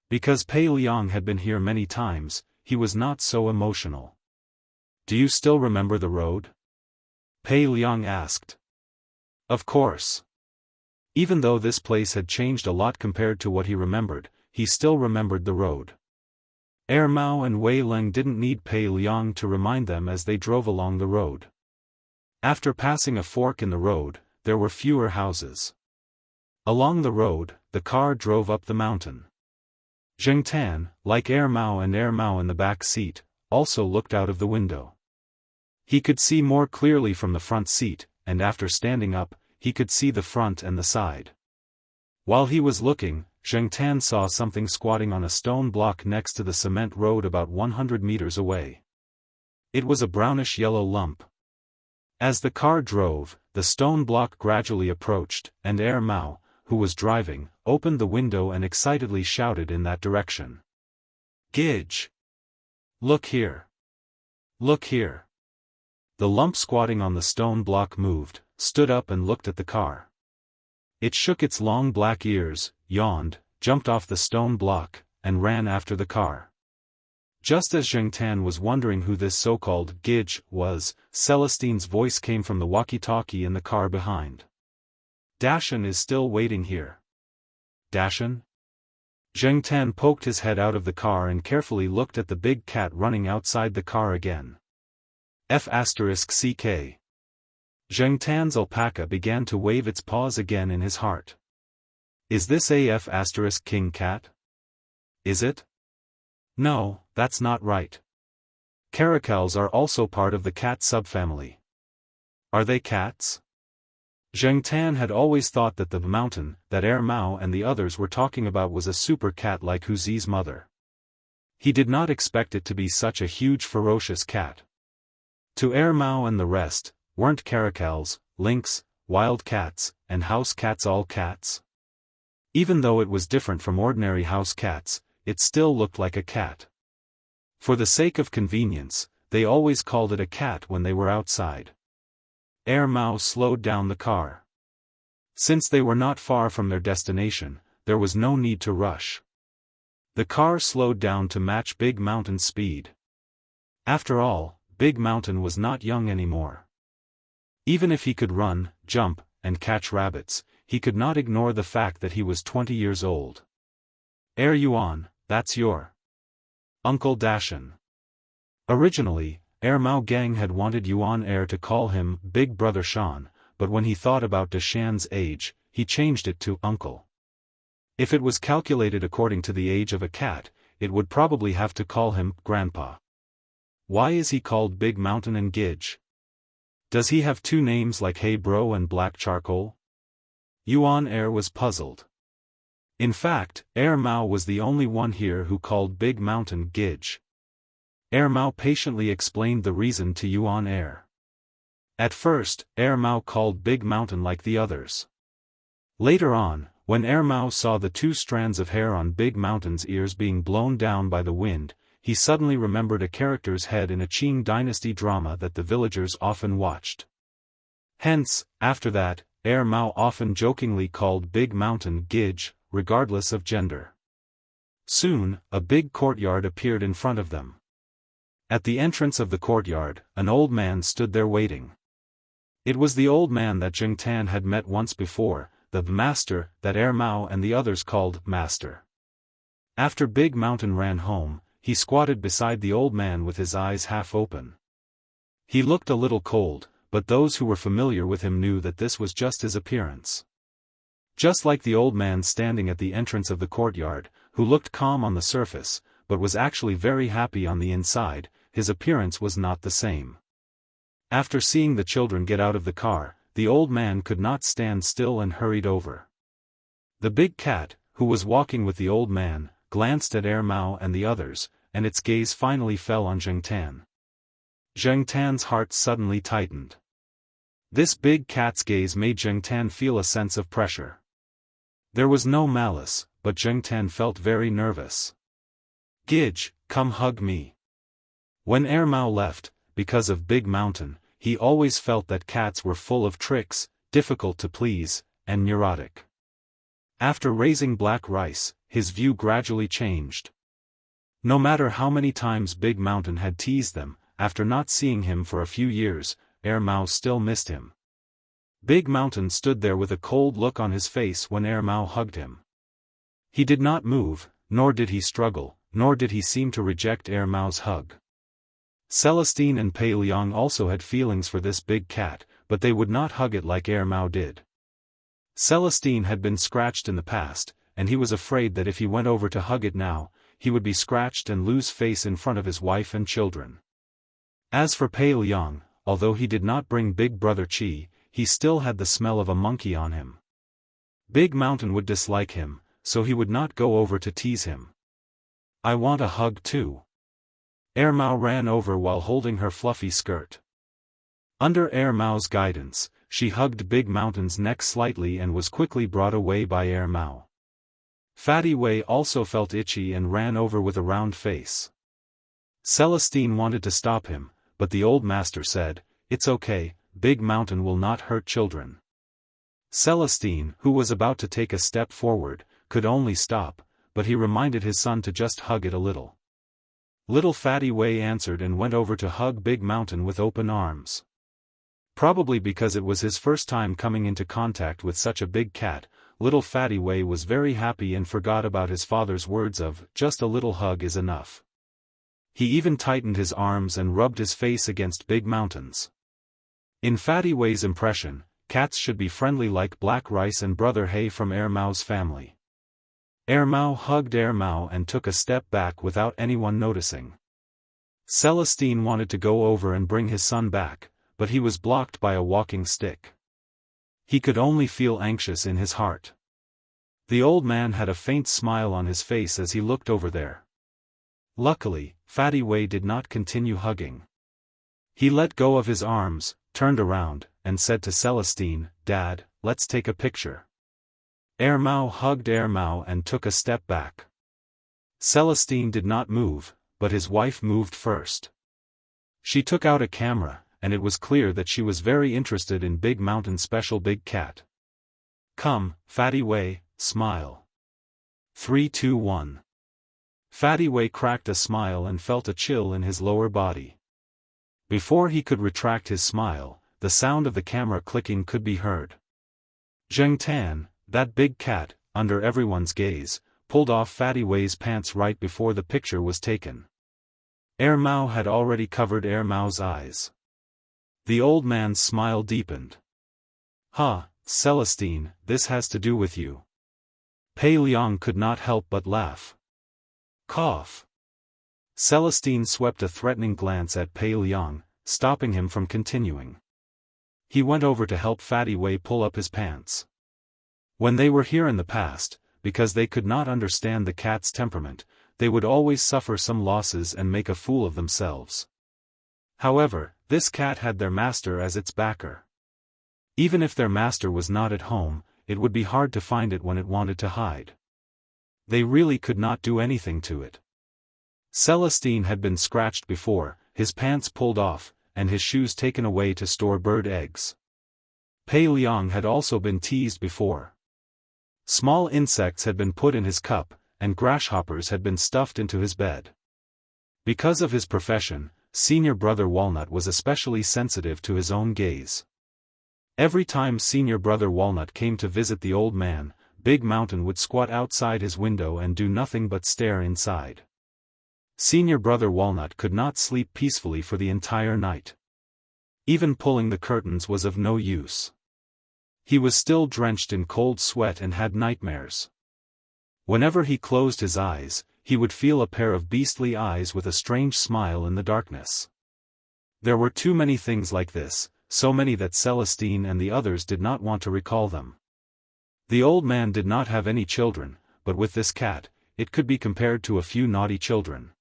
Because Pei Liang had been here many times, he was not so emotional. Do you still remember the road? Pei Liang asked. Of course. Even though this place had changed a lot compared to what he remembered, he still remembered the road. Mao and Wei Leng didn't need Pei Liang to remind them as they drove along the road. After passing a fork in the road, there were fewer houses. Along the road, the car drove up the mountain. Zheng Tan, like Mao and Mao in the back seat, also looked out of the window. He could see more clearly from the front seat, and after standing up, he could see the front and the side. While he was looking, Zheng Tan saw something squatting on a stone block next to the cement road about 100 meters away. It was a brownish-yellow lump. As the car drove, the stone block gradually approached, and Mao, who was driving, opened the window and excitedly shouted in that direction. Gidge! Look here! Look here! The lump squatting on the stone block moved, stood up and looked at the car. It shook its long black ears, yawned, jumped off the stone block, and ran after the car. Just as Zheng Tan was wondering who this so-called Gidge was, Celestine's voice came from the walkie-talkie in the car behind. Dashan is still waiting here. Dashan? Zheng Tan poked his head out of the car and carefully looked at the big cat running outside the car again. F***CK. Zheng Tan's alpaca began to wave its paws again in his heart. Is this a F***king cat? Is it? No, that's not right. Caracals are also part of the cat subfamily. Are they cats? Zheng Tan had always thought that the mountain that Mao and the others were talking about was a super cat like Hu Zi's mother. He did not expect it to be such a huge ferocious cat. To Mao and the rest, weren't caracals, lynx, wild cats, and house cats all cats? Even though it was different from ordinary house cats, it still looked like a cat. For the sake of convenience, they always called it a cat when they were outside. Mao slowed down the car. Since they were not far from their destination, there was no need to rush. The car slowed down to match Big Mountain's speed. After all, Big Mountain was not young anymore. Even if he could run, jump, and catch rabbits, he could not ignore the fact that he was 20 years old. Yuan, that's your Uncle Dashan. Originally, Mao Gang had wanted Yuan to call him Big Brother Shan, but when he thought about Dashan's age, he changed it to Uncle. If it was calculated according to the age of a cat, it would probably have to call him Grandpa. Why is he called Big Mountain and Gidge? Does he have two names like Hey Bro and Black Charcoal? Yuan was puzzled. In fact, Mao was the only one here who called Big Mountain Gidge. Mao patiently explained the reason to Yuan. At first, Mao called Big Mountain like the others. Later on, when Mao saw the two strands of hair on Big Mountain's ears being blown down by the wind, he suddenly remembered a character's head in a Qing dynasty drama that the villagers often watched. Hence, after that, Mao often jokingly called Big Mountain Gidge, regardless of gender. Soon, a big courtyard appeared in front of them. At the entrance of the courtyard, an old man stood there waiting. It was the old man that Zheng Tan had met once before, the master that Mao and the others called Master. After Big Mountain ran home, he squatted beside the old man with his eyes half open. He looked a little cold, but those who were familiar with him knew that this was just his appearance. Just like the old man standing at the entrance of the courtyard, who looked calm on the surface, but was actually very happy on the inside, his appearance was not the same. After seeing the children get out of the car, the old man could not stand still and hurried over. The big cat, who was walking with the old man, glanced at Mao and the others, and its gaze finally fell on Zheng Tan. Zheng Tan's heart suddenly tightened. This big cat's gaze made Zheng Tan feel a sense of pressure. There was no malice, but Zheng Tan felt very nervous. Gidge, come hug me. When Mao left, because of Big Mountain, he always felt that cats were full of tricks, difficult to please, and neurotic. After raising black rice, his view gradually changed. No matter how many times Big Mountain had teased them, after not seeing him for a few years, Mao still missed him. Big Mountain stood there with a cold look on his face when Mao hugged him. He did not move, nor did he struggle, nor did he seem to reject Mao's hug. Celestine and Pei Liang also had feelings for this big cat, but they would not hug it like Mao did. Celestine had been scratched in the past, and he was afraid that if he went over to hug it now, he would be scratched and lose face in front of his wife and children. As for Pei Liang, although he did not bring Big Brother Qi, he still had the smell of a monkey on him. Big Mountain would dislike him, so he would not go over to tease him. "I want a hug too." Mao ran over while holding her fluffy skirt. Under Mao's guidance, she hugged Big Mountain's neck slightly and was quickly brought away by Mao. Fatty Wei also felt itchy and ran over with a round face. Celestine wanted to stop him, but the old master said, "It's okay, Big Mountain will not hurt children." Celestine, who was about to take a step forward, could only stop, but he reminded his son to just hug it a little. Little Fatty Wei answered and went over to hug Big Mountain with open arms. Probably because it was his first time coming into contact with such a big cat, little Fatty Wei was very happy and forgot about his father's words of, "Just a little hug is enough." He even tightened his arms and rubbed his face against Big Mountain's. In Fatty Wei's impression, cats should be friendly like Black Rice and Brother Hay from Mao's family. Mao hugged Mao and took a step back without anyone noticing. Celestine wanted to go over and bring his son back, but he was blocked by a walking stick. He could only feel anxious in his heart. The old man had a faint smile on his face as he looked over there. Luckily, Fatty Wei did not continue hugging. He let go of his arms, turned around, and said to Celestine, "Dad, let's take a picture." Mao hugged Mao and took a step back. Celestine did not move, but his wife moved first. She took out a camera, and it was clear that she was very interested in Big Mountain's special big cat. "Come, Fatty Wei, smile. 3, 2, 1. Fatty Wei cracked a smile and felt a chill in his lower body. Before he could retract his smile, the sound of the camera clicking could be heard. Zheng Tan, that big cat, under everyone's gaze, pulled off Fatty Wei's pants right before the picture was taken. Mao had already covered Mao's eyes. The old man's smile deepened. "Ha, Celestine, this has to do with you." Pei Liang could not help but laugh. Cough. Celestine swept a threatening glance at Pei Liang, stopping him from continuing. He went over to help Fatty Wei pull up his pants. When they were here in the past, because they could not understand the cat's temperament, they would always suffer some losses and make a fool of themselves. However, this cat had their master as its backer. Even if their master was not at home, it would be hard to find it when it wanted to hide. They really could not do anything to it. Celestine had been scratched before, his pants pulled off, and his shoes taken away to store bird eggs. Pei Liang had also been teased before. Small insects had been put in his cup, and grasshoppers had been stuffed into his bed. Because of his profession, Senior Brother Walnut was especially sensitive to his own gaze. Every time Senior Brother Walnut came to visit the old man, Big Mountain would squat outside his window and do nothing but stare inside. Senior Brother Walnut could not sleep peacefully for the entire night. Even pulling the curtains was of no use. He was still drenched in cold sweat and had nightmares. Whenever he closed his eyes, he would feel a pair of beastly eyes with a strange smile in the darkness. There were too many things like this, so many that Celestine and the others did not want to recall them. The old man did not have any children, but with this cat, it could be compared to a few naughty children.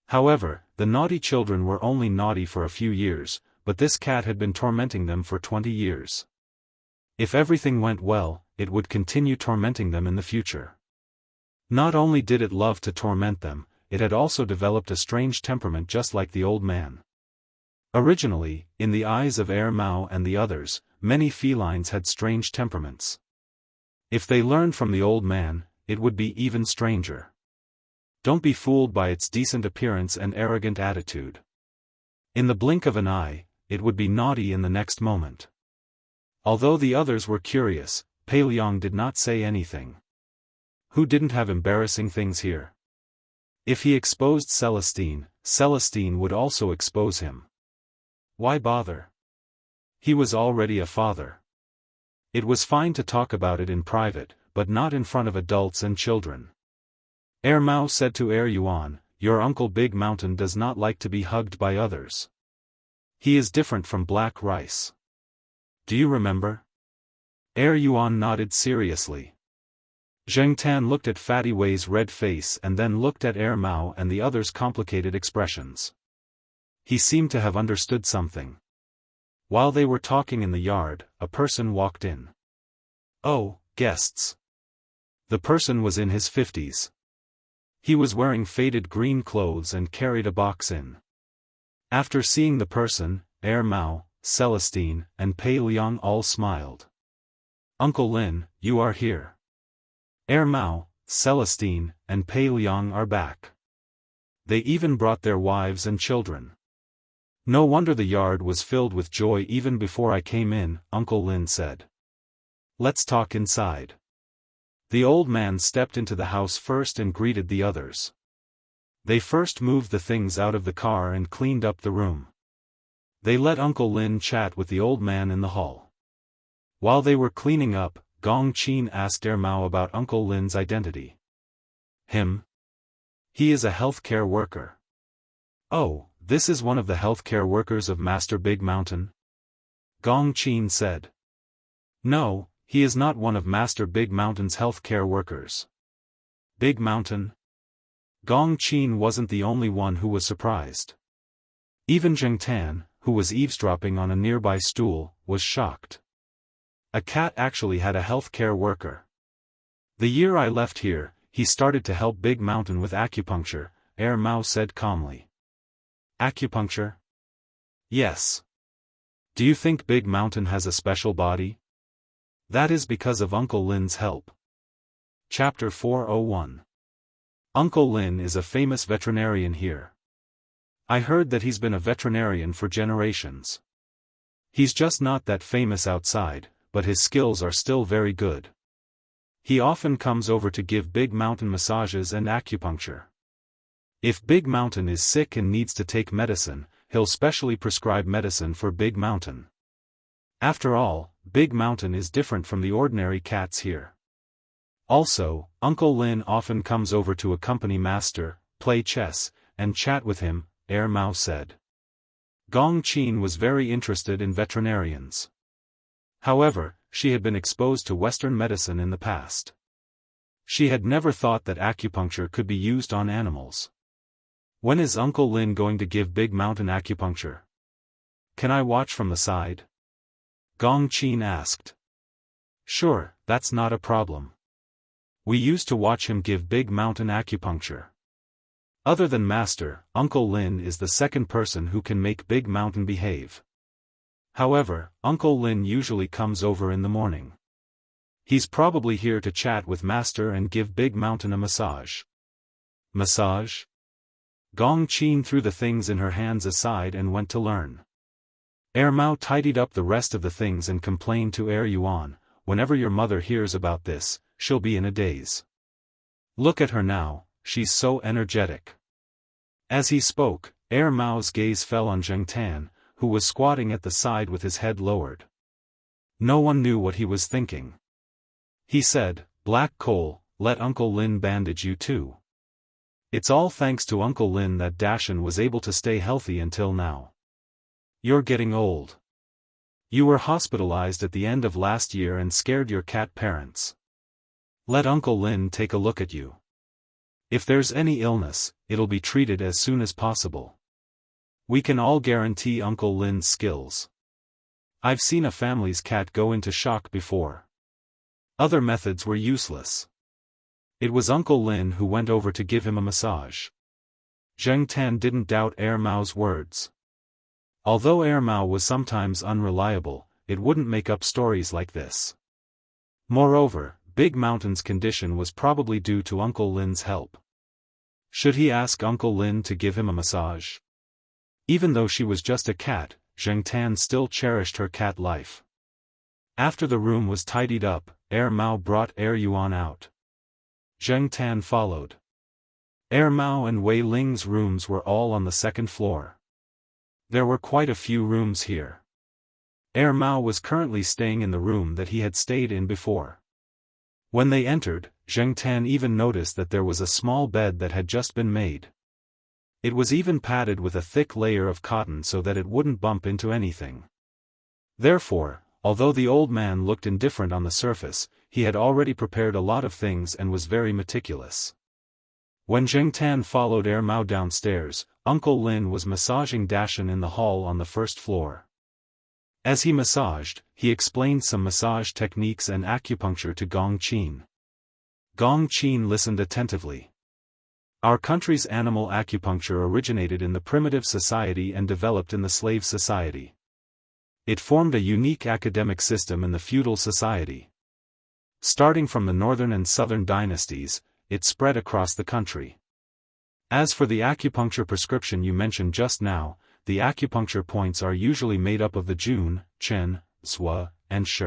However, the naughty children were only naughty for a few years, but this cat had been tormenting them for 20 years. If everything went well, it would continue tormenting them in the future. Not only did it love to torment them, it had also developed a strange temperament just like the old man. Originally, in the eyes of Mao and the others, many felines had strange temperaments. If they learned from the old man, it would be even stranger. Don't be fooled by its decent appearance and arrogant attitude. In the blink of an eye, it would be naughty in the next moment. Although the others were curious, Pei Liang did not say anything. Who didn't have embarrassing things here? If he exposed Celestine, Celestine would also expose him. Why bother? He was already a father. It was fine to talk about it in private, but not in front of adults and children. Mao said to Yuan, "Your uncle Big Mountain does not like to be hugged by others. He is different from black rice. Do you remember?" Yuan nodded seriously. Zheng Tan looked at Fatty Wei's red face and then looked at Mao and the others' complicated expressions. He seemed to have understood something. While they were talking in the yard, a person walked in. Oh, guests. The person was in his 50s. He was wearing faded green clothes and carried a box in. After seeing the person, Mao, Celestine, and Pei Liang all smiled. "Uncle Lin, you are here. Mao, Celestine, and Pei Liang are back. They even brought their wives and children. No wonder the yard was filled with joy even before I came in," Uncle Lin said. "Let's talk inside." The old man stepped into the house first and greeted the others. They first moved the things out of the car and cleaned up the room. They let Uncle Lin chat with the old man in the hall. While they were cleaning up, Gong Qin asked Mao about Uncle Lin's identity. "Him? He is a healthcare worker." "Oh, this is one of the healthcare workers of Master Big Mountain?" Gong Qin said. "No, he is not one of Master Big Mountain's healthcare workers." Big Mountain? Gong Qin wasn't the only one who was surprised. Even Zheng Tan, who was eavesdropping on a nearby stool, was shocked. A cat actually had a healthcare worker. "The year I left here, he started to help Big Mountain with acupuncture," Mao said calmly. "Acupuncture?" "Yes. Do you think Big Mountain has a special body?" "That is because of Uncle Lin's help." Chapter 401. Uncle Lin is a famous veterinarian here. I heard that he's been a veterinarian for generations. He's just not that famous outside, but his skills are still very good. He often comes over to give Big Mountain massages and acupuncture. If Big Mountain is sick and needs to take medicine, he'll specially prescribe medicine for Big Mountain. After all, Big Mountain is different from the ordinary cats here. Also, Uncle Lin often comes over to accompany Master, play chess, and chat with him, Mao said. Gong Qin was very interested in veterinarians. However, she had been exposed to Western medicine in the past. She had never thought that acupuncture could be used on animals. "When is Uncle Lin going to give Big Mountain acupuncture? Can I watch from the side?" Gong Qin asked. "Sure, that's not a problem. We used to watch him give Big Mountain acupuncture. Other than Master, Uncle Lin is the second person who can make Big Mountain behave. However, Uncle Lin usually comes over in the morning. He's probably here to chat with Master and give Big Mountain a massage." "Massage?" Gong Qin threw the things in her hands aside and went to learn. Mao tidied up the rest of the things and complained to Yuan, "Whenever your mother hears about this, she'll be in a daze. Look at her now, she's so energetic." As he spoke, Mao's gaze fell on Zheng Tan, who was squatting at the side with his head lowered. No one knew what he was thinking. He said, "Black Coal, let Uncle Lin bandage you too. It's all thanks to Uncle Lin that Dashan was able to stay healthy until now. You're getting old. You were hospitalized at the end of last year and scared your cat parents. Let Uncle Lin take a look at you. If there's any illness, it'll be treated as soon as possible. We can all guarantee Uncle Lin's skills. I've seen a family's cat go into shock before. Other methods were useless." It was Uncle Lin who went over to give him a massage. Zheng Tan didn't doubt Mao's words. Although Mao was sometimes unreliable, it wouldn't make up stories like this. Moreover, Big Mountain's condition was probably due to Uncle Lin's help. Should he ask Uncle Lin to give him a massage? Even though she was just a cat, Zheng Tan still cherished her cat life. After the room was tidied up, Mao brought Yuan out. Zheng Tan followed. Mao and Wei Ling's rooms were all on the second floor. There were quite a few rooms here. Mao was currently staying in the room that he had stayed in before. When they entered, Zheng Tan even noticed that there was a small bed that had just been made. It was even padded with a thick layer of cotton so that it wouldn't bump into anything. Therefore, although the old man looked indifferent on the surface, he had already prepared a lot of things and was very meticulous. When Zheng Tan followed Mao downstairs, Uncle Lin was massaging Dashan in the hall on the first floor. As he massaged, he explained some massage techniques and acupuncture to Gong Qin. Gong Qin listened attentively. Our country's animal acupuncture originated in the primitive society and developed in the slave society. It formed a unique academic system in the feudal society. Starting from the northern and southern dynasties, it spread across the country. As for the acupuncture prescription you mentioned just now, the acupuncture points are usually made up of the Jun, Chen, Zhua, and Shi.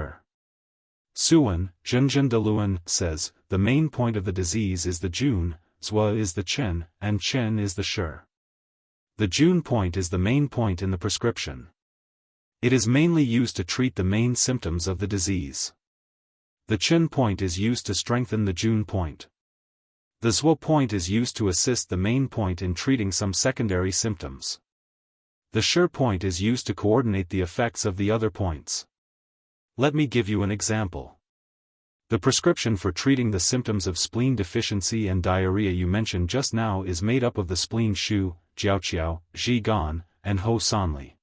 Suan, Zhenzhen Deluan, says, the main point of the disease is the Jun, Zhua is the Chen, and Chen is the Shi. The Jun point is the main point in the prescription. It is mainly used to treat the main symptoms of the disease. The Chen point is used to strengthen the Jun point. The Zhua point is used to assist the main point in treating some secondary symptoms. The Shi point is used to coordinate the effects of the other points. Let me give you an example. The prescription for treating the symptoms of spleen deficiency and diarrhea you mentioned just now is made up of the spleen Shu, Jiaoqiao, Zhigan, and Ho Sanli.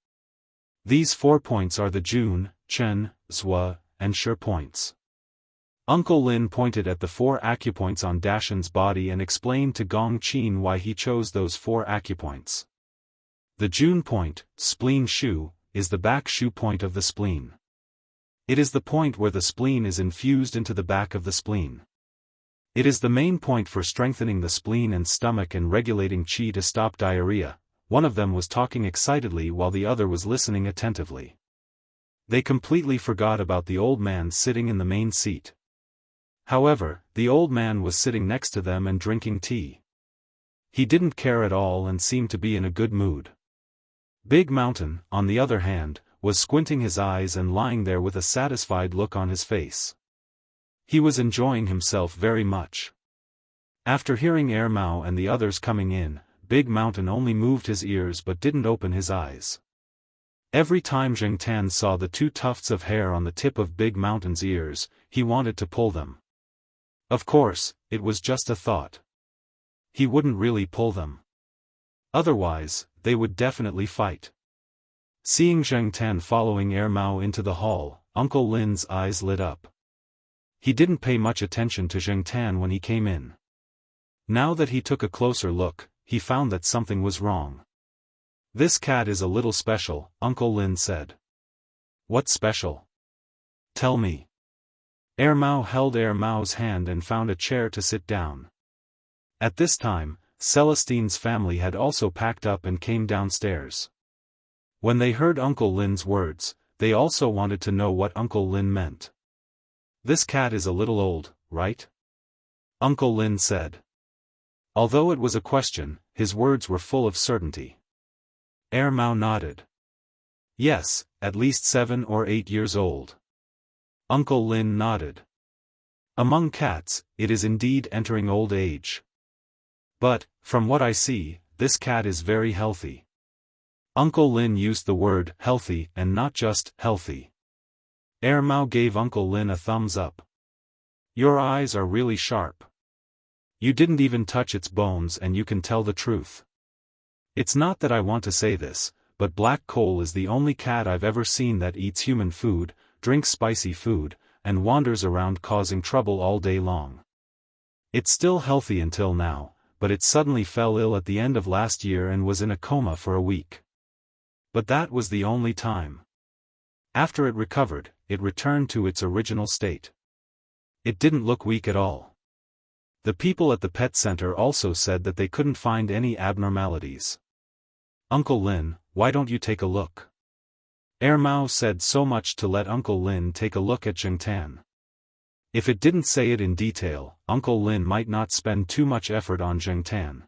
These 4 points are the Jun, Chen, Zhua, and Shi points. Uncle Lin pointed at the 4 acupoints on Dashan's body and explained to Gong Qin why he chose those 4 acupoints. The Jun point, spleen Shu, is the back Shu point of the spleen. It is the point where the spleen is infused into the back of the spleen. It is the main point for strengthening the spleen and stomach and regulating qi to stop diarrhea. One of them was talking excitedly while the other was listening attentively. They completely forgot about the old man sitting in the main seat. However, the old man was sitting next to them and drinking tea. He didn't care at all and seemed to be in a good mood. Big Mountain, on the other hand, was squinting his eyes and lying there with a satisfied look on his face. He was enjoying himself very much. After hearing Mao and the others coming in, Big Mountain only moved his ears but didn't open his eyes. Every time Zheng Tan saw the 2 tufts of hair on the tip of Big Mountain's ears, he wanted to pull them. Of course, it was just a thought. He wouldn't really pull them. Otherwise, they would definitely fight. Seeing Zheng Tan following Mao into the hall, Uncle Lin's eyes lit up. He didn't pay much attention to Zheng Tan when he came in. Now that he took a closer look, he found that something was wrong. This cat is a little special, Uncle Lin said. What special? Tell me. Mao held Mao's hand and found a chair to sit down. At this time, Celestine's family had also packed up and came downstairs. When they heard Uncle Lin's words, they also wanted to know what Uncle Lin meant. This cat is a little old, right? Uncle Lin said. Although it was a question, his words were full of certainty. Mao nodded. Yes, at least 7 or 8 years old. Uncle Lin nodded. Among cats, it is indeed entering old age. But, from what I see, this cat is very healthy. Uncle Lin used the word healthy and not just healthy. Mao gave Uncle Lin a thumbs up. Your eyes are really sharp. You didn't even touch its bones and you can tell the truth. It's not that I want to say this, but Black Coal is the only cat I've ever seen that eats human food, drinks spicy food, and wanders around causing trouble all day long. It's still healthy until now, but it suddenly fell ill at the end of last year and was in a coma for a week. But that was the only time. After it recovered, it returned to its original state. It didn't look weak at all. The people at the pet center also said that they couldn't find any abnormalities. Uncle Lin, why don't you take a look? Mao said so much to let Uncle Lin take a look at Zhengtan. If it didn't say it in detail, Uncle Lin might not spend too much effort on Zhengtan.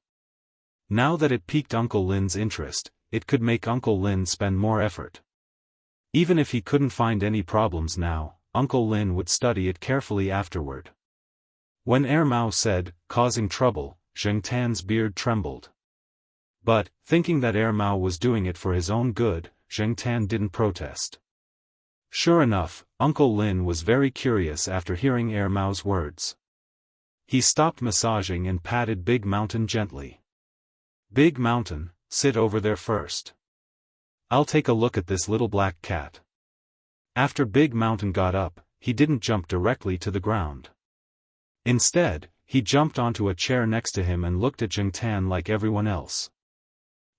Now that it piqued Uncle Lin's interest, it could make Uncle Lin spend more effort. Even if he couldn't find any problems now, Uncle Lin would study it carefully afterward. When Mao said, causing trouble, Zhengtan's beard trembled. But, thinking that Mao was doing it for his own good, Zhengtan didn't protest. Sure enough, Uncle Lin was very curious after hearing Mao's words. He stopped massaging and patted Big Mountain gently. Big Mountain, sit over there first. I'll take a look at this little black cat. After Big Mountain got up, he didn't jump directly to the ground. Instead, he jumped onto a chair next to him and looked at Zhengtan like everyone else.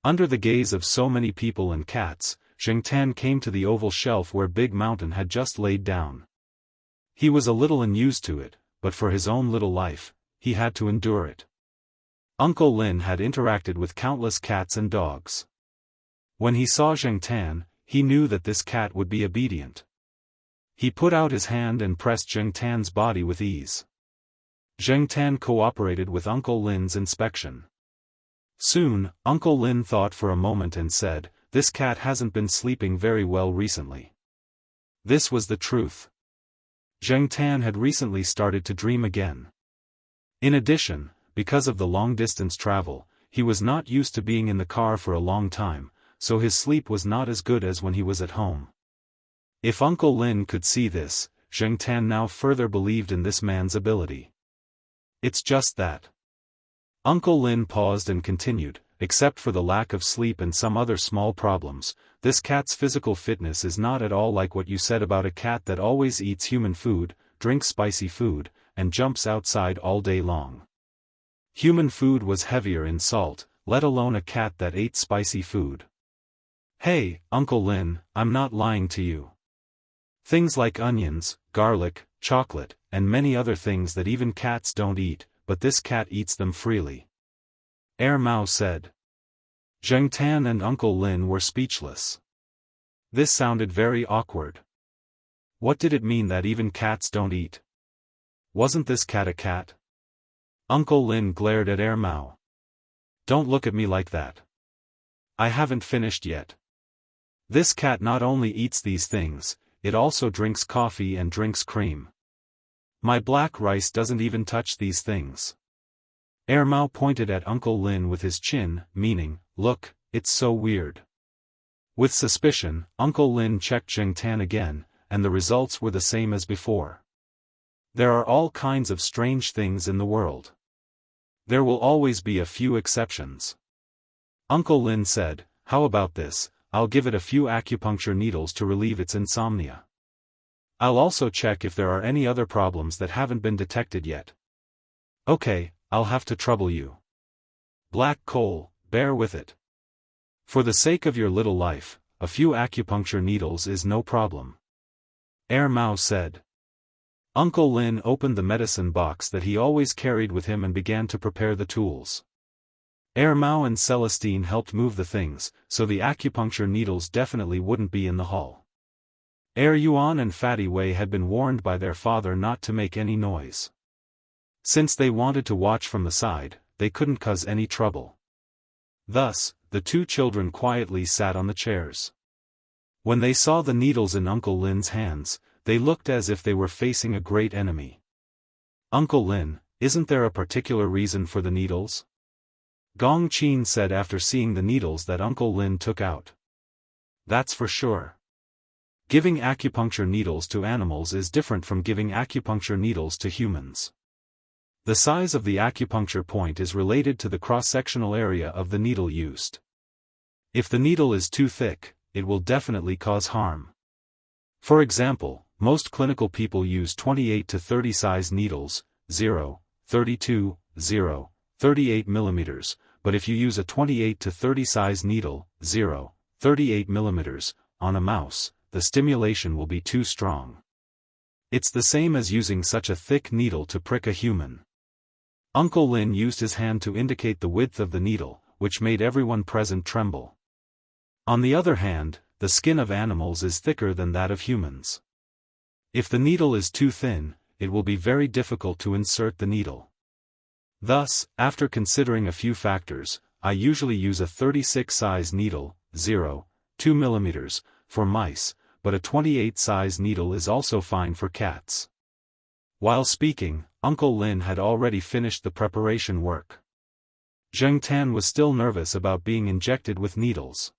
Under the gaze of so many people and cats, Zhengtan came to the oval shelf where Big Mountain had just laid down. He was a little unused to it, but for his own little life, he had to endure it. Uncle Lin had interacted with countless cats and dogs. When he saw Zhengtan, he knew that this cat would be obedient. He put out his hand and pressed Zhengtan's body with ease. Zhengtan cooperated with Uncle Lin's inspection. Soon, Uncle Lin thought for a moment and said, "This cat hasn't been sleeping very well recently." This was the truth. Zhengtan had recently started to dream again. In addition, because of the long-distance travel, he was not used to being in the car for a long time, so his sleep was not as good as when he was at home. If Uncle Lin could see this, Zhengtan now further believed in this man's ability. It's just that. Uncle Lin paused and continued, except for the lack of sleep and some other small problems, this cat's physical fitness is not at all like what you said about a cat that always eats human food, drinks spicy food, and jumps outside all day long. Human food was heavier in salt, let alone a cat that ate spicy food. Hey, Uncle Lin, I'm not lying to you. Things like onions, garlic, chocolate, and many other things that even cats don't eat, but this cat eats them freely. Mao said. Zhengtan and Uncle Lin were speechless. This sounded very awkward. What did it mean that even cats don't eat? Wasn't this cat a cat? Uncle Lin glared at Mao. Don't look at me like that. I haven't finished yet. This cat not only eats these things, it also drinks coffee and drinks cream. My black rice doesn't even touch these things. Mao pointed at Uncle Lin with his chin, meaning, look, it's so weird. With suspicion, Uncle Lin checked Zhengtan again, and the results were the same as before. There are all kinds of strange things in the world. There will always be a few exceptions. Uncle Lin said, how about this, I'll give it a few acupuncture needles to relieve its insomnia. I'll also check if there are any other problems that haven't been detected yet. Okay, I'll have to trouble you. Black coal, bear with it. For the sake of your little life, a few acupuncture needles is no problem. Mao said. Uncle Lin opened the medicine box that he always carried with him and began to prepare the tools. Mao and Celestine helped move the things, so the acupuncture needles definitely wouldn't be in the hall. Yuan and Fatty Wei had been warned by their father not to make any noise. Since they wanted to watch from the side, they couldn't cause any trouble. Thus, the two children quietly sat on the chairs. When they saw the needles in Uncle Lin's hands, they looked as if they were facing a great enemy. Uncle Lin, isn't there a particular reason for the needles? Gong Qin said after seeing the needles that Uncle Lin took out. That's for sure. Giving acupuncture needles to animals is different from giving acupuncture needles to humans. The size of the acupuncture point is related to the cross-sectional area of the needle used. If the needle is too thick, it will definitely cause harm. For example, most clinical people use 28 to 30 size needles, 0, 32, 0, 38 mm, but if you use a 28 to 30 size needle, 0, 38 mm, on a mouse, the stimulation will be too strong. It's the same as using such a thick needle to prick a human. Uncle Lin used his hand to indicate the width of the needle, which made everyone present tremble. On the other hand, the skin of animals is thicker than that of humans. If the needle is too thin, it will be very difficult to insert the needle. Thus, after considering a few factors, I usually use a 36 size needle, 0.2 mm, for mice, but a 28 size needle is also fine for cats. While speaking, Uncle Lin had already finished the preparation work. Zheng Tan was still nervous about being injected with needles.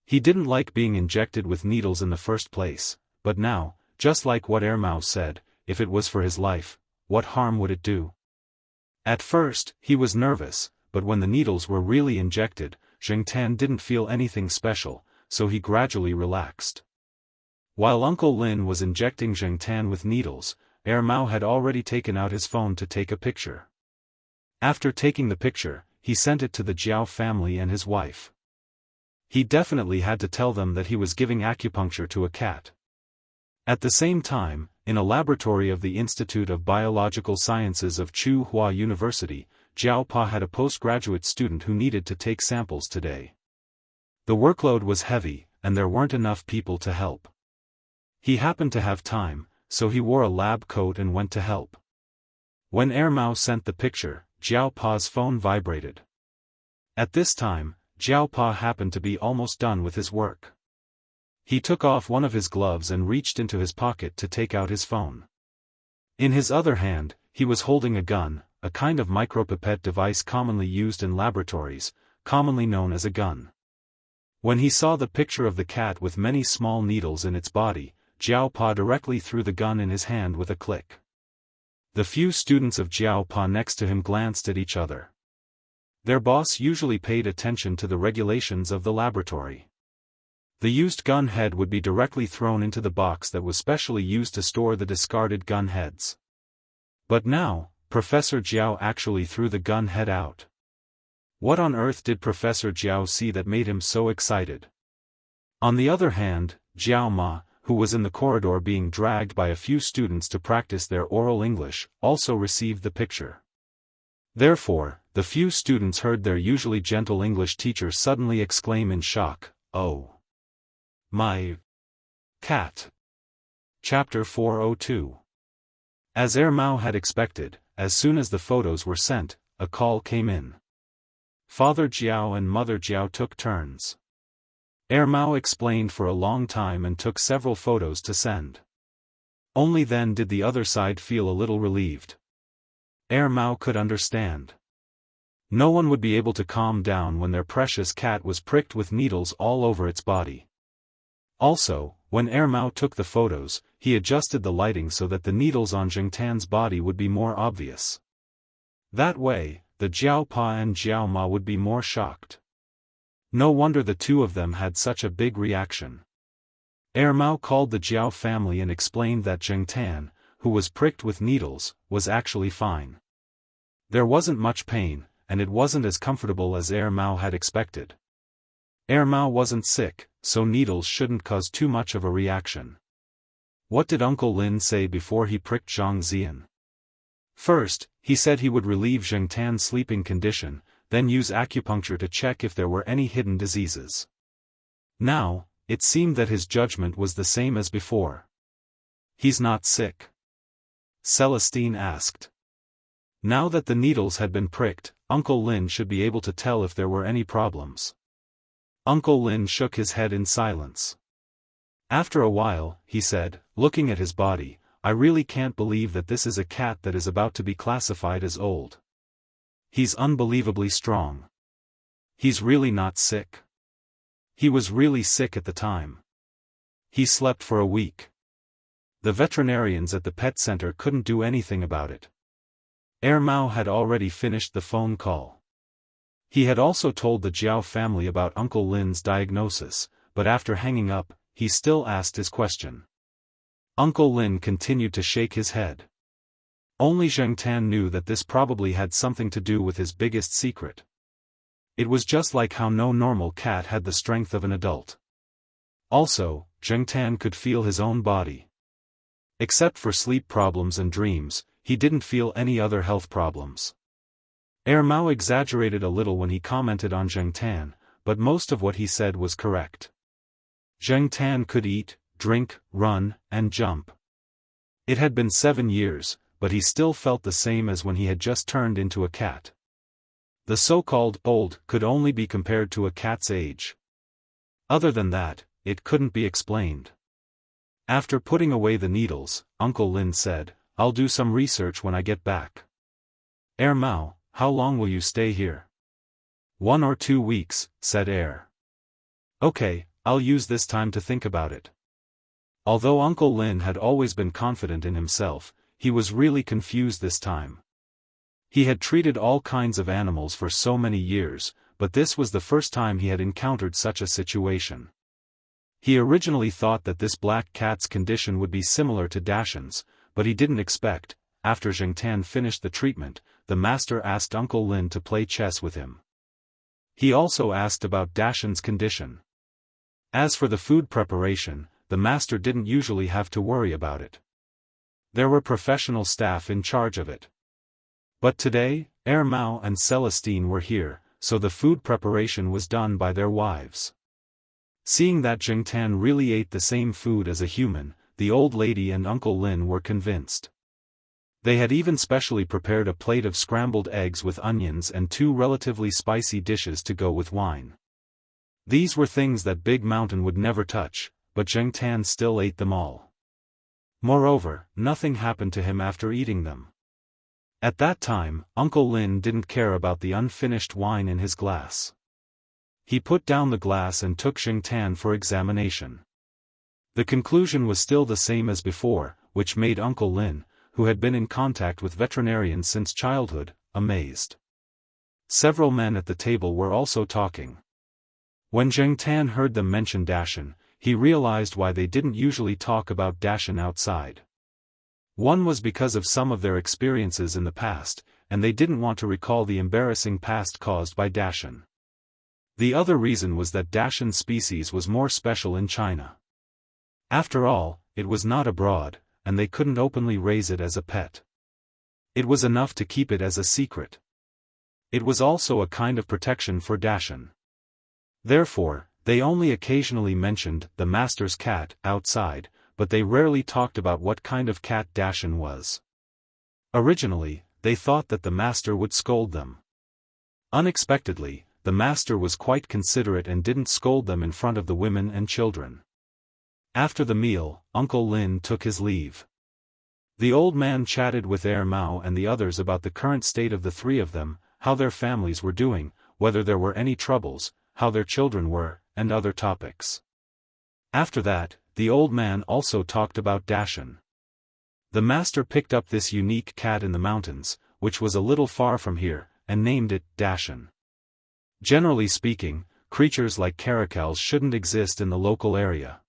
He didn't like being injected with needles in the first place, but now, just like what Mao said, if it was for his life, what harm would it do? At first, he was nervous, but when the needles were really injected, Zheng Tan didn't feel anything special, so he gradually relaxed. While Uncle Lin was injecting Zheng Tan with needles, Mao had already taken out his phone to take a picture. After taking the picture, he sent it to the Jiao family and his wife. He definitely had to tell them that he was giving acupuncture to a cat. At the same time, in a laboratory of the Institute of Biological Sciences of Tsinghua University, Jiao Pa had a postgraduate student who needed to take samples today. The workload was heavy, and there weren't enough people to help. He happened to have time, so he wore a lab coat and went to help. When Mao sent the picture, Jiao Pa's phone vibrated. At this time, Jiao Pa happened to be almost done with his work. He took off one of his gloves and reached into his pocket to take out his phone. In his other hand, he was holding a gun, a kind of micropipette device commonly used in laboratories, commonly known as a gun. When he saw the picture of the cat with many small needles in its body, Jiao Pa directly threw the gun in his hand with a click. The few students of Jiao Pa next to him glanced at each other. Their boss usually paid attention to the regulations of the laboratory. The used gun head would be directly thrown into the box that was specially used to store the discarded gun heads. But now, Professor Jiao actually threw the gun head out. What on earth did Professor Jiao see that made him so excited? On the other hand, Jiao Ma, who was in the corridor being dragged by a few students to practice their oral English, also received the picture. Therefore, the few students heard their usually gentle English teacher suddenly exclaim in shock, "Oh! My cat!" Chapter 402. As Mao had expected, as soon as the photos were sent, a call came in. Father Jiao and Mother Jiao took turns. Mao explained for a long time and took several photos to send. Only then did the other side feel a little relieved. Mao could understand. No one would be able to calm down when their precious cat was pricked with needles all over its body. Also, when Mao took the photos, he adjusted the lighting so that the needles on Zheng Tan's body would be more obvious. That way, the Jiao Pa and Jiao Ma would be more shocked. No wonder the two of them had such a big reaction. Mao called the Jiao family and explained that Zheng Tan, who was pricked with needles, was actually fine. There wasn't much pain, and it wasn't as comfortable as Mao had expected. Mao wasn't sick, so needles shouldn't cause too much of a reaction. What did Uncle Lin say before he pricked Zhang Zian? First, he said he would relieve Zheng Tan's sleeping condition, then use acupuncture to check if there were any hidden diseases. Now, it seemed that his judgment was the same as before. "He's not sick?" Celestine asked. Now that the needles had been pricked, Uncle Lin should be able to tell if there were any problems. Uncle Lin shook his head in silence. After a while, he said, looking at his body, "I really can't believe that this is a cat that is about to be classified as old. He's unbelievably strong. He's really not sick. He was really sick at the time. He slept for a week. The veterinarians at the pet center couldn't do anything about it." Mao had already finished the phone call. He had also told the Jiao family about Uncle Lin's diagnosis, but after hanging up, he still asked his question. Uncle Lin continued to shake his head. Only Zheng Tan knew that this probably had something to do with his biggest secret. It was just like how no normal cat had the strength of an adult. Also, Zheng Tan could feel his own body. Except for sleep problems and dreams, he didn't feel any other health problems. Mao exaggerated a little when he commented on Zheng Tan, but most of what he said was correct. Zheng Tan could eat, drink, run, and jump. It had been 7 years, but he still felt the same as when he had just turned into a cat. The so-called old could only be compared to a cat's age. Other than that, it couldn't be explained. After putting away the needles, Uncle Lin said, "I'll do some research when I get back." Mao, how long will you stay here? 1 or 2 weeks, said Okay, I'll use this time to think about it. Although Uncle Lin had always been confident in himself, he was really confused this time. He had treated all kinds of animals for so many years, but this was the first time he had encountered such a situation. He originally thought that this black cat's condition would be similar to Dashan's, but he didn't expect, after Zheng Tan finished the treatment, the master asked Uncle Lin to play chess with him. He also asked about Dashan's condition. As for the food preparation, the master didn't usually have to worry about it. There were professional staff in charge of it. But today, Mao and Celestine were here, so the food preparation was done by their wives. Seeing that Zheng Tan really ate the same food as a human, the old lady and Uncle Lin were convinced. They had even specially prepared a plate of scrambled eggs with onions and 2 relatively spicy dishes to go with wine. These were things that Big Mountain would never touch, but Zheng Tan still ate them all. Moreover, nothing happened to him after eating them. At that time, Uncle Lin didn't care about the unfinished wine in his glass. He put down the glass and took Zheng Tan for examination. The conclusion was still the same as before, which made Uncle Lin, who had been in contact with veterinarians since childhood, amazed. Several men at the table were also talking. When Zheng Tan heard them mention Dashan, he realized why they didn't usually talk about Dashan outside. One was because of some of their experiences in the past, and they didn't want to recall the embarrassing past caused by Dashan. The other reason was that Dashan's species was more special in China. After all, it was not abroad, and they couldn't openly raise it as a pet. It was enough to keep it as a secret. It was also a kind of protection for Dashan. Therefore, they only occasionally mentioned the master's cat outside, but they rarely talked about what kind of cat Dashan was. Originally, they thought that the master would scold them. Unexpectedly, the master was quite considerate and didn't scold them in front of the women and children. After the meal, Uncle Lin took his leave. The old man chatted with Mao and the others about the current state of the 3 of them, how their families were doing, whether there were any troubles, how their children were, and other topics. After that, the old man also talked about Dashan. The master picked up this unique cat in the mountains, which was a little far from here, and named it Dashan. Generally speaking, creatures like caracals shouldn't exist in the local area.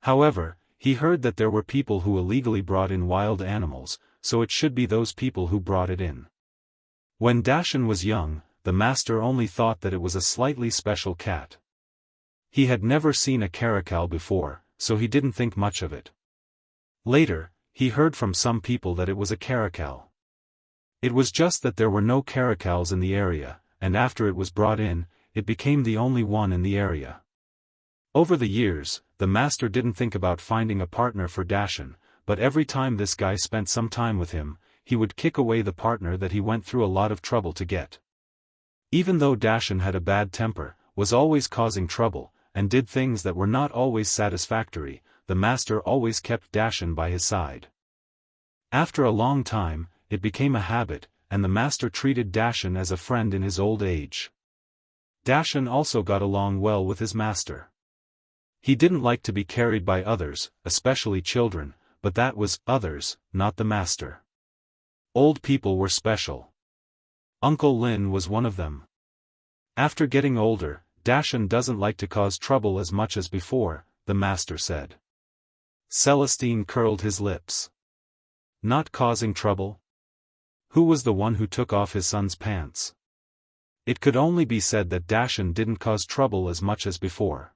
However, he heard that there were people who illegally brought in wild animals, so it should be those people who brought it in. When Dashan was young, the master only thought that it was a slightly special cat. He had never seen a caracal before, so he didn't think much of it. Later, he heard from some people that it was a caracal. It was just that there were no caracals in the area, and after it was brought in, it became the only one in the area. Over the years, the master didn't think about finding a partner for Dashan, but every time this guy spent some time with him, he would kick away the partner that he went through a lot of trouble to get. Even though Dashan had a bad temper, was always causing trouble, and did things that were not always satisfactory, the master always kept Dashan by his side. After a long time, it became a habit, and the master treated Dashan as a friend in his old age. Dashan also got along well with his master. He didn't like to be carried by others, especially children, but that was others, not the master. Old people were special. Uncle Lin was one of them. After getting older, Dashan doesn't like to cause trouble as much as before, the master said. Celestine curled his lips. Not causing trouble? Who was the one who took off his son's pants? It could only be said that Dashan didn't cause trouble as much as before.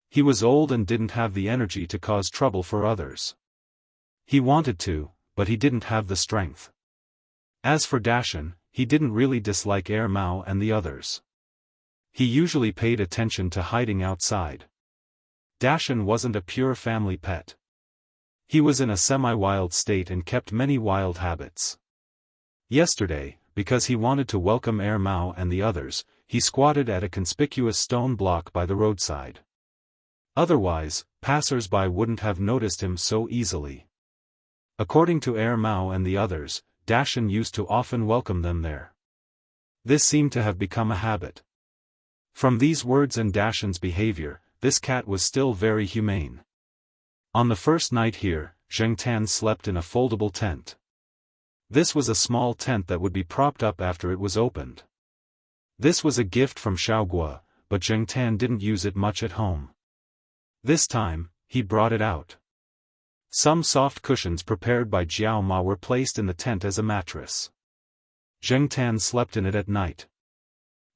He was old and didn't have the energy to cause trouble for others. He wanted to, but he didn't have the strength. As for Dashan, he didn't really dislike Air Mao and the others. He usually paid attention to hiding outside. Dashan wasn't a pure family pet. He was in a semi-wild state and kept many wild habits. Yesterday, because he wanted to welcome Air Mao and the others, he squatted at a conspicuous stone block by the roadside. Otherwise, passers-by wouldn't have noticed him so easily. According to Air Mao and the others, Dashan used to often welcome them there. This seemed to have become a habit. From these words and Dashan's behavior, this cat was still very humane. On the first night here, Zheng Tan slept in a foldable tent. This was a small tent that would be propped up after it was opened. This was a gift from Xiaoguo, but Zheng Tan didn't use it much at home. This time, he brought it out. Some soft cushions prepared by Jiao Ma were placed in the tent as a mattress. Zheng Tan slept in it at night.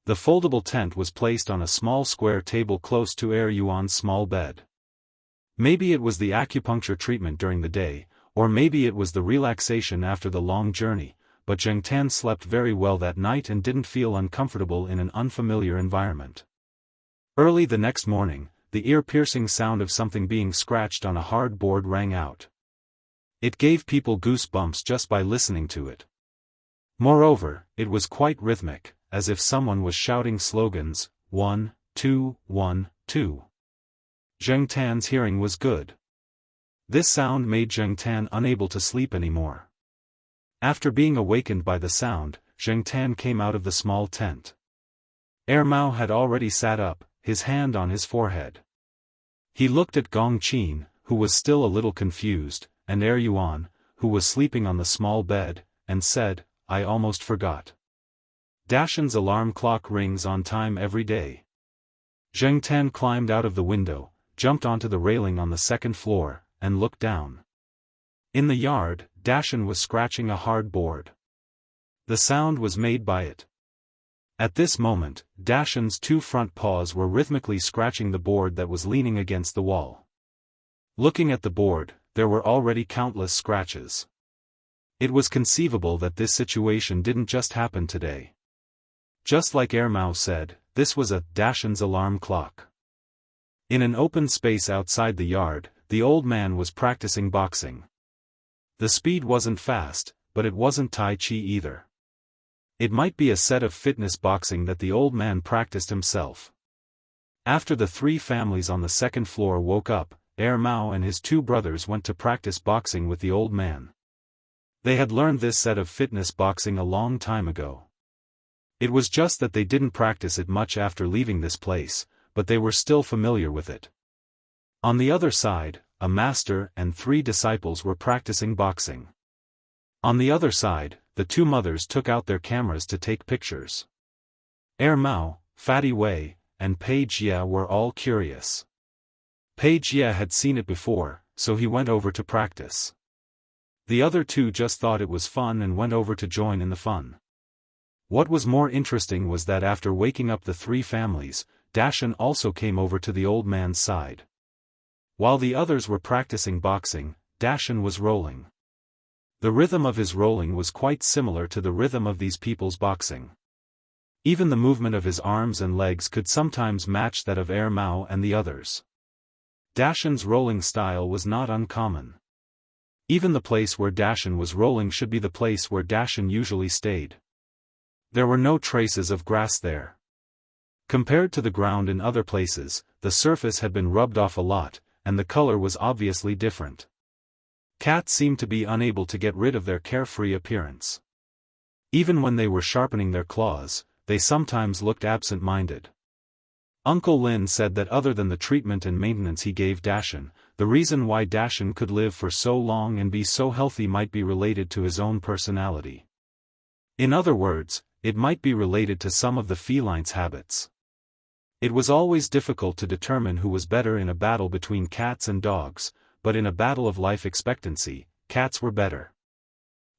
The foldable tent was placed on a small square table close to Er Yuan's small bed. Maybe it was the acupuncture treatment during the day, or maybe it was the relaxation after the long journey, but Zheng Tan slept very well that night and didn't feel uncomfortable in an unfamiliar environment. Early the next morning, the ear-piercing sound of something being scratched on a hard board rang out. It gave people goosebumps just by listening to it. Moreover, it was quite rhythmic, as if someone was shouting slogans, 1, 2, 1, 2. Zheng Tan's hearing was good. This sound made Zheng Tan unable to sleep anymore. After being awakened by the sound, Zheng Tan came out of the small tent. Er Mao had already sat up, his hand on his forehead. He looked at Gong Qin, who was still a little confused, and Er Yuan, who was sleeping on the small bed, and said, "I almost forgot. Dashan's alarm clock rings on time every day." Zheng Tan climbed out of the window, jumped onto the railing on the second floor, and looked down. In the yard, Dashan was scratching a hard board. The sound was made by it. At this moment, Dashan's two front paws were rhythmically scratching the board that was leaning against the wall. Looking at the board, there were already countless scratches. It was conceivable that this situation didn't just happen today. Just like Er Mao said, this was a Dashan's alarm clock. In an open space outside the yard, the old man was practicing boxing. The speed wasn't fast, but it wasn't Tai Chi either. It might be a set of fitness boxing that the old man practiced himself. After the three families on the second floor woke up, Er Mao and his two brothers went to practice boxing with the old man. They had learned this set of fitness boxing a long time ago. It was just that they didn't practice it much after leaving this place, but they were still familiar with it. On the other side, a master and 3 disciples were practicing boxing. On the other side, the 2 mothers took out their cameras to take pictures. Er Mao, Fatty Wei, and Pei Jie were all curious. Pei Jie had seen it before, so he went over to practice. The other 2 just thought it was fun and went over to join in the fun. What was more interesting was that after waking up the 3 families, Dashan also came over to the old man's side. While the others were practicing boxing, Dashan was rolling. The rhythm of his rolling was quite similar to the rhythm of these people's boxing. Even the movement of his arms and legs could sometimes match that of Er Mao and the others. Dashan's rolling style was not uncommon. Even the place where Dashan was rolling should be the place where Dashan usually stayed. There were no traces of grass there. Compared to the ground in other places, the surface had been rubbed off a lot, and the color was obviously different. Cats seemed to be unable to get rid of their carefree appearance. Even when they were sharpening their claws, they sometimes looked absent-minded. Uncle Lin said that other than the treatment and maintenance he gave Dashan, the reason why Dashan could live for so long and be so healthy might be related to his own personality. In other words, it might be related to some of the feline's habits. It was always difficult to determine who was better in a battle between cats and dogs, but in a battle of life expectancy, cats were better.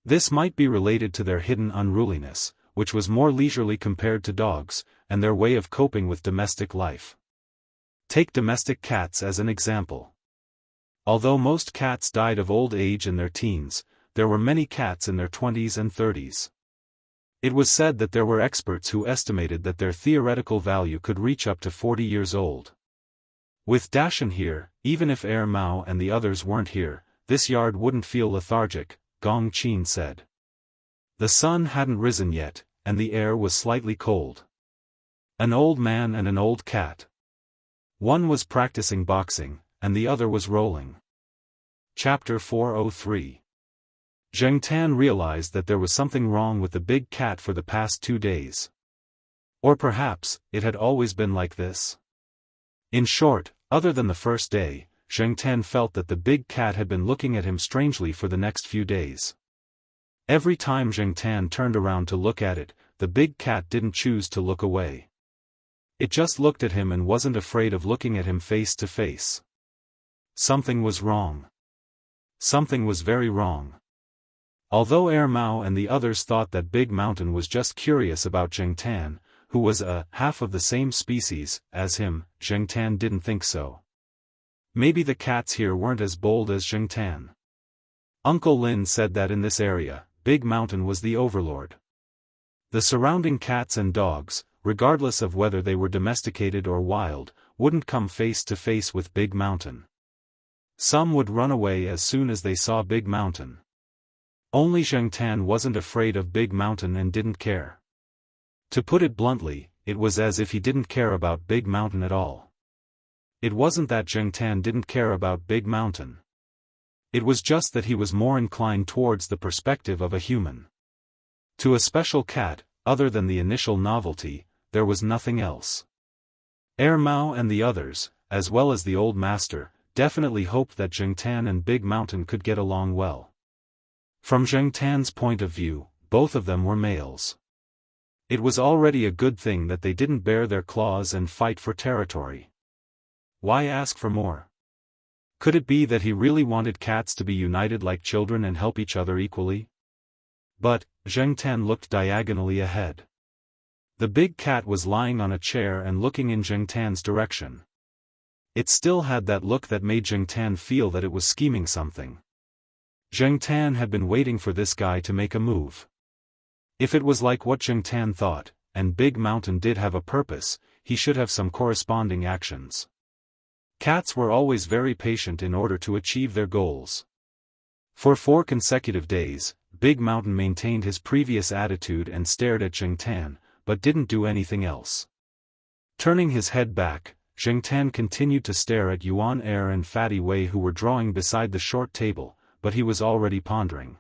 This might be related to their hidden unruliness, which was more leisurely compared to dogs, and their way of coping with domestic life. Take domestic cats as an example. Although most cats died of old age in their teens, there were many cats in their 20s and 30s. It was said that there were experts who estimated that their theoretical value could reach up to 40 years old. With Dashan here, even if Mao and the others weren't here, this yard wouldn't feel lethargic, Gong Qin said. The sun hadn't risen yet, and the air was slightly cold. An old man and an old cat. One was practicing boxing, and the other was rolling. Chapter 403. Zheng Tan realized that there was something wrong with the big cat for the past 2 days. Or perhaps, it had always been like this. In short, other than the first day, Zheng Tan felt that the big cat had been looking at him strangely for the next few days. Every time Zheng Tan turned around to look at it, the big cat didn't choose to look away. It just looked at him and wasn't afraid of looking at him face to face. Something was wrong. Something was very wrong. Although Mao and the others thought that Big Mountain was just curious about Zheng Tan, who was half of the same species as him, Zheng Tan didn't think so. Maybe the cats here weren't as bold as Zheng Tan. Uncle Lin said that in this area, Big Mountain was the overlord. The surrounding cats and dogs, regardless of whether they were domesticated or wild, wouldn't come face to face with Big Mountain. Some would run away as soon as they saw Big Mountain. Only Zheng Tan wasn't afraid of Big Mountain and didn't care. To put it bluntly, it was as if he didn't care about Big Mountain at all. It wasn't that Zheng Tan didn't care about Big Mountain. It was just that he was more inclined towards the perspective of a human. To a special cat, other than the initial novelty, there was nothing else. Mao and the others, as well as the old master, definitely hoped that Zheng Tan and Big Mountain could get along well. From Zheng Tan's point of view, both of them were males. It was already a good thing that they didn't bare their claws and fight for territory. Why ask for more? Could it be that he really wanted cats to be united like children and help each other equally? But, Zheng Tan looked diagonally ahead. The big cat was lying on a chair and looking in Zheng Tan's direction. It still had that look that made Zheng Tan feel that it was scheming something. Zheng Tan had been waiting for this guy to make a move. If it was like what Zheng Tan thought, and Big Mountain did have a purpose, he should have some corresponding actions. Cats were always very patient in order to achieve their goals. For 4 consecutive days, Big Mountain maintained his previous attitude and stared at Zheng Tan, but didn't do anything else. Turning his head back, Zheng Tan continued to stare at Yuan and Fatty Wei, who were drawing beside the short table, but he was already pondering.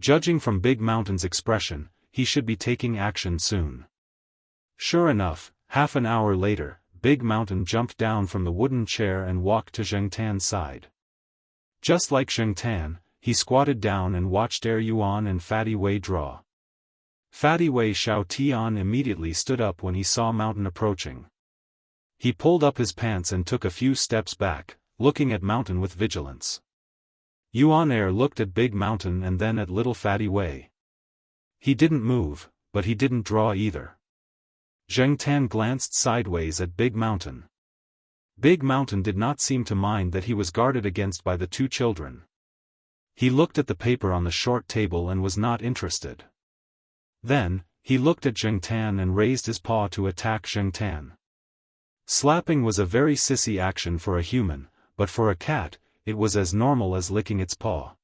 Judging from Big Mountain's expression, he should be taking action soon. Sure enough, half an hour later, Big Mountain jumped down from the wooden chair and walked to Zheng Tan's side. Just like Zheng Tan, he squatted down and watched Yuan and Fatty Wei draw. Fatty Wei Xiao Tian immediately stood up when he saw Mountain approaching. He pulled up his pants and took a few steps back, looking at Mountain with vigilance. Yuan looked at Big Mountain and then at little Fatty Wei. He didn't move, but he didn't draw either. Zheng Tan glanced sideways at Big Mountain. Big Mountain did not seem to mind that he was guarded against by the 2 children. He looked at the paper on the short table and was not interested. Then, he looked at Zheng Tan and raised his paw to attack Zheng Tan. Slapping was a very sissy action for a human, but for a cat, it was as normal as licking its paw.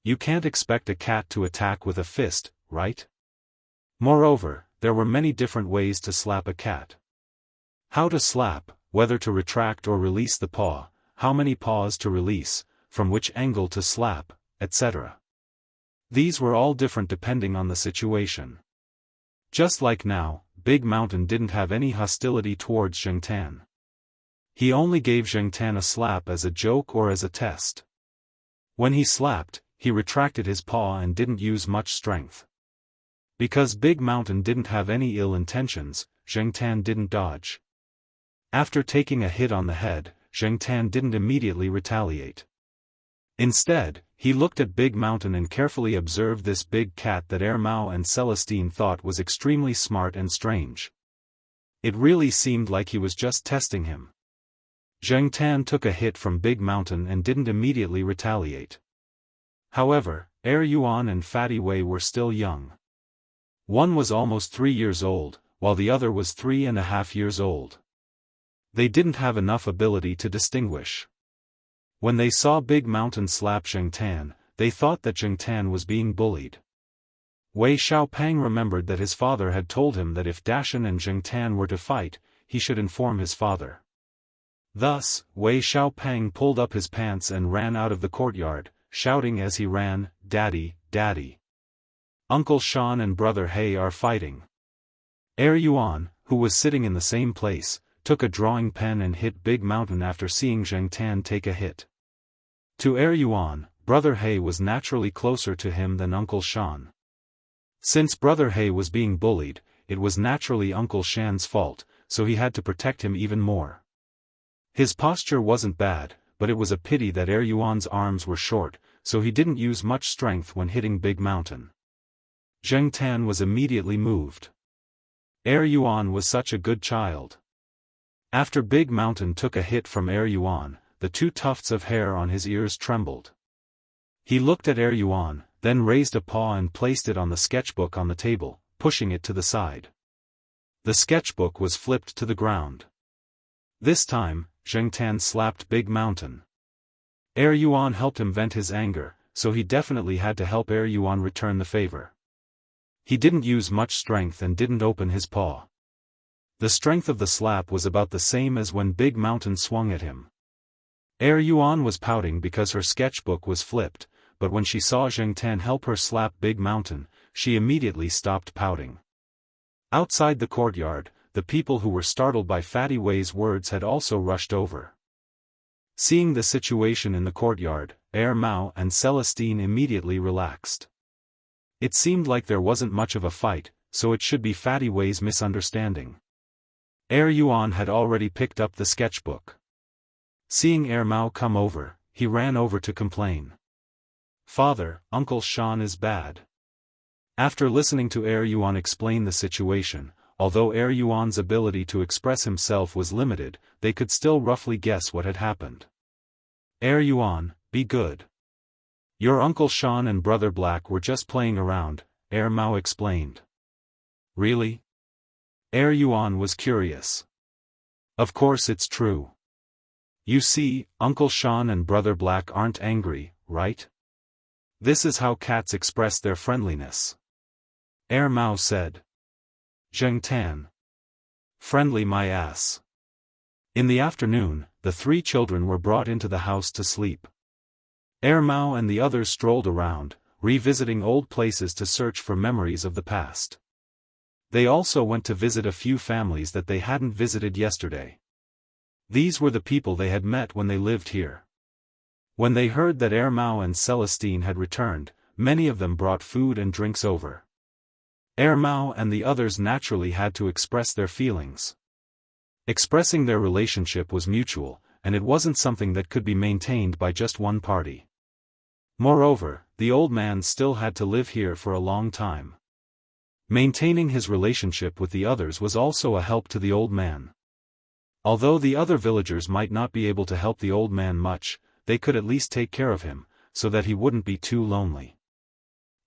You can't expect a cat to attack with a fist, right? Moreover, there were many different ways to slap a cat. How to slap, whether to retract or release the paw, how many paws to release, from which angle to slap, etc. These were all different depending on the situation. Just like now, Big Mountain didn't have any hostility towards Zheng Tan. He only gave Zheng Tan a slap as a joke or as a test. When he slapped, he retracted his paw and didn't use much strength. Because Big Mountain didn't have any ill intentions, Zheng Tan didn't dodge. After taking a hit on the head, Zheng Tan didn't immediately retaliate. Instead, he looked at Big Mountain and carefully observed this big cat that Mao and Celestine thought was extremely smart and strange. It really seemed like he was just testing him. Zheng Tan took a hit from Big Mountain and didn't immediately retaliate. However, Er Yuan and Fatty Wei were still young. One was almost 3 years old, while the other was 3.5 years old. They didn't have enough ability to distinguish. When they saw Big Mountain slap Zheng Tan, they thought that Zheng Tan was being bullied. Wei Xiaopang remembered that his father had told him that if Dashan and Zheng Tan were to fight, he should inform his father. Thus, Wei Xiaopang pulled up his pants and ran out of the courtyard, shouting as he ran, "Daddy, Daddy! Uncle Shan and Brother He are fighting." Er Yuan, who was sitting in the same place, took a drawing pen and hit Big Mountain after seeing Zheng Tan take a hit. To Er Yuan, Brother He was naturally closer to him than Uncle Shan. Since Brother He was being bullied, it was naturally Uncle Shan's fault, so he had to protect him even more. His posture wasn't bad, but it was a pity that Er Yuan's arms were short, so he didn't use much strength when hitting Big Mountain. Zheng Tan was immediately moved. Er Yuan was such a good child. After Big Mountain took a hit from Er Yuan, the 2 tufts of hair on his ears trembled. He looked at Er Yuan, then raised a paw and placed it on the sketchbook on the table, pushing it to the side. The sketchbook was flipped to the ground. This time, Zheng Tan slapped Big Mountain. Er Yuan helped him vent his anger, so he definitely had to help Er Yuan return the favor. He didn't use much strength and didn't open his paw. The strength of the slap was about the same as when Big Mountain swung at him. Er Yuan was pouting because her sketchbook was flipped, but when she saw Zheng Tan help her slap Big Mountain, she immediately stopped pouting. Outside the courtyard, the people who were startled by Fatty Wei's words had also rushed over. Seeing the situation in the courtyard, Er Mao and Celestine immediately relaxed. It seemed like there wasn't much of a fight, so it should be Fatty Wei's misunderstanding. Er Yuan had already picked up the sketchbook. Seeing Er Mao come over, he ran over to complain. "Father, Uncle Shan is bad." After listening to Er Yuan explain the situation, although Er Yuan's ability to express himself was limited, they could still roughly guess what had happened. "Er Yuan, be good. Your Uncle Shan and Brother Black were just playing around," Er Mao explained. "Really?" Er Yuan was curious. "Of course it's true. You see, Uncle Shan and Brother Black aren't angry, right? This is how cats express their friendliness." Er Mao said. "Zheng Tan. Friendly my ass." In the afternoon, the 3 children were brought into the house to sleep. Er Mao and the others strolled around, revisiting old places to search for memories of the past. They also went to visit a few families that they hadn't visited yesterday. These were the people they had met when they lived here. When they heard that Er Mao and Celestine had returned, many of them brought food and drinks over. Er Mao and the others naturally had to express their feelings. Expressing their relationship was mutual, and it wasn't something that could be maintained by just one party. Moreover, the old man still had to live here for a long time. Maintaining his relationship with the others was also a help to the old man. Although the other villagers might not be able to help the old man much, they could at least take care of him, so that he wouldn't be too lonely.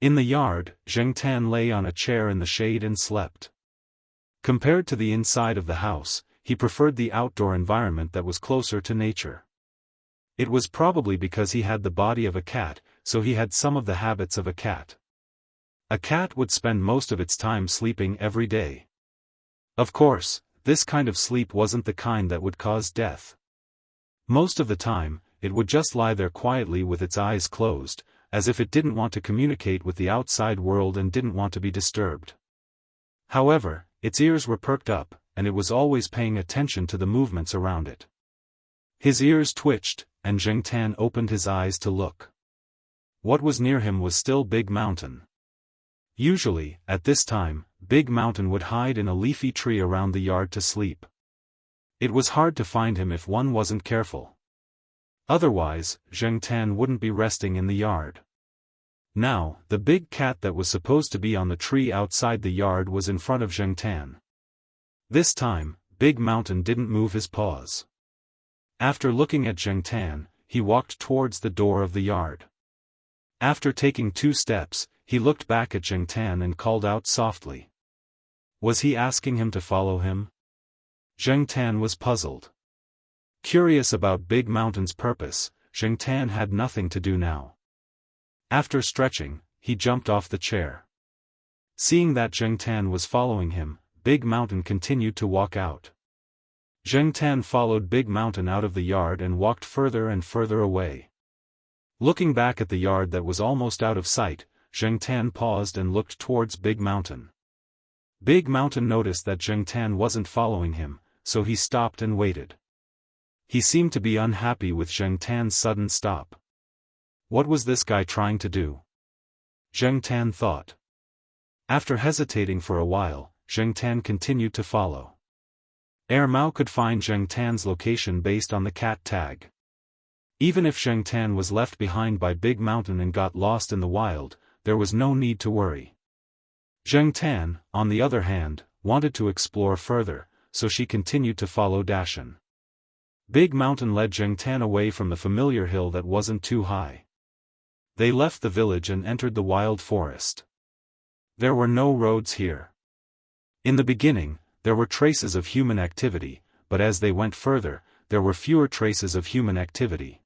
In the yard, Zheng Tan lay on a chair in the shade and slept. Compared to the inside of the house, he preferred the outdoor environment that was closer to nature. It was probably because he had the body of a cat, so he had some of the habits of a cat. A cat would spend most of its time sleeping every day. Of course, this kind of sleep wasn't the kind that would cause death. Most of the time, it would just lie there quietly with its eyes closed, as if it didn't want to communicate with the outside world and didn't want to be disturbed. However, its ears were perked up, and it was always paying attention to the movements around it. His ears twitched, and Zheng Tan opened his eyes to look. What was near him was still Big Mountain. Usually, at this time, Big Mountain would hide in a leafy tree around the yard to sleep. It was hard to find him if one wasn't careful. Otherwise, Zheng Tan wouldn't be resting in the yard. Now, the big cat that was supposed to be on the tree outside the yard was in front of Zheng Tan. This time, Big Mountain didn't move his paws. After looking at Zheng Tan, he walked towards the door of the yard. After taking 2 steps, he looked back at Zheng Tan and called out softly. Was he asking him to follow him? Zheng Tan was puzzled. Curious about Big Mountain's purpose, Zheng Tan had nothing to do now. After stretching, he jumped off the chair. Seeing that Zheng Tan was following him, Big Mountain continued to walk out. Zheng Tan followed Big Mountain out of the yard and walked further and further away. Looking back at the yard that was almost out of sight, Zheng Tan paused and looked towards Big Mountain. Big Mountain noticed that Zheng Tan wasn't following him, so he stopped and waited. He seemed to be unhappy with Zheng Tan's sudden stop. What was this guy trying to do? Zheng Tan thought. After hesitating for a while, Zheng Tan continued to follow. Mao could find Zheng Tan's location based on the cat tag. Even if Zheng Tan was left behind by Big Mountain and got lost in the wild, there was no need to worry. Zheng Tan, on the other hand, wanted to explore further, so she continued to follow Dashan. Big Mountain led Zheng Tan away from the familiar hill that wasn't too high. They left the village and entered the wild forest. There were no roads here. In the beginning, there were traces of human activity, but as they went further, there were fewer traces of human activity.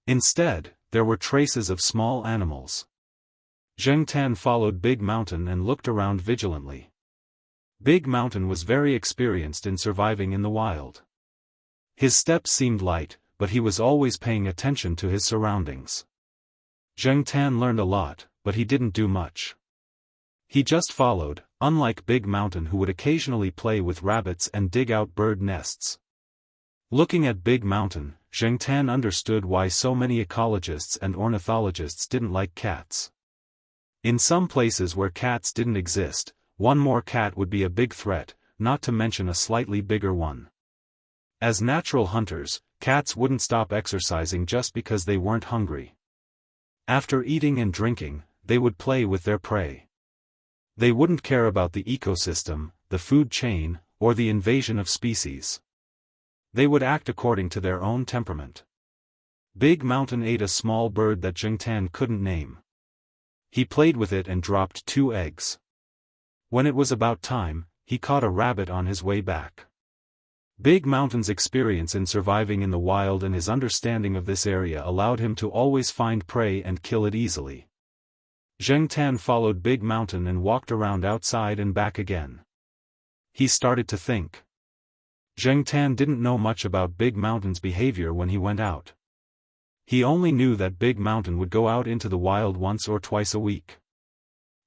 Instead, there were traces of small animals. Zheng Tan followed Big Mountain and looked around vigilantly. Big Mountain was very experienced in surviving in the wild. His steps seemed light, but he was always paying attention to his surroundings. Zheng Tan learned a lot, but he didn't do much. He just followed, unlike Big Mountain who would occasionally play with rabbits and dig out bird nests. Looking at Big Mountain, Zheng Tan understood why so many ecologists and ornithologists didn't like cats. In some places where cats didn't exist, one more cat would be a big threat, not to mention a slightly bigger one. As natural hunters, cats wouldn't stop exercising just because they weren't hungry. After eating and drinking, they would play with their prey. They wouldn't care about the ecosystem, the food chain, or the invasion of species. They would act according to their own temperament. Big Mountain ate a small bird that Zheng Tan couldn't name. He played with it and dropped 2 eggs. When it was about time, he caught a rabbit on his way back. Big Mountain's experience in surviving in the wild and his understanding of this area allowed him to always find prey and kill it easily. Zheng Tan followed Big Mountain and walked around outside and back again. He started to think. Zheng Tan didn't know much about Big Mountain's behavior when he went out. He only knew that Big Mountain would go out into the wild once or twice a week.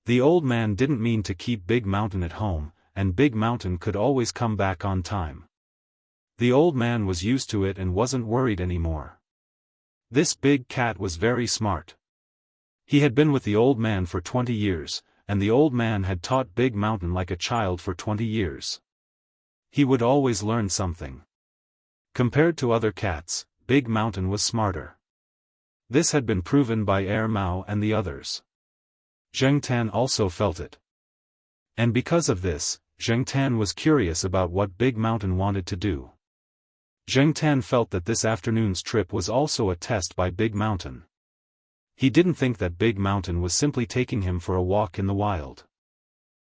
The old man didn't mean to keep Big Mountain at home, and Big Mountain could always come back on time. The old man was used to it and wasn't worried anymore. This big cat was very smart. He had been with the old man for 20 years, and the old man had taught Big Mountain like a child for 20 years. He would always learn something. Compared to other cats, Big Mountain was smarter. This had been proven by Mao and the others. Zheng Tan also felt it. And because of this, Zheng Tan was curious about what Big Mountain wanted to do. Zheng Tan felt that this afternoon's trip was also a test by Big Mountain. He didn't think that Big Mountain was simply taking him for a walk in the wild.